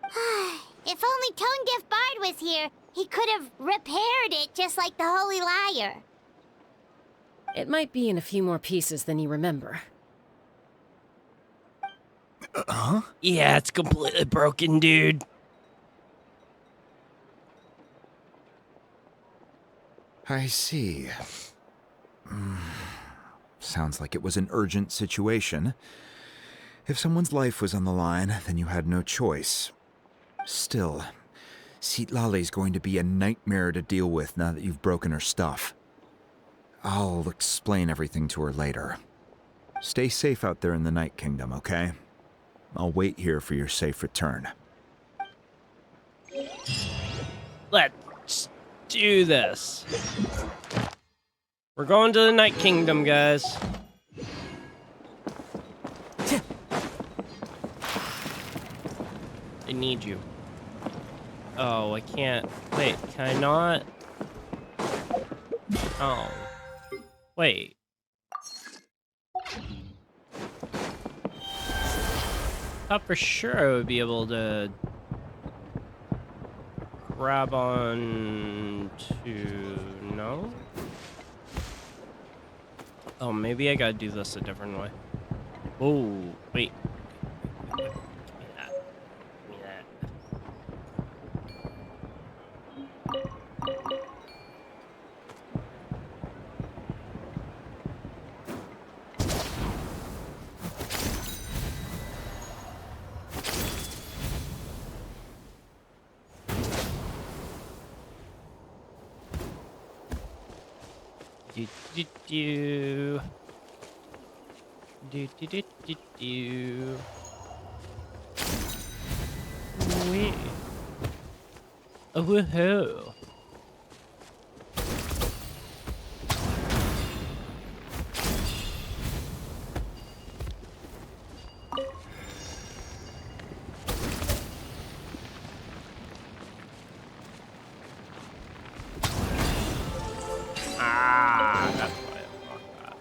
If only Tone-Deaf Bard was here, he could have repaired it just like the Holy Liar. It might be in a few more pieces than you remember. Huh? Yeah, it's completely broken, dude. I see. Sounds like it was an urgent situation. If someone's life was on the line, then you had no choice. Still, Citlali's going to be a nightmare to deal with now that you've broken her stuff. I'll explain everything to her later. Stay safe out there in the Night Kingdom, okay? I'll wait here for your safe return. Let's do this. We're going to the Night Kingdom, guys. I need you. Oh, I can't. Wait, can I not? Oh. Wait. Thought for sure I would be able to grab on to... No? Oh, maybe I gotta do this a different way. Oh, wait. Give me that. Give me that. Do do do do do do do do. Wait. Oh, woohoo. Ah, that's why I blocked that.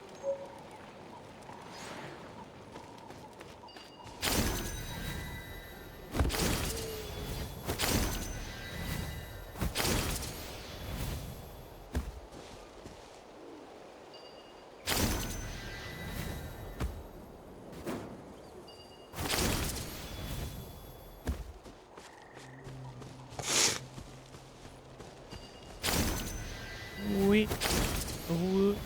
Wait. Ooh.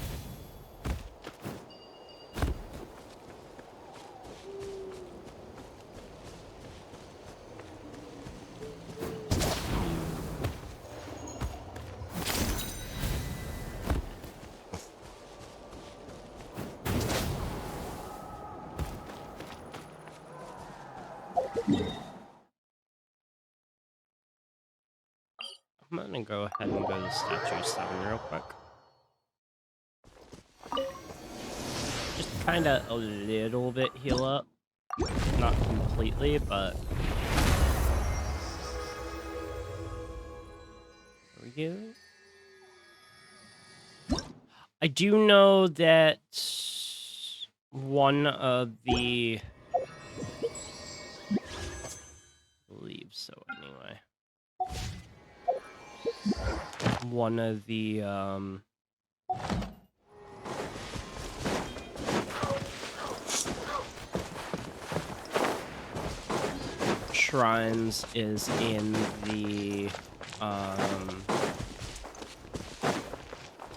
I'm gonna go ahead and go to Statue 7 real quick. Just kinda a little bit heal up. Not completely, but... There we go. I do know that one of the... I believe so, anyway. One of the, shrines is in the,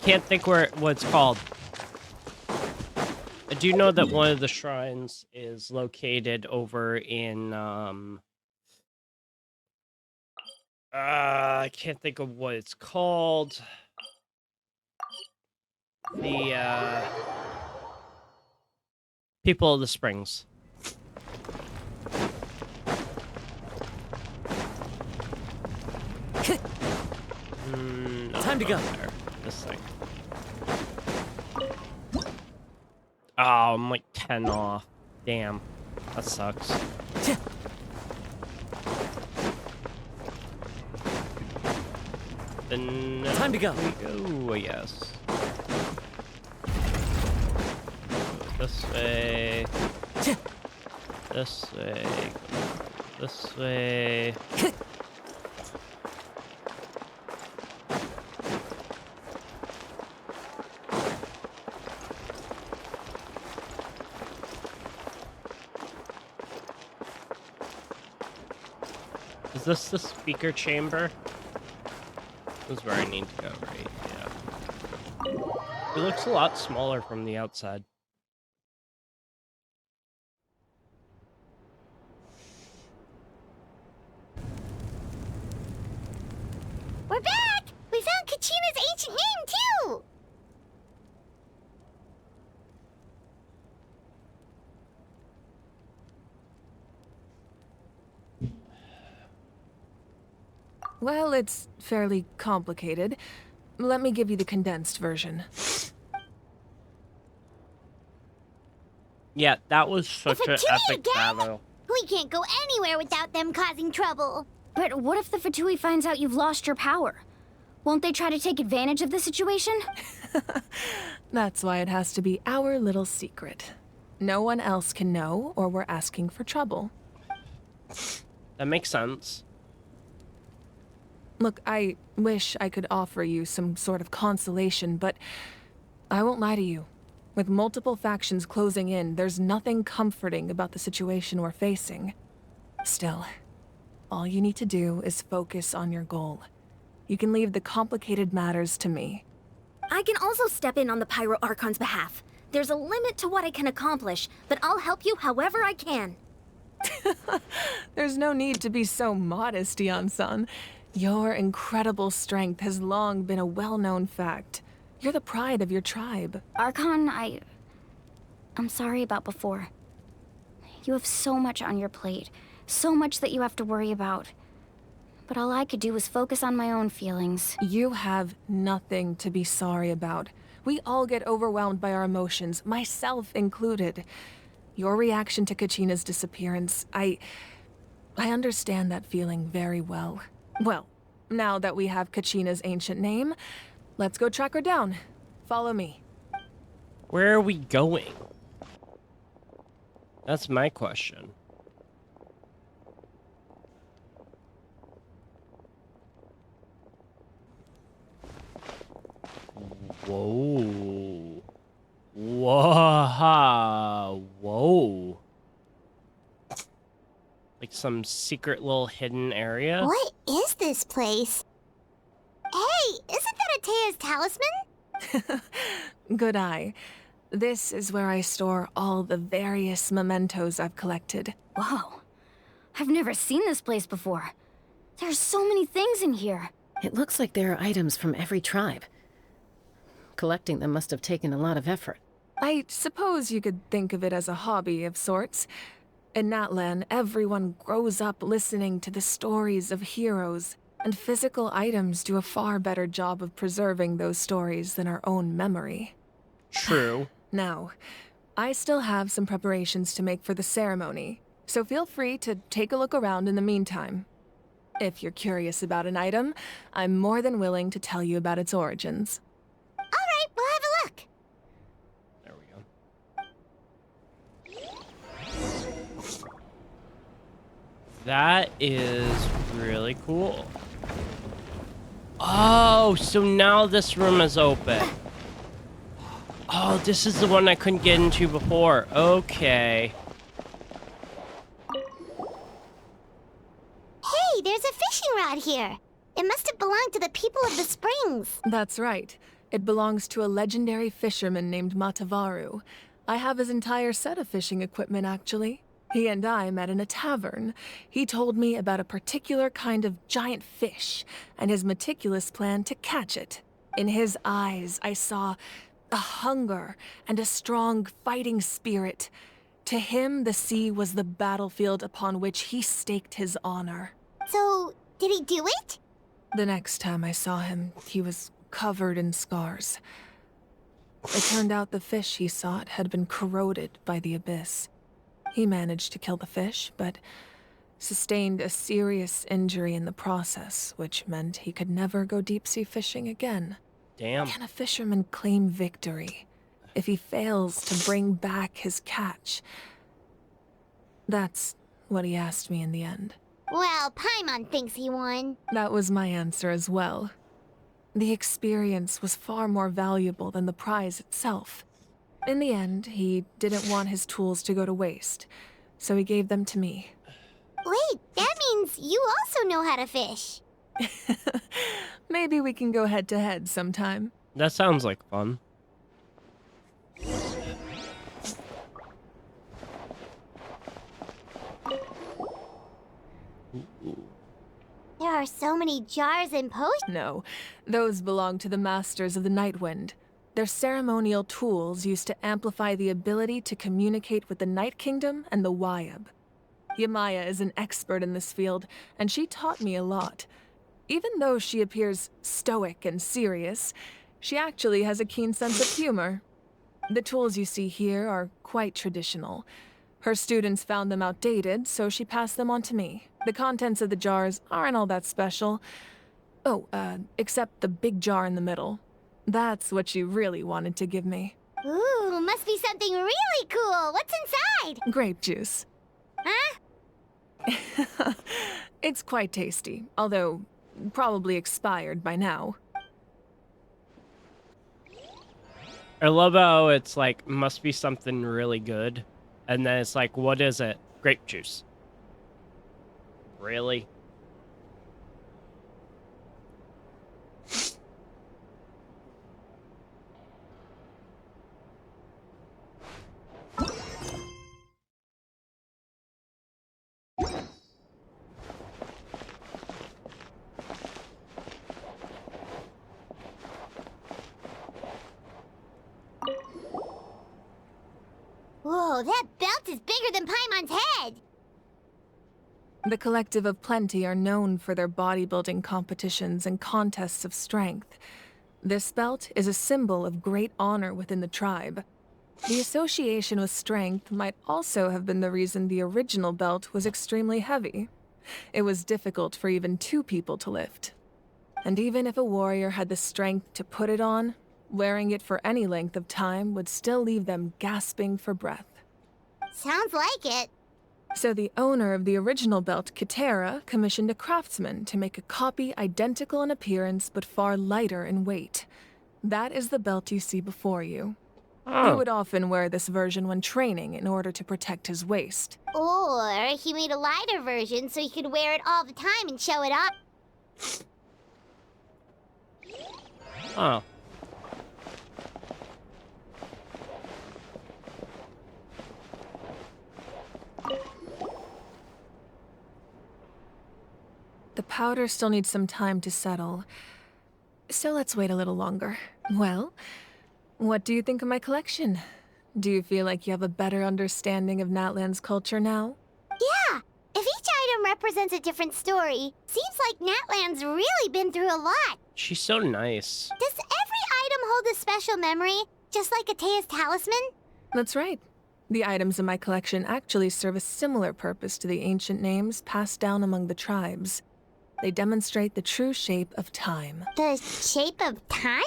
can't think what it's called. I do know that one of the shrines is located over in, I can't think of what it's called. The, People of the Springs. No, Time to go. There. This thing. Oh, I'm like 10 off. Damn. That sucks. Then Time to go. Oh, yes. This way. This way. This way. Is this the speaker chamber? This is where I need to go, right? Yeah. It looks a lot smaller from the outside. We're back! We found Kachina's ancient name, too! Well, it's fairly complicated. Let me give you the condensed version. Yeah, that was such an epic battle. We can't go anywhere without them causing trouble. But what if the Fatui finds out you've lost your power? Won't they try to take advantage of the situation? That's why it has to be our little secret. No one else can know, or we're asking for trouble. That makes sense. Look, I wish I could offer you some sort of consolation, but I won't lie to you. With multiple factions closing in, there's nothing comforting about the situation we're facing. Still, all you need to do is focus on your goal. You can leave the complicated matters to me. I can also step in on the Pyro Archon's behalf. There's a limit to what I can accomplish, but I'll help you however I can. There's no need to be so modest, Yan-san. Your incredible strength has long been a well-known fact. You're the pride of your tribe. Archon, I'm sorry about before. You have so much on your plate, so much that you have to worry about. But all I could do was focus on my own feelings. You have nothing to be sorry about. We all get overwhelmed by our emotions, myself included. Your reaction to Kachina's disappearance, I understand that feeling very well. Well, now that we have Kachina's ancient name, let's go track her down. Follow me. Where are we going? That's my question. Whoa. Whoa. Whoa. Like some secret little hidden area? What is this place? Hey, isn't that Atea's talisman? Good eye. This is where I store all the various mementos I've collected. Whoa. I've never seen this place before. There's so many things in here. It looks like there are items from every tribe. Collecting them must have taken a lot of effort. I suppose you could think of it as a hobby of sorts. In Natlan, everyone grows up listening to the stories of heroes, and physical items do a far better job of preserving those stories than our own memory. True. Now, I still have some preparations to make for the ceremony, so feel free to take a look around in the meantime. If you're curious about an item, I'm more than willing to tell you about its origins. All right, we'll have a look. There we go. That is really cool. Oh, so now this room is open. Oh, this is the one I couldn't get into before. Okay. Hey, there's a fishing rod here. It must have belonged to the people of the springs. That's right. It belongs to a legendary fisherman named Matavaru. I have his entire set of fishing equipment, actually. He and I met in a tavern. He told me about a particular kind of giant fish and his meticulous plan to catch it. In his eyes, I saw a hunger and a strong fighting spirit. To him, the sea was the battlefield upon which he staked his honor. So, did he do it? The next time I saw him, he was covered in scars. It turned out the fish he sought had been corroded by the abyss. He managed to kill the fish, but sustained a serious injury in the process, which meant he could never go deep-sea fishing again. Damn. Can a fisherman claim victory if he fails to bring back his catch? That's what he asked me in the end. Well, Paimon thinks he won. That was my answer as well. The experience was far more valuable than the prize itself. In the end, he didn't want his tools to go to waste, so he gave them to me. Wait, that means you also know how to fish. Maybe we can go head-to-head sometime. That sounds like fun. There are so many jars and potions. No, those belong to the Masters of the Nightwind. They're ceremonial tools used to amplify the ability to communicate with the Night Kingdom and the Wyab. Yamaya is an expert in this field, and she taught me a lot. Even though she appears stoic and serious, she actually has a keen sense of humor. The tools you see here are quite traditional. Her students found them outdated, so she passed them on to me. The contents of the jars aren't all that special. Oh, except the big jar in the middle. That's what she really wanted to give me. Ooh, must be something really cool. What's inside? Grape juice. Huh? It's quite tasty, although probably expired by now. I love how it's like, must be something really good. And then it's like, what is it? Grape juice. Really? Whoa, that belt is bigger than Paimon's head! The Collective of Plenty are known for their bodybuilding competitions and contests of strength. This belt is a symbol of great honor within the tribe. The association with strength might also have been the reason the original belt was extremely heavy. It was difficult for even 2 people to lift. And even if a warrior had the strength to put it on, wearing it for any length of time would still leave them gasping for breath. Sounds like it. So the owner of the original belt, Kitera, commissioned a craftsman to make a copy identical in appearance but far lighter in weight. That is the belt you see before you. He would often wear this version when training in order to protect his waist. Or he made a lighter version so he could wear it all the time and show it off. Oh. The powder still needs some time to settle, so let's wait a little longer. Well, what do you think of my collection? Do you feel like you have a better understanding of Natlan's culture now? Yeah! If each item represents a different story, seems like Natlan's really been through a lot. She's so nice. Does every item hold a special memory, just like Atea's talisman? That's right. The items in my collection actually serve a similar purpose to the ancient names passed down among the tribes. They demonstrate the true shape of time. The shape of time?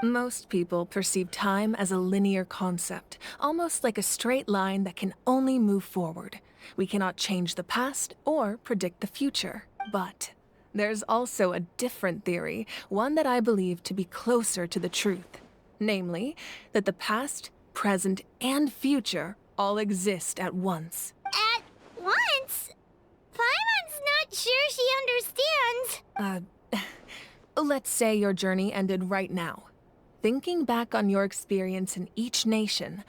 Most people perceive time as a linear concept, almost like a straight line that can only move forward. We cannot change the past or predict the future. But there's also a different theory, one that I believe to be closer to the truth. Namely, that the past, present, and future all exist at once. At once? Paimon's not sure she understands. Let's say your journey ended right now. Thinking back on your experience in each nation,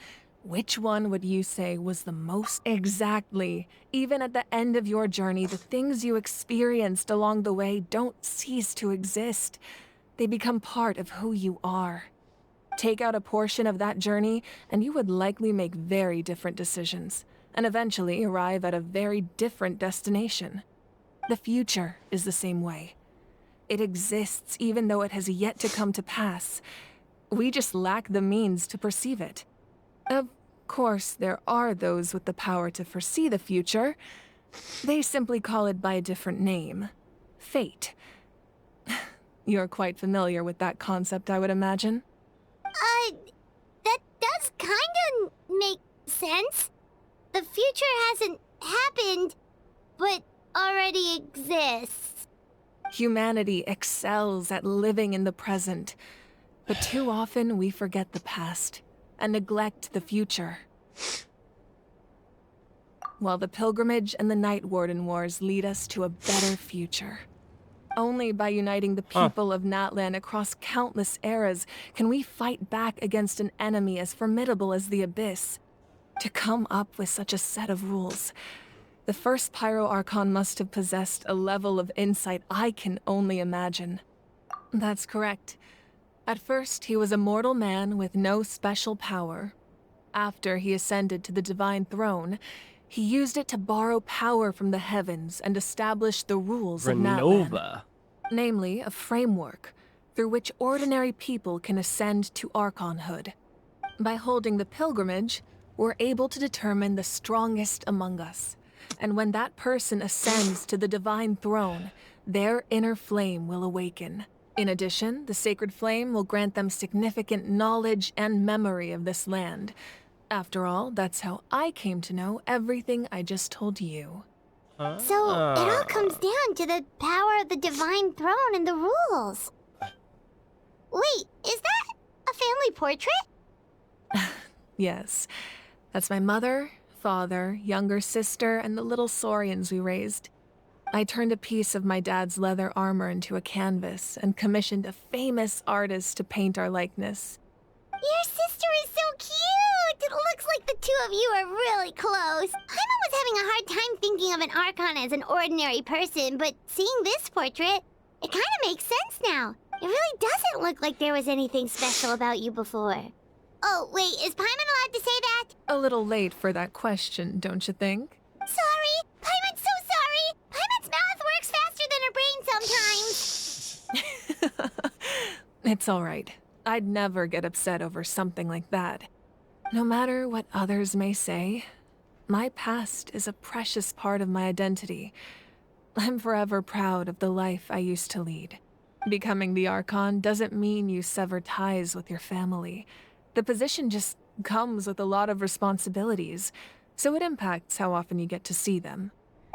which one would you say was the most exactly? Even at the end of your journey, the things you experienced along the way don't cease to exist. They become part of who you are. Take out a portion of that journey, and you would likely make very different decisions, and eventually arrive at a very different destination. The future is the same way. It exists even though it has yet to come to pass. We just lack the means to perceive it. Of course, there are those with the power to foresee the future, They simply call it by a different name. Fate. You're quite familiar with that concept, I would imagine. That does kinda make sense. The future hasn't happened, but already exists. Humanity excels at living in the present, but too often we forget the past and neglect the future. While the pilgrimage and the Night Warden Wars lead us to a better future. Only by uniting the people of Natlan across countless eras can we fight back against an enemy as formidable as the Abyss. To come up with such a set of rules, the first Pyro Archon must have possessed a level of insight I can only imagine. That's correct. At first, he was a mortal man with no special power. After he ascended to the Divine Throne, he used it to borrow power from the heavens and establish the rules of Natlan. Namely, a framework through which ordinary people can ascend to Archonhood. By holding the pilgrimage, we're able to determine the strongest among us. And when that person ascends to the Divine Throne, their inner flame will awaken. In addition, the sacred flame will grant them significant knowledge and memory of this land. After all, that's how I came to know everything I just told you. So, it all comes down to the power of the Divine Throne and the rules. Wait, is that a family portrait? Yes. That's my mother, father, younger sister, and the little saurians we raised. I turned a piece of my dad's leather armor into a canvas and commissioned a famous artist to paint our likeness. Your sister is so cute! It looks like the two of you are really close. Paimon was having a hard time thinking of an Archon as an ordinary person, but seeing this portrait, it kind of makes sense now. It really doesn't look like there was anything special about you before. Oh, wait, is Paimon allowed to say that? A little late for that question, don't you think? Sorry! Paimon's so sorry! Paimon's mouth works faster than her brain sometimes! It's all right. I'd never get upset over something like that. No matter what others may say, my past is a precious part of my identity. I'm forever proud of the life I used to lead. Becoming the Archon doesn't mean you sever ties with your family. The position just comes with a lot of responsibilities, so it impacts how often you get to see them.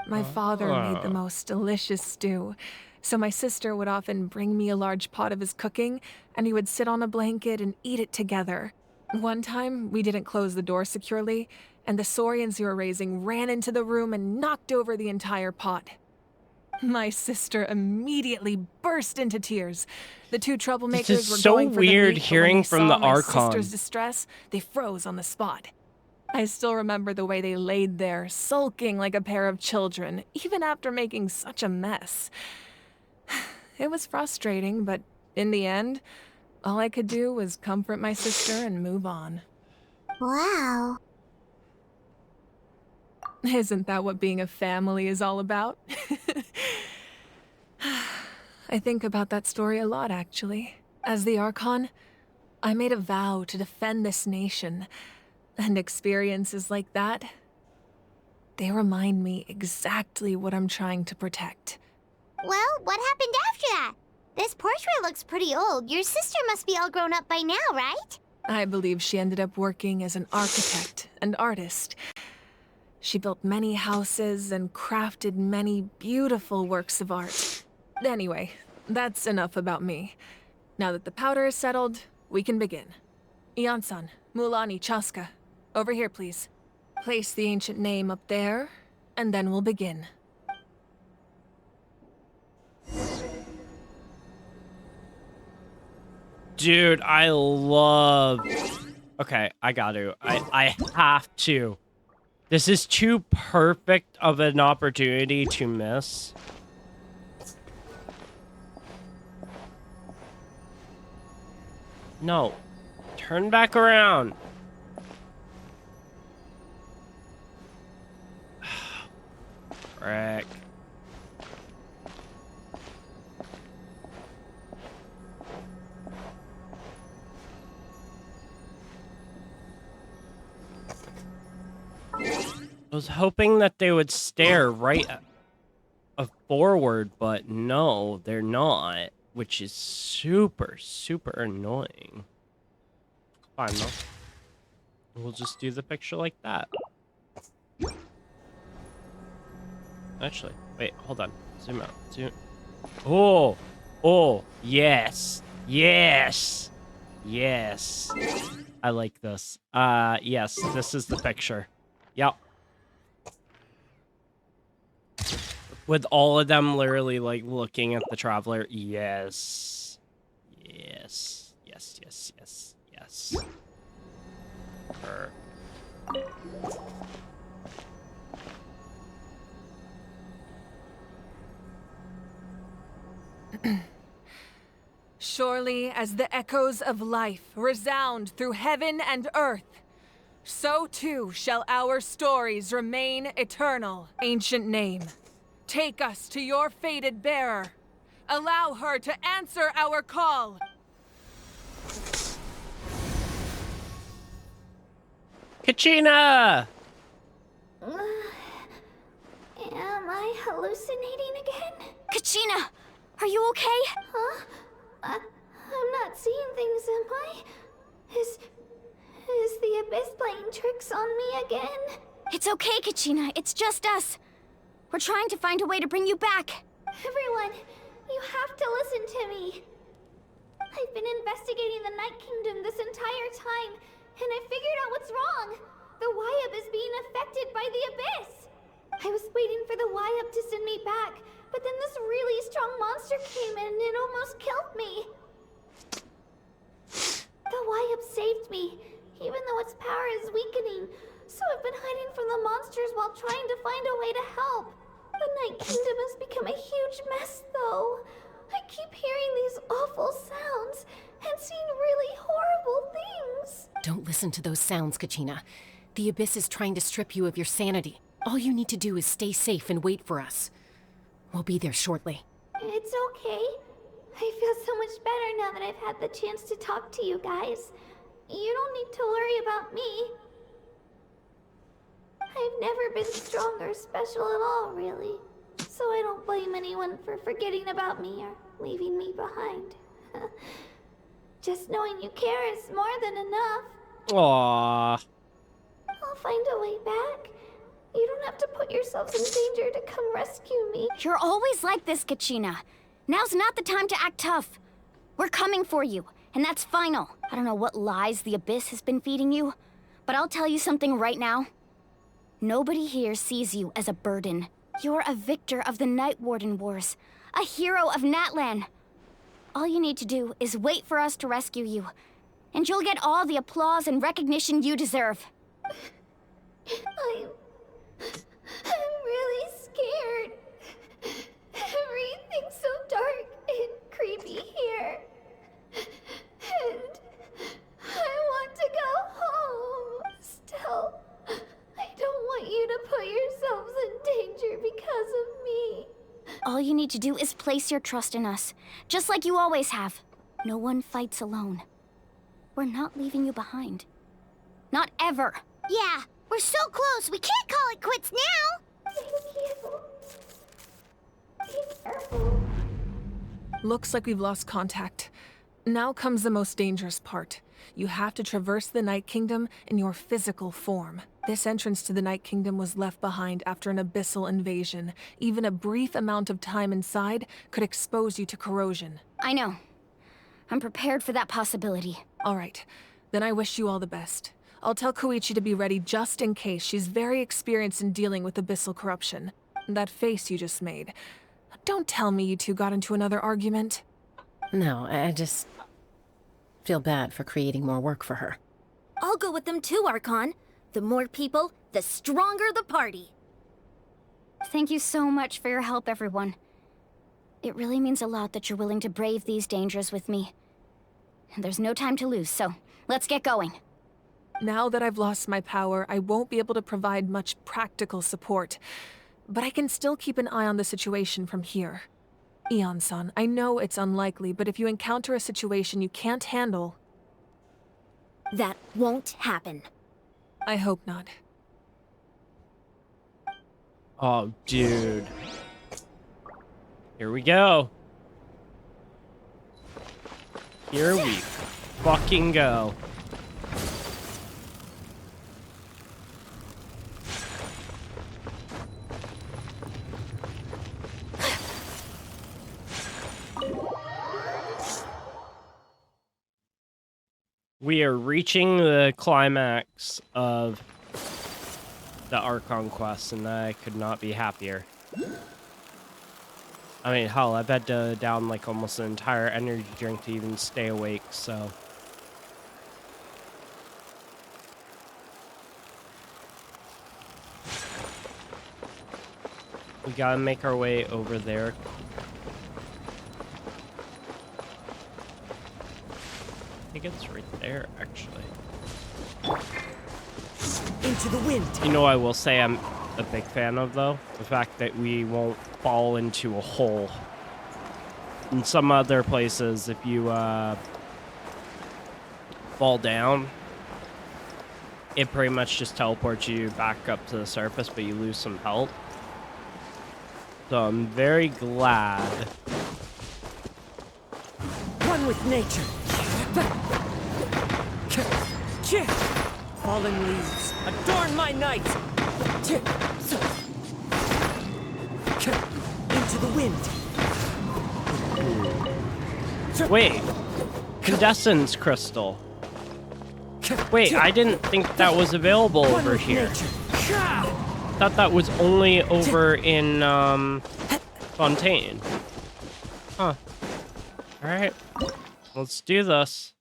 My father made the most delicious stew, so my sister would often bring me a large pot of his cooking, and he would sit on a blanket and eat it together. One time, we didn't close the door securely, and the saurians you were raising ran into the room and knocked over the entire pot. My sister immediately burst into tears. The two troublemakers were going for the meat, but when they weird hearing from the saw my Archon. sister's distress, they froze on the spot. I still remember the way they laid there, sulking like a pair of children, even after making such a mess. It was frustrating, but in the end, all I could do was comfort my sister and move on. Wow. Isn't that what being a family is all about? I think about that story a lot, actually. As the Archon, I made a vow to defend this nation, and experiences like that, they remind me exactly what I'm trying to protect. Well, what happened after that? This portrait looks pretty old. Your sister must be all grown up by now, right? I believe she ended up working as an architect and artist. She built many houses and crafted many beautiful works of art. Anyway, that's enough about me. Now that the powder is settled, we can begin. Ian-san, Mulani, Chaska, over here, please. Place the ancient name up there, and then we'll begin. Dude, I love... Okay, I got to. I have to. This is too perfect of an opportunity to miss. No. Turn back around. Frick. was hoping that they would stare right forward, but no, they're not, which is super, super annoying. Fine, though. We'll just do the picture like that. Actually, wait, hold on. Zoom out. Zoom. Oh! Oh! Yes! Yes! Yes! I like this. Yes, this is the picture. Yep. With all of them literally, like, looking at the Traveler. Yes. Yes. Yes, yes, yes, yes. Surely as the echoes of life resound through heaven and earth, so too shall our stories remain eternal. Ancient name, take us to your fated bearer. Allow her to answer our call. Kachina! Am I hallucinating again? Kachina, are you okay? Huh? I'm not seeing things, am I? Is the Abyss playing tricks on me again? It's okay, Kachina. It's just us. We're trying to find a way to bring you back. Everyone, you have to listen to me. I've been investigating the Night Kingdom this entire time, and I figured out what's wrong. The Wyab is being affected by the Abyss. I was waiting for the Wyab to send me back, but then this really strong monster came in and it almost killed me. The Wyab saved me, even though its power is weakening, so I've been hiding from the monsters while trying to find a way to help. The Night Kingdom has become a huge mess, though. I keep hearing these awful sounds and seeing really horrible things. Don't listen to those sounds, Kachina. The Abyss is trying to strip you of your sanity. All you need to do is stay safe and wait for us. We'll be there shortly. It's okay. I feel so much better now that I've had the chance to talk to you guys. You don't need to worry about me. I've never been strong or special at all, really. So I don't blame anyone for forgetting about me or leaving me behind. Just knowing you care is more than enough. Aww. I'll find a way back. You don't have to put yourselves in danger to come rescue me. You're always like this, Kachina. Now's not the time to act tough. We're coming for you, and that's final. I don't know what lies the Abyss has been feeding you, but I'll tell you something right now. Nobody here sees you as a burden. You're a victor of the Night Warden Wars, a hero of Natlan. All you need to do is wait for us to rescue you, and you'll get all the applause and recognition you deserve. I'm really scared. Everything's so dark and creepy here. And I want to go home. Still, I don't want you to put yourselves in danger because of me. All you need to do is place your trust in us, just like you always have. No one fights alone. We're not leaving you behind. Not ever. Yeah, we're so close, we can't call it quits now! Looks like we've lost contact. Now comes the most dangerous part. You have to traverse the Night Kingdom in your physical form. This entrance to the Night Kingdom was left behind after an abyssal invasion. Even a brief amount of time inside could expose you to corrosion. I know. I'm prepared for that possibility. All right, then I wish you all the best. I'll tell Koichi to be ready just in case. She's very experienced in dealing with abyssal corruption. That face you just made. Don't tell me you two got into another argument. No, I just feel bad for creating more work for her. I'll go with them too, Archon. The more people, the stronger the party. Thank you so much for your help, everyone. It really means a lot that you're willing to brave these dangers with me. And there's no time to lose, so let's get going. Now that I've lost my power, I won't be able to provide much practical support. But I can still keep an eye on the situation from here. Eon-san, I know it's unlikely, but if you encounter a situation you can't handle... That won't happen. I hope not. Oh, dude. Here we go. Here we fucking go. We are reaching the climax of the Archon Quest, and I could not be happier. I mean, hell, I've had to down like almost an entire energy drink to even stay awake, so. We gotta make our way over there. I think it's right there, actually. Into the wind. You know, I will say I'm a big fan of, though, the fact that we won't fall into a hole. In some other places, if you fall down, it pretty much just teleports you back up to the surface, but you lose some health. So I'm very glad. One with nature. Fallen leaves adorn my night. Into the wind. Wait, Condescence Crystal. Wait, I didn't think that was available over here. Thought that was only over in Fontaine. Huh. Alright. Let's do this.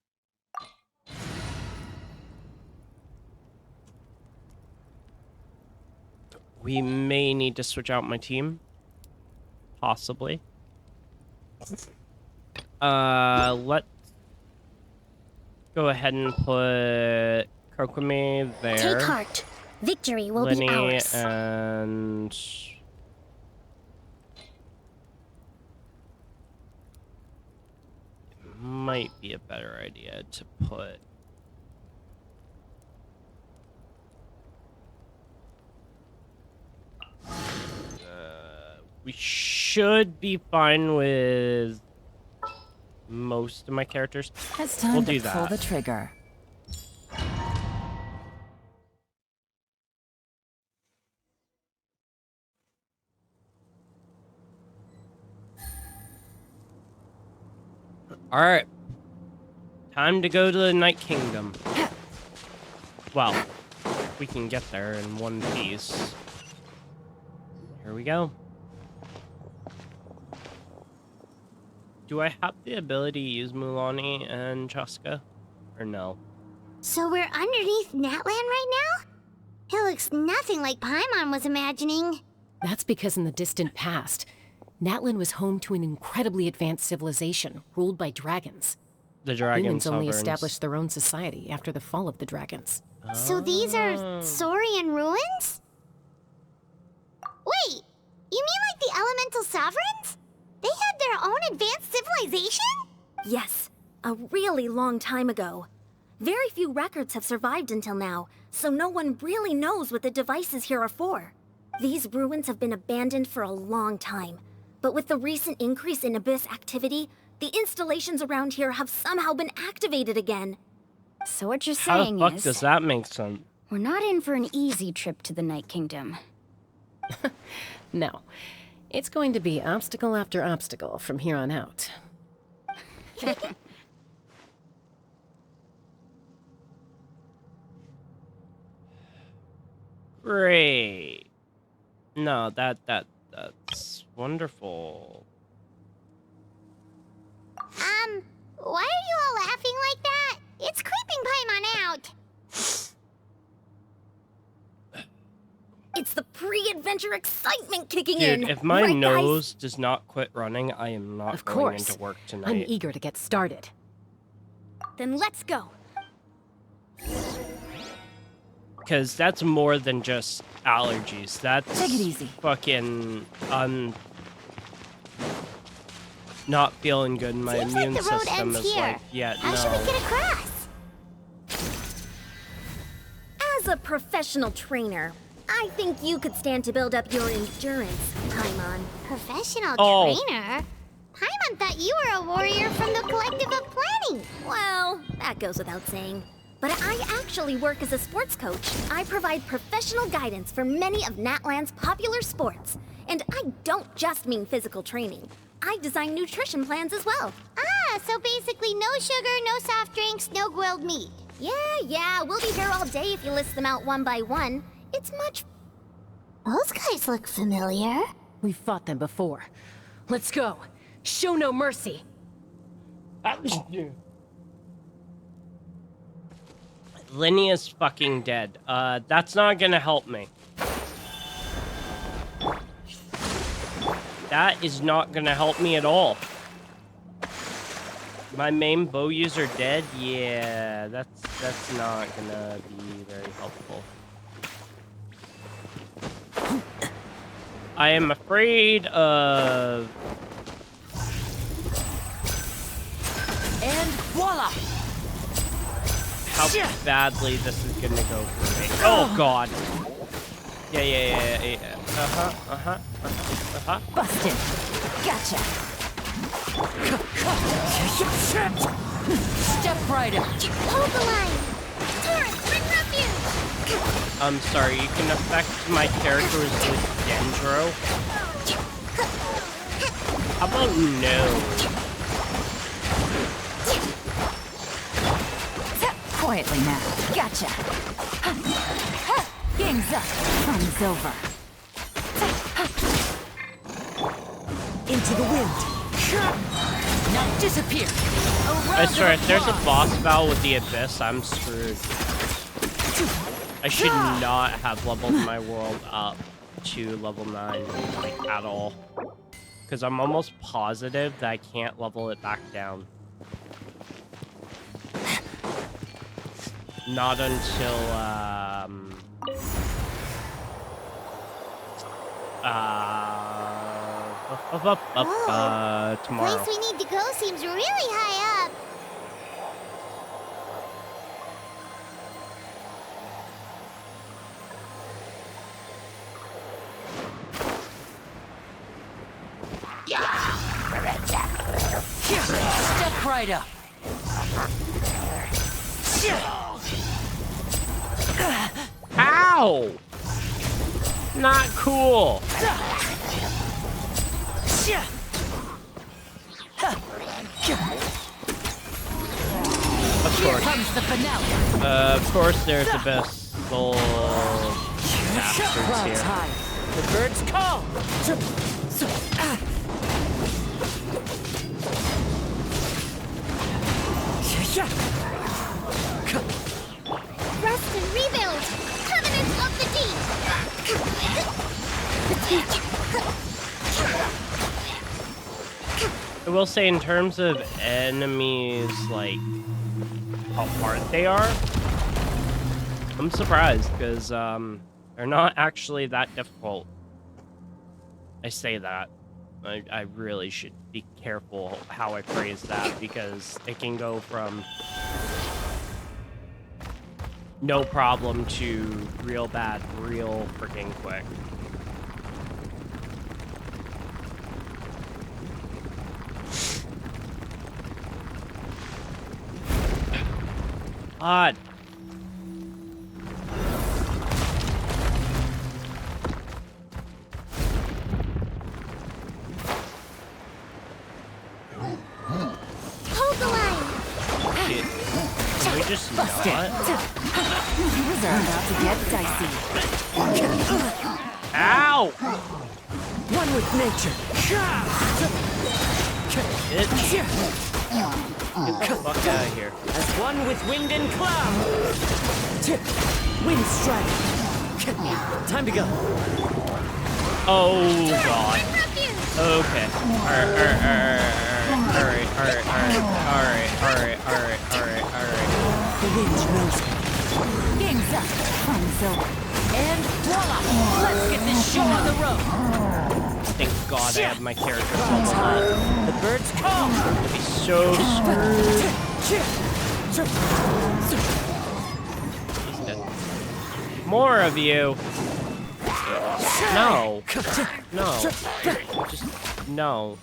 We may need to switch out my team. Possibly. Let's go ahead and put Kokomi there. Take heart. Victory will Lenny be ours. And it might be a better idea to put we should be fine with most of my characters. It's time we'll to do pull that. the trigger. All right, time to go to the Night Kingdom. Well, we can get there in one piece. Here we go. Do I have the ability to use Mulani and Chaska, or no? So we're underneath Natlan right now? It looks nothing like Paimon was imagining. That's because in the distant past, Natlan was home to an incredibly advanced civilization ruled by dragons. The dragon Humans only sovereigns. established their own society after the fall of the dragons. So these are Saurian ruins? Wait, you mean like the elemental sovereigns? They had their own advanced civilization? Yes, a really long time ago. Very few records have survived until now, so no one really knows what the devices here are for. These ruins have been abandoned for a long time, but with the recent increase in Abyss activity, the installations around here have somehow been activated again. So what you're How saying the fuck is, does that make sense? we're not in for an easy trip to the Night Kingdom. No. It's going to be obstacle after obstacle from here on out. Great. No, that's wonderful. Why are you all laughing like that? It's creeping Paimon out. It's the pre-adventure excitement kicking Dude, in. if my right, nose does not quit running, I am not Of going course. into work I'm tonight. eager to get started. Then let's go. Because that's more than just allergies. That's Take it easy. fucking not feeling good. My Seems immune like the road system ends is here. like, yeah, How no. should we get across? As a professional trainer, I think you could stand to build up your endurance, Paimon. Professional Oh. trainer? Paimon thought you were a warrior from the Collective of Planning. Well, that goes without saying. But I actually work as a sports coach. I provide professional guidance for many of Natlan's popular sports. And I don't just mean physical training. I design nutrition plans as well. Ah, so basically no sugar, no soft drinks, no grilled meat. Yeah, we'll be here all day if you list them out one by one. It's much... Those guys look familiar. We've fought them before. Let's go. Show no mercy. Linea's fucking dead. That's not gonna help me. That is not gonna help me at all. My main bow user dead? Yeah, that's not gonna be very helpful. I am afraid of... And voila! How badly this is gonna go for me. Oh god. Yeah. Busted. Gotcha. Step right up. Hold the line. Torrent, bring refuge. I'm sorry, you can affect my characters with Dendro. How about no? Quietly now. Gotcha. Game's up. Fun's over. Into the wind. Now disappear. I swear, if there's a boss battle with the Abyss, I'm screwed. I should not have leveled my world up to level 9, like, at all. Because I'm almost positive that I can't level it back down. Not until, tomorrow. The place we need to go seems really high up. Step right up. Ow! Not cool. Of course. Comes the finale. Of course, there's the best soul bastards here. High. The birds call. Rest and rebuild. Covenant of the I will say, in terms of enemies, like, how hard they are, I'm surprised, because, they're not actually that difficult. I say that. I really should be careful how I phrase that, because it can go from no problem to real bad real freaking quick. God. Hold the line. Shit. Can we just not? Things are about to get dicey. Ow! One with nature. Get the fuck out of here. As one with wind and cloud. Wind strike. Time to go. Oh god. Okay. Alright. The wind knows it. Game's up. Fun's over. And voila! Let's get this show on the road. Thank god I had my character leveled up. The birds call. I'd be so screwed. He's dead. More of you. No. No. Just no.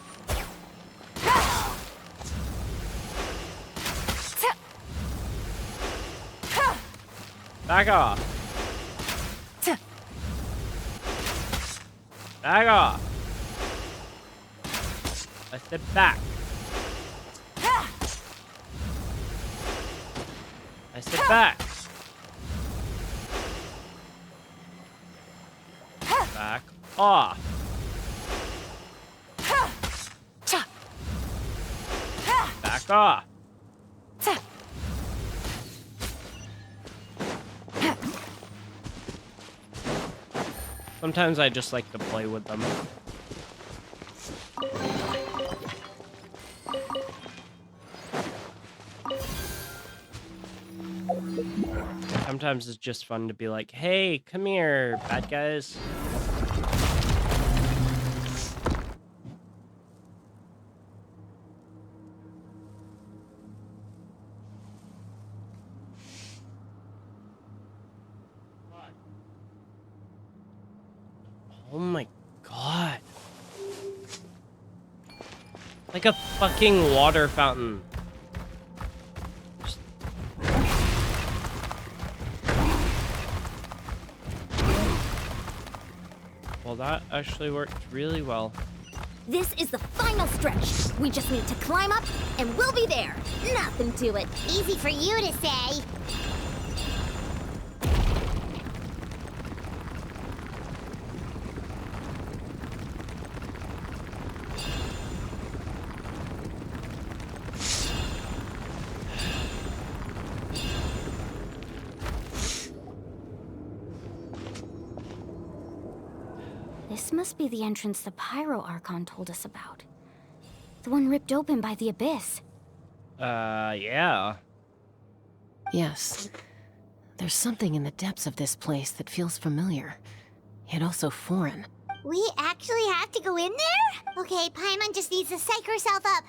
Back off. Back off. I said back. I said back. Back off. Back off. Sometimes I just like to play with them. Sometimes it's just fun to be like, hey, come here, bad guys. Oh my god. Like a fucking water fountain. Well, that actually worked really well. This is the final stretch. We just need to climb up, and we'll be there. Nothing to it. Easy for you to say. This must be the entrance the Pyro Archon told us about. The one ripped open by the Abyss. Yeah. Yes. There's something in the depths of this place that feels familiar, yet also foreign. We actually have to go in there? Okay, Paimon just needs to psych herself up.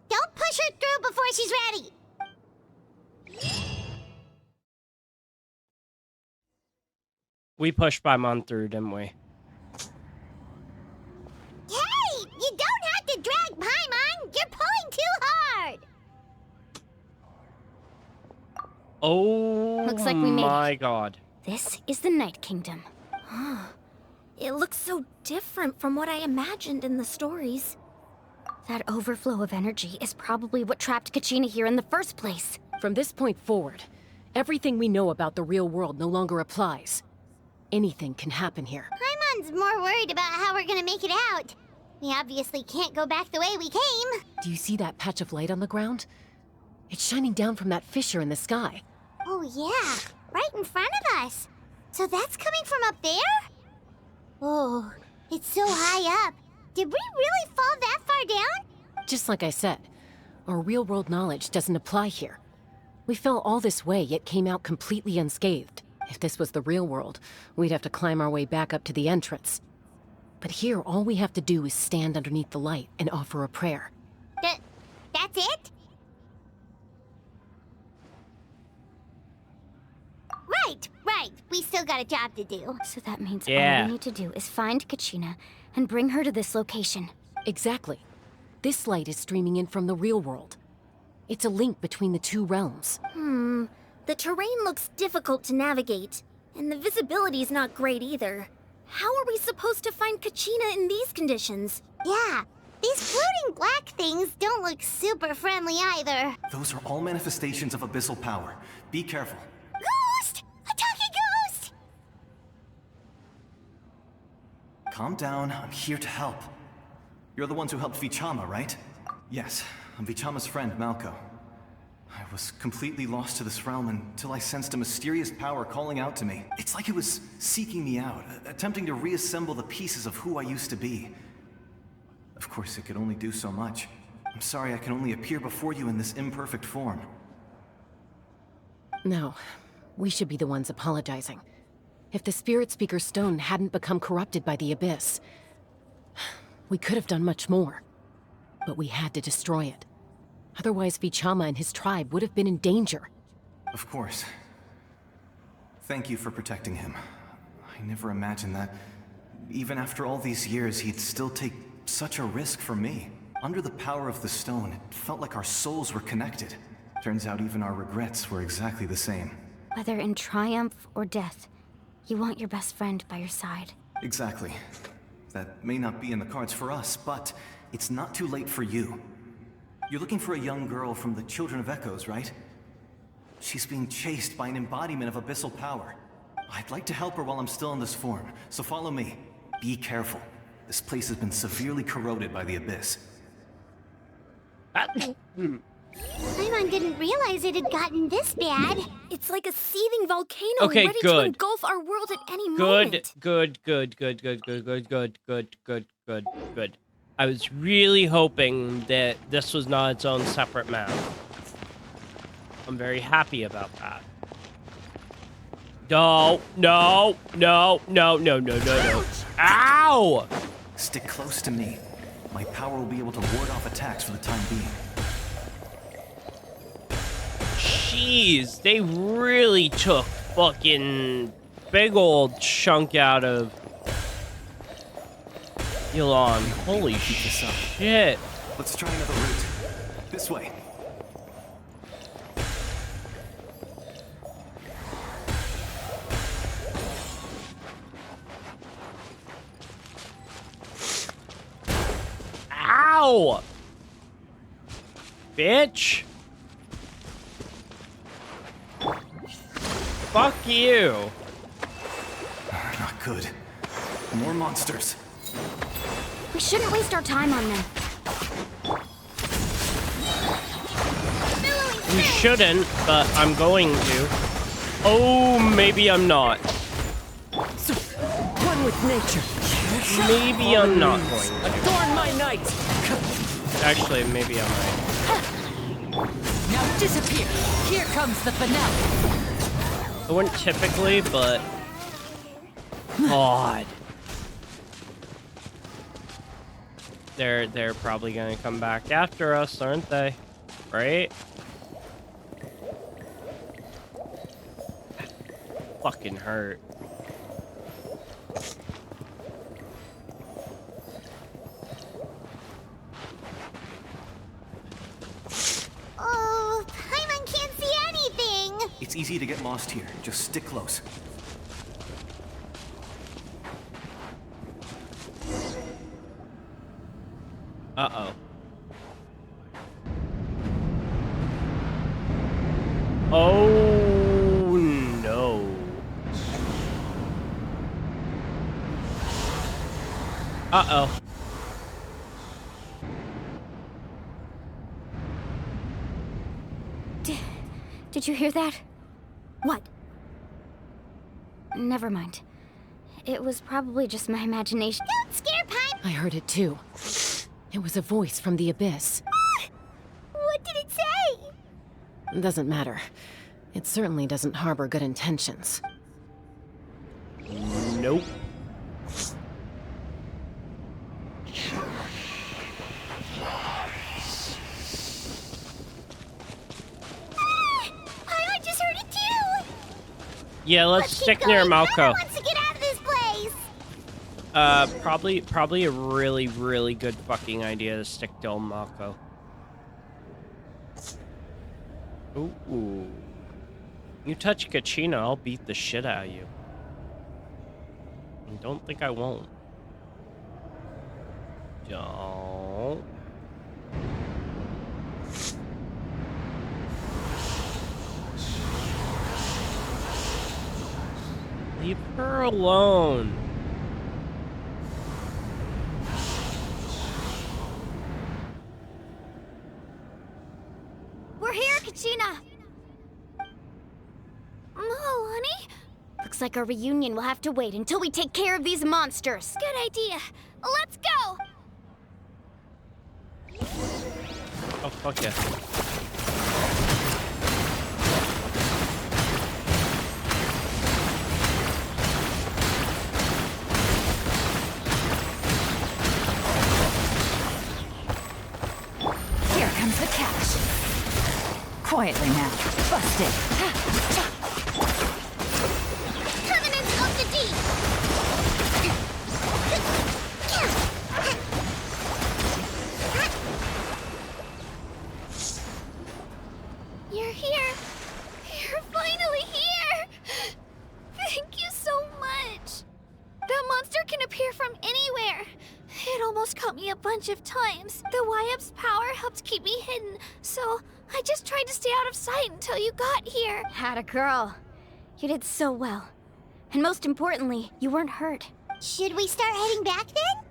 Don't push her through before she's ready. We pushed Paimon through, didn't we? Hey! You don't have to drag Paimon! You're pulling too hard! Oh Looks like we made it. my god. This is the Night Kingdom. It looks so different from what I imagined in the stories. That overflow of energy is probably what trapped Kachina here in the first place. From this point forward, everything we know about the real world no longer applies. Anything can happen here. Paimon's more worried about how we're gonna make it out. We obviously can't go back the way we came. Do you see that patch of light on the ground? It's shining down from that fissure in the sky. Oh yeah, right in front of us. So that's coming from up there? Oh, it's so high up. Did we really fall that far down? Just like I said, our real-world knowledge doesn't apply here. We fell all this way, yet came out completely unscathed. If this was the real world, we'd have to climb our way back up to the entrance. But here, all we have to do is stand underneath the light and offer a prayer. That's it? Right. We still got a job to do. So that means Yeah. all we need to do is find Kachina and bring her to this location. Exactly. This light is streaming in from the real world. It's a link between the two realms. The terrain looks difficult to navigate, and the visibility's not great either. How are we supposed to find Kachina in these conditions? Yeah, these floating black things don't look super friendly either. Those are all manifestations of abyssal power. Be careful. Ghost! A talking ghost! Calm down, I'm here to help. You're the ones who helped Vichama, right? Yes, I'm Vichama's friend, Malco. I was completely lost to this realm until I sensed a mysterious power calling out to me. It's like it was seeking me out, attempting to reassemble the pieces of who I used to be. Of course, it could only do so much. I'm sorry I can only appear before you in this imperfect form. No, we should be the ones apologizing. If the Spirit Speaker's stone hadn't become corrupted by the Abyss, we could have done much more. But we had to destroy it. Otherwise, Vichama and his tribe would have been in danger. Of course. Thank you for protecting him. I never imagined that even after all these years, he'd still take such a risk for me. Under the power of the stone, it felt like our souls were connected. Turns out even our regrets were exactly the same. Whether in triumph or death, you want your best friend by your side. Exactly. That may not be in the cards for us, but it's not too late for you. You're looking for a young girl from the Children of Echoes, right? She's being chased by an embodiment of abyssal power. I'd like to help her while I'm still in this form, so follow me. Be careful. This place has been severely corroded by the abyss. Paimon didn't realize it had gotten this bad. It's like a seething volcano Okay, ready to good. engulf our world at any moment. Good. I was really hoping that this was not its own separate map. I'm very happy about that. No. Ow! Stick close to me. My power will be able to ward off attacks for the time being. Jeez, they really took fucking big old chunk out of Elon. Holy shit. Let's try another route. This way. Ow! Bitch! Fuck you! Not good. More monsters. We shouldn't waste our time on them. We shouldn't, but I'm going to. Oh, maybe I'm not. One with nature. Maybe I'm not going to. Adorn my night. Actually, maybe I might. Now disappear. Here comes the finale. I wouldn't typically, but God, they're probably gonna come back after us, aren't they? Right? Fucking hurt. Oh, Paimon can't see anything. It's easy to get lost here. Just stick close. Uh-oh. Oh, no. Uh-oh. Did you hear that? What? Never mind. It was probably just my imagination. Don't scare Paimon. I heard it too. It was a voice from the abyss. What did it say? Doesn't matter. It certainly doesn't harbor good intentions. Nope. Paimon just heard it too. Yeah, let's stick near Malco. Paimon wants to get out of this place. Probably a really, really good fucking idea to stick to Malco. Ooh. You touch Kachina, I'll beat the shit out of you. I don't think I won't. Don't. Leave her alone. We're here, Kachina! Oh, honey? Looks like our reunion will have to wait until we take care of these monsters. Good idea. Let's go! Oh, fuck yeah. Here comes the catch. Quietly now. Bust it. Covenants of the Deep. monster can appear from anywhere. It almost caught me a bunch of times. The Wyab's power helped keep me hidden, so I just tried to stay out of sight until you got here. Atta girl. You did so well. And most importantly, you weren't hurt. Should we start heading back then?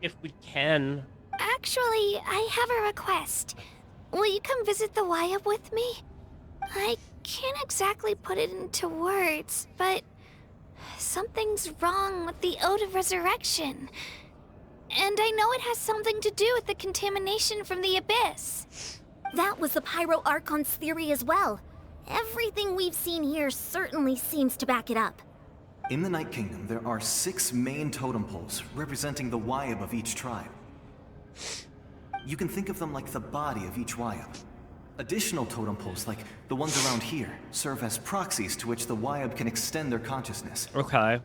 If we can. Actually, I have a request. Will you come visit the Wyab with me? I can't exactly put it into words, but something's wrong with the Ode of Resurrection. And I know it has something to do with the contamination from the Abyss. That was the Pyro Archon's theory as well. Everything we've seen here certainly seems to back it up. In the Night Kingdom, there are 6 main totem poles representing the Wyab of each tribe. You can think of them like the body of each Wyab. Additional totem poles, like the ones around here, serve as proxies to which the Wyab can extend their consciousness. Okay.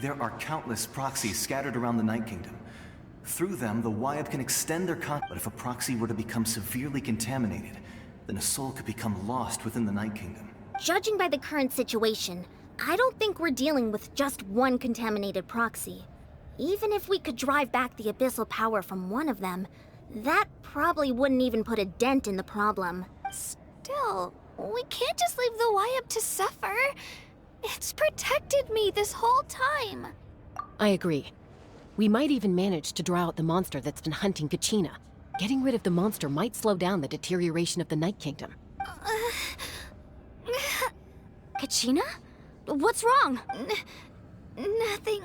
There are countless proxies scattered around the Night Kingdom. Through them, the Wyab can extend their but if a proxy were to become severely contaminated, then a soul could become lost within the Night Kingdom. Judging by the current situation, I don't think we're dealing with just one contaminated proxy. Even if we could drive back the abyssal power from one of them, that probably wouldn't even put a dent in the problem. Still, we can't just leave the Wyab to suffer. It's protected me this whole time. I agree. We might even manage to draw out the monster that's been hunting Kachina. Getting rid of the monster might slow down the deterioration of the Night Kingdom. Kachina? What's wrong? Nothing.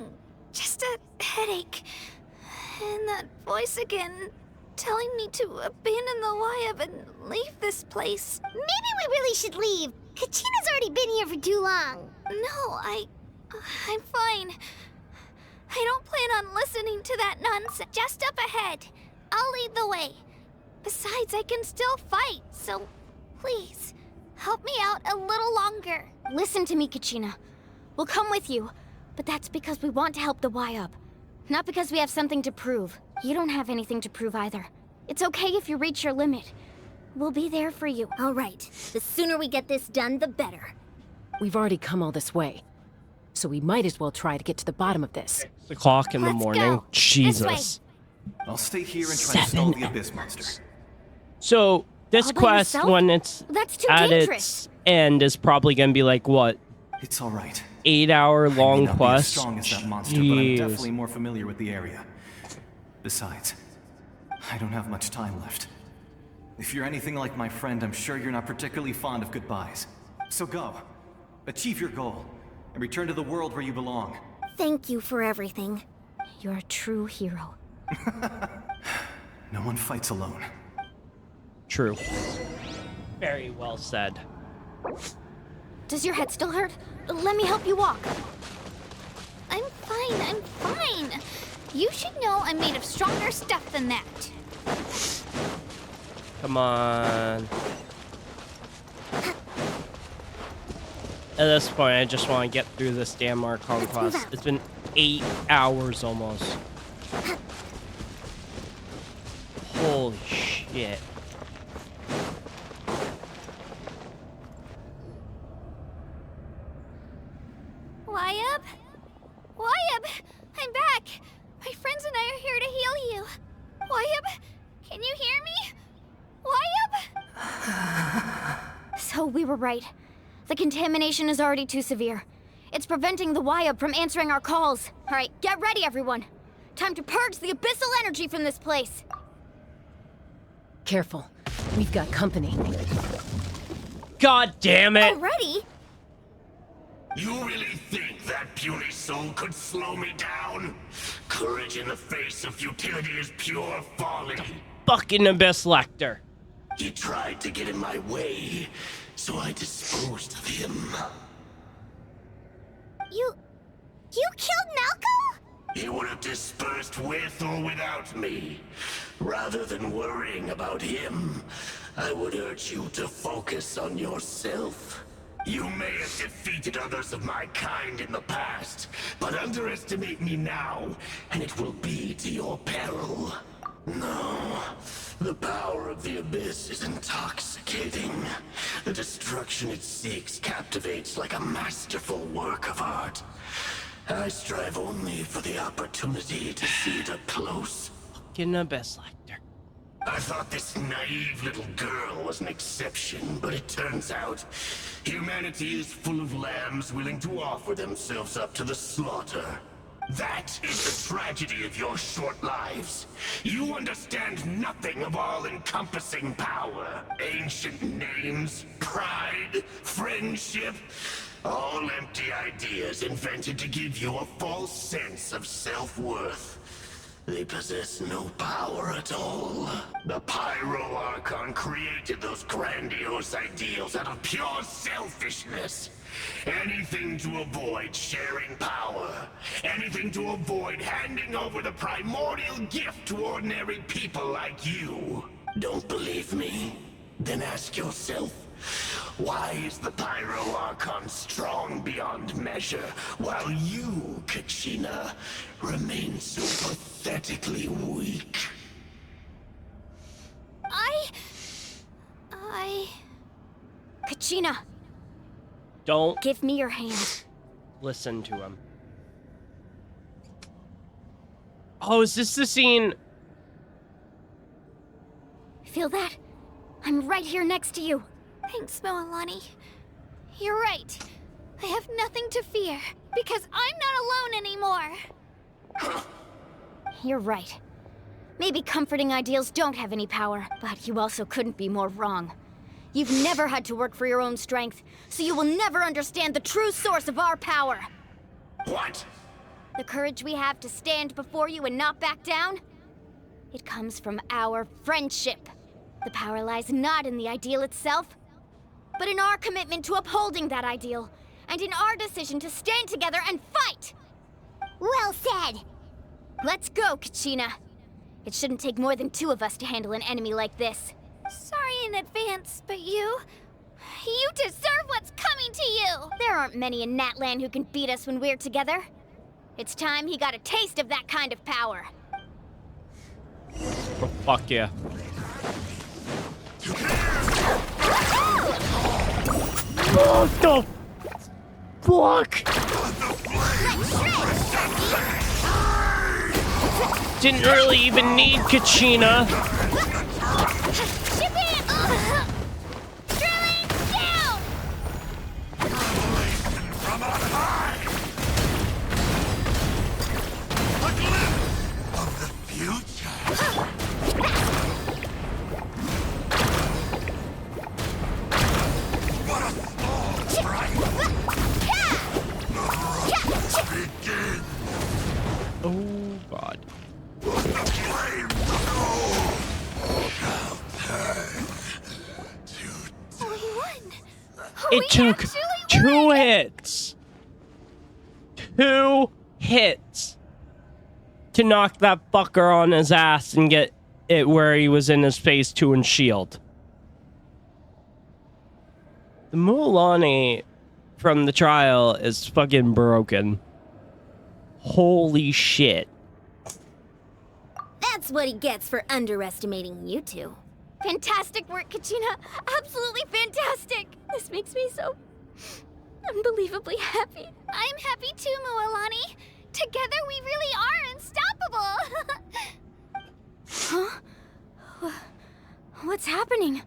Just a headache. And that voice again, telling me to abandon the Wyab and leave this place. Maybe we really should leave. Kachina's already been here for too long. No, I'm fine. I don't plan on listening to that nonsense. Just up ahead. I'll lead the way. Besides, I can still fight, so please, help me out a little longer. Listen to me, Kachina. We'll come with you, but that's because we want to help the Wyab. Not because we have something to prove. You don't have anything to prove either. It's okay if you reach your limit. We'll be there for you. All right. The sooner we get this done, the better. We've already come all this way, so we might as well try to get to the bottom of this. 6 o'clock in the morning. Go. Jesus. I'll stay here and try to stall the Abyss Monster. So, this All by quest, yourself? when it's That's too at dangerous. its end, is probably going to be like, what? It's all right. 8-hour long I may not quest? be as strong as that monster, but I'm definitely more familiar with the area. Besides, I don't have much time left. If you're anything like my friend, I'm sure you're not particularly fond of goodbyes. So go. Achieve your goal, and return to the world where you belong. Thank you for everything. You're a true hero. No one fights alone. True. Very well said. Does your head still hurt? Let me help you walk. I'm fine. You should know I'm made of stronger stuff than that. Come on. At this point, I just want to get through this damn Archon Quest. It's been 8 hours almost. Holy shit. Wyab? I'm back. My friends and I are here to heal you. Wyab, can you hear me? Wyab? So we were right. The contamination is already too severe. It's preventing the Wyab from answering our calls. All right, get ready, everyone. Time to purge the abyssal energy from this place. Careful. We've got company. God damn it! Already? You really think that puny soul could slow me down? Courage in the face of futility is pure folly. Fucking Abyss Lecter. He tried to get in my way, so I disposed of him. You killed Malco? He would have dispersed with or without me. Rather than worrying about him, I would urge you to focus on yourself. You may have defeated others of my kind in the past, but underestimate me now, and it will be to your peril. No, the power of the Abyss is intoxicating. The destruction it seeks captivates like a masterful work of art. I strive only for the opportunity to see it up close. Fucking abyss lector. I thought this naive little girl was an exception, but it turns out humanity is full of lambs willing to offer themselves up to the slaughter. That is the tragedy of your short lives. You understand nothing of all-encompassing power. Ancient names, pride, friendship, all empty ideas invented to give you a false sense of self-worth. They possess no power at all. The Pyro Archon created those grandiose ideals out of pure selfishness. Anything to avoid sharing power. Anything to avoid handing over the primordial gift to ordinary people like you. Don't believe me? Then ask yourself, why is the Pyro Archon strong beyond measure, while you, Kachina, remain so pathetically weak? Kachina, Don't give me your hand. listen to him. Oh, is this the scene? Feel that? I'm right here next to you. Thanks, Moalani. You're right. I have nothing to fear, because I'm not alone anymore. You're right. Maybe comforting ideals don't have any power, but you also couldn't be more wrong. You've never had to work for your own strength, so you will never understand the true source of our power. What? The courage we have to stand before you and not back down? It comes from our friendship. The power lies not in the ideal itself, but in our commitment to upholding that ideal, and in our decision to stand together and fight! Well said! Let's go, Kachina. It shouldn't take more than 2 of us to handle an enemy like this. Sorry in advance, but you deserve what's coming to you! There aren't many in Natlan who can beat us when we're together. It's time he got a taste of that kind of power. Oh, fuck yeah. What the fuck? Didn't really even need Kachina. From on high! A glimpse of the future! What a small sprite! The rush begins! Oh, God. The flames shall turn to... We won! It took 2 hits. 2 hits to knock that fucker on his ass and get it where he was in his phase 2 and shield. The Mualani from the trial is fucking broken. Holy shit. That's what he gets for underestimating you 2. Fantastic work, Kachina. Absolutely fantastic. This makes me so unbelievably happy. I'm happy too, Moalani. Together we really are unstoppable. Huh? What's happening?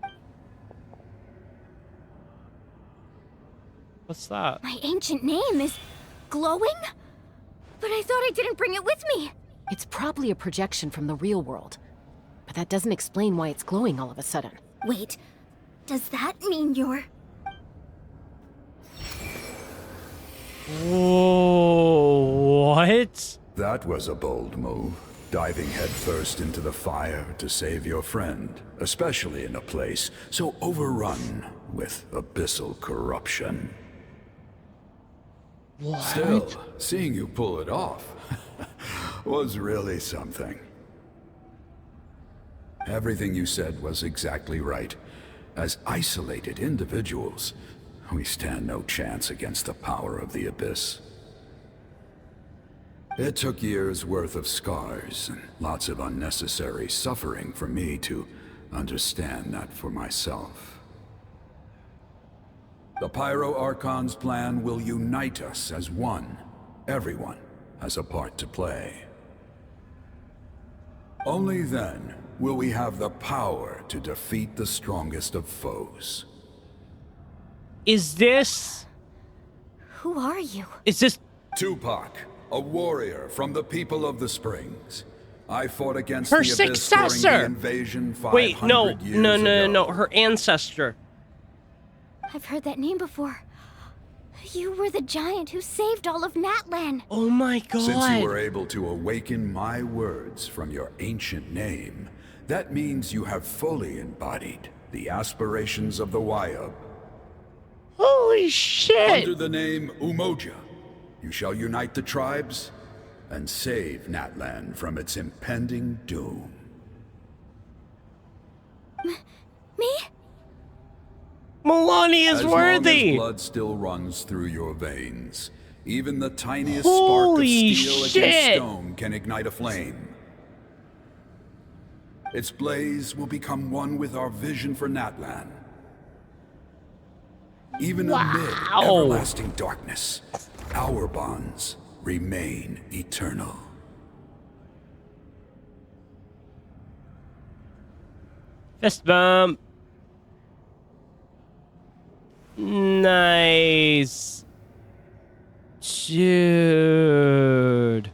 What's that? My ancient name is glowing? But I thought I didn't bring it with me. It's probably a projection from the real world. But that doesn't explain why it's glowing all of a sudden. Wait, does that mean you're... Whoa, what? That was a bold move. Diving headfirst into the fire to save your friend, especially in a place so overrun with abyssal corruption. What? Still, seeing you pull it off was really something. Everything you said was exactly right. As isolated individuals, we stand no chance against the power of the Abyss. It took years' worth of scars and lots of unnecessary suffering for me to understand that for myself. The Pyro Archon's plan will unite us as one. Everyone has a part to play. Only then will we have the power to defeat the strongest of foes. Is this... Who are you? Is this... Tupac, a warrior from the people of the Springs. I fought against her the Abyss during successor! the invasion 500 Wait, no, years no, ago. her ancestor. I've heard that name before. You were the giant who saved all of Natlan. Oh my god. Since you were able to awaken my words from your ancient name, that means you have fully embodied the aspirations of the Wayub. Holy shit! Under the name Umoja, you shall unite the tribes and save Natlan from its impending doom. Me? Milani is worthy! As long as blood still runs through your veins, even the tiniest Holy spark of steel shit. against stone can ignite a flame. Its blaze will become one with our vision for Natlan. Even amid everlasting darkness, our bonds remain eternal. Fist bump. Nice. Dude.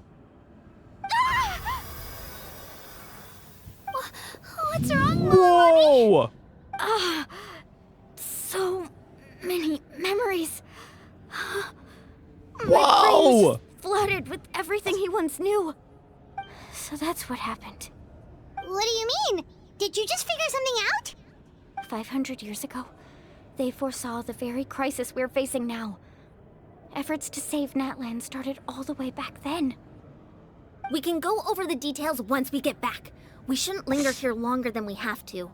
What's wrong, Whoa! So many memories. My Whoa! brain was just flooded with everything he once knew. So that's what happened. What do you mean? Did you just figure something out? 500 years ago, they foresaw the very crisis we're facing now. Efforts to save Natlan started all the way back then. We can go over the details once we get back. We shouldn't linger here longer than we have to.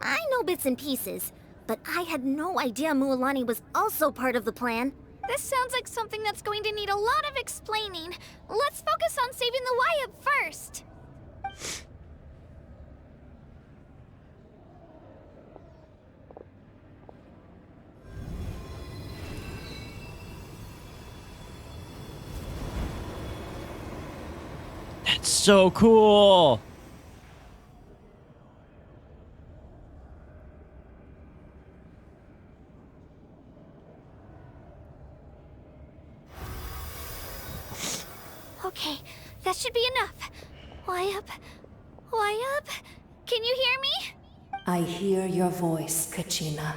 I know bits and pieces, but I had no idea Mualani was also part of the plan. This sounds like something that's going to need a lot of explaining. Let's focus on saving the Wayub first. That's so cool. Okay, that should be enough. Wayub? Wayub? Can you hear me? I hear your voice, Kachina,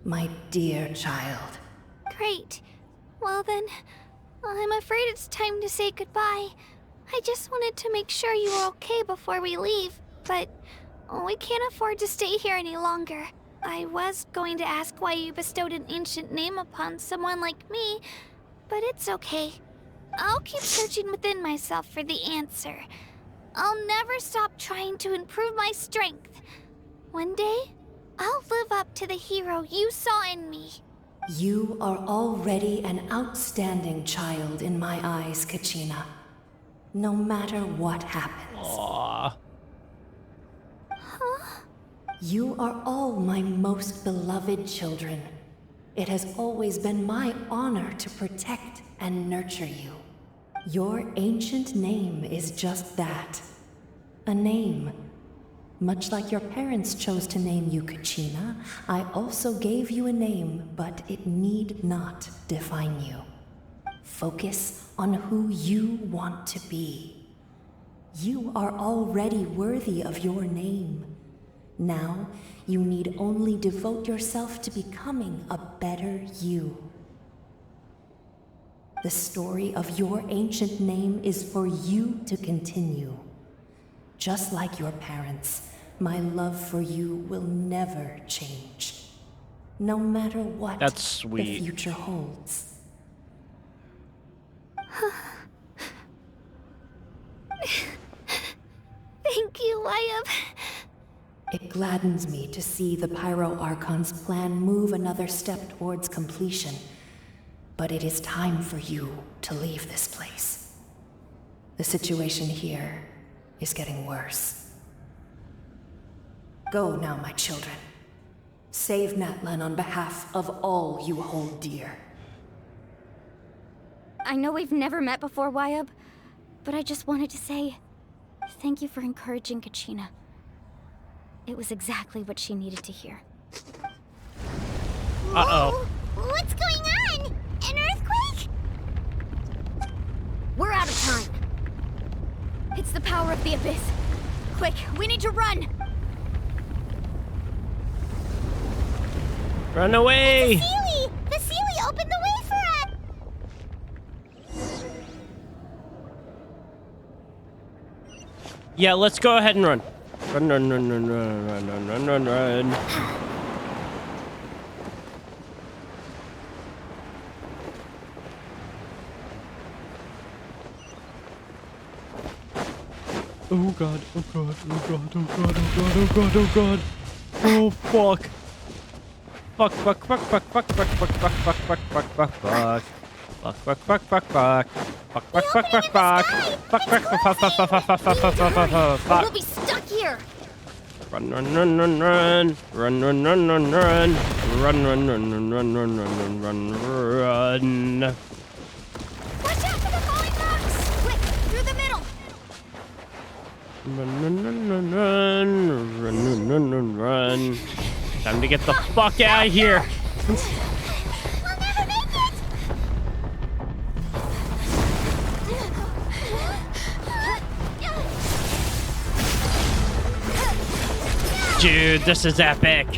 my dear child. Great. Well then, I'm afraid it's time to say goodbye. I just wanted to make sure you were okay before we leave, but we can't afford to stay here any longer. I was going to ask why you bestowed an ancient name upon someone like me, but it's okay. I'll keep searching within myself for the answer. I'll never stop trying to improve my strength. One day, I'll live up to the hero you saw in me. You are already an outstanding child in my eyes, Kachina. No matter what happens. Aww. Huh? You are all my most beloved children. It has always been my honor to protect and nurture you. Your ancient name is just that. A name. Much like your parents chose to name you Kachina, I also gave you a name, but it need not define you. Focus on who you want to be. You are already worthy of your name. Now, you need only devote yourself to becoming a better you. The story of your ancient name is for you to continue. Just like your parents, my love for you will never change. No matter what That's sweet. the future holds. Thank you, Wayub. It gladdens me to see the Pyro Archon's plan move another step towards completion. But it is time for you to leave this place. The situation here is getting worse. Go now, my children. Save Natlan on behalf of all you hold dear. I know we've never met before, Wyab, but I just wanted to say thank you for encouraging Kachina. It was exactly what she needed to hear. Uh-oh. What's going on? An earthquake? We're out of time. It's the power of the Abyss. Quick, we need to run! Run away! The Sealy opened the way for us! Yeah, let's go ahead and run. Run, run, run, run, run, run, run, run, run, run. Oh god, oh god, oh god, oh god, oh god, oh god, oh god. Oh fuck. Fuck, fuck, fuck, fuck, fuck, fuck, fuck, fuck, fuck, fuck, fuck, fuck, fuck. Fuck, fuck, fuck, fuck, fuck. Fuck, fuck, fuck, fuck, fuck. Fuck, fuck, fuck, fuck, fuck, fuck, fuck, fuck, fuck, fuck, fuck. We'll be stuck here! Run, run, run, run, run. Run, run, run, run, run. Run, run, run, run, run, run, run, run, run. Watch out for the falling rocks! Quick, through the middle! Run, run, run, run, run. Run, run, run, run, run. Time to get the fuck out of here. We'll never make it! Dude, this is epic.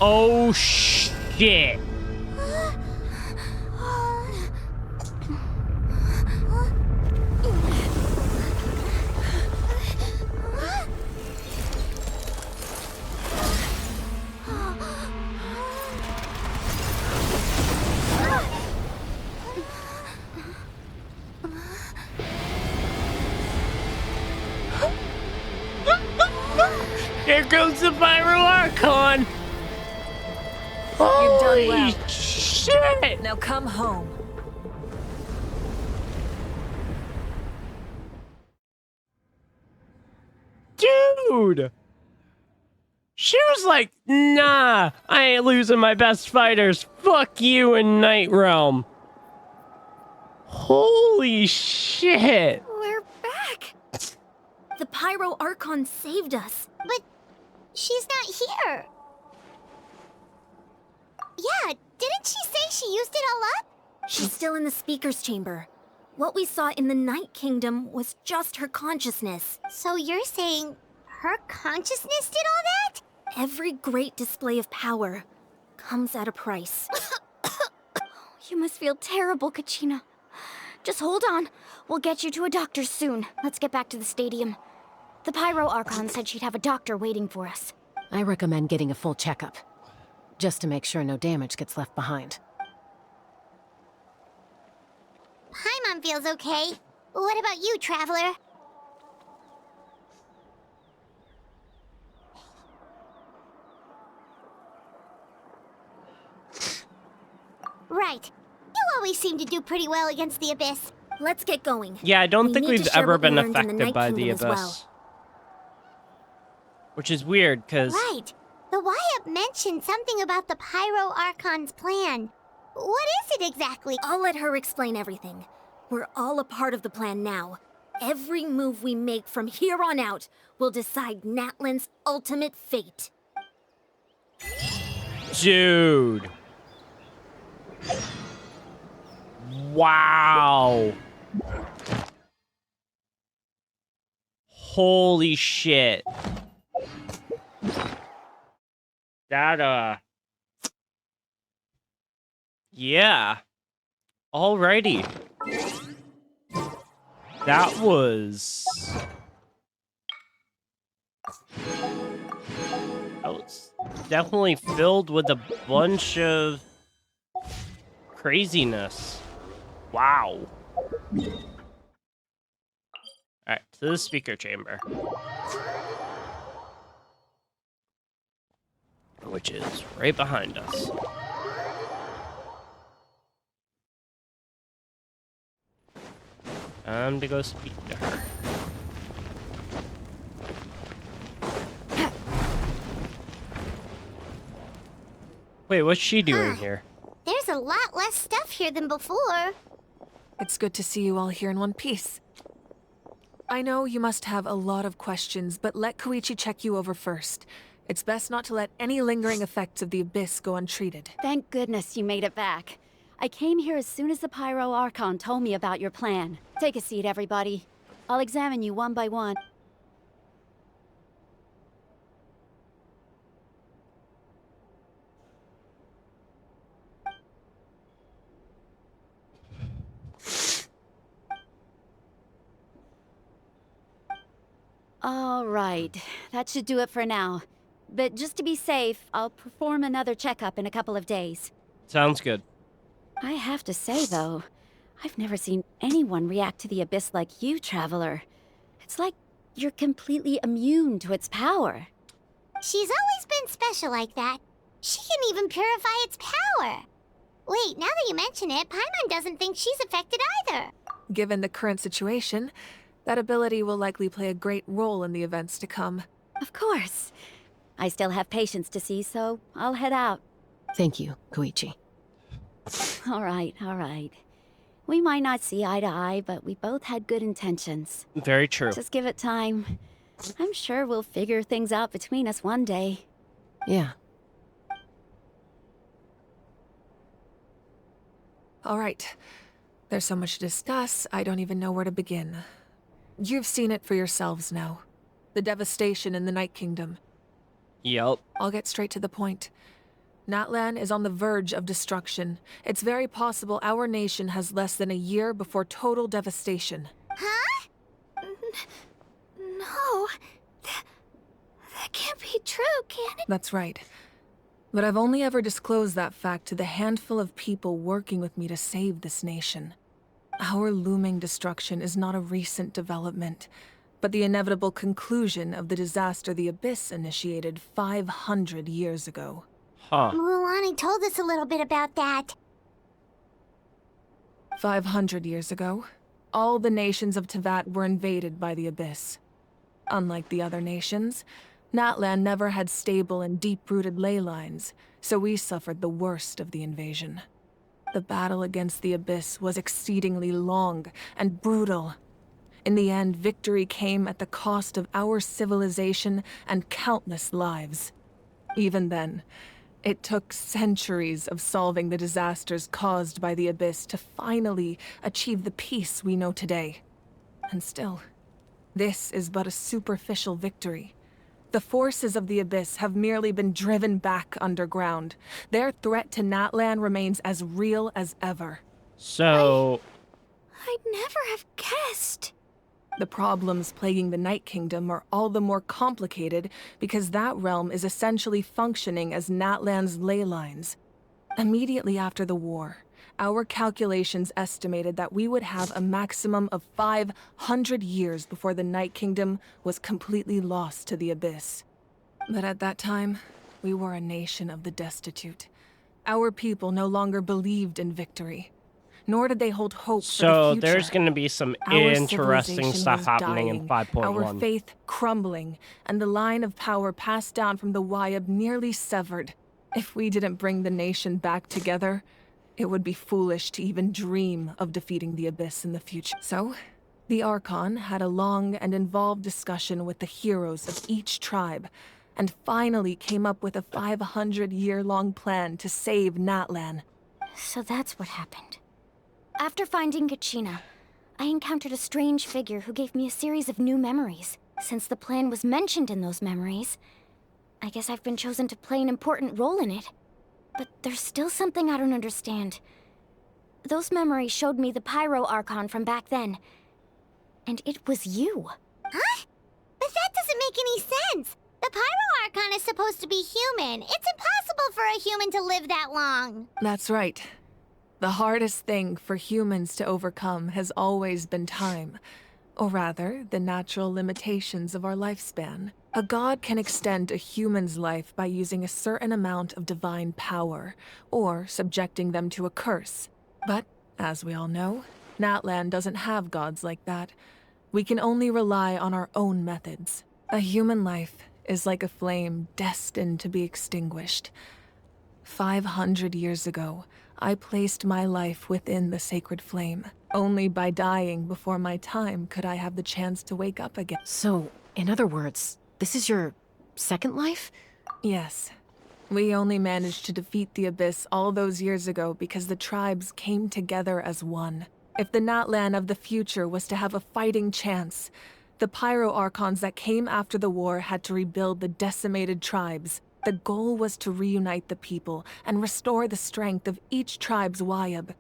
Oh shit. Here comes the Pyro Archon! You've done well. Holy shit! Now come home. Dude! She was like, nah, I ain't losing my best fighters. Fuck you in Night Realm. Holy shit! We're back! The Pyro Archon saved us. But she's not here. Yeah, didn't she say she used it all up? She's still in the Speaker's Chamber. What we saw in the Night Kingdom was just her consciousness. So you're saying her consciousness did all that? Every great display of power comes at a price. You must feel terrible, Kachina. Just hold on. We'll get you to a doctor soon. Let's get back to the stadium. The Pyro Archon said she'd have a doctor waiting for us. I recommend getting a full checkup, just to make sure no damage gets left behind. Paimon feels okay. What about you, Traveler? Right. You always seem to do pretty well against the Abyss. Let's get going. Yeah, I don't think need we've to share ever what we been learned in the affected Night by the Kingdom as Abyss. well. Which is weird, because... Right. The Wyap mentioned something about the Pyro Archon's plan. What is it exactly? I'll let her explain everything. We're all a part of the plan now. Every move we make from here on out will decide Natlan's ultimate fate. Dude. Wow. Holy shit. That, yeah. Alrighty. That was definitely filled with a bunch of craziness. Wow. Alright, to the speaker chamber. which is right behind us. Time to go speak to her. Wait, what's she doing here? There's a lot less stuff here than before. It's good to see you all here in one piece. I know you must have a lot of questions, but let Koichi check you over first. It's best not to let any lingering effects of the Abyss go untreated. Thank goodness you made it back. I came here as soon as the Pyro Archon told me about your plan. Take a seat, everybody. I'll examine you one by one. All right, that should do it for now. But just to be safe, I'll perform another checkup in a couple of days. Sounds good. I have to say, though, I've never seen anyone react to the Abyss like you, Traveler. It's like you're completely immune to its power. She's always been special like that. She can even purify its power. Wait, now that you mention it, Paimon doesn't think she's affected either. Given the current situation, that ability will likely play a great role in the events to come. Of course. I still have patients to see, so I'll head out. Thank you, Koichi. All right. We might not see eye to eye, but we both had good intentions. Very true. Just give it time. I'm sure we'll figure things out between us one day. Yeah. All right. There's so much to discuss, I don't even know where to begin. You've seen it for yourselves now. The devastation in the Night Kingdom. Yep. I'll get straight to the point. Natlan is on the verge of destruction. It's very possible our nation has less than a year before total devastation. Huh? No. That can't be true, can it? That's right. But I've only ever disclosed that fact to the handful of people working with me to save this nation. Our looming destruction is not a recent development, but the inevitable conclusion of the disaster the Abyss initiated 500 years ago. Huh. Mualani told us a little bit about that. 500 years ago, all the nations of Teyvat were invaded by the Abyss. Unlike the other nations, Natlan never had stable and deep-rooted ley lines, so we suffered the worst of the invasion. The battle against the Abyss was exceedingly long and brutal. In the end, victory came at the cost of our civilization and countless lives. Even then, it took centuries of solving the disasters caused by the Abyss to finally achieve the peace we know today. And still, this is but a superficial victory. The forces of the Abyss have merely been driven back underground. Their threat to Natlan remains as real as ever. So... I'd never have guessed. The problems plaguing the Night Kingdom are all the more complicated because that realm is essentially functioning as Natlan's ley lines. Immediately after the war, our calculations estimated that we would have a maximum of 500 years before the Night Kingdom was completely lost to the Abyss. But at that time, we were a nation of the destitute. Our people no longer believed in victory, nor did they hold hope for the So future. there's going to be some Our interesting civilization stuff was happening in dying, 5.1. Our faith crumbling, and the line of power passed down from the Wyab nearly severed. If we didn't bring the nation back together, it would be foolish to even dream of defeating the Abyss in the future. So, the Archon had a long and involved discussion with the heroes of each tribe, and finally came up with a 500-year-long plan to save Natlan. So that's what happened. After finding Kachina, I encountered a strange figure who gave me a series of new memories. Since the plan was mentioned in those memories, I guess I've been chosen to play an important role in it. But there's still something I don't understand. Those memories showed me the Pyro Archon from back then. And it was you. Huh? But that doesn't make any sense. The Pyro Archon is supposed to be human. It's impossible for a human to live that long. That's right. The hardest thing for humans to overcome has always been time. Or rather, the natural limitations of our lifespan. A god can extend a human's life by using a certain amount of divine power, or subjecting them to a curse. But, as we all know, Natlan doesn't have gods like that. We can only rely on our own methods. A human life is like a flame destined to be extinguished. 500 years ago, I placed my life within the sacred flame. Only by dying before my time could I have the chance to wake up again. So, in other words, this is your second life? Yes. We only managed to defeat the Abyss all those years ago because the tribes came together as one. If the Natlan of the future was to have a fighting chance, the Pyro Archons that came after the war had to rebuild the decimated tribes. The goal was to reunite the people and restore the strength of each tribe's Wayab.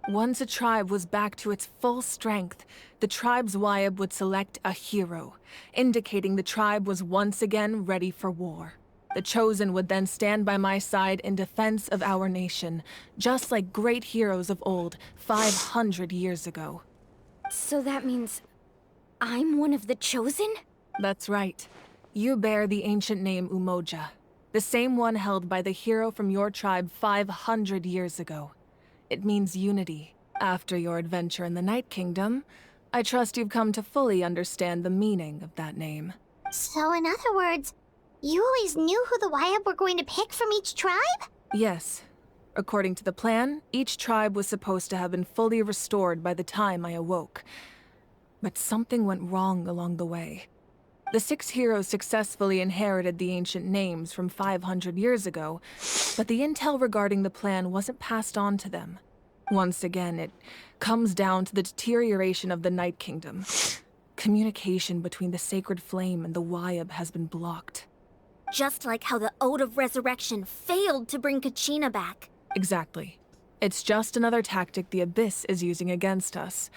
Once a tribe was back to its full strength, the tribe's Wayab would select a hero, indicating the tribe was once again ready for war. The Chosen would then stand by my side in defense of our nation, just like great heroes of old, 500 years ago. So that means I'm one of the Chosen? That's right. You bear the ancient name Umoja, the same one held by the hero from your tribe 500 years ago. It means unity. After your adventure in the Night Kingdom, I trust you've come to fully understand the meaning of that name. So in other words, you always knew who the Wayab were going to pick from each tribe? Yes. According to the plan, each tribe was supposed to have been fully restored by the time I awoke. But something went wrong along the way. The 6 heroes successfully inherited the ancient names from 500 years ago, but the intel regarding the plan wasn't passed on to them. Once again, it comes down to the deterioration of the Night Kingdom. Communication between the Sacred Flame and the Wayab has been blocked. Just like how the Ode of Resurrection failed to bring Kachina back. Exactly. It's just another tactic the Abyss is using against us.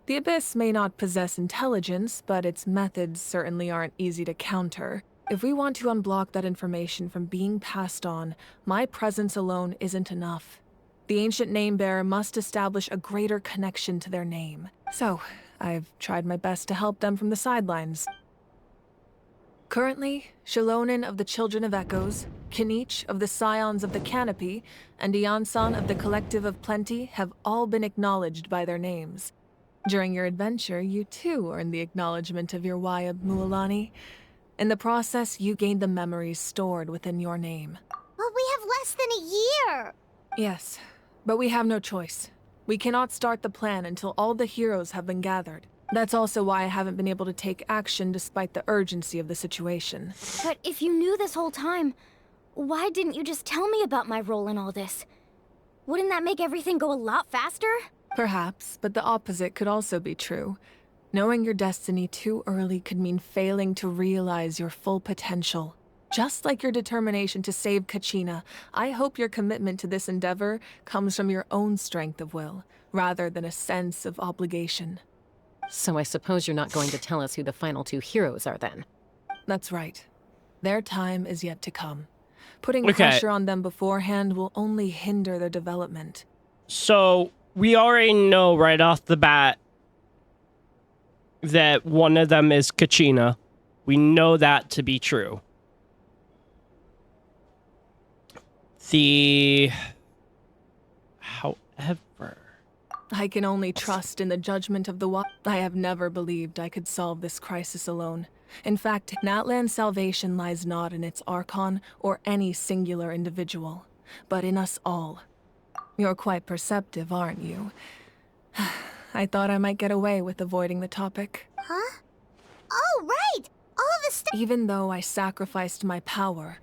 The Abyss may not possess intelligence, but its methods certainly aren't easy to counter. If we want to unblock that information from being passed on, my presence alone isn't enough. The ancient name-bearer must establish a greater connection to their name. So, I've tried my best to help them from the sidelines. Currently, Shilonin of the Children of Echoes, Kinich of the Scions of the Canopy, and Iansan of the Collective of Plenty have all been acknowledged by their names. During your adventure, you too earned the acknowledgement of your Wayab, Mualani. In the process, you gained the memories stored within your name. Well, we have less than a year! Yes, but we have no choice. We cannot start the plan until all the heroes have been gathered. That's also why I haven't been able to take action despite the urgency of the situation. But if you knew this whole time, why didn't you just tell me about my role in all this? Wouldn't that make everything go a lot faster? Perhaps, but the opposite could also be true. Knowing your destiny too early could mean failing to realize your full potential. Just like your determination to save Kachina, I hope your commitment to this endeavor comes from your own strength of will, rather than a sense of obligation. So I suppose you're not going to tell us who the final 2 heroes are then? That's right. Their time is yet to come. Putting pressure on them beforehand will only hinder their development. So, we already know right off the bat that one of them is Kachina. We know that to be true. However, I can only trust in the judgment of the I have never believed I could solve this crisis alone. In fact, Natlan's salvation lies not in its Archon or any singular individual, but in us all. You're quite perceptive, aren't you? I thought I might get away with avoiding the topic. Huh? Oh, right! All the stuff— Even though I sacrificed my power,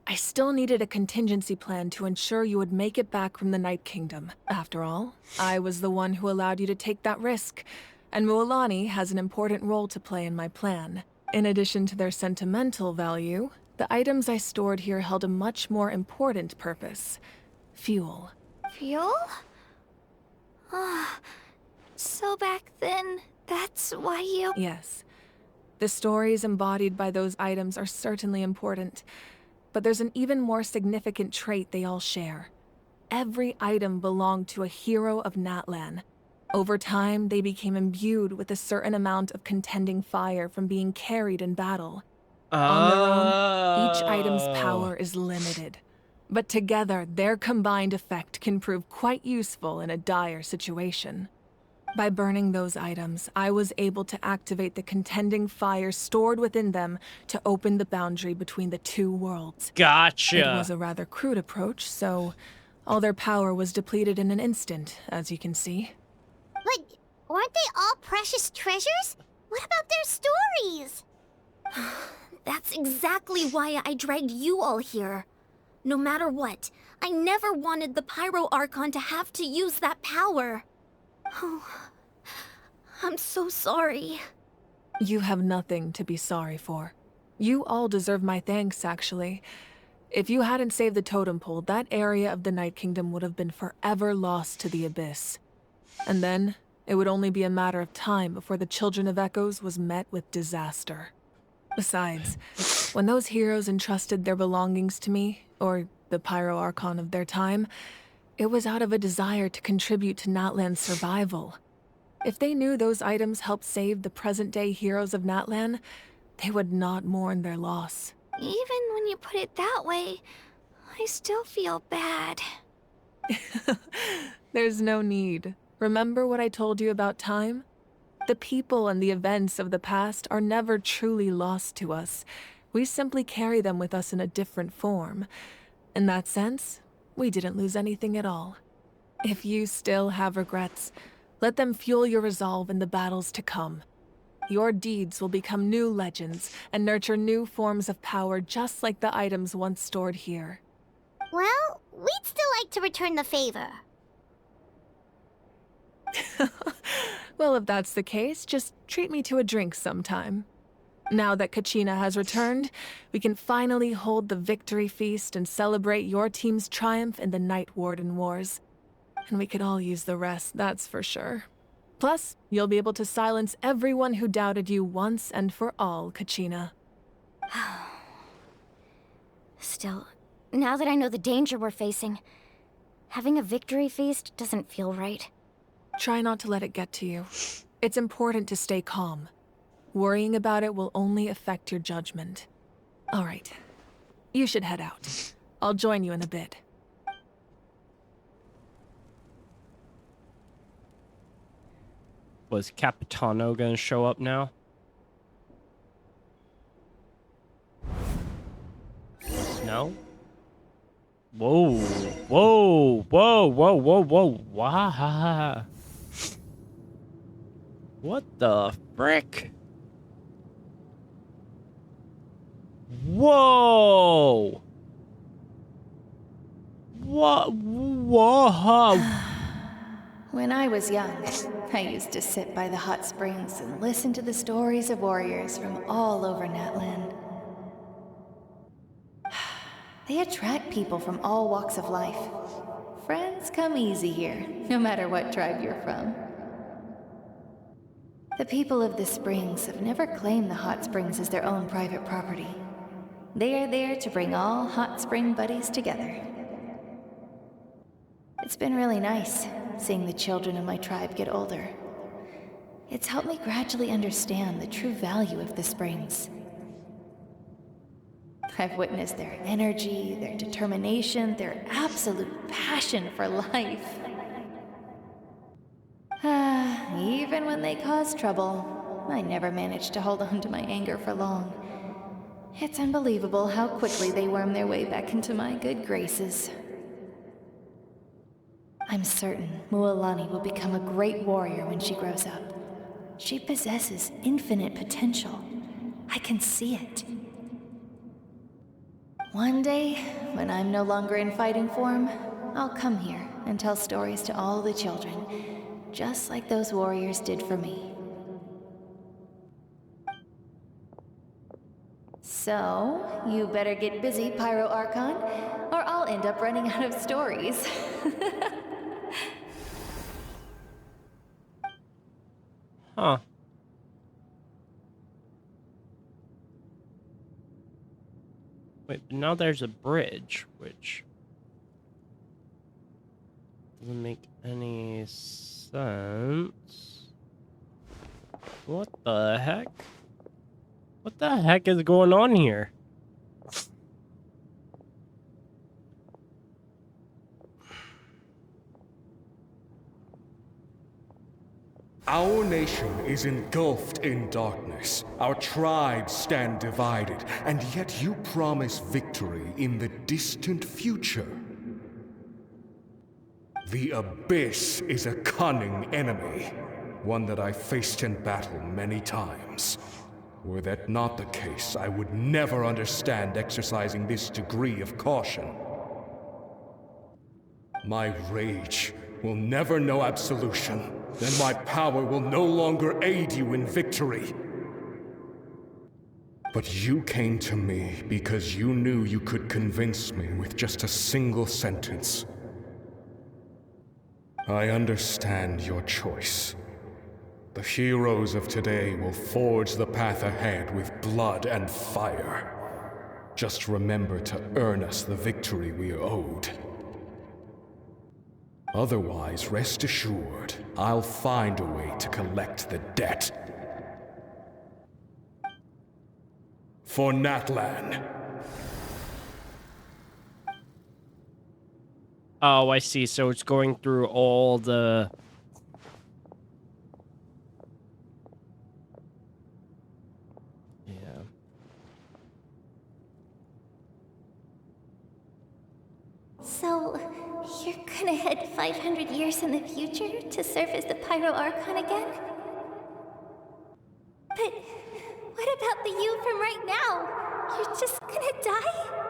I still needed a contingency plan to ensure you would make it back from the Night Kingdom. After all, I was the one who allowed you to take that risk, and Mualani has an important role to play in my plan. In addition to their sentimental value, the items I stored here held a much more important purpose. Fuel. Fuel? So back then, that's why you— Yes. The stories embodied by those items are certainly important, but there's an even more significant trait they all share. Every item belonged to a hero of Natlan. Over time, they became imbued with a certain amount of contending fire from being carried in battle. On their own, each item's power is limited. But together, their combined effect can prove quite useful in a dire situation. By burning those items, I was able to activate the contending fire stored within them to open the boundary between the two worlds. Gotcha. It was a rather crude approach, so all their power was depleted in an instant, as you can see. But aren't they all precious treasures? What about their stories? That's exactly why I dragged you all here. No matter what, I never wanted the Pyro Archon to have to use that power. Oh, I'm so sorry. You have nothing to be sorry for. You all deserve my thanks, actually. If you hadn't saved the totem pole, that area of the Night Kingdom would have been forever lost to the abyss. And then, it would only be a matter of time before the Children of Echoes was met with disaster. Besides, when those heroes entrusted their belongings to me, or the Pyro Archon of their time, it was out of a desire to contribute to Natlan's survival. If they knew those items helped save the present-day heroes of Natlan, they would not mourn their loss. Even when you put it that way, I still feel bad. There's no need. Remember what I told you about time? The people and the events of the past are never truly lost to us. We simply carry them with us in a different form. In that sense, we didn't lose anything at all. If you still have regrets, let them fuel your resolve in the battles to come. Your deeds will become new legends and nurture new forms of power just like the items once stored here. Well, we'd still like to return the favor. Well, if that's the case, just treat me to a drink sometime. Now that Kachina has returned, we can finally hold the victory feast and celebrate your team's triumph in the Night Warden Wars. And we could all use the rest, that's for sure. Plus, you'll be able to silence everyone who doubted you once and for all, Kachina. Still, now that I know the danger we're facing, having a victory feast doesn't feel right. Try not to let it get to you. It's important to stay calm. Worrying about it will only affect your judgment. All right. You should head out. I'll join you in a bit. Was Capitano gonna show up now? No? Whoa, whoa, whoa, whoa, whoa, whoa, wow. What the frick? Whoa! What? Whoa! When I was young, I used to sit by the hot springs and listen to the stories of warriors from all over Natlan. They attract people from all walks of life. Friends come easy here, no matter what tribe you're from. The people of the springs have never claimed the hot springs as their own private property. They are there to bring all hot spring buddies together. It's been really nice, seeing the children of my tribe get older. It's helped me gradually understand the true value of the springs. I've witnessed their energy, their determination, their absolute passion for life. Even when they cause trouble, I never managed to hold on to my anger for long. It's unbelievable how quickly they worm their way back into my good graces. I'm certain Mualani will become a great warrior when she grows up. She possesses infinite potential. I can see it. One day, when I'm no longer in fighting form, I'll come here and tell stories to all the children, just like those warriors did for me. So, you better get busy, Pyro Archon, or I'll end up running out of stories. Huh. Wait, but now there's a bridge, which doesn't make any sense. What the heck? What the heck is going on here? Our nation is engulfed in darkness. Our tribes stand divided, and yet you promise victory in the distant future. The Abyss is a cunning enemy, one that I faced in battle many times. Were that not the case, I would never understand exercising this degree of caution. My rage will never know absolution, and my power will no longer aid you in victory. But you came to me because you knew you could convince me with just a single sentence. I understand your choice. The heroes of today will forge the path ahead with blood and fire. Just remember to earn us the victory we are owed. Otherwise, rest assured, I'll find a way to collect the debt. For Natlan. Oh, I see. So it's going through all the... Yeah. So, you're gonna head 500 years in the future to serve as the Pyro Archon again? But what about the you from right now? You're just gonna die?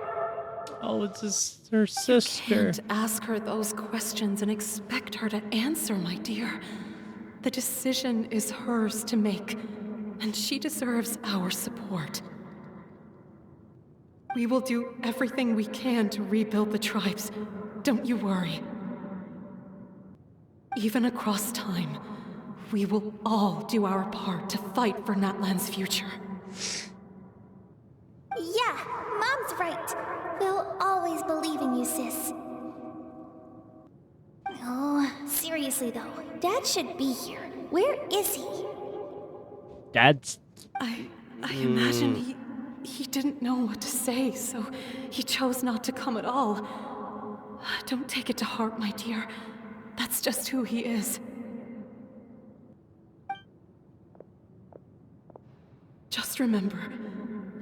Oh, it's her sister. You can't ask her those questions and expect her to answer, my dear. The decision is hers to make, and she deserves our support. We will do everything we can to rebuild the tribes. Don't you worry. Even across time, we will all do our part to fight for Natlan's future. Yeah, Mom's right. We'll always believe in you, sis. Oh, seriously though, Dad should be here. Where is he? Dad's... I imagine he didn't know what to say, so he chose not to come at all. Don't take it to heart, my dear. That's just who he is. Just remember,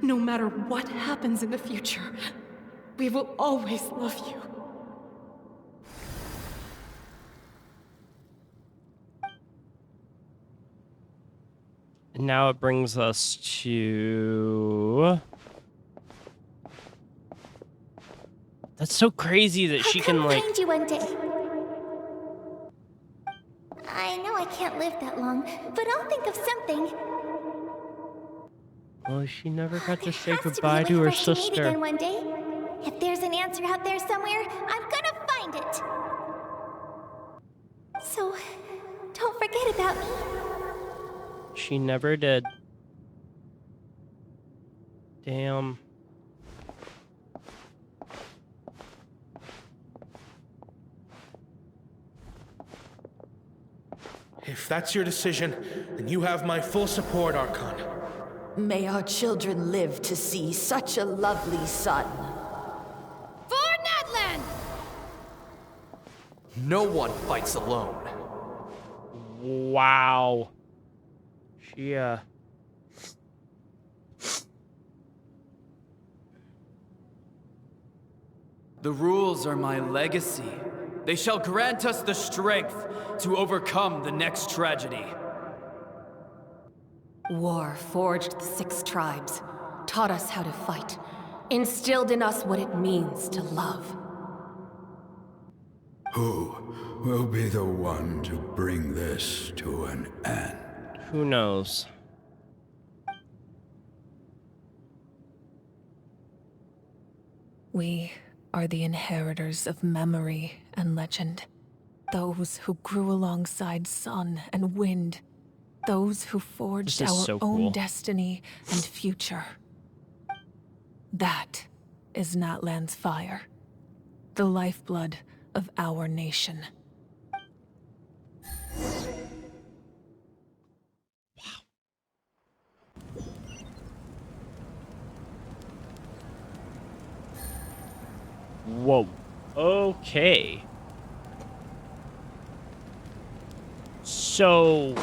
no matter what happens in the future, we will always love you. And now it brings us to... That's so crazy that she can, like... Find you one day. I know I can't live that long, but I'll think of something. Well, she never got to say Has to be goodbye a to her way for us to meet sister. again one day. If there's an answer out there somewhere, I'm gonna find it. So, don't forget about me. She never did. Damn. If that's your decision, then you have my full support, Archon. May our children live to see such a lovely son. For Natlan! No one fights alone. Wow. She, The rules are my legacy. They shall grant us the strength to overcome the next tragedy. War forged the 6 tribes, taught us how to fight, instilled in us what it means to love. Who will be the one to bring this to an end? who knows? We are the inheritors of memory and legend. Those who grew alongside sun and wind. Those who forged This is our so own cool. destiny and future. That is Natlan's fire. The lifeblood of our nation. Whoa. Okay. So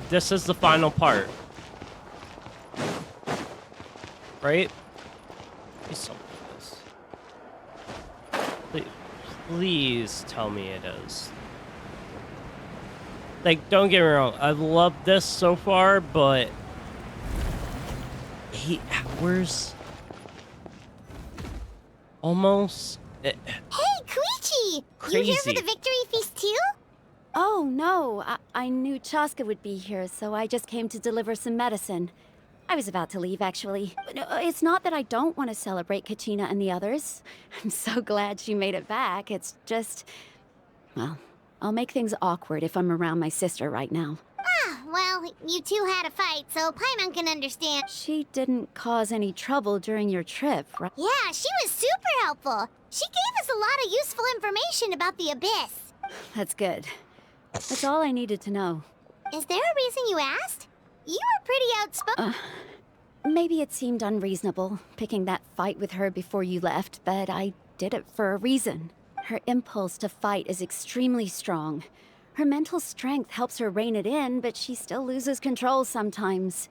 this is the final part. Right? Please tell me it is. Please tell me it is. Like, don't get me wrong, I've loved this so far, but where's almost Hey, Koichi! Crazy. You here for the victory feast too? Oh, no. I knew Chaska would be here, so I just came to deliver some medicine. I was about to leave, actually. No, it's not that I don't want to celebrate Kachina and the others. I'm so glad she made it back. It's just... well, I'll make things awkward if I'm around my sister right now. Ah, well, you two had a fight, so Paimon can understand. She didn't cause any trouble during your trip, right? Yeah, she was super helpful. She gave us a lot of useful information about the Abyss. That's good. That's all I needed to know. Is there a reason you asked? You were pretty outspoken. Maybe it seemed unreasonable, picking that fight with her before you left, but I did it for a reason. Her impulse to fight is extremely strong. Her mental strength helps her rein it in, but she still loses control sometimes.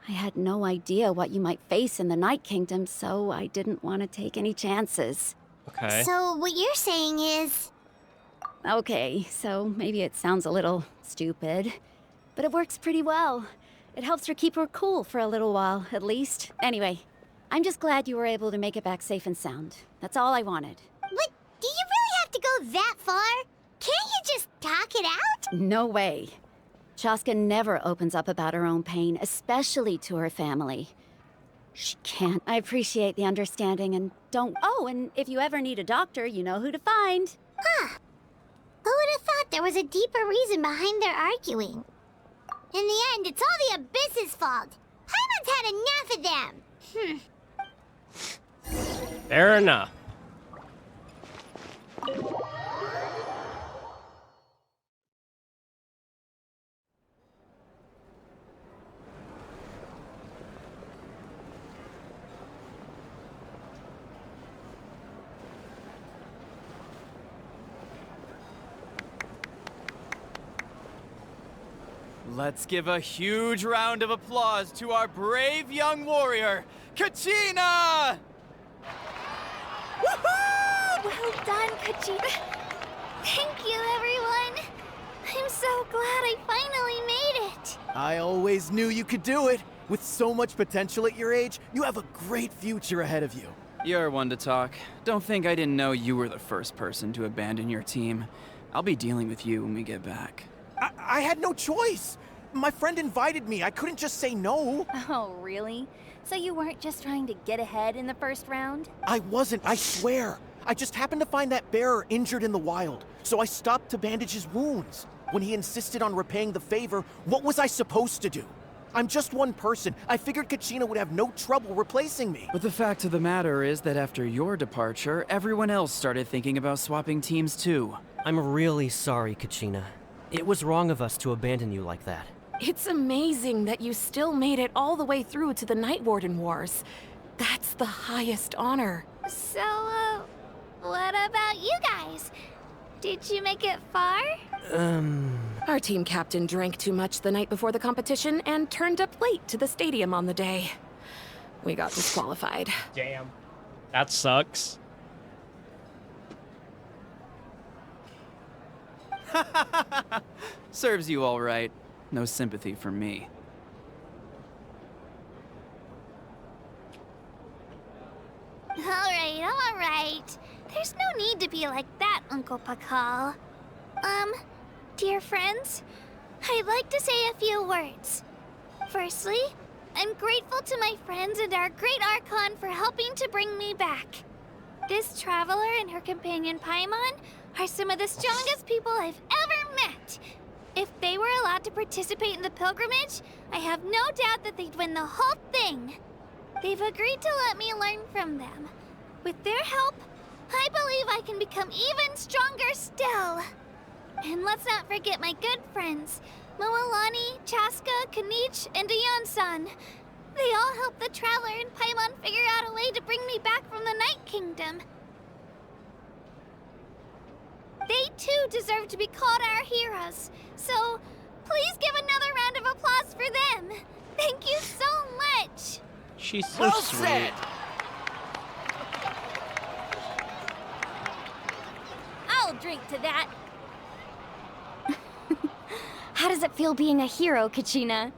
I had no idea what you might face in the Night Kingdom, so I didn't want to take any chances. Okay. So what you're saying is... Okay, so maybe it sounds a little stupid, but it works pretty well. It helps her keep her cool for a little while, at least. Anyway, I'm just glad you were able to make it back safe and sound. That's all I wanted. But do you really have to go that far? Can't you just talk it out? No way. Chaska never opens up about her own pain, especially to her family. She can't. I appreciate the understanding and don't... Oh, and if you ever need a doctor, you know who to find. Huh. Who would have thought there was a deeper reason behind their arguing? In the end, it's all the Abyss's fault. Paimon's had enough of them. Fair enough. Let's give a huge round of applause to our brave young warrior, Kachina! Woohoo! Well done, Kachina. Thank you, everyone. I'm so glad I finally made it. I always knew you could do it. With so much potential at your age, you have a great future ahead of you. You're one to talk. Don't think I didn't know you were the first person to abandon your team. I'll be dealing with you when we get back. I had no choice. My friend invited me. I couldn't just say no. Oh, really? So you weren't just trying to get ahead in the first round? I wasn't, I swear. I just happened to find that bearer injured in the wild, so I stopped to bandage his wounds. When he insisted on repaying the favor, what was I supposed to do? I'm just one person. I figured Kachina would have no trouble replacing me. But the fact of the matter is that after your departure, everyone else started thinking about swapping teams too. I'm really sorry, Kachina. It was wrong of us to abandon you like that. It's amazing that you still made it all the way through to the Night Warden Wars. That's the highest honor. So, what about you guys? Did you make it far? Our team captain drank too much the night before the competition and turned up late to the stadium on the day. We got disqualified. Damn. That sucks. Serves you all right. No sympathy from me. All right. There's no need to be like that, Uncle Pakal. Dear friends, I'd like to say a few words. Firstly, I'm grateful to my friends and our great Archon for helping to bring me back. This traveler and her companion Paimon are some of the strongest people I've ever met. If they were allowed to participate in the pilgrimage, I have no doubt that they'd win the whole thing. They've agreed to let me learn from them. With their help, I believe I can become even stronger still. And let's not forget my good friends, Moalani, Chaska, Kanich, and Ayan-san. They all helped the traveler and Paimon figure out a way to bring me back from the kingdom. They too deserve to be called our heroes, so please give another round of applause for them. Thank you so much. She's so sweet. I'll drink to that. How does it feel being a hero, Kachina?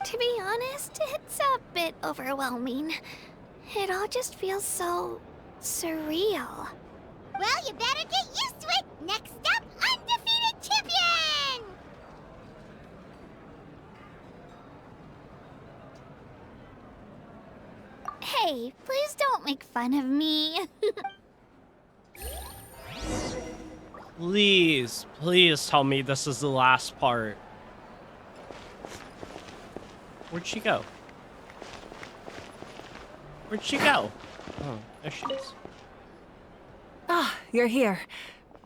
To be honest, it's a bit overwhelming. It all just feels so surreal. Well, you better get used to it. Next up, undefeated champion! Hey, please don't make fun of me. Please, please tell me this is the last part. Where'd she go? Where'd she go? Oh, there she is. Ah, you're here.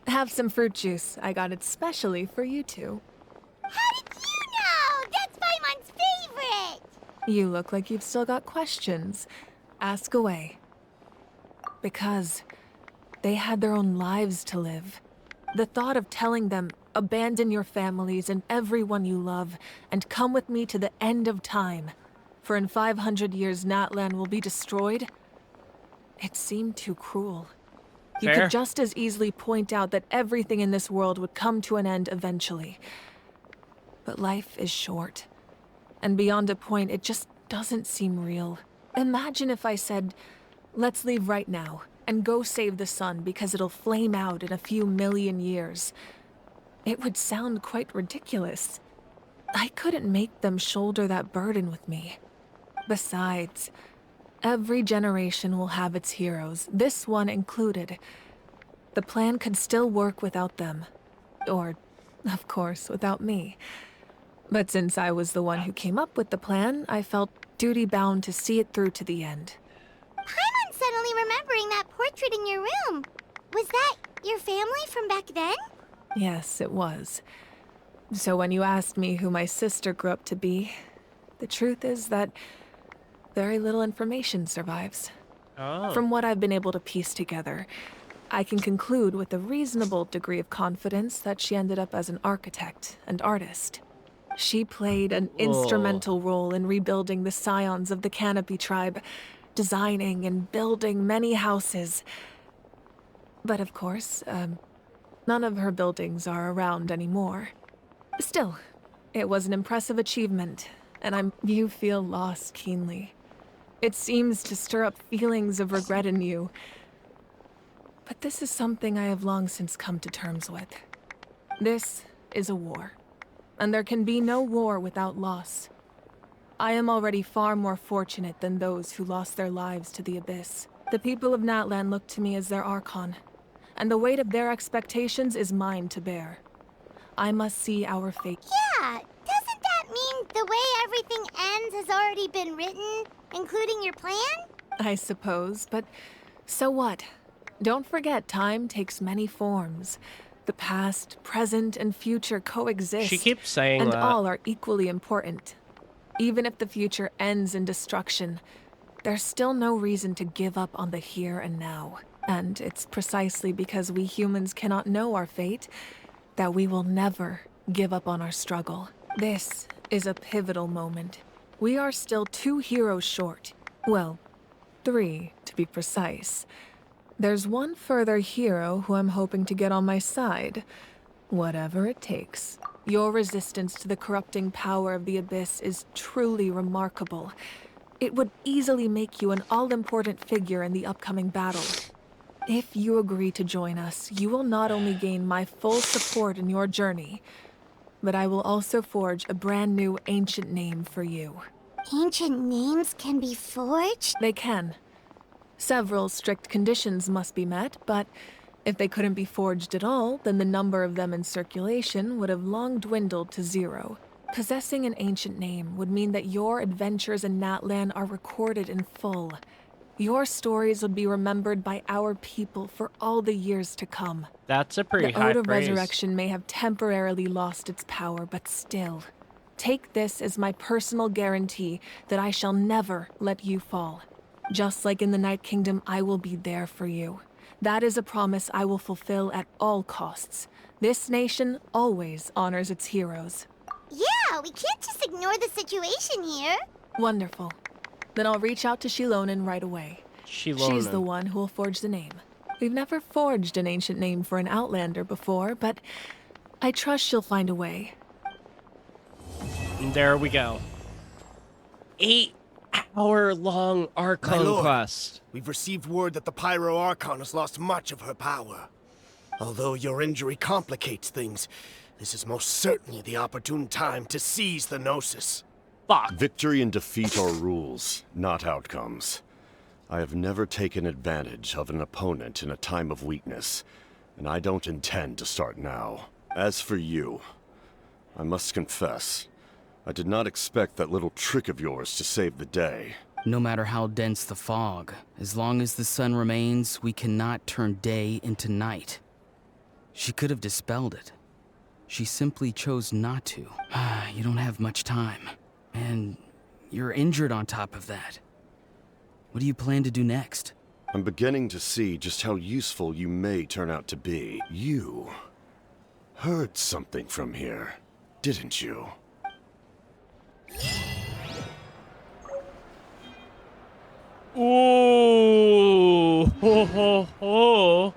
Have some fruit juice. I got it specially for you two. How did you know? That's Paimon's favorite! You look like you've still got questions. Ask away. Because they had their own lives to live. The thought of telling them, abandon your families and everyone you love, and come with me to the end of time, for in 500 years Natlan will be destroyed, it seemed too cruel. You Fair. could just as easily point out that everything in this world would come to an end eventually. But life is short, and beyond a point, it just doesn't seem real. Imagine if I said, let's leave right now, and go save the sun because it'll flame out in a few million years. It would sound quite ridiculous. I couldn't make them shoulder that burden with me. Besides, every generation will have its heroes, this one included. The plan could still work without them. Or, of course, without me. But since I was the one who came up with the plan, I felt duty-bound to see it through to the end. Paimon's suddenly remembering that portrait in your room. Was that your family from back then? Yes, it was. So when you asked me who my sister grew up to be, the truth is that very little information survives. Oh. From what I've been able to piece together, I can conclude with a reasonable degree of confidence that she ended up as an architect and artist. She played an instrumental role in rebuilding the scions of the Canopy tribe, designing and building many houses. But of course, none of her buildings are around anymore. Still, it was an impressive achievement, and you feel loss keenly. It seems to stir up feelings of regret in you. But this is something I have long since come to terms with. This is a war, and there can be no war without loss. I am already far more fortunate than those who lost their lives to the Abyss. The people of Natlan look to me as their Archon, and the weight of their expectations is mine to bear. I must see our fate. Yeah, doesn't that mean the way everything ends has already been written, including your plan? I suppose, but so what? Don't forget, time takes many forms. The past, present, and future coexist. She keeps saying and that. all are equally important. Even if the future ends in destruction, there's still no reason to give up on the here and now. And it's precisely because we humans cannot know our fate that we will never give up on our struggle. This is a pivotal moment. We are still 2 heroes short. Well, 3 to be precise. There's one further hero who I'm hoping to get on my side. Whatever it takes. Your resistance to the corrupting power of the Abyss is truly remarkable. It would easily make you an all-important figure in the upcoming battle. If you agree to join us, you will not only gain my full support in your journey, but I will also forge a brand new ancient name for you. Ancient names can be forged? They can. Several strict conditions must be met, but if they couldn't be forged at all, then the number of them in circulation would have long dwindled to 0. Possessing an ancient name would mean that your adventures in Natlan are recorded in full. Your stories would be remembered by our people for all the years to come. That's a pretty The high Ode of praise. Resurrection may have temporarily lost its power, but still, take this as my personal guarantee that I shall never let you fall. Just like in the Night Kingdom, I will be there for you. That is a promise I will fulfill at all costs. This nation always honors its heroes. Yeah, we can't just ignore the situation here. Wonderful. Then I'll reach out to Shilonen right away. She's the one who will forge the name. We've never forged an ancient name for an Outlander before, but I trust she'll find a way. And there we go. 8-hour-long Archon Quest. We've received word that the Pyro Archon has lost much of her power. Although your injury complicates things, this is most certainly the opportune time to seize the Gnosis. Fuck. Victory and defeat are rules, not outcomes. I have never taken advantage of an opponent in a time of weakness, and I don't intend to start now. As for you, I must confess, I did not expect that little trick of yours to save the day. No matter how dense the fog, as long as the sun remains, we cannot turn day into night. She could have dispelled it. She simply chose not to. You don't have much time. And you're injured on top of that. What do you plan to do next? I'm beginning to see just how useful you may turn out to be. You heard something from here, didn't you? Ooh, ho ho ho.